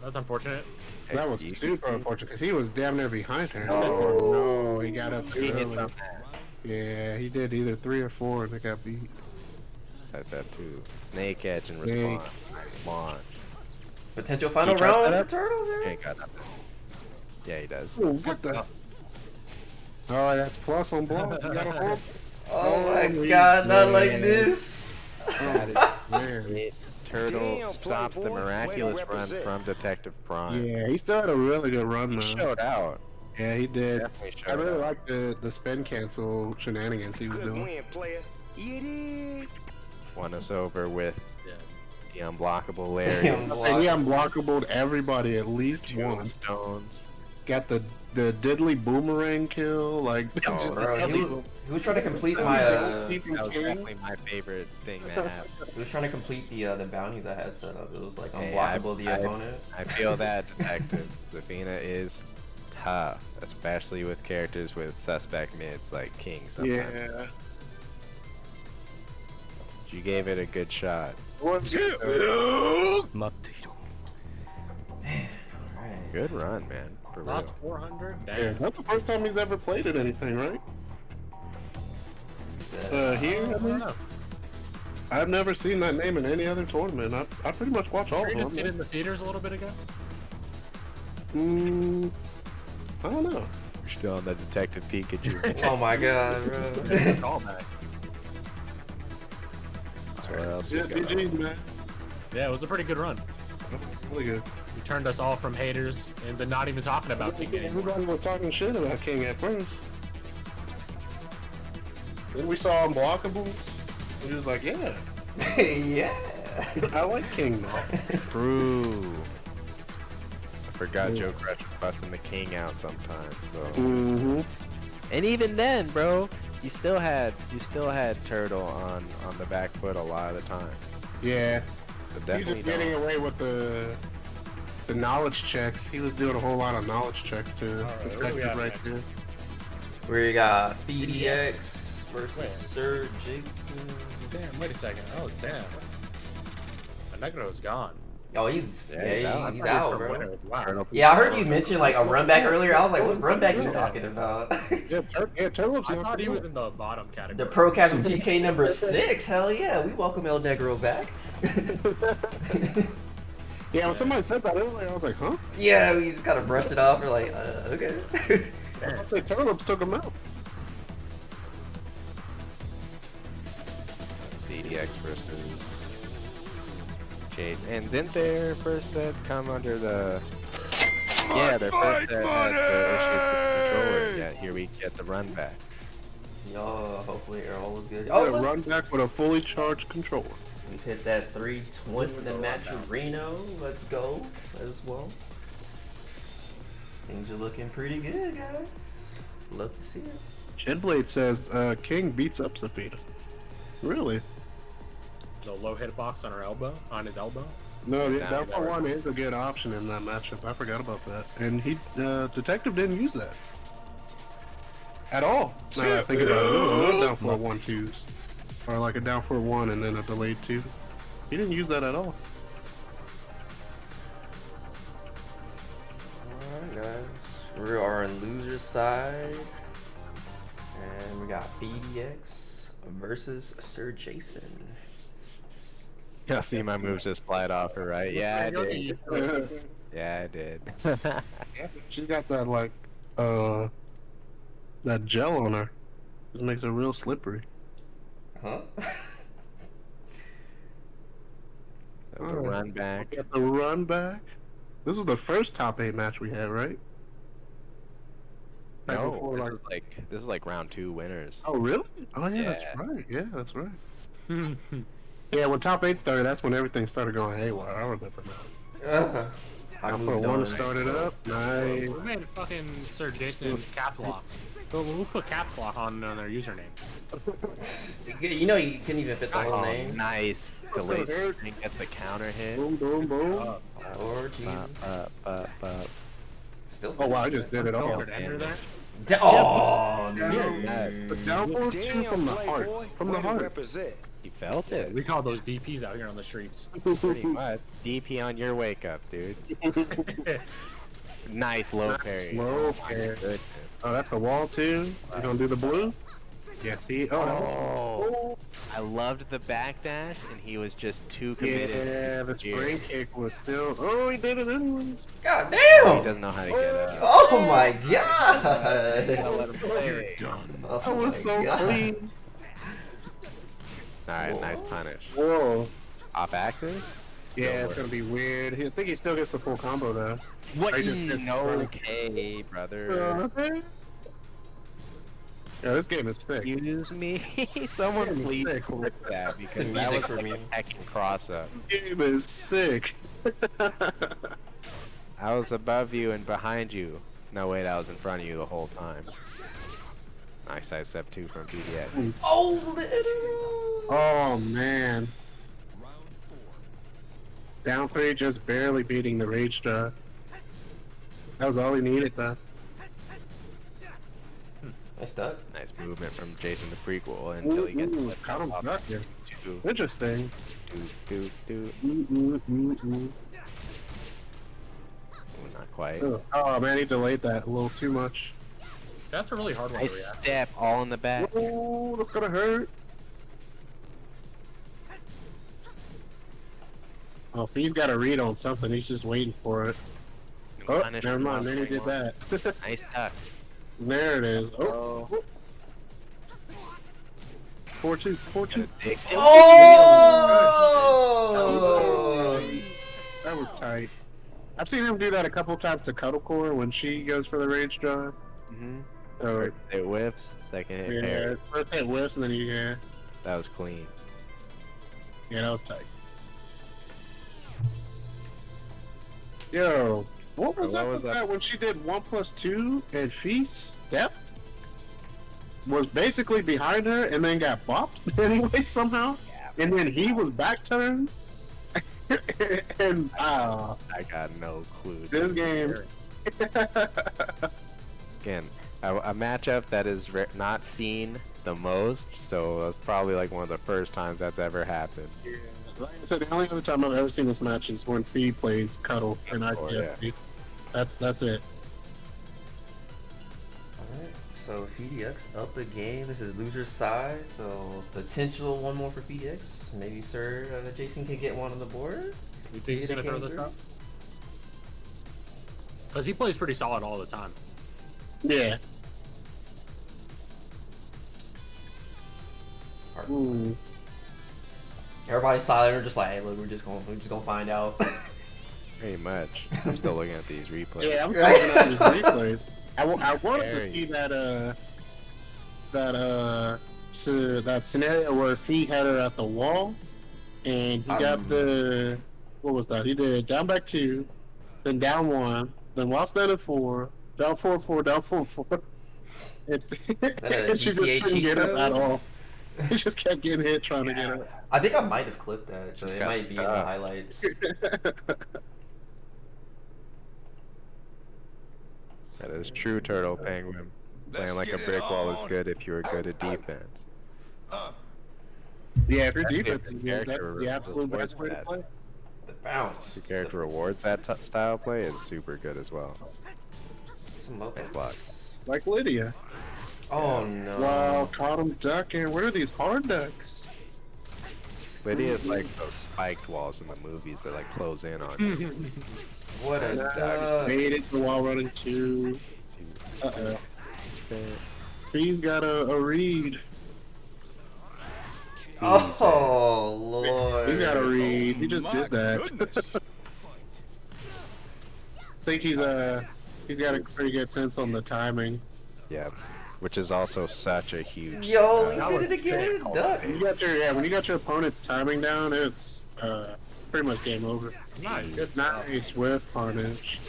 that's unfortunate. That was XD. super unfortunate because he was damn near behind her. No. Oh no, he got up too He hits early. on that. Yeah, he did either 3 or 4 and they got beat. That's that too. Snake edge and Snake. response. Nice launch. Potential final He tries round that for Turtles He there. ain't got nothing. Yeah, he does. Oh, what the? Oh, that's plus on block. You got a hold. Oh my god, not like this. Turtle Damn, stops the Playboy. miraculous Way to run represent. from Detective Prime. Yeah, he still had a really good run He though. showed out. Yeah, he did. Definitely I showed really out. like the spin cancel shenanigans he was Good doing. win, player. Yeah, Won us over with Yeah. the unblockable Larry. And he unblockable everybody at least Two once. stones. Got the diddly boomerang kill. Like, Oh, just- Bro, he was trying to complete my That was definitely my favorite thing to have. he was trying to complete the bounties I had set up. It was like Hey, unblockable the opponent. I feel that, Detective. Zafina is tough, especially with characters with suspect mids like King sometimes. yeah. You gave it a good shot. Alright. Good run, man. For real. Lost 400? Yeah, Damn. that's the first time he's ever played at anything, right? Here, I mean, I've never seen that name in any other tournament. I pretty much watch all Sure of you didn't see it them. in the theaters a little bit ago? I don't know. You're still on the Detective Pikachu. Oh my god, bro. Callback. Where else Yeah, is going? GG's, man. Yeah, it was a pretty good run. Really good. You turned us all from haters into not even talking about Tekken anymore. Everybody was talking shit about King at first. Then we saw unblockables. He was like, yeah, Yeah. I like King now. True. I forgot Joe Crutch was busting the King out sometimes. So. Mm-hmm. And even then, bro, you still had Turtle on the back foot a lot of the time. Yeah. So He was definitely just getting don't. away with the knowledge checks. He was doing a whole lot of knowledge checks too. Alright, what do we Effective have right next? there. We got PhiDX versus Wait. SirJason. Damn, wait a second. Oh, damn. ElNegro's gone. Oh, he's Yeah, he's out. he's I thought he out, was from bro. Winter. Wow. Turtle Yeah, I heard you mention like a run back earlier. I was like, what run back are you talking about? Yeah, Turtle's I not thought he good. was in the bottom category. The ProCasualTK number 6. Hell yeah, we welcome ElNegro back. Yeah, when somebody said that earlier, I was like, huh? Yeah, we just kind of brushed it off. We're like, okay. I'd say Turtles took him out. PhiDX versus Jade. And didn't their first set come under the... Yeah, their first set had the issue with the controller. Yeah, here we get the run back. Yo, hopefully Earl was good. Oh, Oh, look. run back with a fully charged controller. We've hit that 320 in the match with Reno. Let's go as well. Things are looking pretty good, guys. Love to see it. Shedblade says King beats up Zafina. Really? The low hitbox on her elbow, on his elbow. No, Down that there. one is a good option in that matchup. I forgot about that. And he, Detective didn't use that. At all. Now that I think about it. It was no down for 1-2s. Or like a down for 1 and then a delayed 2. He didn't use that at all. Alright, guys. We are on loser's side. And we got PhiDX versus SirJason. Y'all see my moves just slide off her, right? Yeah, I did. Yeah, I did. She got that like that gel on her. This makes her real slippery. Huh? The run back. Got the run back. This is the first top 8 match we had, right? Right No, before, this was like round 2 winners. Oh really? Oh yeah, that's Yeah. right. Yeah, that's right. Yeah, when top 8 started, that's when everything started going haywire. I remember now. I Down for moved 1 on. started up. Nice. We made fucking SirJason's caps locks. We'll put caps lock on their username. You know you couldn't even fit the whole Oh, name. nice. Delay string gets the counter hit. Boom, boom, boom. Lord Jesus. Still. Oh wow, I just did it all. Filtered ender there. Oh, The down for 2 from the heart. From the heart. Represent. He felt it. We call those DPs out here on the streets. Pretty much. DP on your wake up, dude. Nice low parry. Slow parry. Oh, that's a wall too. You gonna do the blue? Yes, he. Oh. I loved the backdash, and he was just too committed. Yeah, the spring kick was still. Oh, he did it anyways. God He damn! doesn't know how to get up. Oh my god! Done. Oh That was my so God. clean. Alright, nice punish. Whoa. Off axis? Still Yeah, it's works. gonna be weird. I think he still gets the full combo though. What? I just missed front. Okay, brother. Yeah, this game is sick. Excuse me? Someone Game is please sick. click that because the that music was for like me. a Tekken cross-up. This game is sick. I was above you and behind you. No, wait, I was in front of you the whole time. Nice side step 2 from PhiDX. Oh, little. Oh man. Down 3, just barely beating the rage draw. That was all he needed though. Nice duck. Nice movement from Jason the Prequel until he gets flipped caught him up. back here. Do, Interesting. do. Ooh, not quite. Oh man, he delayed that a little too much. That's a really hard one to Nice react. step, all in the back. Oh, that's gonna hurt. Oh, if he's got a read on something, he's just waiting for it. Oh, Punish never from mind, then he 1.1. did that. Nice duck. There it is. Oh. 4-2, 4-2. Oh! That was tight. I've seen him do that a couple times to Cuddle Core when she goes for the rage draw. First hit whiffs, second hit Yeah, parry. first hit whiffs and then yeah. That was clean. Yeah, that was tight. Yo, what was What up was with that? that when she did 1+2 and she stepped? Was basically behind her and then got bopped anyway somehow? And then he was back turned? And I got no clue. this game. Again, a matchup that is not seen the most, so it's probably like one of the first times that's ever happened. Like I said, the only other time I've ever seen this match is when Fee plays Cuddle and I yeah. That's it. Alright, so PhiDX up a game. This is loser's side, so potential one more for PhiDX. Maybe Jason can get one on the board. You think he's gonna throw this out? Because he plays pretty solid all the time. Yeah. Ooh. Everybody's silent. We're just like, hey, look, we're just gonna find out. Pretty much. I'm still looking at these replays. Yeah, I'm talking about these replays. I wanted to see that scenario where Fee had her at the wall, and he got the what was that? He did down back 2, then down 1, then while standing 4, down 4-4, down 4-4. And she just GTA couldn't get up cheat at code? all. He just kept getting hit trying to get up. I think I might have clipped that, so Just it got might be in the stuck. highlights. That is true, Turtle Penguin. Playing like a brick wall is good if you were good at defense. Yeah, if your Especially defense if is the good, character that's the absolute rewards best way to that. play. The bounce. The character rewards that style play is super good as well. Some Nice open. block. Like Lydia. Oh no. Wow, caught him ducking. What are these hard ducks? Lydia's like those spiked walls in the movies that like close in on you. What a Just duck. made it the wall running 2. Uh-oh. He's got a read. Oh lord. He's got a read. He just My did that. goodness. I think he's got a pretty good sense on the timing. Yeah, which is also such a huge. Yo, uh, he did it again. Duck. When you got your opponent's timing down, it's pretty much game over. Nice. It's nice with punish.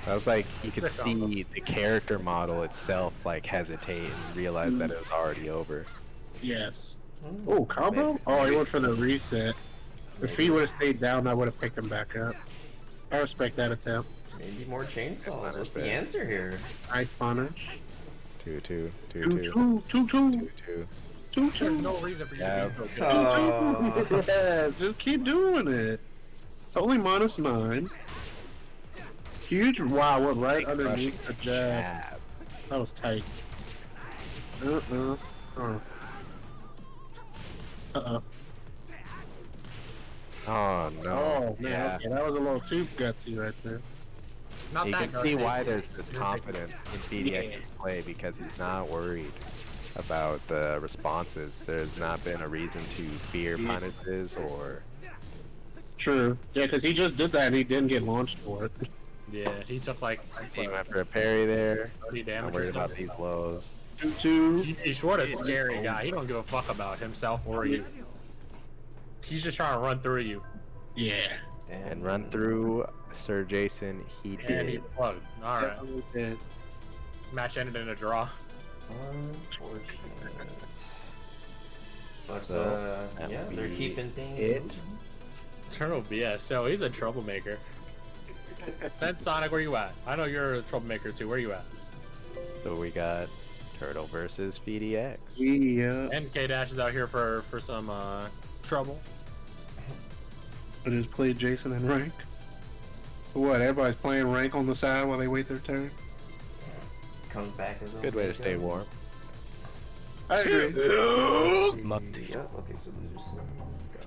I was like, you could see the character model itself like hesitate and realize that it was already over. Yes. Oh, combo? Oh, he went for the reset. If he would have stayed down, I would have picked him back up. I respect that attempt. Maybe more chainsaws. Nice What's the punish. answer here? Nice punish. 2-2, 2-2, 2-2, 2-2. 2-2. No reason for you Yeah. to be so good. Yes, just keep doing it. It's only -9. Huge. Wow, what right underneath the jab. That was tight. Uh-oh. Oh no. Oh, man. Yeah. Okay, that was a little too gutsy right there. Not You that can good. see why there's this confidence in PhiDX's Yeah. play because he's not worried about the responses. There's not been a reason to fear punishes or. True. Yeah, because he just did that and he didn't get launched for it. Yeah, he took like Team after a parry there. 30 I'm damage. worried about these lows. 2-2. He's short a scary guy. He don't give a fuck about himself or you. He's just trying to run through you. Yeah. And run through Sir Jason. He And he did. plugged. All right. Definitely did. Match ended in a draw. Unfortunate. But So, that yeah, would they're be keeping things. it. moving. Turtle BS. So he's a troublemaker. Send Sonic, where you at? I know you're a troublemaker too. Where you at? So we got Turtle versus PhiDX. Yeah. And K Dash is out here for some trouble. I just played Jason and rank. What? Everybody's playing rank on the side while they wait their turn. Comes back as well. Good way to stay warm. I agree. Yep. Okay, so losers.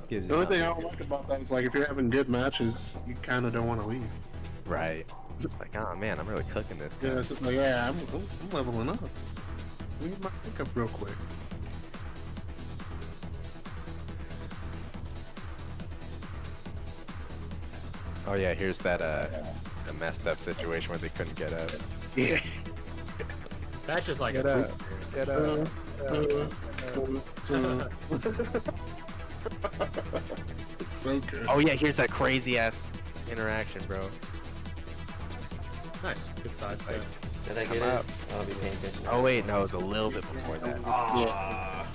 Gives The you only thing I something. don't like about that is like if you're having good matches, you kind of don't want to leave. Right. It's like, oh man, I'm really cooking this guy. Yeah, it's just like, yeah, I'm leveling up. Let me get my pickup real quick. Oh yeah, here's that a messed up situation where they couldn't get up. Yeah. That's just like Get a up. Get up. It's so good. Oh yeah, here's that crazy ass interaction, bro. nice. Good side step. Did I Come get up. it? I'll be paying attention. Oh wait, no, it was a little bit before that. Yeah.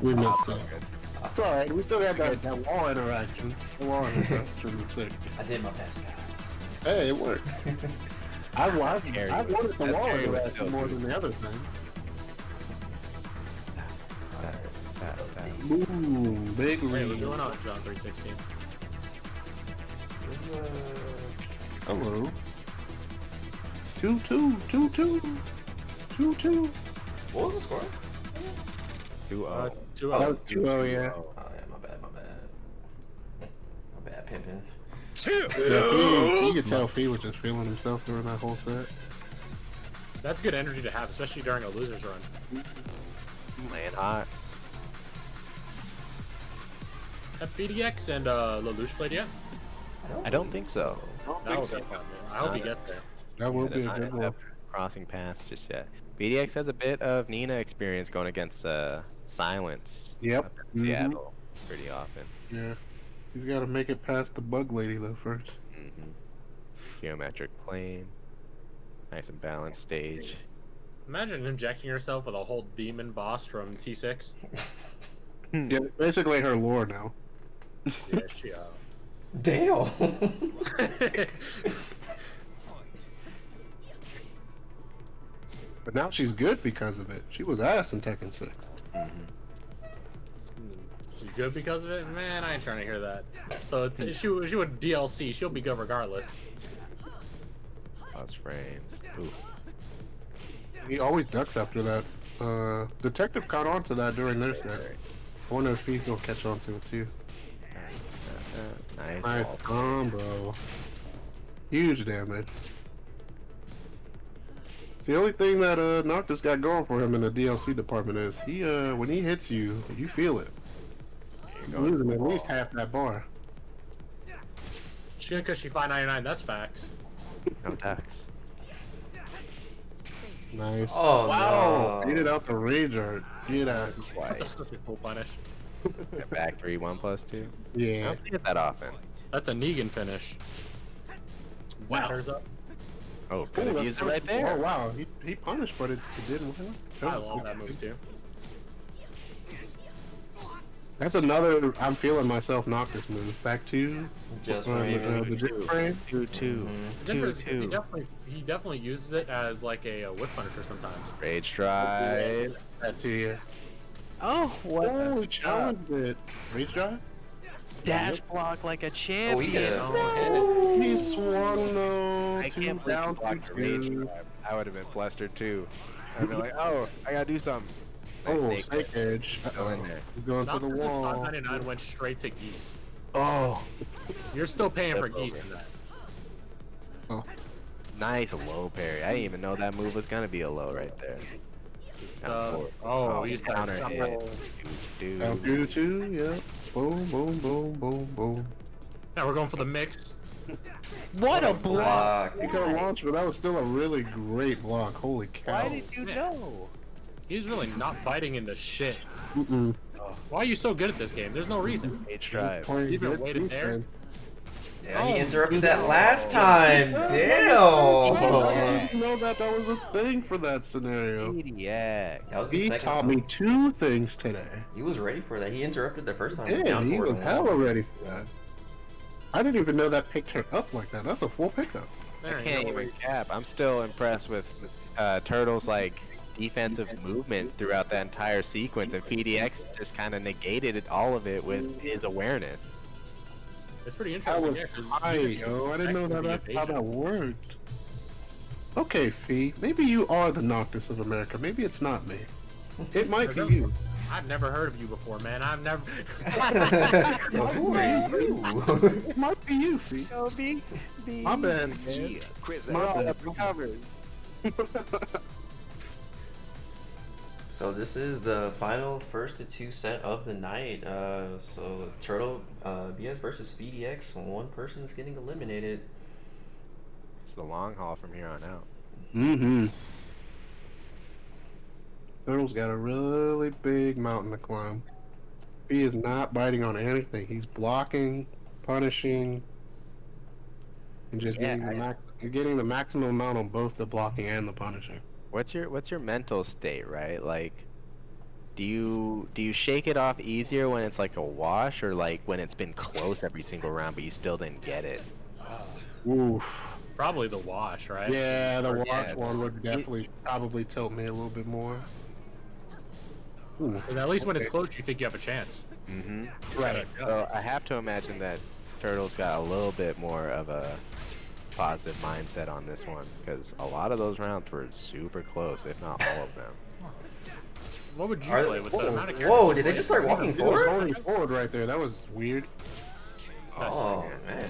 We missed that. Good. It's alright, we still got that wall interaction. The wall interaction was sick. I did my best, guys. Hey, it worked. I wanted That the wall parry was interaction still more good. than the other thing. That. Boom, big Hey, lead. what's going on, John 316? Hello. 2-2, 2-2, 2-2. What was the score? 2-0. 2-0. 2-0, yeah. Oh yeah, my bad. My bad, pimpin'. Yeah, you could tell Fee was just feeling himself during that whole set. That's good energy to have, especially during a loser's run. Laying hot. Have PhiDX and LeLouch played yet? I don't think so. That would be fun. I hope you get there. That will Yeah, be they're a not good end one. up crossing paths just yet. PhiDX has a bit of Nina experience going against Silence. Yep. up in Seattle pretty often. Yeah. He's got to make it past the bug lady, though, first. Geometric plane. Nice and balanced stage. Imagine injecting yourself with a whole demon boss from T6. Yeah, basically her lore now. Yeah, she Damn. But now she's good because of it. She was ass in Tekken 6. She's good because of it? Man, I ain't trying to hear that. So she would DLC, she'll be good regardless. Plus frames. Ooh. He always ducks after that. Detective caught on to that during their set. I wonder if he's gonna catch on to it too. Nice. Nice ball. combo. Huge damage. The only thing that Noctis got going for him in the DLC department is he when he hits you, you feel it. You're losing at least half that bar. She because she 599, that's facts. No ducks. Nice. Oh wow! no. Get it out the rage art. Get out. That's such a cool punish. Back 3-1+2. I Yeah. don't see it that often. That's a Negan finish. Wow. Batters up. Oh, could have used it right there. Oh wow, he punished, but it didn't win. I love that move too. That's another I'm feeling myself Noctis move. Back to Just the jet frame. 2-2. The difference is 2-2. he definitely uses it as like a whip punisher sometimes. Rage drive. That to you. Oh, what? Oh, he challenged it. Rage drive? Dash block like a champion. Oh, we get it. Oh, he swung though. I Two can't believe down you blocked to the rage two. drive. I would have been flustered too. I'd be like, oh, I gotta do something. Nice Oh, snake. snake edge. Go in there. He's going to the Noctis' wall. 599 went straight to geese. Oh, You're still paying for Flip geese over. for that. Oh, nice low parry. I didn't even know that move was gonna be a low right there. Down forward. Oh, we used to counter have hit. Dude. down 2-2, yeah. Boom, boom, boom, boom, boom. Now we're going for the mix. What a block! He got launched, but that was still a really great block. Holy cow. Why did you know? He's really not biting into shit. Mm-mm. Why are you so good at this game? There's no reason. H drive. Playing You've been good waiting there. defense. Yeah, he interrupted that last time. I Damn. didn't know that was a thing for that scenario. PhiDX. That was the He second taught time. me 2 things today. He was ready for that. He interrupted the first time. Yeah, down he forward was and hella wall. ready for that. I didn't even know that picked her up like that. That's a full pickup. I can't even cap. I'm still impressed with Turtle's like defensive movement throughout that entire sequence, and PhiDX just kind of negated all of it with his awareness. It's pretty That interesting. was Yeah, 'cause high, you yo. I didn't know expect that the that's how that worked. Okay, Phi. Maybe you are the Noctis of America. Maybe it's not me. It might be you. I've never heard of you before, man. I've never. Who are you? It might be you, Phi. My bad, man. Chris, My bad. So this is the final first to 2 set of the night. So Turtle BS versus PhiDX. One person is getting eliminated. It's the long haul from here on out. Mm-hmm. Turtle's got a really big mountain to climb. He is not biting on anything. He's blocking, punishing, and just getting the maximum amount on both the blocking and the punishing. What's your mental state, right? Like, do you shake it off easier when it's like a wash, or like when it's been close every single round but you still didn't get it? Oof. Probably the wash, right? Yeah, the watch Yeah. one would definitely probably tilt me a little bit more. Ooh. 'Cause at least when it's close, you think you have a chance. Mm-hmm. Right. So I have to imagine that Turtle's got a little bit more of a positive mindset on this one, because a lot of those rounds were super close, if not all of them. What would you Are play they- with the amount of characters? Whoa, you did they play? just start walking It was forward? going forward right there. That was weird. Oh, man.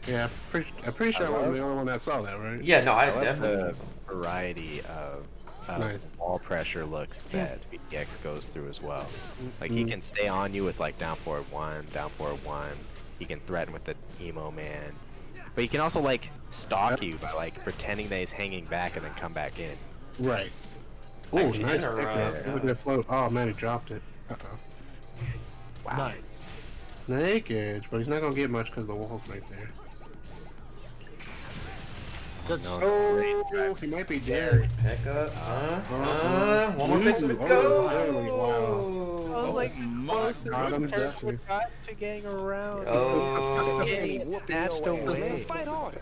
Yeah, I'm pretty sure I wasn't the only one that saw that, right? Yeah, no, I I love definitely. the variety of Nice. wall pressure looks that PhiDX goes through as well. Like, he can stay on you with like down forward 1, down forward 1. He can threaten with the emo man, but he can also like stalk you by like pretending that he's hanging back and then come back in. Right. Oh, Nice nice interrupt, pickup. yeah. Look at that float. Oh man, he dropped it. Uh-oh. Wow. Nice. Snake edge, but he's not gonna get much because the wall's right there. Good. No, Oh, he might be dead. Pick up. One more picks to Ooh, go. oh, wow. I was like, close got him, definitely. to gang around. Oh. Getting snatched away. Fight hard.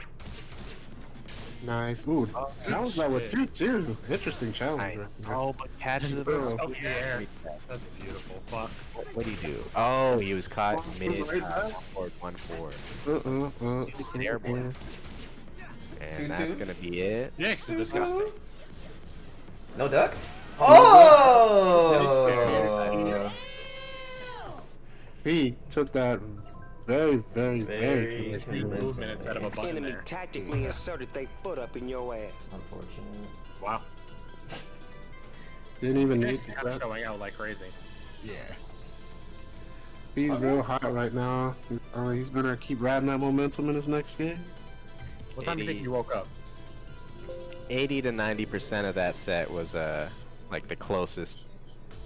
Nice. Ooh, that was like with shit. 2-2. Interesting challenge. I right there. know, but catches the Oh. ball. Up in the air. That's beautiful. Fuck. What did he do? Oh, he was caught mid Right. forward 1-4. An airborne. And that's 2-2. gonna be it. Next is disgusting. No duck? Oh! He took that very, very, Very very Big convincing. movement instead of a button Enemy there. tactically inserted they foot up in your ass. Unfortunate. Wow. Didn't even need Next to kind of that. showing out like crazy. Yeah. He's real hot right now. He's gonna keep riding that momentum in his next game. What time do you think you woke up? 80 to 90% of that set was like the closest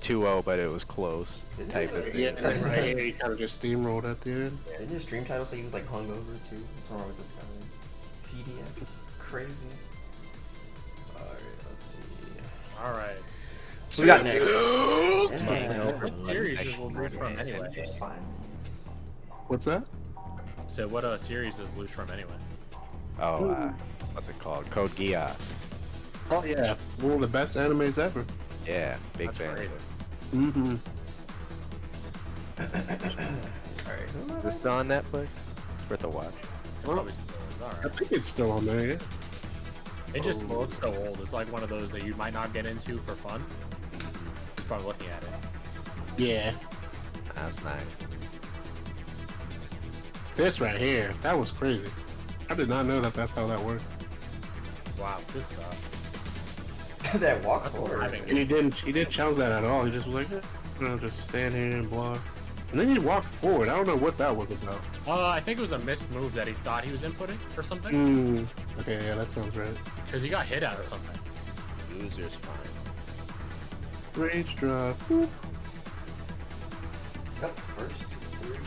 2-0, but it was close type of thing. Yeah, right. He kind of just steamrolled at the end. Didn't his stream title say he was like hungover too? What's wrong with this guy? PhiDX. Crazy. Alright, let's see. Alright. So we got next. What series does LeLouch from anyway? What's that? So what series does LeLouch from anyway? Oh, what's it called? Code Geass. Oh yeah, one of the best animes ever. Yeah, big That's fan. crazy. Mm-hmm. Alright, is this still on Netflix? It's worth a watch. Probably still is. I Alright. think it's still on there. Yeah. It just looks so old. It's like one of those that you might not get into for fun. Probably looking at it. Yeah. That's nice. This right here, that was crazy. I did not know that that's how that worked. Wow, good stuff. That walk That's what we're forward. having. And he didn't challenge that at all. He just was like, just stand here and block. And then he walked forward. I don't know what that was about. I think it was a missed move that he thought he was inputting or something. Okay, yeah, that sounds right. Because he got hit out or something. Loser's fine. Rage drop. Whoop. Yep, first 3.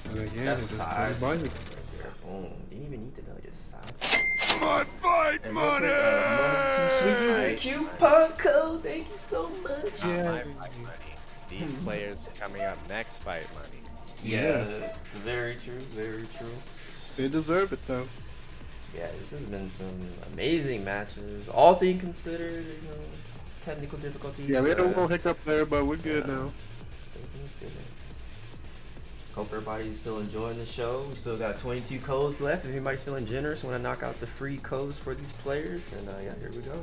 And again, That's just size. goes by. Boom. Didn't even need to know just size. My fight And money! Sweet music coupon code. Thank you so much. Not my fight money. These players coming up next fight money. Yeah, very true, very true. They deserve it though. Yeah, this has been some amazing matches. All things considered, technical difficulties. Yeah, we had a little hiccup there, but we're good now. Everything's good. Hope everybody's still enjoying the show. We still got 22 codes left. If anybody's feeling generous, want to knock out the free codes for these players, and yeah, here we go.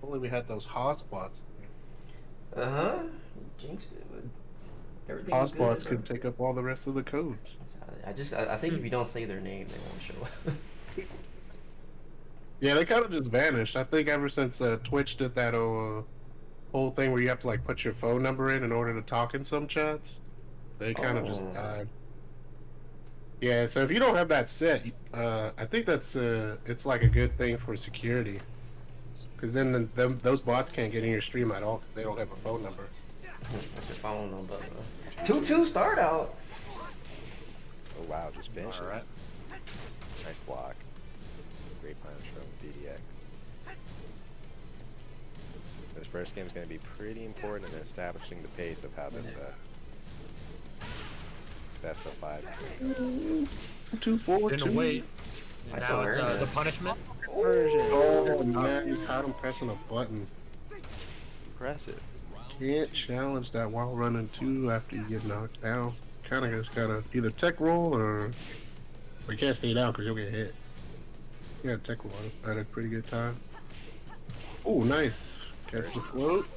Only we had those hotspots. Jinxed it, but everything. Hotspots could take up all the rest of the codes. I think if you don't say their name, they won't show up. Yeah, they kind of just vanished. I think ever since Twitch did that whole thing where you have to like put your phone number in order to talk in some chats, they kind of just died. Yeah, so if you don't have that set, I think that's it's like a good thing for security, because then those bots can't get in your stream at all because they don't have a phone number. What's your phone number? 2-2 start out. Oh wow, just finishes. Alright. Nice block. Great punch from PhiDX. This first game is going to be pretty important in establishing the pace of how this best of 5's. 2-4-2. Didn't wait. And I now it's swear. the punishment. Oh man, you caught him pressing a button. Impressive. Can't challenge that while running 2 after you get knocked down. Kind of just gotta either tech roll or you can't stay down because you'll get hit. You gotta tech roll at a pretty good time. Oh, nice. Catch the float.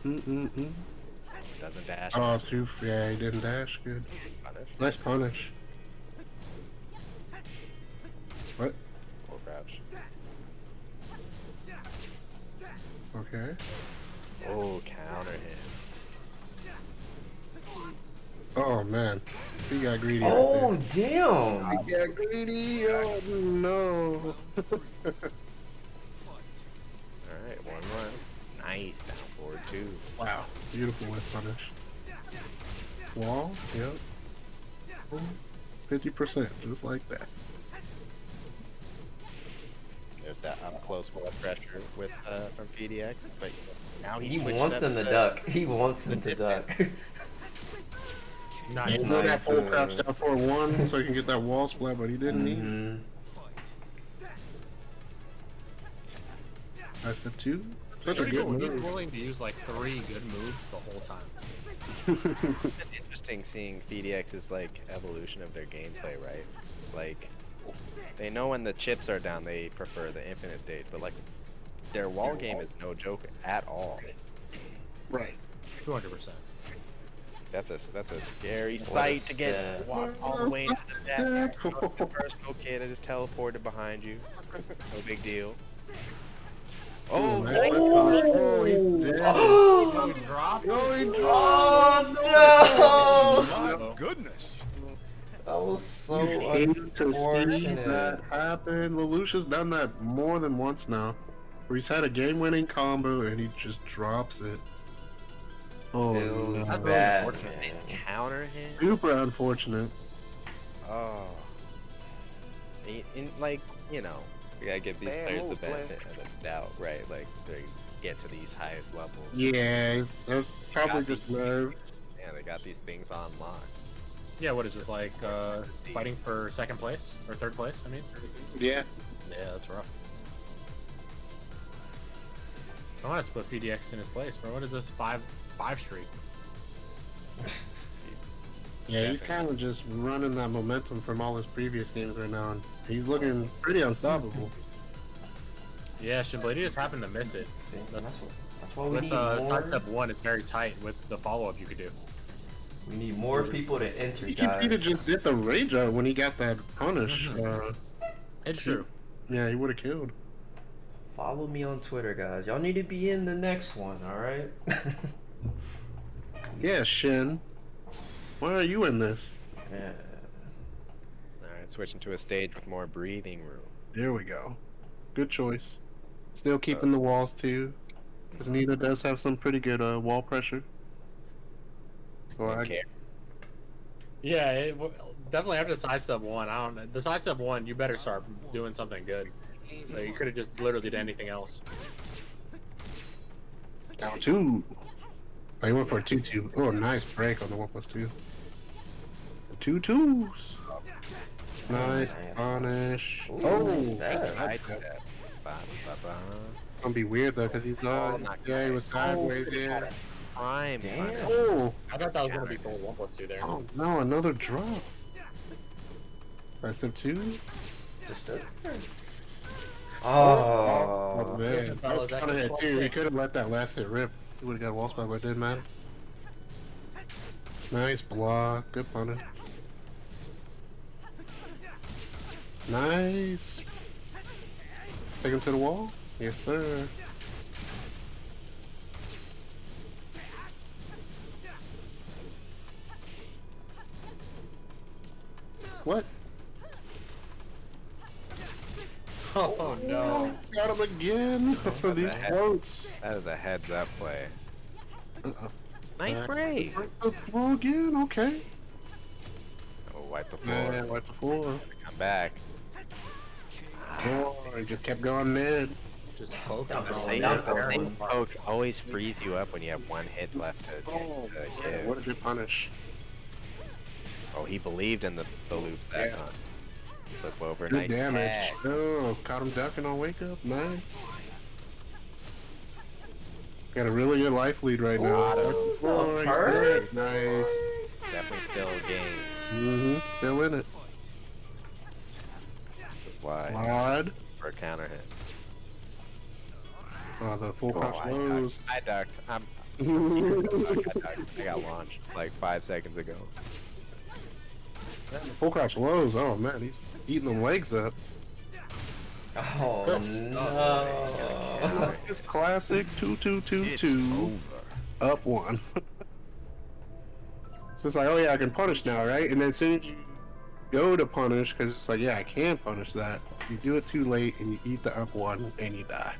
Doesn't dash. Oh, yeah, he didn't dash. Good. Punish. Nice punish. What? Or crouch. Okay. Oh, counter hit. Oh man, he got greedy. Oh right damn! there. He got greedy. Oh no. Alright, 1-1. Nice. Down forward 2. Wow, beautiful with punish. Wall. Yep. 50%, just like that. There's that up close blood pressure with from PhiDX, but now He switched wants up them to the- duck. He wants them to duck. Nice. You know that Nice, full crouch down for 1 so you can get that wall splat, but he didn't need. Mhm. That's the 2. Such a Pretty good cool. He's move. willing to use like 3 good moves the whole time. It's interesting seeing PhiDX's like evolution of their gameplay, right? Like they know when the chips are down, they prefer the infinite stage, but like their wall game is no joke at all. Right. 200%. That's a scary sight to get walked all the way into the back. Okay, I just teleported behind you. No big deal. Oh, nice. nice. Oh, he's dead. Oh, he dropped. Oh, he Oh My goodness! That was so You hate to see unfortunate. that happen. LeLouch has done that more than once now, where he's had a game-winning combo and he just drops it. Oh, Feels no. bad. unfortunate. man. Counter hit. Super unfortunate. Oh. Like, you know, we gotta give these players the benefit of the doubt, right? Like, they get to these highest levels. Yeah, that's probably just nerve. Yeah, they got these things on lock. Yeah, what is this, like, fighting for 2nd place? Or 3rd place, I mean? Yeah. Yeah, that's rough. Someone has to put PhiDX in his place, bro. What is this, 5 streak? Yeah, he's kind of just running that momentum from all his previous games right now, and he's looking pretty unstoppable. Yeah, Shinblady just happened to miss it. See, that's why we With need more. sidestep 1, it's very tight with the follow-up you could do. We need more people to enter, He guys. could have just did the rage out when he got that punish. It's true. Yeah, he would have killed. Follow me on Twitter, guys. Y'all need to be in the next one, alright? Yeah, Shin. Why are you in this? Yeah. Alright, switching to a stage with more breathing room. There we go. Good choice. Still keeping the walls too. Because Nita does have some pretty good wall pressure. So Okay. Yeah, definitely after sidestep 1. I don't know. The sidestep 1, you better start doing something good. Like, you could have just literally did anything else. Down 2. Oh, he went for a 2-2. Oh, nice break on the 1+2. 2-2s. Nice punish. Ooh, Oh, that's Sidestep. Ba-ba-ba. gonna be weird though, because he's yeah, he was sideways, yeah. Prime. Damn. Oh, I thought that was going to be full 1+2 there. oh no, another drop. Sidestep 2. Just a... Oh Oh. man, that was kind of hit too. He could have let that last hit rip. He would have got a wall spot, but it didn't matter. Nice block, good punish. Nice. Take him to the wall. Yes, sir. What? Oh no. Got him again. These floats. That is a heads up play. Nice Back. break. The throw again. Okay. Oh, wipe the floor. Yeah, wipe the floor. Come back. Oh, he just kept going mid. Just poking. Down The for same down for thing, folks, always freeze you up when you have one hit left to give. What a good punish. Oh, he believed in the loops that Yeah. time. Flip over, Good nice damage. tag. Oh, caught him ducking on wake up. Nice. Got a really good life lead right now. Oh, he's perfect. good. Nice. Definitely still a game. Still in it. Slide Slide. for a counter hit. Oh, the full Oh, crouch lows. I ducked. I got launched like 5 seconds ago. Full crouch lows. Oh man, he's eating them legs up. Oh no. It's classic 2-2-2-2. Up 1. So it's like, oh yeah, I can punish now, right? And then as soon as you go to punish, because it's like, yeah, I can punish that. You do it too late and you eat the up 1 and you die.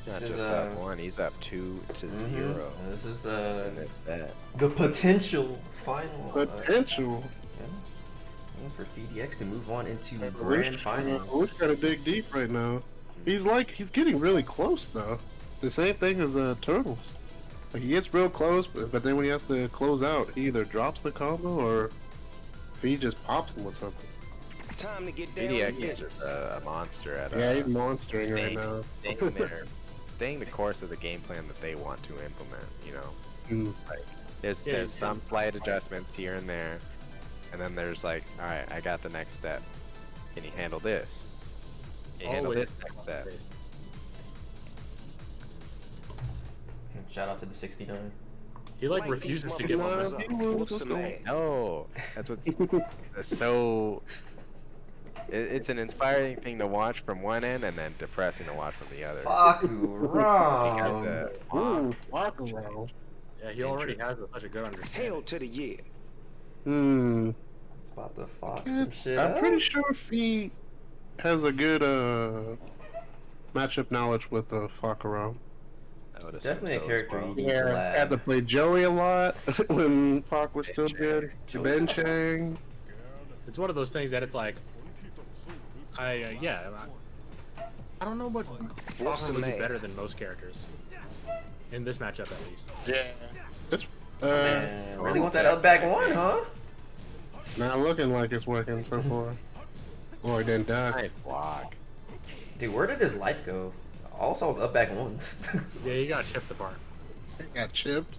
Not This just is, up 1, he's up 2 to 0. This is And it's that. the potential final. Potential. For PhiDX to move on into grand final. Luch gotta dig deep right now. He's getting really close though. The same thing as Turtles. Like he gets real close, but then when he has to close out, he either drops the combo or he just pops him with something. Time to get down. PhiDX is just a monster at Yeah, he's monstering right now. Staying the course of the game plan that they want to implement, you know. Like, there's some slight adjustments here and there, and then there's like, all right, I got the next step. Can you handle this? Can you handle this next step? Shout out to the 69. He like refuses to give up. No, that's what's so. It's an inspiring thing to watch from one end, and then depressing to watch from the other. Fakuram. Fakuram. Yeah, he already has such a good understanding. Hell to the year. It's about to fox some shit I'm up. pretty sure if he has a good matchup knowledge with Fakuram. It's definitely a character you need to Yeah, lab. had to play Joey a lot when Fak was still good. Ben Chang. It's one of those things that it's like, I don't know what Fakuram would be better than most characters in this matchup at least. Yeah. It's Man, really want that up back 1, huh? It's not looking like it's working so far. Or he didn't die. Block. Dude, where did his life go? All I saw was up back 1s. Yeah, you got chipped apart. Got chipped.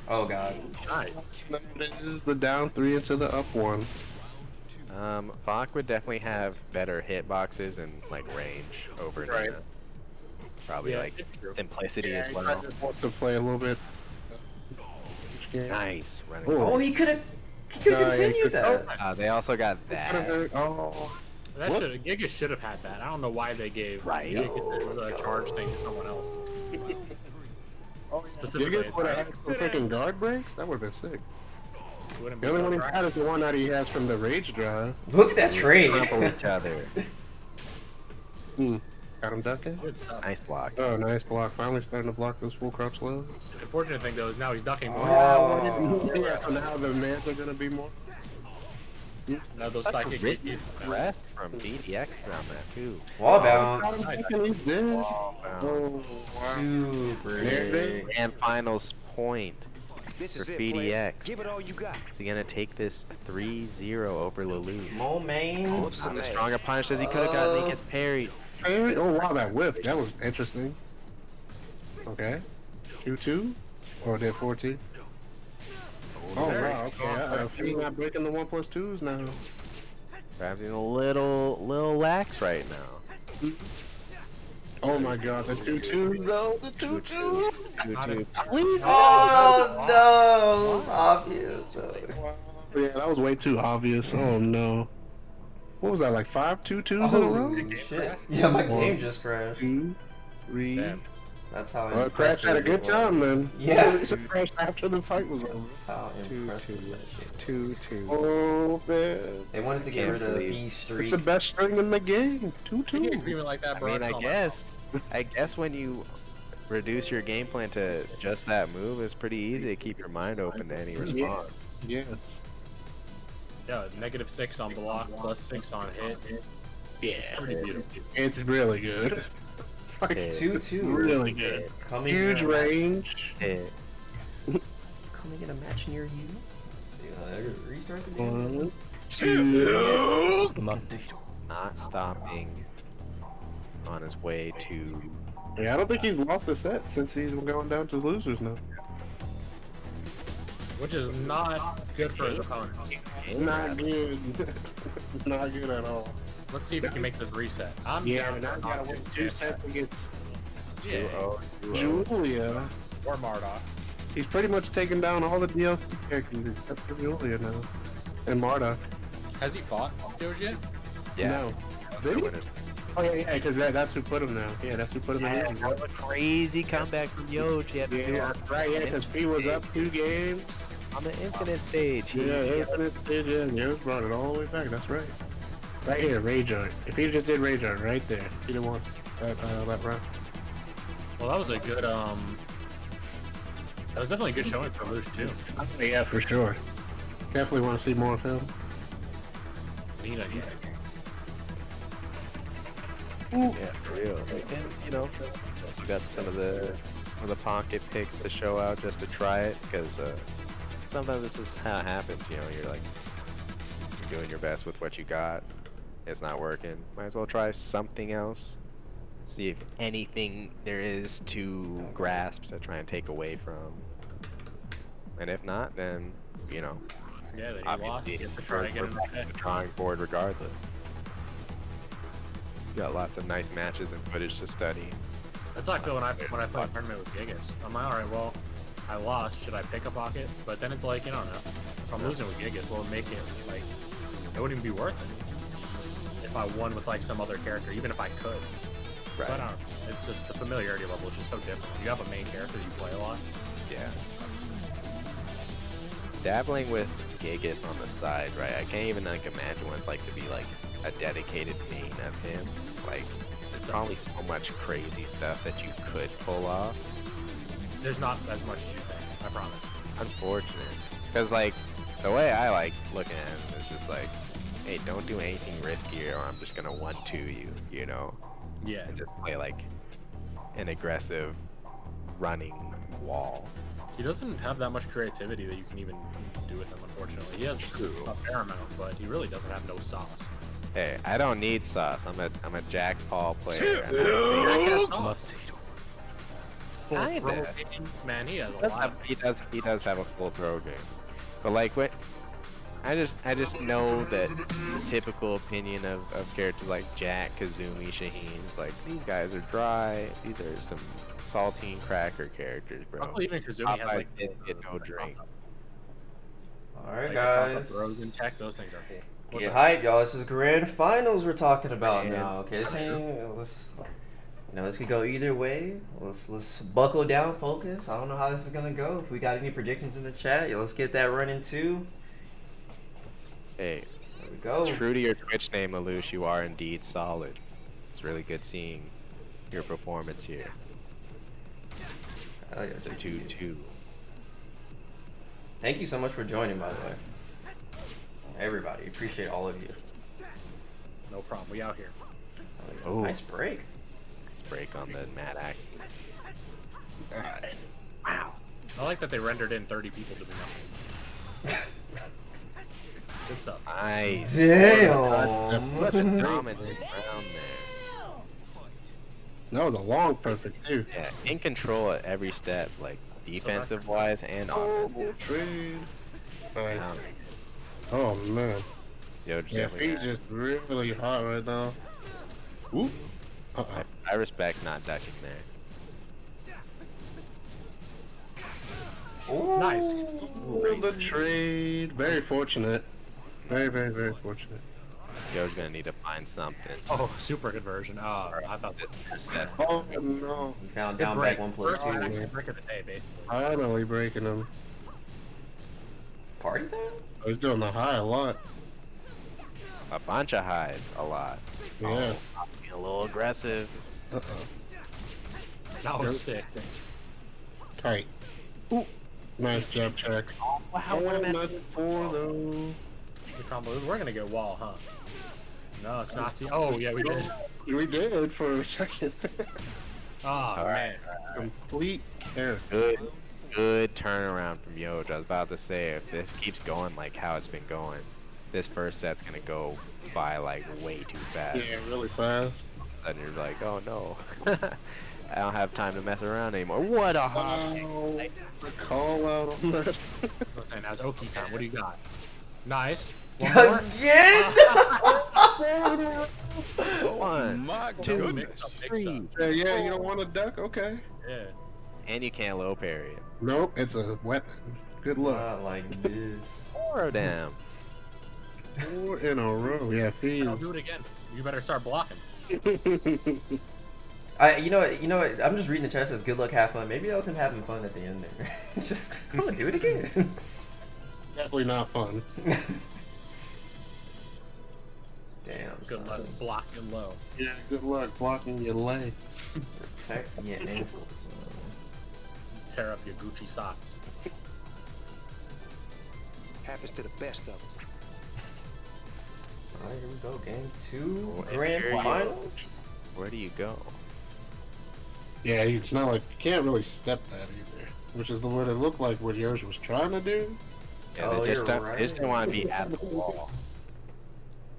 Oh god. Nice. It is the down 3 into the up 1. Bach would definitely have better hitboxes and like range over Right. Nina. Probably Yeah, like it's true. simplicity as He well. probably just wants to play a little bit. Nice running. Oh, he could have continued that. They also got that. Oh, That What? Gigas should have had that. I don't know why they gave Right. Gigas the charge thing to someone else. you Specifically, guys would have had some freaking guard breaks? That would have been sick. it wouldn't The be only so one he's dry. got is the one that he has from the Rage Drive. Look at that trade. Trample each other. Got him ducking? Good stuff. Nice block. Oh, nice block. Finally starting to block those full crouch lows. The unfortunate thing though is now he's ducking more. Oh. Yeah, so now the mans are gonna be more. Now those Such a psychic rich ECs. rest from PhiDX on that too. Wall bounce. He's dead. Wow. Oh, wow. Super. There And finals point This for is it, player. PhiDX. Give it all you got. Is he gonna take this 3-0 over LeLouch? Mo main. And the stronger punch as he could have gotten, he gets parried. Oh, wow, that whiff. That was interesting. Okay. 2-2? Or did 4-2? Oh, wow, okay. He's not breaking the 1+2s now. Perhaps he's a little lax right now. Oh my god, the 2-2s though. The 2-2s. Oh no. It was obvious. Yeah, that was way too obvious. Oh no. What was that, like 5 2-2s in a row? Oh shit. Yeah, my game just crashed. 2, 3. Damn. That's how Well, Crash had a impressive good it was. time then. Yeah. It crashed after the fight was over. That's how impressive that shit. 2-2. Oh man. They wanted to get Can't rid of believe- B It's Street. the best string in the game. You can't 2-2. scream it like that, I bro. mean, Come on. I guess when you reduce your game plan to just that move, it's pretty easy to keep your mind open to any response. Yes. Yeah, -6 on block, +6 on hit. It's pretty beautiful. It's really good. It's like Yeah. 2-2. really good. Coming Huge in a match- range. Coming in a match near you. Let's see how I restart the game. 1, 2. Not stopping on his way to. Yeah, I don't think he's lost a set since he's going down to losers now. Which is not good for his opponents. It's not good. Not good at all. Let's see if we can make this reset. I'm Yeah, down and now for you gotta Octave win 2 sets against Yeah, Julia. or Marduk. He's pretty much taken down all the DLC characters except for Julia now. And Marta. Has he fought Doge yet? Yeah. No. The Did he? winners. Oh yeah, because that's who put him now. Yeah, that's who put him Yeah, in. that was a crazy comeback from Yoj. He had to do Yeah, that's right. Yeah, because P was up 2 games. on the infinite stage. Yeah, Infinite did. Yeah, Yosh brought it all the way back. That's right. Right here, Rage Art. If he just did Rage Art right there, he didn't want that run. Well, that was a good, that was definitely a good showing for Luch, too. Yeah, for sure. Definitely want to see more of him. Nina, yeah. Yeah, for real. And, you know, also got some of the pocket picks to show out just to try it, because sometimes this is how it happens. You know, you're like you're doing your best with what you got. It's not working. Might as well try something else. See if anything there is to grasp to try and take away from. And if not, then you know, Yeah, that he lost. obviously You have to try again in the back head. to the drawing board regardless. Got lots of nice matches and footage to study. That's how I feel when I play a tournament with Gigas. I'm like, alright, well, I lost. Should I pick a pocket? But then it's like, you don't know. If I'm losing with Gigas, well, make it, like, it wouldn't even be worth it if I won with, like, some other character, even if I could. Right. But I don't know. It's just the familiarity level is just so different. You have a main character you play a lot. Yeah. Dabbling with Gigas on the side, right? I can't even like imagine what it's like to be like a dedicated main of him. Like, there's probably so much crazy stuff that you could pull off. There's not as much as you think, I promise. Unfortunate. Because like, the way I like looking at him is just like, hey, don't do anything riskier or I'm just gonna 1-2 you, you know? Yeah. And just play like an aggressive running wall. He doesn't have that much creativity that you can even do with him, unfortunately. He has a fair amount, but he really doesn't have no sauce. Hey, I don't need sauce. I'm a Jack Paul player. And I got sauce. full Kinda. throw game. Man, he has a lot. He does have a full throw game, but like what? I just know that the typical opinion of characters like Jack, Kazumi, Shaheen's like these guys are dry. These are some saltine cracker characters, bro. Luckily, even Kazumi has like biscuit, no drink. Alright, like, guys. throws in tech, those things are cool. What's Get up? hype, y'all. This is grand finals we're talking about now. Okay, this ain't, this could go either way. Let's buckle down, focus. I don't know how this is gonna go. If we got any predictions in the chat, yeah, let's get that running too. Hey, there we go. True to your Twitch name, LeLouch, you are indeed solid. It's really good seeing your performance here. Oh, yeah, 2-2. Thank you so much for joining, by the way. Everybody, appreciate all of you. No problem. We out here. Oh, nice break. Nice break on the Mad Axe. Alright. Wow. I like that they rendered in 30 people to be nothing. Good stuff. Nice. Damn. Such a dominant round there. That was a long perfect too. Yeah, in control at every step, like defensive wise and offensive. Trade. Nice. Oh man. Yo, Yeah, he's just really hot right now. Ooh. I respect not ducking there. Ooh. Nice. Ooh, the trade. Very fortunate. Very, very, very fortunate. Yo's gonna need to find something. Oh, super conversion. Oh, I thought that. Oh no. You found down back 1+2. Next break of the day, basically. Finally breaking him. Party time? Oh, he's doing the high a lot. A bunch of highs, a lot. Yeah. Oh, a little aggressive. That was sick. Tight. Ooh. Nice jab check. Wow, not four though. The combo. We're gonna get wall, huh? No, it's not. Oh, yeah, we did. We did for a second. Oh, man. Complete care. Good turnaround from Yoj. I was about to say, if this keeps going like how it's been going, this first set's gonna go by like way too fast. Yeah, really fast. All of a sudden you're like, oh no. I don't have time to mess around anymore. What a hot the call out on that. Okay, now it's Oki time. What do you got? Nice. One more. Again? One, two, three. Yeah, you don't want to duck? Okay. Yeah. And you can't low parry it. Nope, it's a weapon. Good luck. Not like this. 4 of them. 4 in a row. Yeah, fees. I'll do it again. You better start blocking. You know what? I'm just reading the chat. Says good luck, have fun. Maybe that was him having fun at the end there. Just I'm gonna do it again. Definitely not fun. Damn. Good luck blocking low. Yeah, good luck blocking your legs. Protect your ankles. Tear up your Gucci socks. Happens to the best of us. Alright, here we go. Game 2. Oh, Grand here you finals. Where do you go? Yeah, it's not like you can't really step that either, which is the what it looked like what yours was trying to do. Yeah, Oh, they just you're don't, right. they just don't want to be at the wall.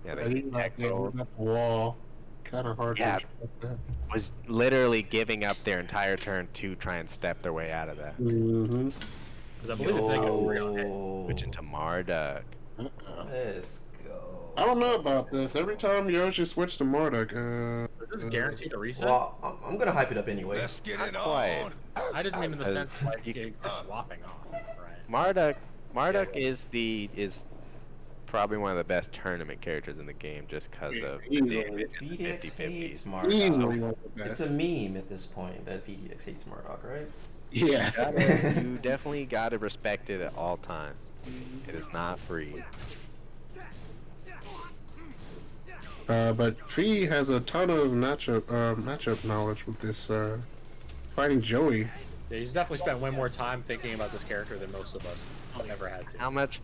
Yeah, they At the wall. Kind of hard Yeah. to expect that. was literally giving up their entire turn to try and step their way out of that. Mm-hmm. Because I believe it's negative 3 on hit. Which into Marduk. Let's go. I don't know about this. Every time Yoshi switched to Marduk, Is this guaranteed to reset? Well, I'm gonna hype it up anyway. Let's get it Quite. on. I just mean in the sense like you're swapping off, right? Marduk is probably one of the best tournament characters in the game just because of the Easily. PhiDX 50-50s. hates Easily Marduk. one of the It's best. a meme at this point that PhiDX hates Marduk, right? Yeah. You definitely gotta respect it at all times. It is not free. But Fee has a ton of matchup knowledge with this fighting Joey. Yeah, he's definitely spent way more time thinking about this character than most of us have ever had to. How much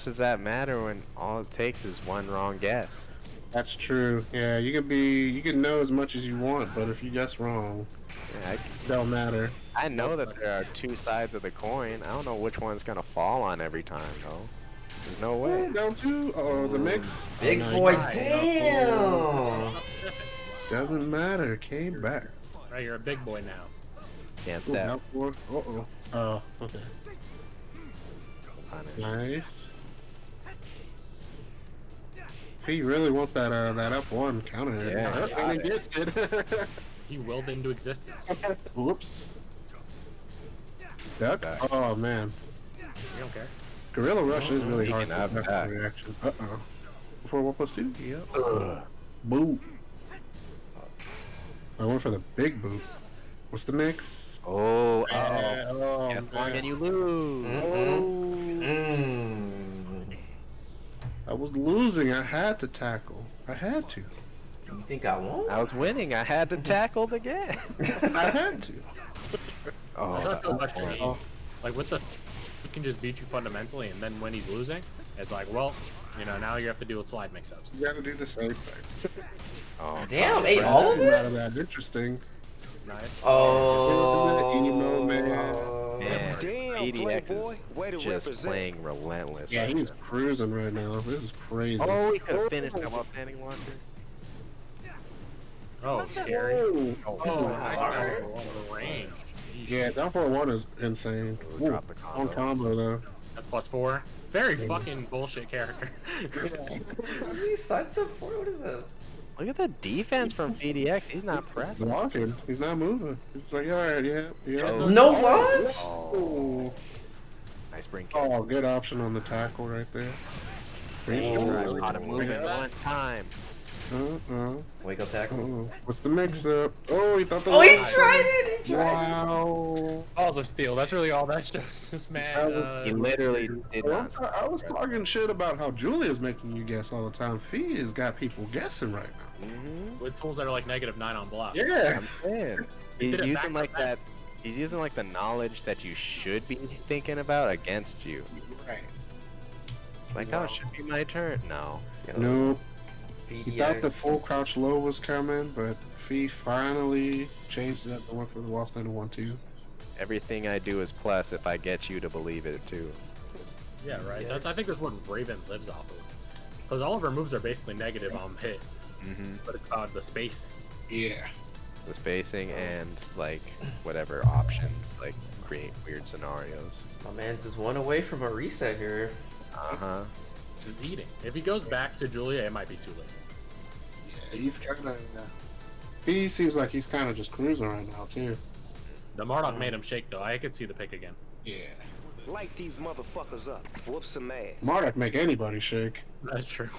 does that matter when all it takes is one wrong guess? That's true. Yeah, you can know as much as you want, but if you guess wrong, Yeah, it don't matter. I know that there are two sides of the coin. I don't know which one's gonna fall on every time though. There's no way. Down two. Oh, the mix. Big Oh, no, boy, you got it. damn! Doesn't matter. Came back. Right, you're a big boy now. Can't Ooh, step. now four. Uh-oh. Oh, okay. Nice. He really wants that that up one counter. Yeah, And he gets it. He willed into existence. Whoops. Duck. Oh man. You don't care. Gorilla Rush is really He hard can to have have that. reaction. Uh-oh. Before 1+2? Yep. Boot. I went for the big boot. What's the mix? Oh, Yeah, oh, Get long man. and you lose. I was losing. I had to tackle. I had to. You think I won't? I was winning. I had to tackle again. I had to. Oh, That's not so much to me. Oh. Like with the, he can just beat you fundamentally, and then when he's losing, it's like, well, you know, now you have to deal with slide mix-ups. You gotta do the same thing. oh, Damn, ate all of it? Out of that. Interesting. Nice. Oh. Emo, man. man. Damn, PhiDX Playboy. is Way to just represent. playing relentless. Yeah, right he's cruising right now. This is crazy. now. Oh, he could have finished that while standing launcher. Oh, scary. Oh, Oh, nice down for one of the range. yeah, down for one is insane. Ooh, Ooh, drop the on combo though. That's +4. Very fucking bullshit character. These sidestep forward, what is that? Look at the defense from PhiDX. He's not He's pressing. walking. He's not moving. He's like, all right, yeah. Oh. No launch? Oh. Nice bring kick. Oh, good option on the tackle right there. Oh, caught him moving one time. Wake up tackle. What's the mix-up? Oh, he thought the. Oh, he tried it! He tried Wow. Balls of steel. That's really all that shows. This man. He literally did not. I was talking shit about how Julia's making you guess all the time. Fee has got people guessing right now. With tools that are like -9 on block. Yeah. I'm saying. He He's did it using back like to back. that. He's using like the knowledge that you should be thinking about against you. Right. Like, oh, it should be my turn. No. Nope. He thought the PhiDX. full crouch low was coming, but Fee finally changed it up and went for the wall stand 1-2. Everything I do is plus if I get you to believe it too. Yeah, right. That's I think that's what Raven lives off of. Because all of her moves are basically negative on hit, but it's about the spacing. Yeah. The spacing and like whatever options like create weird scenarios. My man's just one away from a reset here. Uh-huh. He's eating. If he goes back to Julia, it might be too late. Yeah, he's kind of. Fee seems like he's kind of just cruising right now too. The Marduk made him shake though. I could see the pick again. Yeah. Light these motherfuckers up. Whoop some ass. Marduk make anybody shake. That's true.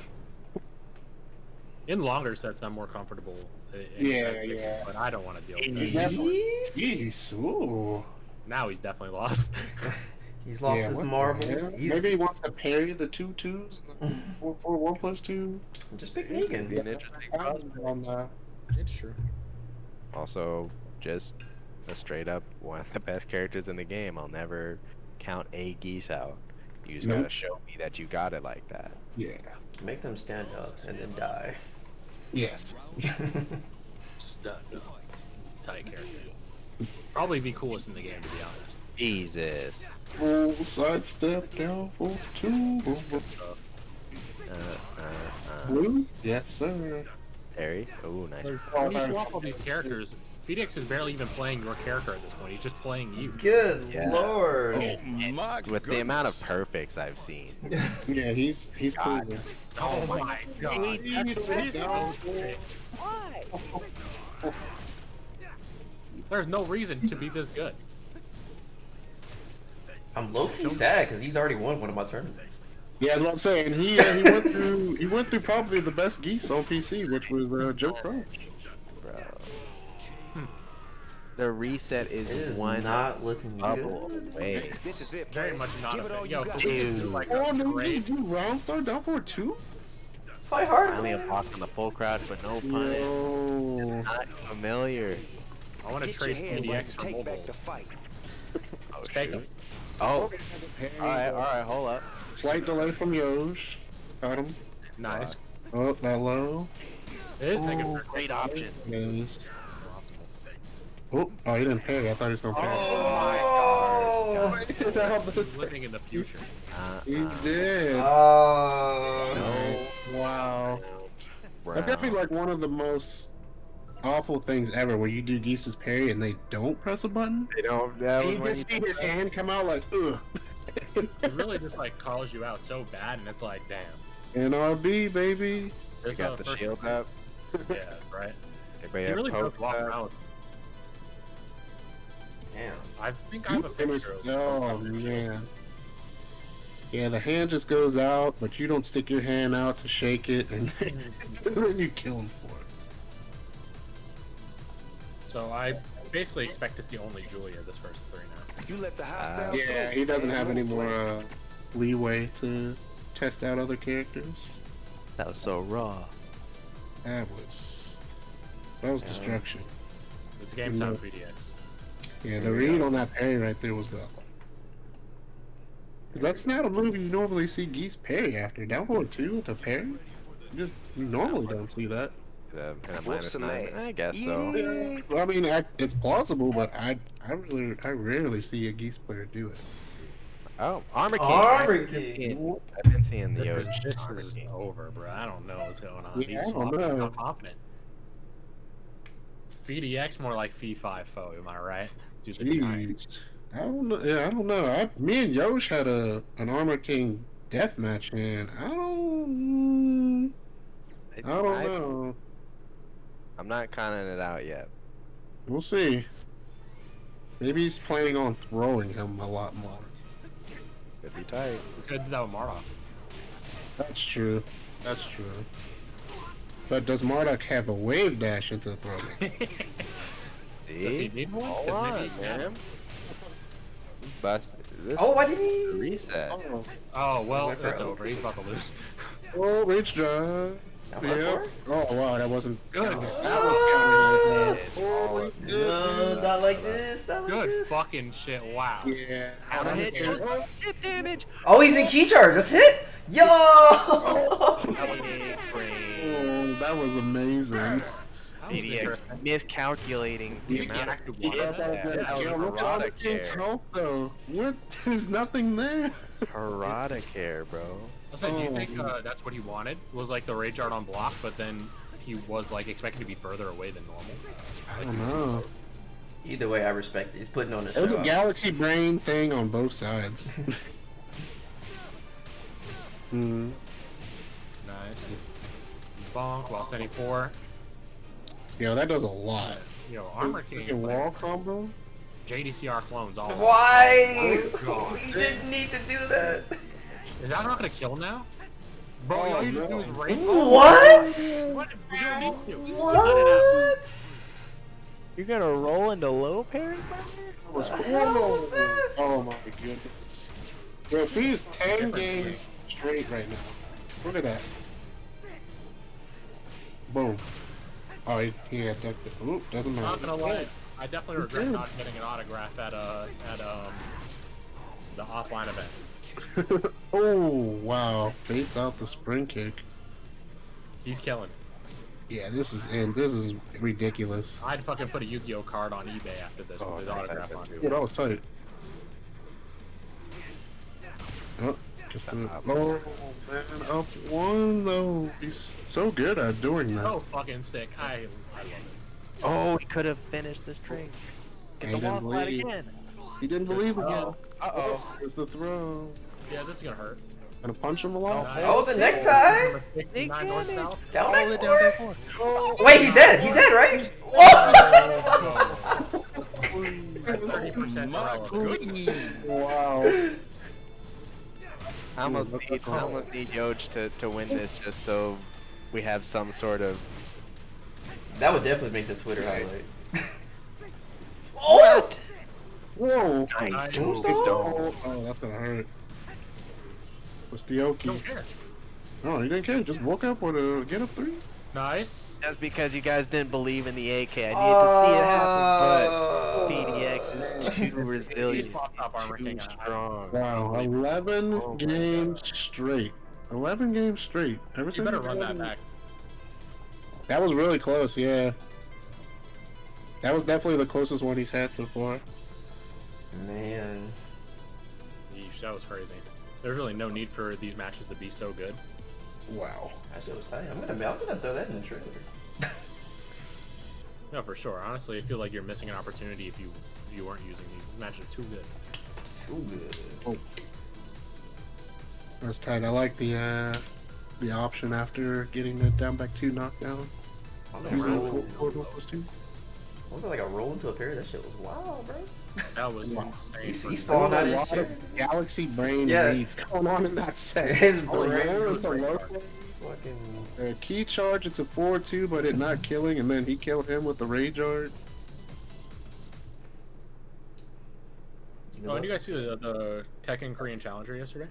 In longer sets, I'm more comfortable. Yeah, that pick, yeah. But I don't want to deal with He's that. Jeez. Ooh. Now he's definitely lost. He's lost his what the marbles. hell? Maybe he wants to parry the 2-2s for 1+2. Just pick Be an Negan. interesting On the... It's true. Also, just a straight up one of the best characters in the game. I'll never count a geese out. You just gotta show me that you got it like that. Yeah. Make them stand up and then die. Yes. Stud. Tight character. Probably the coolest in the game, to be honest. Jesus. Full sidestep down for 2. Blue? Yes, sir. Harry. Oh, nice. When you swap all these characters, PhiDX is barely even playing your character at this point. He's just playing you. Good Yeah. lord. With the amount of perfects I've seen. Yeah, he's cool. God. Oh my god. He's so good. There's no reason to be this good. I'm low-key sad because he's already won one of my tournaments. Yeah, I was about to say, and he went through probably the best geese on PC, which was Joe Crouch. Bro. The reset It is is one not looking bubble good. away. This is it. Very baby. much not Give it a all thing. you Yo, got. if we could do like Oh a no, trade. just do round star down for 2? Fight hard. Finally a block on the full crouch, but no punish. Yo. Not familiar. I want to Get your trade hand ready PhiDX to for take mobile. back the fight. Oh, Just take shoot. him. Oh. Alright, hold up. Slight delay from Yosh. Got him. Nice. Oh, that low. It is negative. Great option. Yes. Oh, he didn't pay. I thought he was gonna pay. Oh. He's living in the future. He's dead. Oh. No. Wow. That's gotta be like one of the most awful things ever where you do Geese's parry and they don't press a button. They don't. That And was you when just you see his hand come out like, ugh. It really just like calls you out so bad, and it's like, damn. NRB, baby. They This got the first- shield up. Yeah, right. Everybody He have really does pokes walk up. around. Damn. I think I have a picture of Oh man. Yeah, the hand just goes out, but you don't stick your hand out to shake it, and then you kill him for it. So I basically expect it to only Julia this first 3 now. You let the hostile Yeah, he doesn't have any more leeway to test out other characters. That was so raw. That was destruction. It's game time PhiDX. Yeah, the read on that parry right there was good. Cause that's not a move you normally see Geese parry after. Down forward 2 to parry? You normally don't see that. And a -9. I guess so. Yeah, well, I mean, it's plausible, but I rarely see a Geese player do it. Oh, Armor King. Armor King. I've been seeing the This OG. is over, bro. I don't know what's going on. Yeah, He's I don't swapping know. how confident. PhiDX more like Phi-5-Foe, am I right? Dude, the giant. Jeez. I don't know. Yeah, I don't know. Me and Yosh had an Armor King death match, and I don't know. I'm not counting it out yet. We'll see. Maybe he's planning on throwing him a lot more. Could be tight. We could do that with Marduk. That's true. That's true. But does Marduk have a wave dash into the throw next? Does he need one? Hold 'Cause on, maybe he can. man. Bust this. Oh, why did he? Reset. Oh, well, it's over. He's about to lose. Oh, reach drive. Now, Yep. Oh, wow, that wasn't. Good. That was counted. Oh, No, not like this. Not like Good this. fucking shit. Wow. Yeah. Counter hit. Oh, Hit damage. Oh, he's in key charge. Just hit. Yo. that was amazing. That was PhiDX interesting. miscalculating the amount of Yeah, hit. Yeah, look at all the kid's health, though. What? There's nothing there. Parada care, bro. I said, do you think that's what he wanted? Was like the rage art on block, but then he was like expected to be further away than normal? I don't know. Either way, I respect it. He's putting on a show. It was a galaxy brain thing on both sides. Nice. Bonk while sending 4. Yo, that does a lot. Yo, Armor King. Wall combo? JDCR clones all. Why? Oh, God. He didn't need to do that. Is that not gonna kill now? Bro, all you need to do is rage. What? What? You don't need to. What? You're gonna roll into low parry, That was What the hell was that? Oh my goodness. Yo, if he's 10 games straight right now. Look at that. Boom. Oh, he had that. Oop, doesn't matter. Not gonna lie, I definitely regret dead. not getting an autograph at the offline event. Oh, wow. Baits out the spring kick. He's killing it. Yeah, this is ridiculous. I'd fucking put a Yu-Gi-Oh card on eBay after this with his autograph on. Yeah, that was tight. Oh, just the man, up 1 though. He's so good at doing that. So fucking sick. I love it. Oh, he could have finished this string. Get the He didn't wall flat believe. again. He didn't believe again. Uh-oh. There's the throw. Yeah, this is gonna hurt. Gonna punch him a lot. Oh, the necktie. Big Nine north damage. south. Down All the down there for. Wait, he's dead. He's dead, right? What? 30% irrelevant. Wow. I almost need Yoj to win this just so we have some sort of. That would definitely make the Twitter highlight. Oh! Whoa. Nice. Oh, that's gonna hurt. What's the Oki? Don't care. Oh, he didn't care. Just woke up with a get up 3. Nice. That's because you guys didn't believe in the AK. I needed to see it happen, but PhiDX is too resilient, Top Armor too King. strong. Wow, 11 games straight. 11 games straight. Ever You since better he's run that been- back. That was really close, yeah. That was definitely the closest one he's had so far. Man. Yeesh, that was crazy. There's really no need for these matches to be so good. Wow. That shit was tight. I'm gonna throw that in the trailer. No, for sure. Honestly, I feel like you're missing an opportunity if you weren't using these. These matches are too good. Too good. Oh. That's tight. I like the option after getting the down back 2 knockdown. Using the those two. Was it like a roll into a parry? That shit was wild, bro. That was insane. He's falling out of his chair. Galaxy brain reads going on in that set. His Oh, brain yeah, was it's a low fucking. key charge. It's a 4-2, but it not killing, and then he killed him with the rage art. Oh, and you guys see the Tekken Korean Challenger yesterday?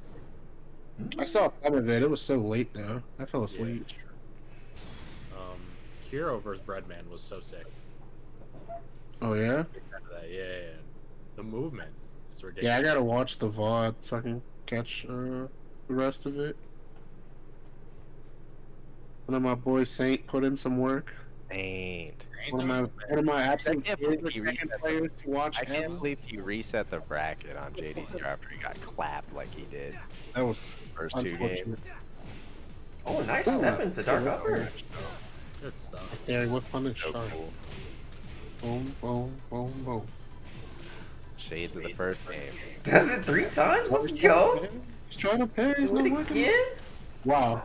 I saw some of it. It was so late though. I fell asleep. Hero versus Breadman was so sick. Oh yeah. Yeah. The movement is ridiculous. Yeah, I gotta watch the VOD so I can catch the rest of it. One of my boys Saint put in some work. Ain't. One of my absolute I can't believe favorite he Tekken reset players to watch. I can't believe he reset the bracket on JDC after he got clapped like he did. That was First 2 games. Oh, nice step into Dark Upper. Good stuff. Yeah, what punish? So cool. Boom, boom, boom, boom. Shades of the first game. Does it 3 times? Let's go. He's trying to parry. He's Do not it working. again? Wow.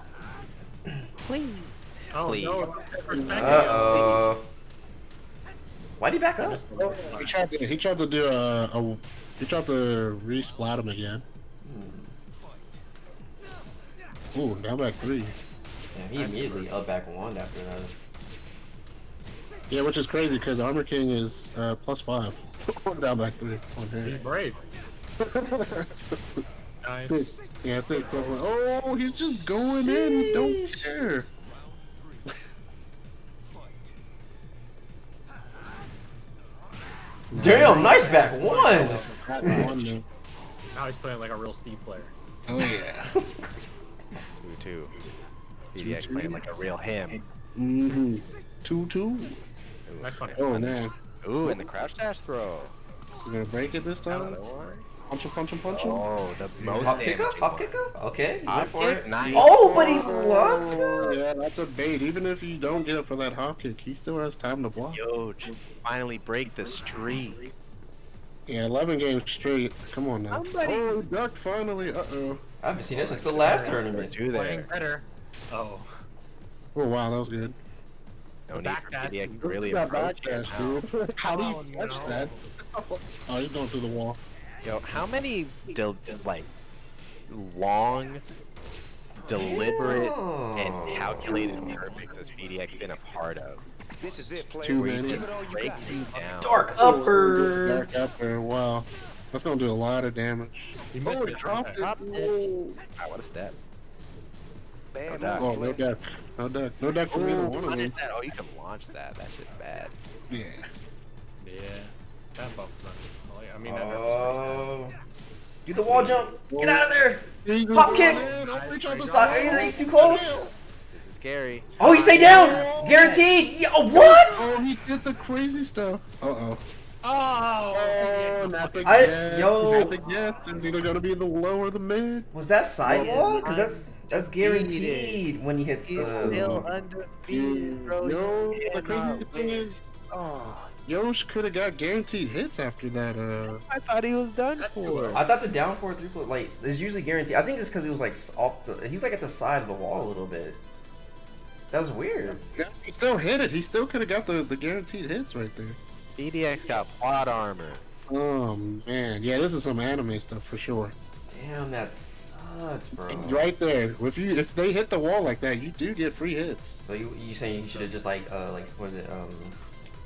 Please. Oh Please. no! Uh-oh. Why'd he back up? He tried to do he tried to resplat him again. Ooh, down back 3. Yeah, he immediately up back 1 after that. Yeah, which is crazy because Armor King is +5. Down back 3 on He's him. brave. Nice. Yeah, it's the equivalent. Oh, he's just going in. He don't care. Damn, nice back 1! Now he's playing like a real Steve player. Oh yeah. 2-2. PhiDX playing like a real him. Mm-hmm. 2-2. Nice funny. Oh man. Ooh, and the crouch dash throw. You gonna break it this time? Another one. Punch him, punch him, punch him. Oh, the most Hop kicker? damaging Hop one. kicker? Okay, you Hop went for kick? it. Nice. Oh, but he launched it. Yeah, that's a bait. Even if you don't get it for that hop kick, he still has time to block. Yo, finally break the streak. Yeah, 11 games straight. Come on now. Oh, duck finally. Uh-oh. I haven't seen this since the last tournament. 2 there. Better. Oh. Oh, wow, that was good. No need back for dash. PhiDX to really That approach backdash, it now. dude. How do you catch no. that? Oh, he's going through the wall. Yo, how many like long, deliberate, and calculated perfects has PhiDX been a part of? This is it, player. Too Where he many. just breaks you down. Dark Upper. Dark upper. Wow. That's going to do a lot of damage. He missed Oh, it. he dropped it. Dropped it. Ah, what a step. No duck. Oh, no duck. No duck. No duck from either one of them. That. Oh, you can launch that. That shit's bad. Yeah. Yeah. That buff. I mean, that Oh. Do the wall jump. Get out of there. Hop kick. He's too close. This is scary. Oh, he stayed down. Guaranteed. Yo, what? Oh, he did the crazy stuff. Uh-oh. Oh, not the I- get. yo. Not the get. It's either going to be the low or the mid. Was that side wall? Because that's guaranteed when he hits He's the. still undefeated, bro. Yo, You the crazy cannot thing win. is, Yosh could have got guaranteed hits after that. I thought he was done for. I thought the down 4-3 like is usually guaranteed. I think it's because he was like off the. He was like at the side of the wall a little bit. That was weird. He still hit it. He still could have got the guaranteed hits right there. PhiDX got plot armor. Oh man, yeah, this is some anime stuff for sure. Damn, that sucks, bro. Right there. If they hit the wall like that, you do get free hits. So you saying you should have just like what is it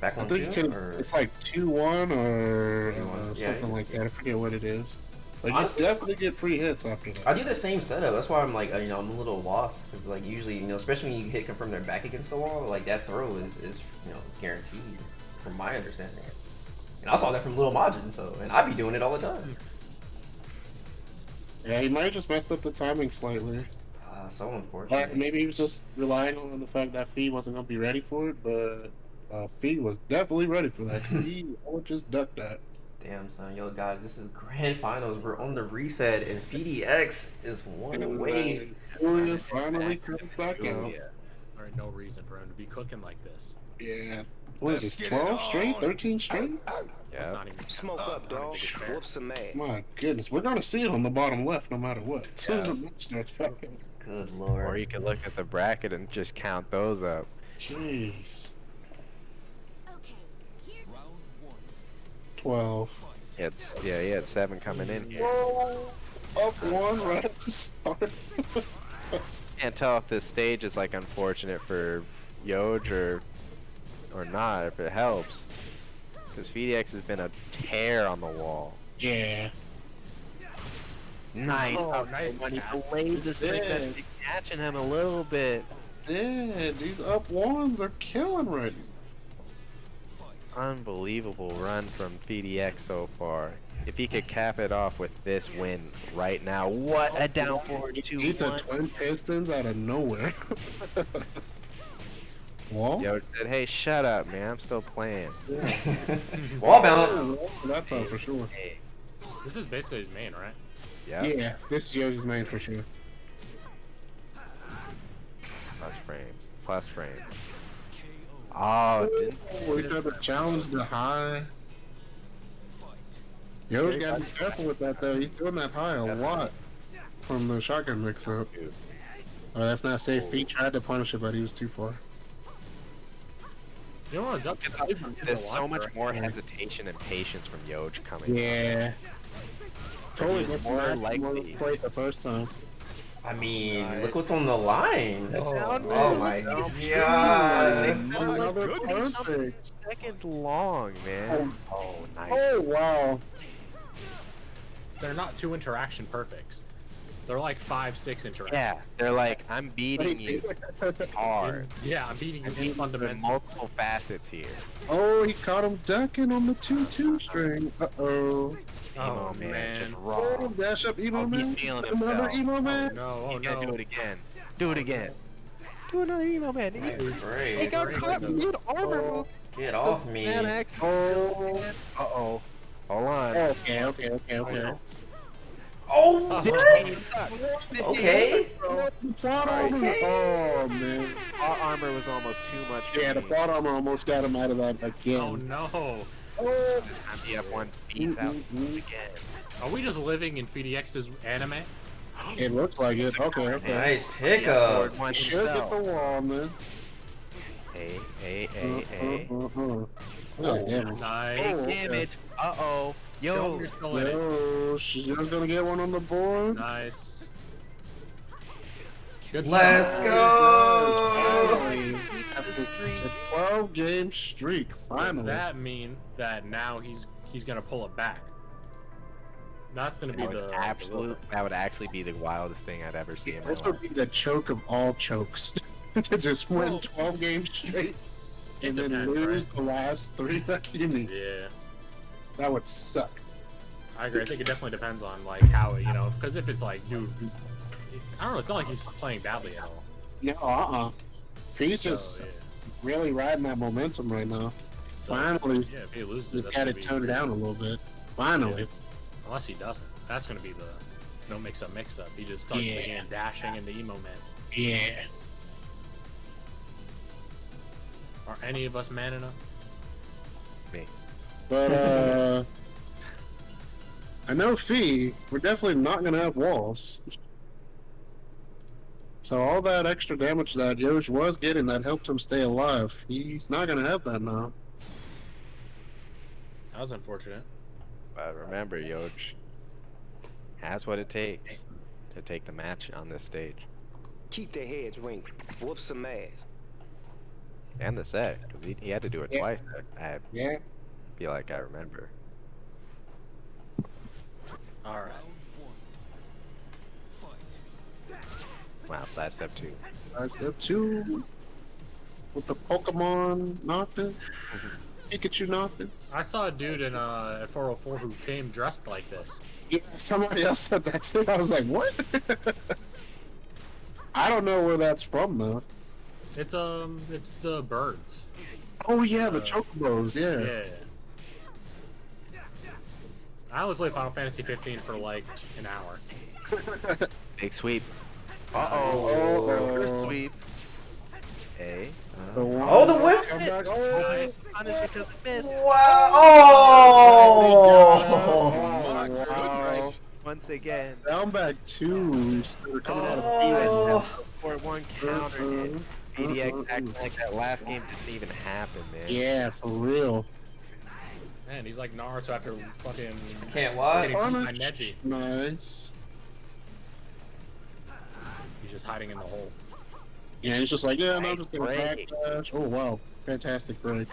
back I on think you two can. or It's like 2-1 or 2-1. Yeah, something like that. I forget what it is. Like honestly, you definitely get free hits after that. I do the same setup. That's why I'm like I'm a little lost because like usually especially when you hit confirm their back against the wall, like that throw is it's guaranteed from my understanding. And I saw that from Little Majin, and I be doing it all the time. Yeah, he might have just messed up the timing slightly. So unfortunate. Maybe he was just relying on the fact that Fee wasn't gonna be ready for it, but Fee was definitely ready for that. He would just duck that. Damn, son. Yo, guys, this is grand finals. We're on the reset, and PhiDX is one away. Julia finally comes back out. There ain't no reason for him to be cooking like this. Yeah, What is this, 12 straight? 13 straight? That's Yeah. not even Smoke up, dog. it's fair. Whoop some ass. My goodness, we're gonna see it on the bottom left no matter what. As soon as Yeah. the match starts back. Good Or lord. you could look at the bracket and just count those up. Jeez. Okay, here. 12. He had 7 coming in here. Whoa! Up one right at the start. Can't tell if this stage is like unfortunate for Yoj or not, if it helps. Because PhiDX has been a tear on the wall. Yeah. Nice. Oh, nice When he catch. delayed this quick, Yeah. that's catching him a little bit. Dude, these up ones are killing right now. Unbelievable run from PhiDX so far. If he could cap it off with this win right now, what a down forward 2-1. Beats a twin pistons out of nowhere. Wall? Yo said, hey, shut up, man. I'm still playing. Wall bounce. That's all for sure. Hey, This is basically his main, right? yeah. Yeah, this is Yoji's main for sure. Plus frames. Plus frames. Oh, didn't We tried to challenge the high. Yo's gotta be careful with that though. He's doing that high a lot from the shotgun mix up. Oh, that's not safe. He tried to punish it, but he was too far. You don't want to duck There's so much more hesitation and patience from Yoj coming. Yeah. Totally He's different more than likely. played the first time. I mean, look what's on the line. Oh, Oh my no. god. Another goodness. perfect. Seconds long, man. Oh, nice. Oh wow. They're not 2 interaction perfects. They're like 5, 6 interactions. Yeah, they're like, I'm beating you hard. Yeah, I'm beating you I'm in beating you in fundamental. multiple facets here. Oh, he caught him ducking on the 2-2 string. Uh-oh. Emo man, just raw. Oh, dash up emo Oh, man. he's feeling Another himself. emo man. No, oh He's gotta no. do it again. Do it again. Do another emo man. Nice He break. got caught mid armor move. Get off me. Man, X. Oh. Uh-oh. Hold on. Okay. Oh, This what? sucks. This Okay. Plot armor. Okay. Oh man. Our armor was almost too much for Yeah, the me. plot armor almost got him out of that again. Oh no. This time DF1 beats out again. Are we just living in PhiDX's anime? It looks like it. Okay. Nice pickup. Forward one Should get himself. the wall, man. Hey. Oh, damn. Nice. Oh, Big damage. Uh-oh. Yo. You're still in it. Yo, she's just gonna get one on the board. Nice. Good Let's start. go. Finally, after a 12-game streak, Does finally. that mean that now he's gonna pull it back? That's gonna be That would, that would actually be the wildest thing I'd ever see in my This life. would be the choke of all chokes. To just win 12 games straight and then depends, lose right? the last 3 that you need. Yeah, That would suck. I agree. I think it definitely depends on like how it, because if it's like, dude, I don't know. It's not like he's playing badly at all. Yeah, He's just So, yeah. really riding that momentum right now. So, Finally, yeah, if he loses, he's that's got gonna it be- toned down a little bit. Finally. Unless he doesn't, that's gonna be the no mix up. He just starts the Yeah. game dashing into emo man. Yeah. Are any of us man enough? Me. But, I know Phi, we're definitely not going to have walls. So all that extra damage that Yoj was getting that helped him stay alive, he's not going to have that now. That was unfortunate. But remember, Yoj has what it takes to take the match on this stage. Keep their heads ringing. Whoop some ass. And the set, because he had to do it Yeah. twice. I Yeah. feel like I remember. All right. Wow, sidestep 2. Step 2 with the Pokemon Noctis. Pikachu Noctis. I saw a dude in at 404 who came dressed like this. Yeah, somebody else said that too. I was like, what? I don't know where that's from though. It's the birds. Oh yeah, the Chocobos, yeah. Yeah. I only played Final Fantasy 15 for like an hour. Big sweep. Uh-oh. Reverse sweep. A. Oh, the whip! Nice. Punish because it missed. Wow! Oh! Wow. Once again. Down back 2. Still coming out of Oh. 4-1 counter hit. PhiDX acting like that last game didn't even happen, man. Yeah, for real. Man, he's like Naruto after fucking. Can't lie. getting beat by Neji. Nice. He's just hiding in the hole. Yeah, he's just like, yeah, I'm Nice just gonna break. backdash. Oh wow, fantastic break.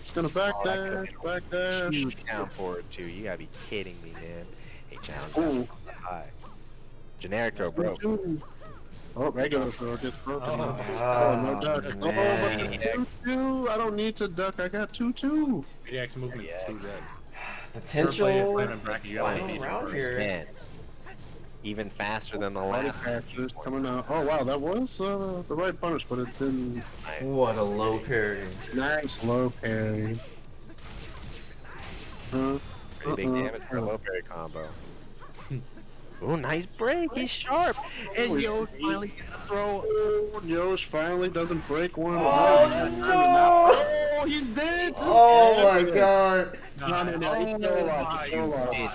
Just gonna backdash, backdash. Huge down forward too. You gotta be kidding me, man. Hey, challenge. Ooh. High. Generic throw, bro. Oh, regular throw gets broken. Oh, No duck. man. Oh, but 2-2. I don't need to duck. I got 2-2. PhiDX movement's too good. Potential Final round here. Man. Even faster than the Body last. captures coming out. Oh wow, that was the right punish, but it didn't. What a low parry. Nice low parry. Pretty big damage for a low parry combo. Ooh, nice break. He's sharp. And Yo finally gonna throw. Oh, Yosh finally doesn't break one. Oh, no! Oh, he's dead. Oh my god. No, he's still alive. He's still alive.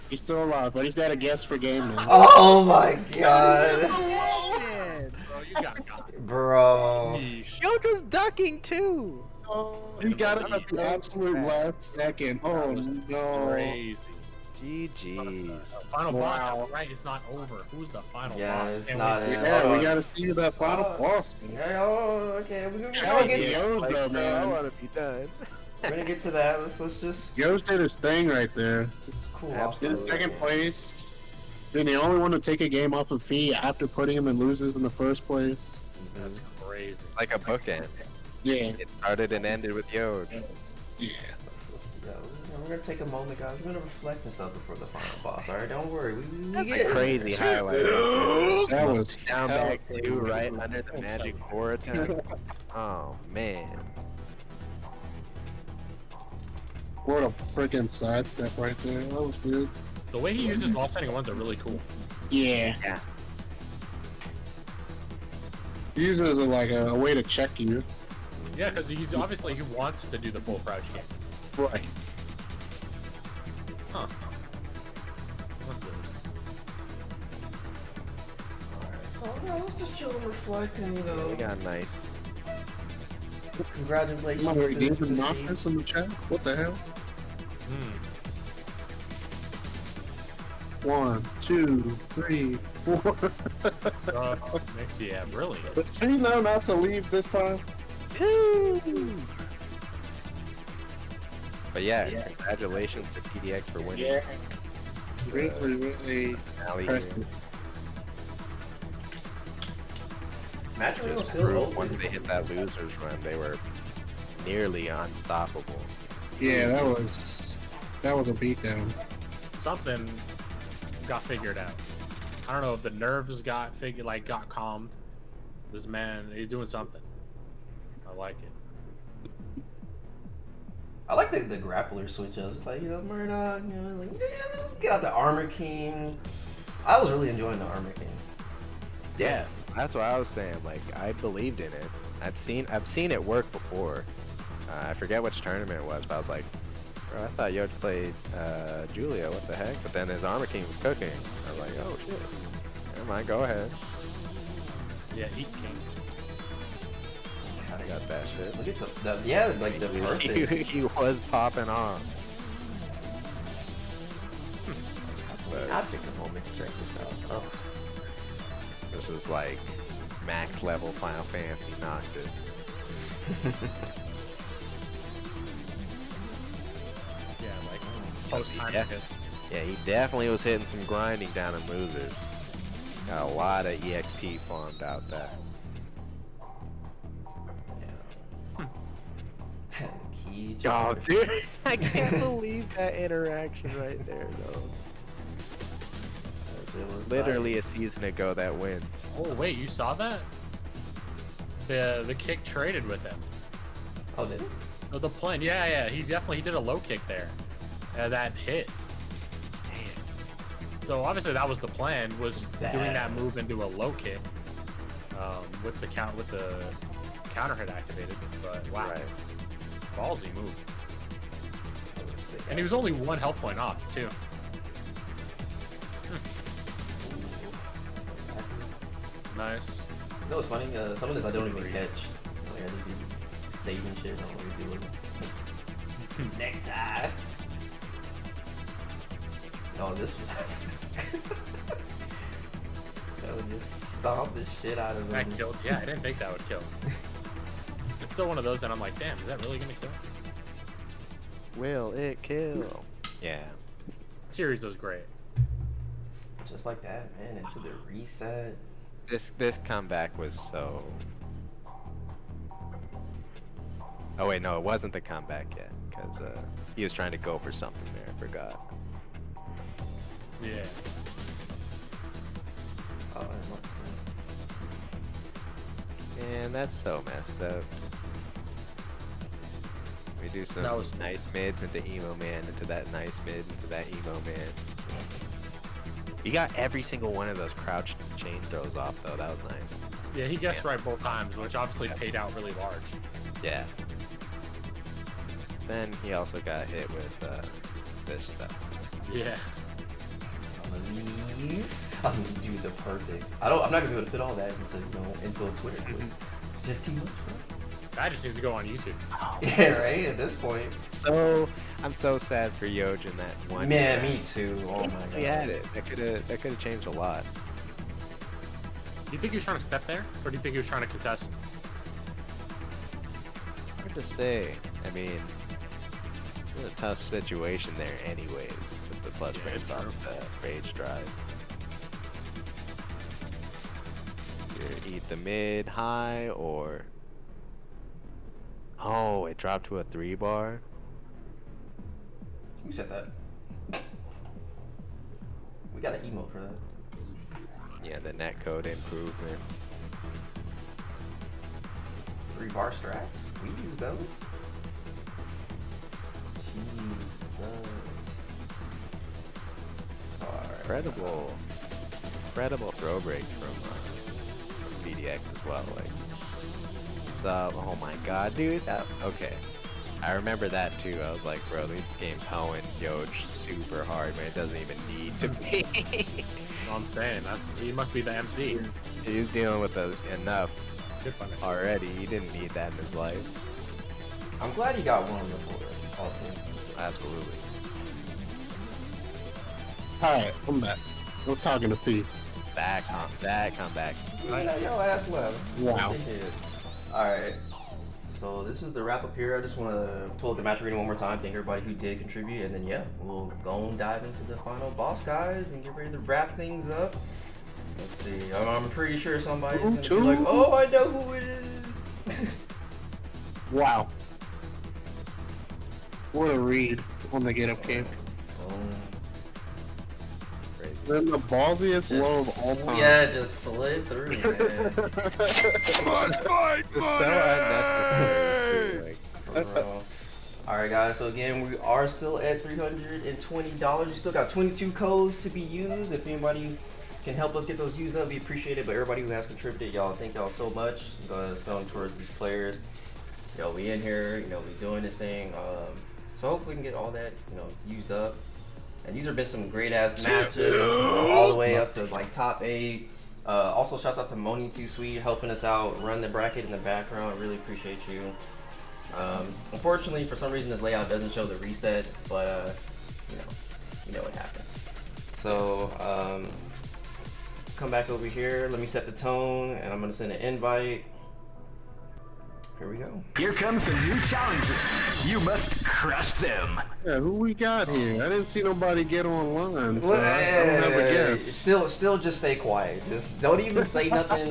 He's still alive, but he's got a guess for game now. Oh my god. Bro, you got got. Bro. Yoko's ducking too. He got it at the absolute last second. Oh no. Crazy. GG's. Final boss, right? It's not over. Who's the final Yeah, boss? it's Can't not. wait. Yeah, we gotta see who that final boss is. Oh, okay. We're gonna Shout out to get. Yo's though, I man. wanna be done. We're gonna get to that. Let's just. Yo's did his thing right there. Cool. In Absolutely. second place. Being the only one to take a game off of Phi after putting him in losers in the first place. That's crazy. Like a bookend. Yeah. It started and ended with Yo. Yeah. We're gonna take a moment, guys. We're gonna reflect and stuff before the final boss. All right, don't worry. We That's get a crazy highlight. That was Down hell back crazy. 2 right under the magic core attack. Oh man. What a freaking sidestep right there. That was good. The way he uses wall standing ones are really cool. Yeah. Yeah. He uses it as like a way to check you. Yeah, because he wants to do the full crouch game. Right. Huh. What's this? So yeah, let's just chill and reflect and you know. We got nice. Congratulations. Come on, to we gave the him team. knockers in the chat. What the hell? 1, 2, 3, 4. So, next, yeah, really. But Phi know not to leave this time. But yeah, congratulations to PhiDX for winning. Yeah. Really Finale impressive. here. Match was Just still proved open. once they hit that losers run, they were nearly unstoppable. Yeah, that was a beatdown. Something got figured out. I don't know if the nerves got calmed. This man, he's doing something. I like it. I like the grappler switch ups. Like, you know, Murdoch, you know, like, yeah, let's get out the Armor King. I was really enjoying the Armor King. Yeah, that's what I was saying. Like, I believed in it. I've seen it work before. I forget which tournament it was, but I was like, bro, I thought Yoch played Julia. What the heck? But then his Armor King was cooking. I was like, oh shit. Never mind. Go ahead. Yeah, Eat King. I got that shit. Look at the yeah, like the perfect. he was popping off. But I'll take a moment to check this out. Oh. this was like max level Final Fantasy Noctis. Yeah, like post time. Yeah, he definitely was hitting some grinding down in losers. Got a lot of EXP farmed out there. Key Oh, dude, I can't believe that interaction right there, though. Literally a season ago that wins. Oh wait, you saw that? The kick traded with him. Oh, did he? So the plan, yeah, he did a low kick there. That hit. So obviously that was the plan, was doing that move into a low kick with the count with the counter hit activated, but wow. Right. Ballsy move. That was sick. And he was only 1 health point off, too. Nice. You know what's funny? Some of this I don't even catch. Like, I just be saving shit. I don't really do with it. Necktie! Oh, this was... That would just stomp the shit out of him. That killed. Yeah, I didn't think that would kill. It's still one of those that I'm like, damn, is that really gonna kill? Will it kill? Yeah. Series was great. Just like that, man, into the reset. This comeback was so... Oh wait, no, it wasn't the comeback yet, because he was trying to go for something there, I forgot. Yeah. Oh, and what's Man, that's so messed up. We do some That was- nice mids into emo man, into that nice mid, into that emo man. You got every single one of those crouch chain throws off though, that was nice. Yeah, he guessed right both times, which obviously paid out really large. Yeah. Then he also got hit with this stuff. Yeah. some of these? I'm gonna do the perfect. I'm not gonna be able to fit all that into a Twitter clip. It's just too much, bro. That just needs to go on YouTube. Yeah, right? At this point. So I'm so sad for Yoj in that one. Man, me too. Oh my god. He had it. That could have changed a lot. Do you think he was trying to step there? Or do you think he was trying to contest? It's hard to say. I mean, it's a tough situation there anyways, with the plus frames off the rage drive. Either eat the mid high or... Oh, it dropped to a 3-bar. Who said that? We got an emote for that. Yeah, the netcode improvements. 3-bar strats? We use those? Jesus. Sorry. Incredible throw break from PhiDX as well. Like, what's up? Oh my god, dude. Okay. I remember that too. I was like, bro, this game's hoeing Yoj super hard, man. It doesn't even need to be. I'm saying, he must be the MC. He was dealing with enough Good punish. already. He didn't need that in his life. I'm glad he got one on the board. All things considered. Absolutely. Alright, I'm back. I was talking to Phi. That comeback. Yo, ass left. Wow. Alright. So this is the wrap up here. I just want to pull up the match arena one more time. Thank everybody who did contribute, and then yeah, we'll go and dive into the final boss, guys, and get ready to wrap things up. Let's see. I'm pretty sure somebody's gonna be like, "Oh, I know who it is." Wow. What a read on the get up game. Then the ballsiest low of all time. Yeah, just slid through, man. Fight Alright guys, so again, we are still at $320. We still got 22 codes to be used. If anybody can help us get those used up, we appreciate it. But everybody who has contributed, y'all, thank y'all so much. It's going towards these players. We in here, we doing this thing. So hopefully we can get all that, used up. And these have been some great ass matches, all the way up to like top 8. Also, shouts out to Moni Too Sweet helping us out, run the bracket in the background. Really appreciate you. Unfortunately, for some reason, this layout doesn't show the reset, but you know what happened. So let's come back over here. Let me set the tone, and I'm gonna send an invite. Here we go. Here comes a new challenger. You must crush them. Yeah, who we got here? I didn't see nobody get online, so I don't have a guess. Still just stay quiet. Just don't even say nothing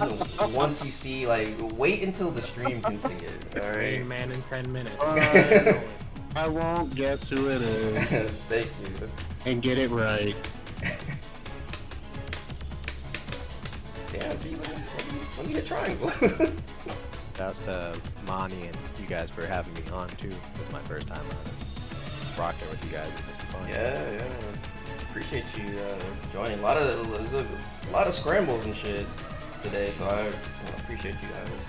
once you see, wait until the stream can see it. Alright? Man in 10 minutes. I won't guess who it is. Thank you. And get it right. Yeah, let me get a triangle. Shouts to Monty and you guys for having me on too. This was my first time rocking with you guys. It's fun. Yeah. Appreciate you joining. A lot of scrambles and shit today, so I appreciate you guys.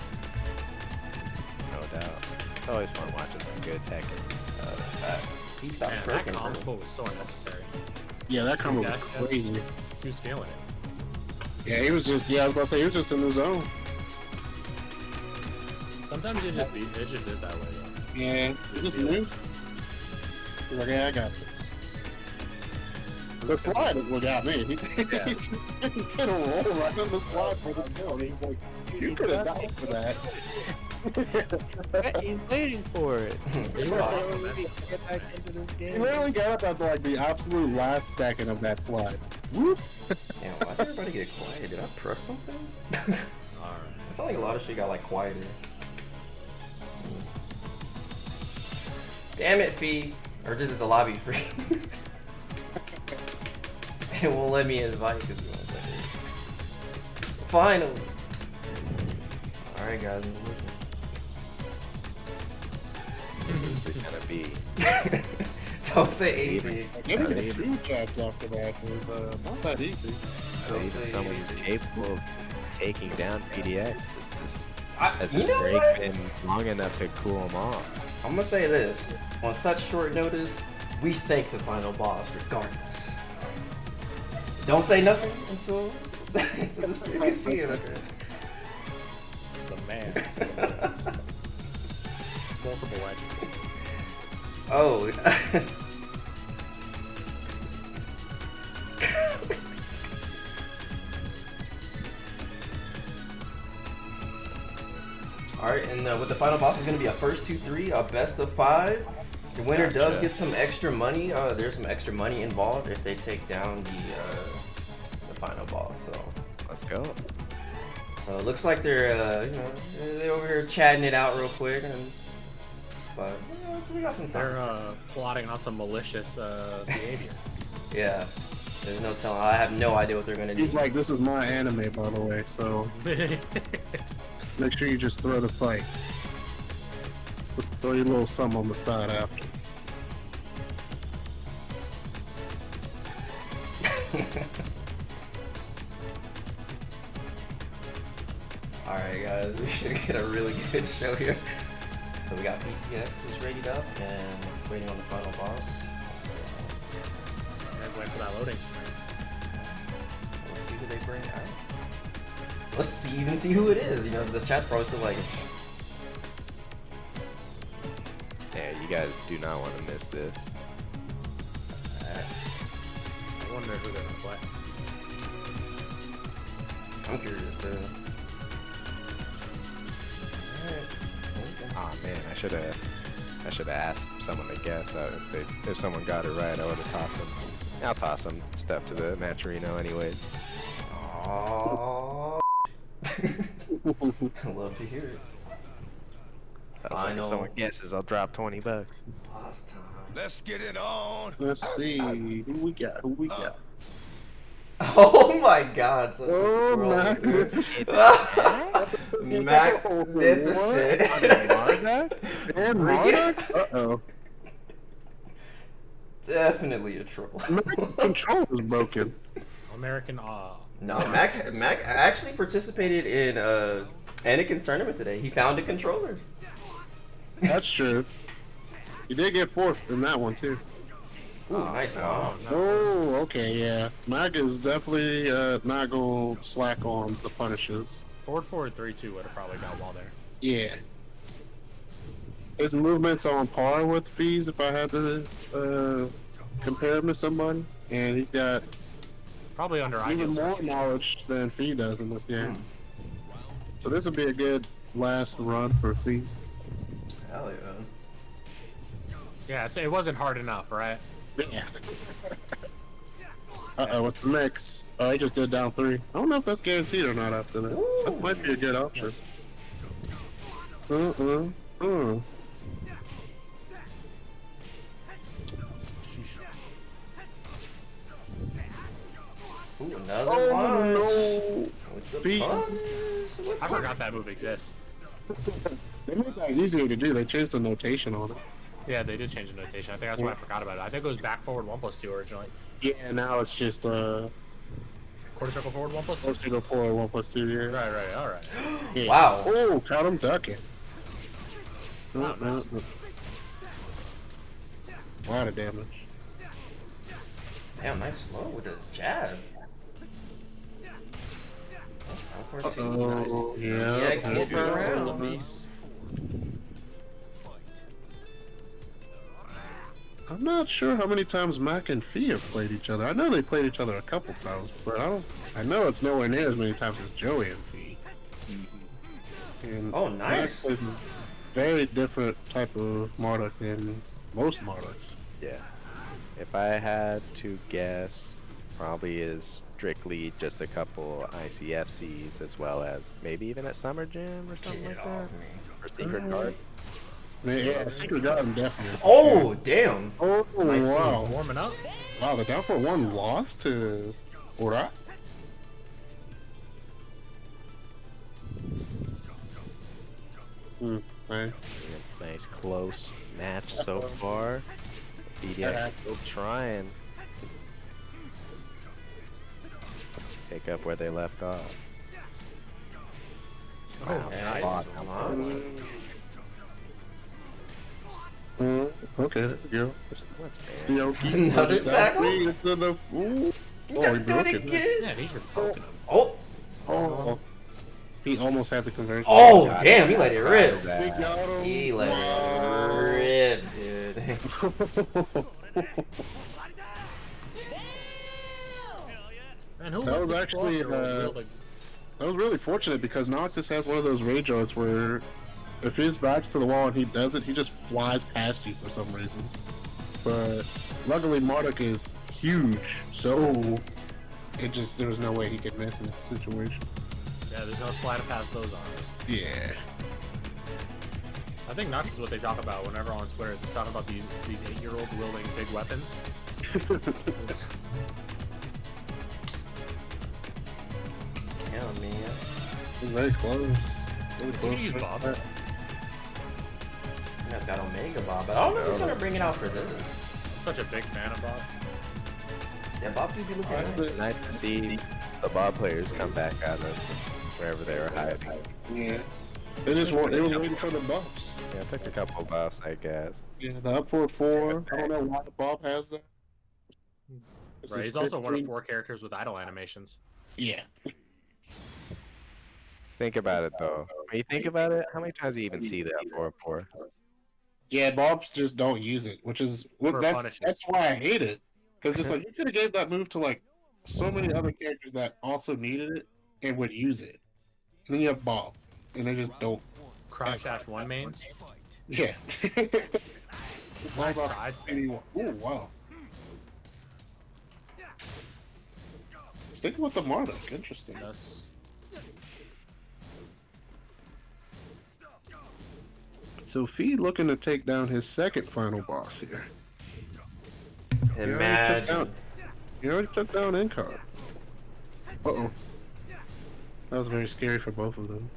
out. It's always fun watching some good Tekken. He stopped Man, that stroking. combo was so unnecessary. Yeah, that combo was Yeah, crazy. He was feeling it. Yeah, he was just. Yeah, I was about to say he was just in the zone. Sometimes it just is that way though. Yeah, he just knew. He's like, yeah, I got this. The slide is what got me. He did a roll right on the slide for the kill. He's like, you could have died for that. He's waiting for it. He was awesome, man. Get back into this He game. literally got up at like the absolute last second of that slide. Whoop. Damn, why did everybody get quiet? Did I press something? Alright. It's not like a lot of shit got like quieter. Damn it, Fee. Or this is the lobby free. It won't let me invite because we won't play it. Finally. Alright guys, I'm looking. Who's it gonna be? Don't say 80. Getting the two checks after that was not that easy. Even someone who's capable of taking down PhiDX. Has You this know break what? been long enough to cool him off? I'm gonna say this. On such short notice, we thank the final boss regardless. Don't say nothing until the stream can see it. Okay? The man. Multiple legends. Oh. Alright, and with the final boss is going to be a first 2-3, a best of 5. The winner does get some extra money. There's some extra money involved if they take down the final boss. So Let's go. So it looks like they're they're over here chatting it out real quick, but so we got some time. They're plotting on some malicious behavior. Yeah, there's no telling. I have no idea what they're gonna do. He's like, this is my anime, by the way, so make sure you just throw the fight. Throw your little something on the side after. Alright guys, we should get a really good show here. So we got PhiDX is readied up and waiting on the final boss. And wait for that loading. Let's see who they bring out. Let's see who it is. You know, the chat's probably still like, Yeah, you guys do not want to miss this. I wonder who they're gonna play. I'm curious too. Oh man, I should have asked someone to guess. If someone got it right, I would have tossed them. I'll toss some stuff to the Matcherino anyways. Aww. I love to hear it. I know. If someone guesses, I'll drop $20. Boss time. Let's get it on. Let's see who we got. Who we got? Oh my God! Oh, Magnificent! And Mark? Uh-oh. Definitely a troll. American control is broken. American No, Mac actually participated in Anakin's tournament today. He found a controller. That's true. You did get fourth in that one too. Ooh, nice. Oh, okay, yeah. Mac is definitely not gonna slack on the punishes. Forward 3-2 would have probably got well there. Yeah. His movement's on par with Fee's if I had to compare him to somebody, and he's got probably under even more knowledge than Fee does in this game. So this would be a good last run for Fee. Hell yeah. Yeah, so it wasn't hard enough, right? Yeah. Uh-oh, what's the mix? Oh, he just did down 3. I don't know if that's guaranteed or not after that. Ooh. That might be a good option. Ooh, another one. No. With the Fee. punish. I forgot that move exists. They made that easier to do. They changed the notation on it. Yeah, they did change the notation. I think that's why I forgot about it. I think it goes back forward 1+2 originally. Yeah, now it's just Quarter circle forward 1+2. supposed to go forward 1+2. Yeah. Right, alright. Yeah. Wow. Oh, caught him ducking. A lot of damage. Damn, nice slow with the jab. Uh-oh, yeah. PhiDX hitting around. I'm not sure how many times Mac and Phi have played each other. I know they played each other a couple times, but I know it's nowhere near as many times as Joey and Phi. And Oh, nice. Mac plays a very different type of Marduk than most Marduks. Yeah. If I had to guess, probably is strictly just a couple ICFCs as well as maybe even at Summer Jam or something like that. Or Secret Guard. Yeah, Secret Garden definitely. Oh, damn. Oh, Nice wow. warming up. Wow, the down for one lost to Ora. Nice. Nice close match so far. PhiDX still trying pick up where they left off. Oh, nice. Okay, there we go. Another tackle? Ooh. You Oh, gotta he do broke it it. again. Yeah, these are poking him. Oh. Oh. He almost had the conversion. Oh, damn, he let it rip. We got him. He let it rip, dude. Man, who That was this actually, blocker that was really fortunate because Noctis has one of those rage arts where if his back's to the wall and he does it, he just flies past you for some reason. But luckily Marduk is huge, so there was no way he could miss in that situation. Yeah, there's no slide past those arms. Yeah. I think Noctis is what they talk about whenever on Twitter. They talk about these 8-year-olds wielding big weapons. Yeah, man. Very close. Really Did close. you use Bob? I've got Omega Bob, but I don't know who's gonna bring it out for this. I'm such a big fan of Bob. Yeah, Bob do be looking nice. Nice to see the Bob players come back out of wherever they were hiding. Yeah. They was waiting for the buffs. Yeah, took a couple buffs, I guess. Yeah, the up forward 4. I don't know why Bob has that. Right, he's also one of 4 characters with idle animations. Yeah. Think about it though. When you think about it, how many times do you even see that 4-4? Yeah, Bobs just don't use it, which is that's why I hate it. Because it's like you could have gave that move to like so many other characters that also needed it and would use it. And then you have Bob, and they just don't. Crouch dash 1 mains. Yeah. It's all Nice about side anyone. Oh wow. Sticking with the Marduk, interesting. Yes. So Phi looking to take down his second final boss here. Imagine. He already took down Incog. Uh-oh. That was very scary for both of them.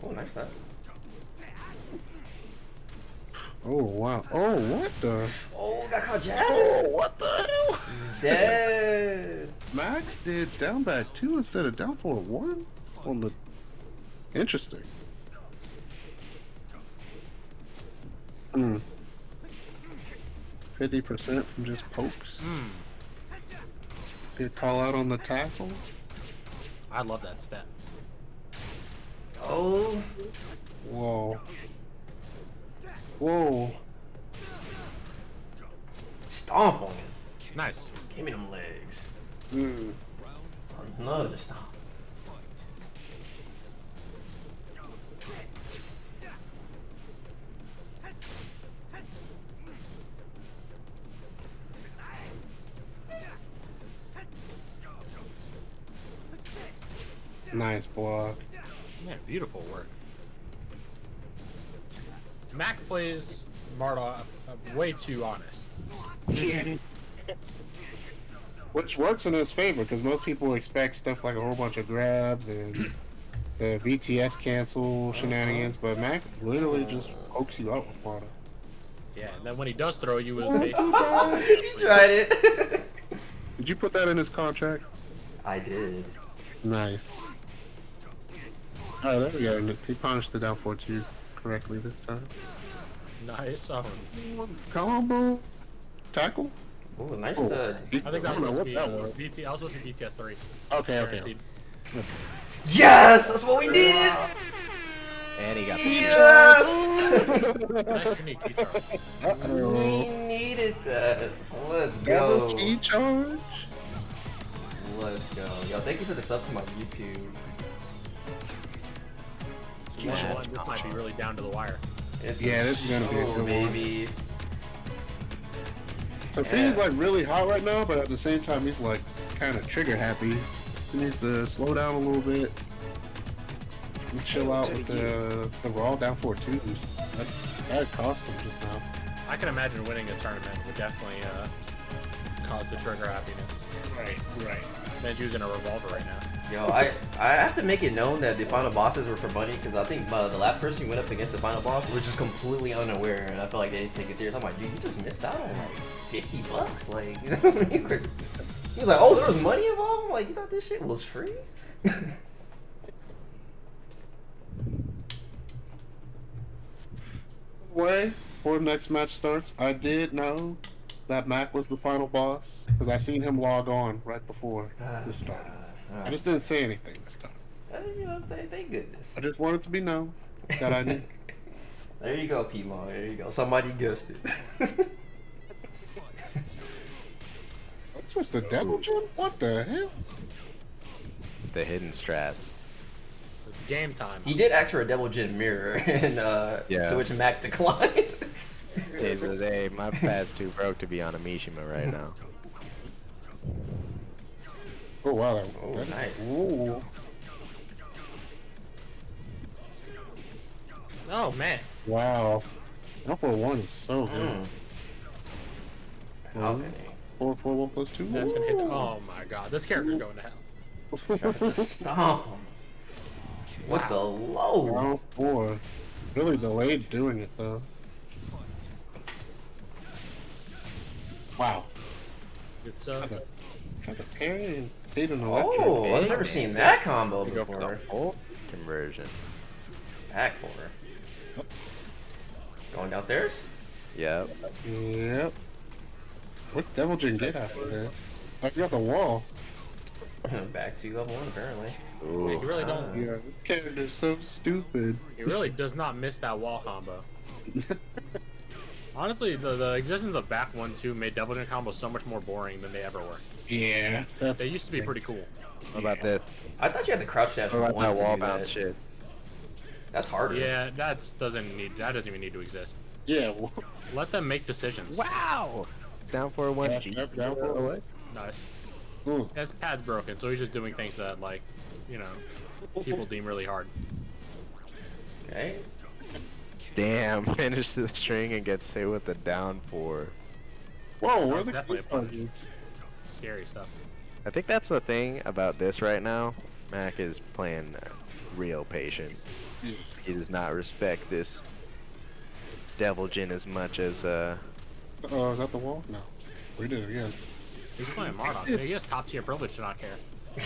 Oh, nice that. Oh wow. Oh, what the? Oh, got caught jabbing. Oh, what the hell? Dead. Mac did down back 2 instead of down forward 1 on the. Interesting. 50% from just pokes. Good call out on the tackle. I love that stat. Oh. Whoa. Whoa. Stomp on him. Nice. Give me them legs. Another stomp. Nice block. Man, beautiful work. Mac plays Marduk way too honest. Which works in his favor because most people expect stuff like a whole bunch of grabs and the VTS cancel shenanigans, but Mac literally just pokes you out with Marduk. Yeah, and then when he does throw you with base. He tried it. Did you put that in his contract? I did. Nice. Oh, there we go. He punished the down 4-2 correctly this time. Nice. Combo. Tackle? Ooh, nice. Oh, I think that was I don't know supposed to what be. that was. BT. I was supposed to be BTS 3. Okay. Guaranteed. Yes, that's what we needed. And he got the Yes. Nice unique key charge. We needed that. Let's Double go. key charge. Let's go. Yo, thank you for the sub to my YouTube. Yeah. This might be really down to the wire. It's This is gonna be a good one. baby. So Fee's like really hot right now, but at the same time he's like kind of trigger happy. He needs to slow down a little bit and chill out with the raw down 4-2s. That cost him just now. I can imagine winning a tournament would definitely cause the trigger happiness. Right. Man's using a revolver right now. Yo, I have to make it known that the final bosses were for money because I think the last person who went up against the final boss was just completely unaware, and I felt like they didn't take it serious. I'm like, dude, you just missed out on like $50, like, you know what I mean? He was like, oh, there was money involved? I'm like, you thought this shit was free? Way before the next match starts, I did know that Mac was the final boss because I seen him log on right before this started. I just didn't say anything this time. You know, thank goodness. I just wanted to be known that I knew. There you go, P-Mo. There you go. Somebody guessed it. What's with the devil gem? What the hell? The hidden strats. It's game time. He did ask for a double gem mirror, and to which Mac declined. Days of the day, my pad's too broke to be on a Mishima right now. Oh wow! Oh, nice. Ooh. Oh man. Wow. 141 is so good. How can 441 plus 2. That's gonna hit. Oh my god, this character's going to hell. Just stomp. What the low? Round 4. Really delayed doing it though. Wow. It's Got the parry and hit an electric. Oh, I've never seen that combo Go for the before. full conversion. Back for her. Going downstairs? Yep. Yep. What's Devil Jin get after this? I got the wall. Back to level 1 apparently. Ooh. You really don't. Yeah, this character's so stupid. He really does not miss that wall combo. Honestly, the existence of back 1-2 made Devil Jin combos so much more boring than they ever were. Yeah, that's. They used to be pretty cool. What about this? I thought you had to crouch dash What from about 1 that to wall do bounce that. shit? That's harder. Yeah, that doesn't even need to exist. Yeah. Let them make decisions. Wow! Down for a 1. Down for a what? Nice. Ooh. His pad's broken, so he's just doing things that, like, you know, people deem really hard. Okay. Damn, finish the string and gets hit with the down 4. Whoa, where are That's the definitely a key punish. charges? Scary stuff. I think that's the thing about this right now. Mac is playing real patient. He does not respect this Devil Jin as much as Oh, is that the wall? No. We did it again. He's playing Marduk. He has top tier privilege to not care.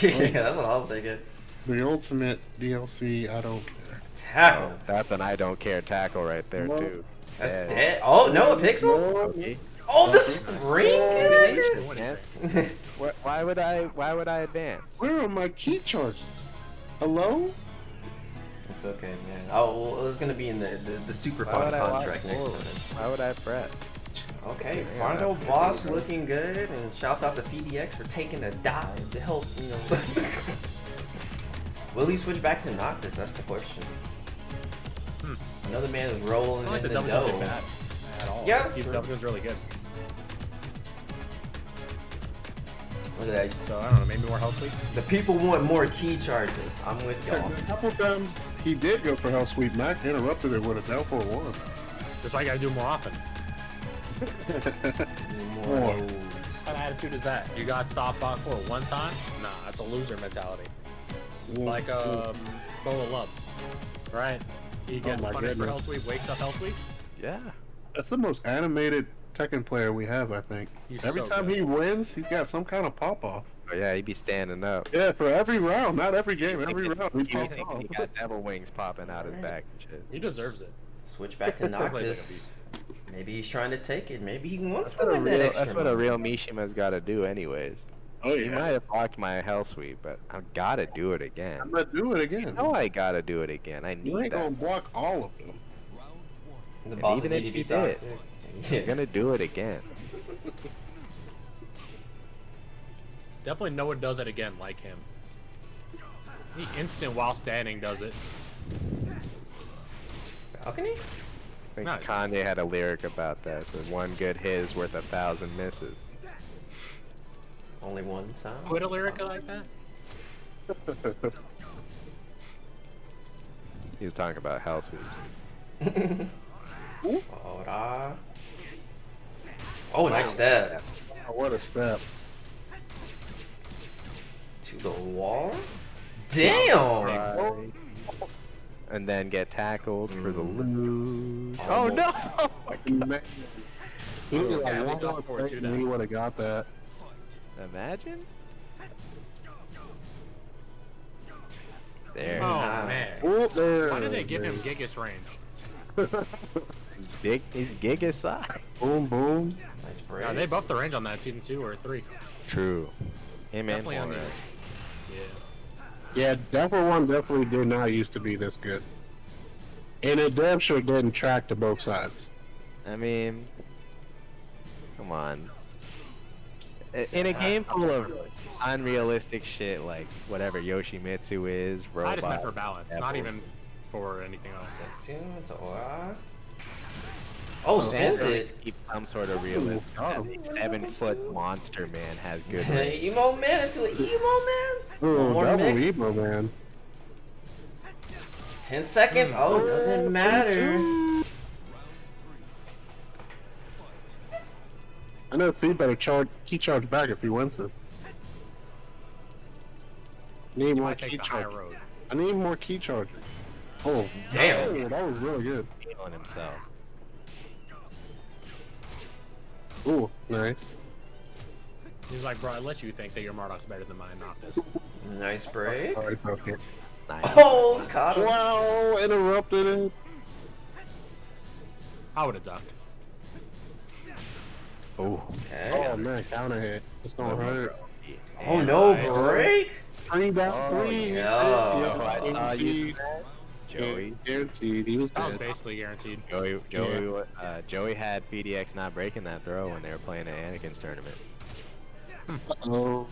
Yeah, that's what I was thinking. The ultimate DLC, I don't care. Tackle. that's an I don't care tackle right there Well, too. That's Yeah. dead. Oh, no, a pixel? Okay. Oh, the spring? Yeah. Why would I advance? Where are my key charges? Hello? It's okay, man. Oh, well, it was gonna be in the super Why fun would I walk contract next forward? time. Why would I prep? Okay, Yeah, final that's boss pretty looking good, and shouts out to PhiDX for taking a dive to help, you know. Will he switch back to Noctis? That's the question. Another man is rolling I like in the the double dough. jump bad at all. Yeah, Team true. double jump's really good. Look at that. So I don't know, maybe more health sweep. The people want more key charges. I'm with y'all. A couple times he did go for Hell Sweep. Mac interrupted it with a down for 1. That's why you gotta do more often. More. What kind of attitude is that? You got stopped by for one time? Nah, that's a loser mentality. Like Boa Love, right? He gets my punished for goodness. hell sweep, wakes up hell sweep. Yeah. That's the most animated Tekken player we have, I think. He's Every so time good. he wins, he's got some kind of pop-off. Oh, yeah, he'd be standing up. Yeah, for every round. Not every game, every round. He He pops off. got devil wings popping out his back and shit. He deserves it. Switch back to He plays like a Noctis. beast. Maybe he's trying to take it. Maybe he wants That's to win that extra. That's what a real Mishima's got to do, anyways. Oh, He might have blocked my hell sweep, but I gotta do it again. I'm gonna do it again. No, I gotta do it again. I You need ain't gonna that. block all of them. The And boss even need if to you be did, toxic. I'm gonna do it again. Definitely no one does it again like him. He instant while standing does it. Balcony? I think Nice. Kanye had a lyric about that. So one good hit is worth 1,000 misses. Only one time. Quit a lyric like that? He was talking about hell sweeps. Ora. Oh, nice stab. Oh, what a step. To the wall? Damn! And then get tackled for the lose. Oh, Oh no! Man. He was Yeah, at like, least one up forward more to pick that. and he would have got that. Imagine. There. Oh man. Oh, there. Why did they give him Gigas range? He's big. He's Giga size. Boom, boom. Nice break. Yeah, they buffed the range on that season 2 or 3. True. Him and Definitely on Moira. Yeah. Yeah, Devil 1 definitely did not used to be this good. And it damn sure didn't track to both sides. I mean, come on. In a game full of unrealistic shit like whatever Yoshimitsu is, robot. I just meant for balance, not Devil. even for anything else. Tune to Ora. Oh, spins it. Keep some sort of realism. Oh, A 7-foot monster man has good range. Emo man into an emo man? One Oh, more Devil mix. Emo, man. 10 seconds. Oh, doesn't matter. I know Fee better key charge back if he wins it. Need more Might take key the high charges. road. I need more key charges. Oh, Damn. oh, that was really good. Feeling himself. Ooh, nice. He's like, bro, I let you think that your Marduk's better than mine, not this. Nice break. Already broke it. Nice. Oh, caught him. Wow, interrupted it. I would have ducked. Oh. Okay. Oh man, counter hit. It's gonna hurt. Oh no, Nice. break. 3 down, Oh, 3. yeah. Guaranteed. Joey. Guaranteed. He was That was dead. basically guaranteed. Joey had PhiDX not breaking that throw when they were playing at Anakin's tournament. Oh.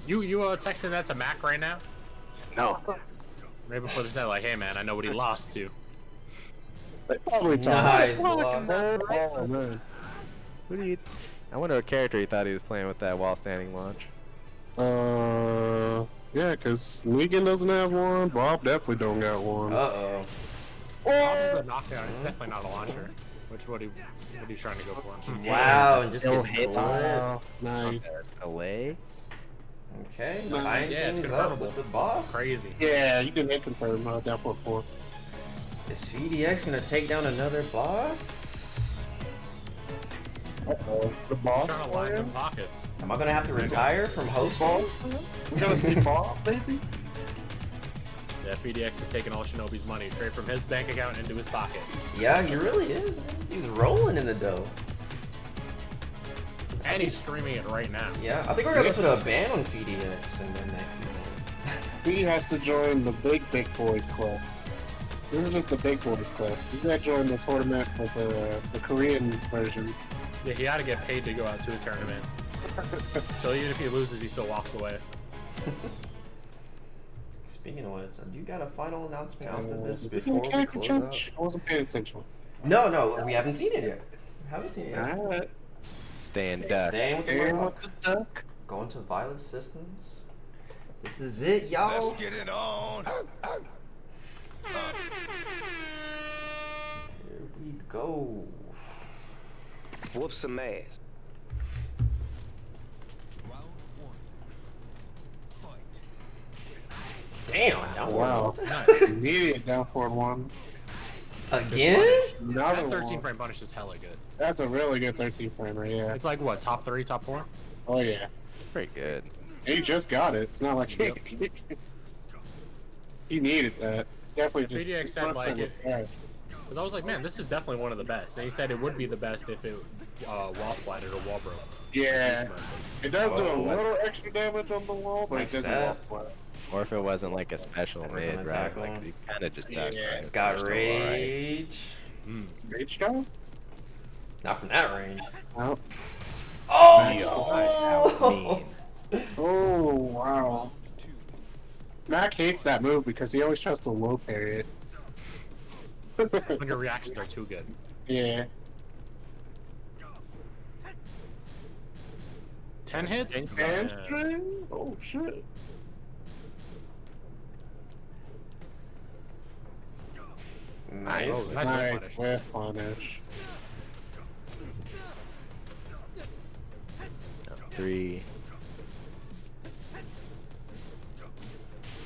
You texting that to Mac right now? No. Right before they said, like, hey man, I know what he lost to. They probably Nice talked. block. Oh man. Who do you? I wonder what character he thought he was playing with that while standing launch. Yeah, because Negan doesn't have one. Bob definitely don't got one. Uh-oh. Bob's the knockdown. It's definitely not a launcher. What are you trying to go for? Wow, and just Still gets hits split. Wow, nice. Delay. Okay, Nice. tying Yeah, it's things up confirmable. with the boss. Crazy. Yeah, you can hit confirm. Definitely 4. Is PhiDX gonna take down another boss? Uh-oh. The boss Trying to line player? them pockets. Am I gonna have to retire from hosting? Boss? We're gonna see Bob, maybe? Yeah, PhiDX is taking all Shinobi's money straight from his bank account into his pocket. Yeah, he really is. Man. He's rolling in the dough. And he's streaming it right now. Yeah, I think we're gonna put a ban on PhiDX and then next. He has to join the big boys club. This is just the big boys club. He's gotta join the tournament with the Korean version. Yeah, he had to get paid to go out to a tournament. So even if he loses, he still walks away. Speaking of which, do you got a final announcement after this Did before we character close change? out? I wasn't paying attention. No, we haven't seen it yet. Haven't seen it yet. Alright. Staying duck. Staying with the And Murdoch. with the duck. Going to Violet Systems. This is it, y'all. Let's get it on. Here we go. Whoop some ass. Damn, down Wow. one. Immediate down forward 1. Again? Another That 13 one. frame punish is hella good. That's a really good 13 framer, yeah. It's like what, top 3, top 4? Oh yeah. Pretty good. He just got it. It's not like he needed that. Definitely just. PhiDX said like it. Yeah. Because I was like, man, this is definitely one of the best. And he said it would be the best if it wall splatted or wall broke. Yeah. It does do a Oh, little extra damage on the wall, but it doesn't wall splat. Or if it wasn't like a special Everything mid, right? attack Like on. you kind of just died. Yeah. Right? Got Still alright. rage. Rage gun? Not from that range. Oh. Oh! Oh, wow. Mac hates that move because he always tries to low parry it. When your reactions are too good. Yeah. 10 hits? Hamstring? Oh, shit. Nice. Nice Nice whip punish. whip punish. 3.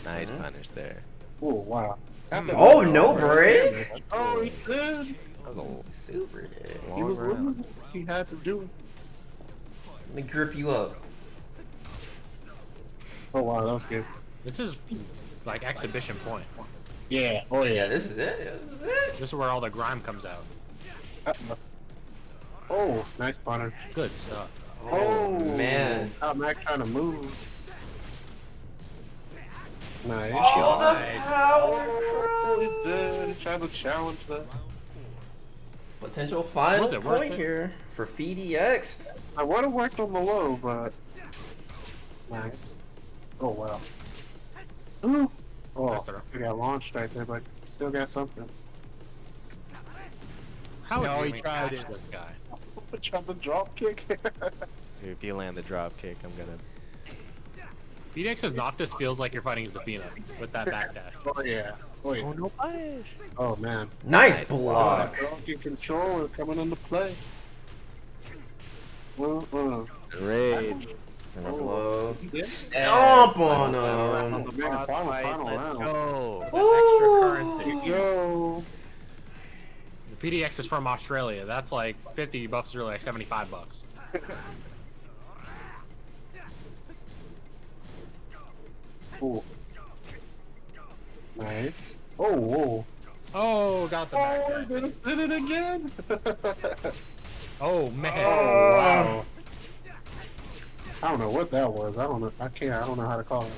Nice punish there. Oh, wow. That's Oh, no break? Oh, he's good. That was a Super dead. He was long round. losing. He had to do it. Let me grip you up. Oh, wow, that was good. This is like exhibition point. Yeah. Oh, Yeah, yeah. this is it. This is it. This is where all the grime comes out. Oh, nice punish. Good stuff. Oh, man. How Mac trying to move. Nice. Oh, the Nice. power Oh, he's dead. He tried to challenge that. Potential final Was it worth point it? here for PhiDX. I would have worked on the low, but nice. Oh wow. Ooh. Oh, Nice throw. we got launched right there, but still got something. How would No, you he even tried catch it. this guy? Tried the drop kick. If you land the drop kick, I'm gonna. PhiDX says Noctis feels like you're fighting Zafina with that backdash. Oh yeah. Oh yeah. no punish. Oh man. Nice block. Donkey controller coming into play. Rage. And a blow. Yeah. Stomp on him. Oh, man, final Let's round. go. Extra currency. Yo. The PhiDX is from Australia. That's like 50 bucks, really like 75 bucks. Ooh. Nice. Oh, whoa. Oh, got the Oh, backdash. they did it again. Oh man. Oh, wow. I don't know what that was. I don't know. I don't know how to call it.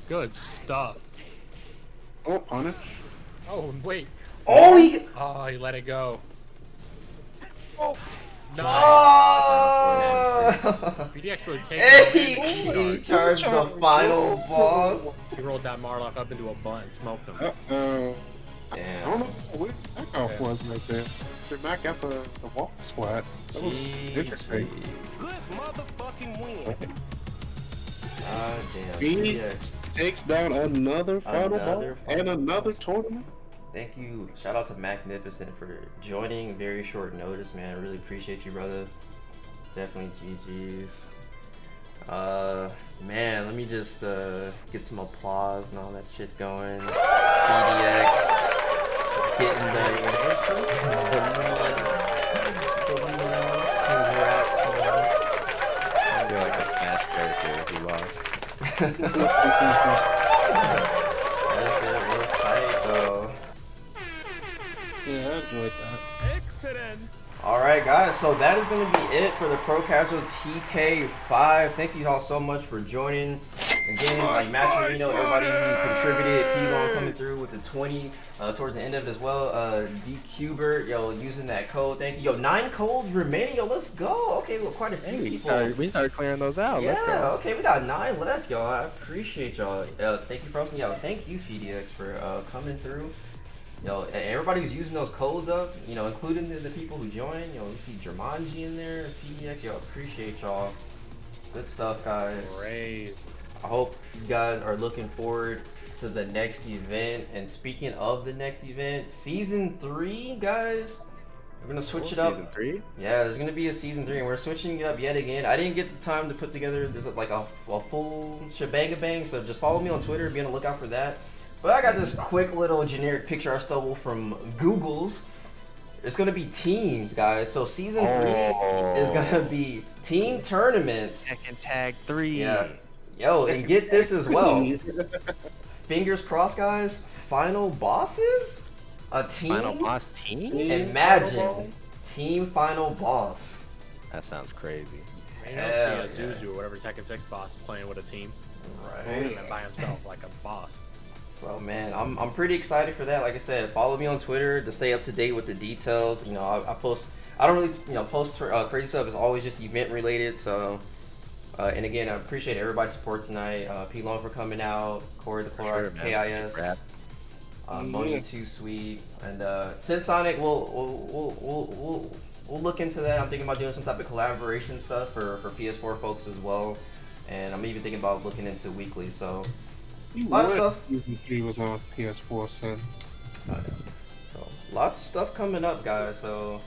Good stuff. Oh, punish. Oh wait. Oh, he. Oh, he let it go. Oh. Nice. Oh! PhiDX really Hey, takes he charged the final boss. He rolled that Marlock up into a butt and smoked him. Uh-oh. I Damn. don't know where that off was right there. So Mac got the wall splat. That was interesting. Good motherfucking win. God damn. He PhiDX. takes down another final Another boss final and another tournament. Thank you. Shout out to Magnificent for joining very short notice, man. I really appreciate you, brother. Definitely GG's. Man, let me just get some applause and all that shit going. PhiDX getting the congrats, man. I feel like a Smash character if he lost. Yes, it was tight though. Yeah, I enjoyed that. Excellent. Alright guys, so that is going to be it for the ProCasualTK 5. Thank you all so much for joining. Again, like Matcherino, everybody who contributed, P-Long coming through with the 20 towards the end of it as well. D-Cuber, yo, using that code. Thank you. Yo, 9 codes remaining. Yo, let's go. Okay, well, quite a few people. We started clearing those out. Yeah, Let's go. okay, we got 9 left, y'all. I appreciate y'all. Thank you for hosting. Yo, thank you, PhiDX, for coming through. Yo, and everybody who's using those codes up, you know, including the people who join. You know, we see Jermanji in there, PhiDX. Yo, appreciate y'all. Good stuff, guys. Crazy. I hope you guys are looking forward to the next event. And speaking of the next event, season 3, guys. We're gonna switch it up. Season 3? Yeah, there's gonna be a season 3, and we're switching it up yet again. I didn't get the time to put together this like a full shebang-a-bang, so just follow me on Twitter, be on the lookout for that. But I got this quick little generic picture I stole from Google's. It's gonna be teams, guys. So season 3 is gonna be team tournaments. Tekken Tag 3. Yeah. Yo, and get this as well. Fingers crossed, guys. Final bosses? A team? Final boss team? Imagine. Team final boss. That sounds crazy. You don't see a Zuzu or whatever Tekken 6 boss playing with a team. Right. And by himself like a boss. So man, I'm pretty excited for that. Like I said, follow me on Twitter to stay up to date with the details. You know, I post. I don't really, post crazy stuff. It's always just event related. So, and again, I appreciate everybody's support tonight. P Long for coming out, Corey the Chloride, KIS, Moni Too Sweet, and since Sonic, we'll look into that. I'm thinking about doing some type of collaboration stuff for PS4 folks as well, and I'm even thinking about looking into weekly. So. A lot of stuff. He was on PS4 since. So lots of stuff coming up, guys. So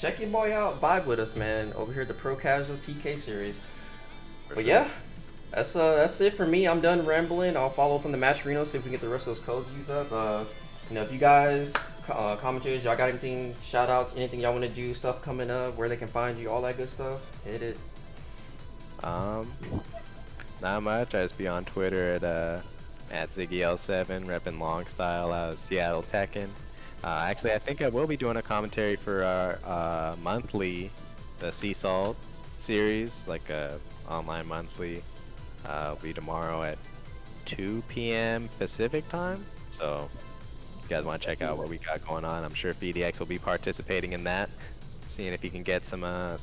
check your boy out. Vibe with us, man. Over here at the ProCasualTK series. But yeah, that's it for me. I'm done rambling. I'll follow up on the match Reno, see if we can get the rest of those codes used up. If you guys, commentators, y'all got anything, shout outs, anything y'all want to do, stuff coming up, where they can find you, all that good stuff, hit it. Not much. I just be on Twitter at ZiggyL7, repping long style out of Seattle Tekken. Actually, I think I will be doing a commentary for our monthly, the Sea Salt series, like a online monthly. Will be tomorrow at 2 p.m. Pacific time. So, if you guys want to check out what we got going on, I'm sure PhiDX will be participating in that, seeing if he can get some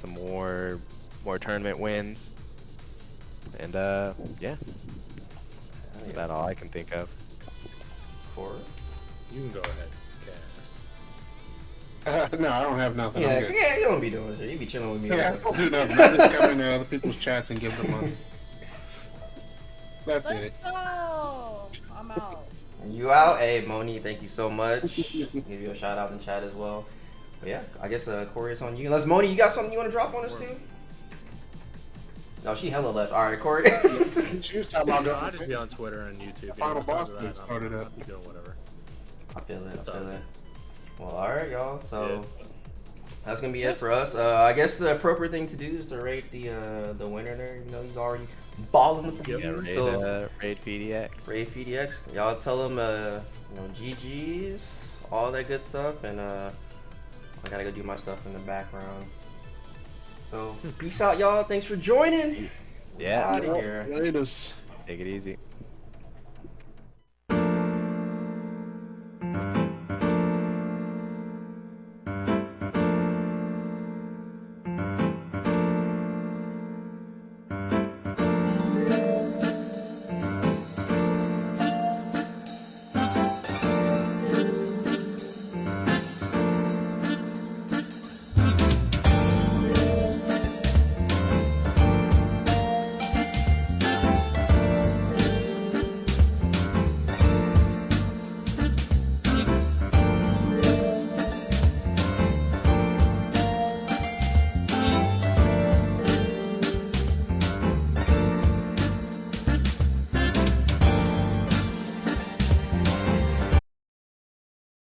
more tournament wins. And yeah, that's about all I can think of. Corey? You can go ahead. No, I don't have nothing. Yeah, you don't be doing shit. You be chilling with me. Yeah, I don't do nothing. I just come into other people's chats and give them money. That's it. Oh, I'm out. You out? Hey, Moni, thank you so much. Give you a shout out in chat as well. But yeah, I guess Corey, it's on you. Unless Moni, you got something you want to drop on us too? No, she hella left. All right, Corey. She was talking about I'll just be on Twitter and YouTube. Final boss that started up. I'll be doing whatever. I feel it. Well, all right, y'all. So that's gonna be it for us. I guess the appropriate thing to do is to rate the winner there. He's already balling with the views. So rate PhiDX. Rate PhiDX. Y'all tell them GGs, all that good stuff, and I gotta go do my stuff in the background. So peace out, y'all. Thanks for joining. Yeah. Out of here. Latest. Take it easy.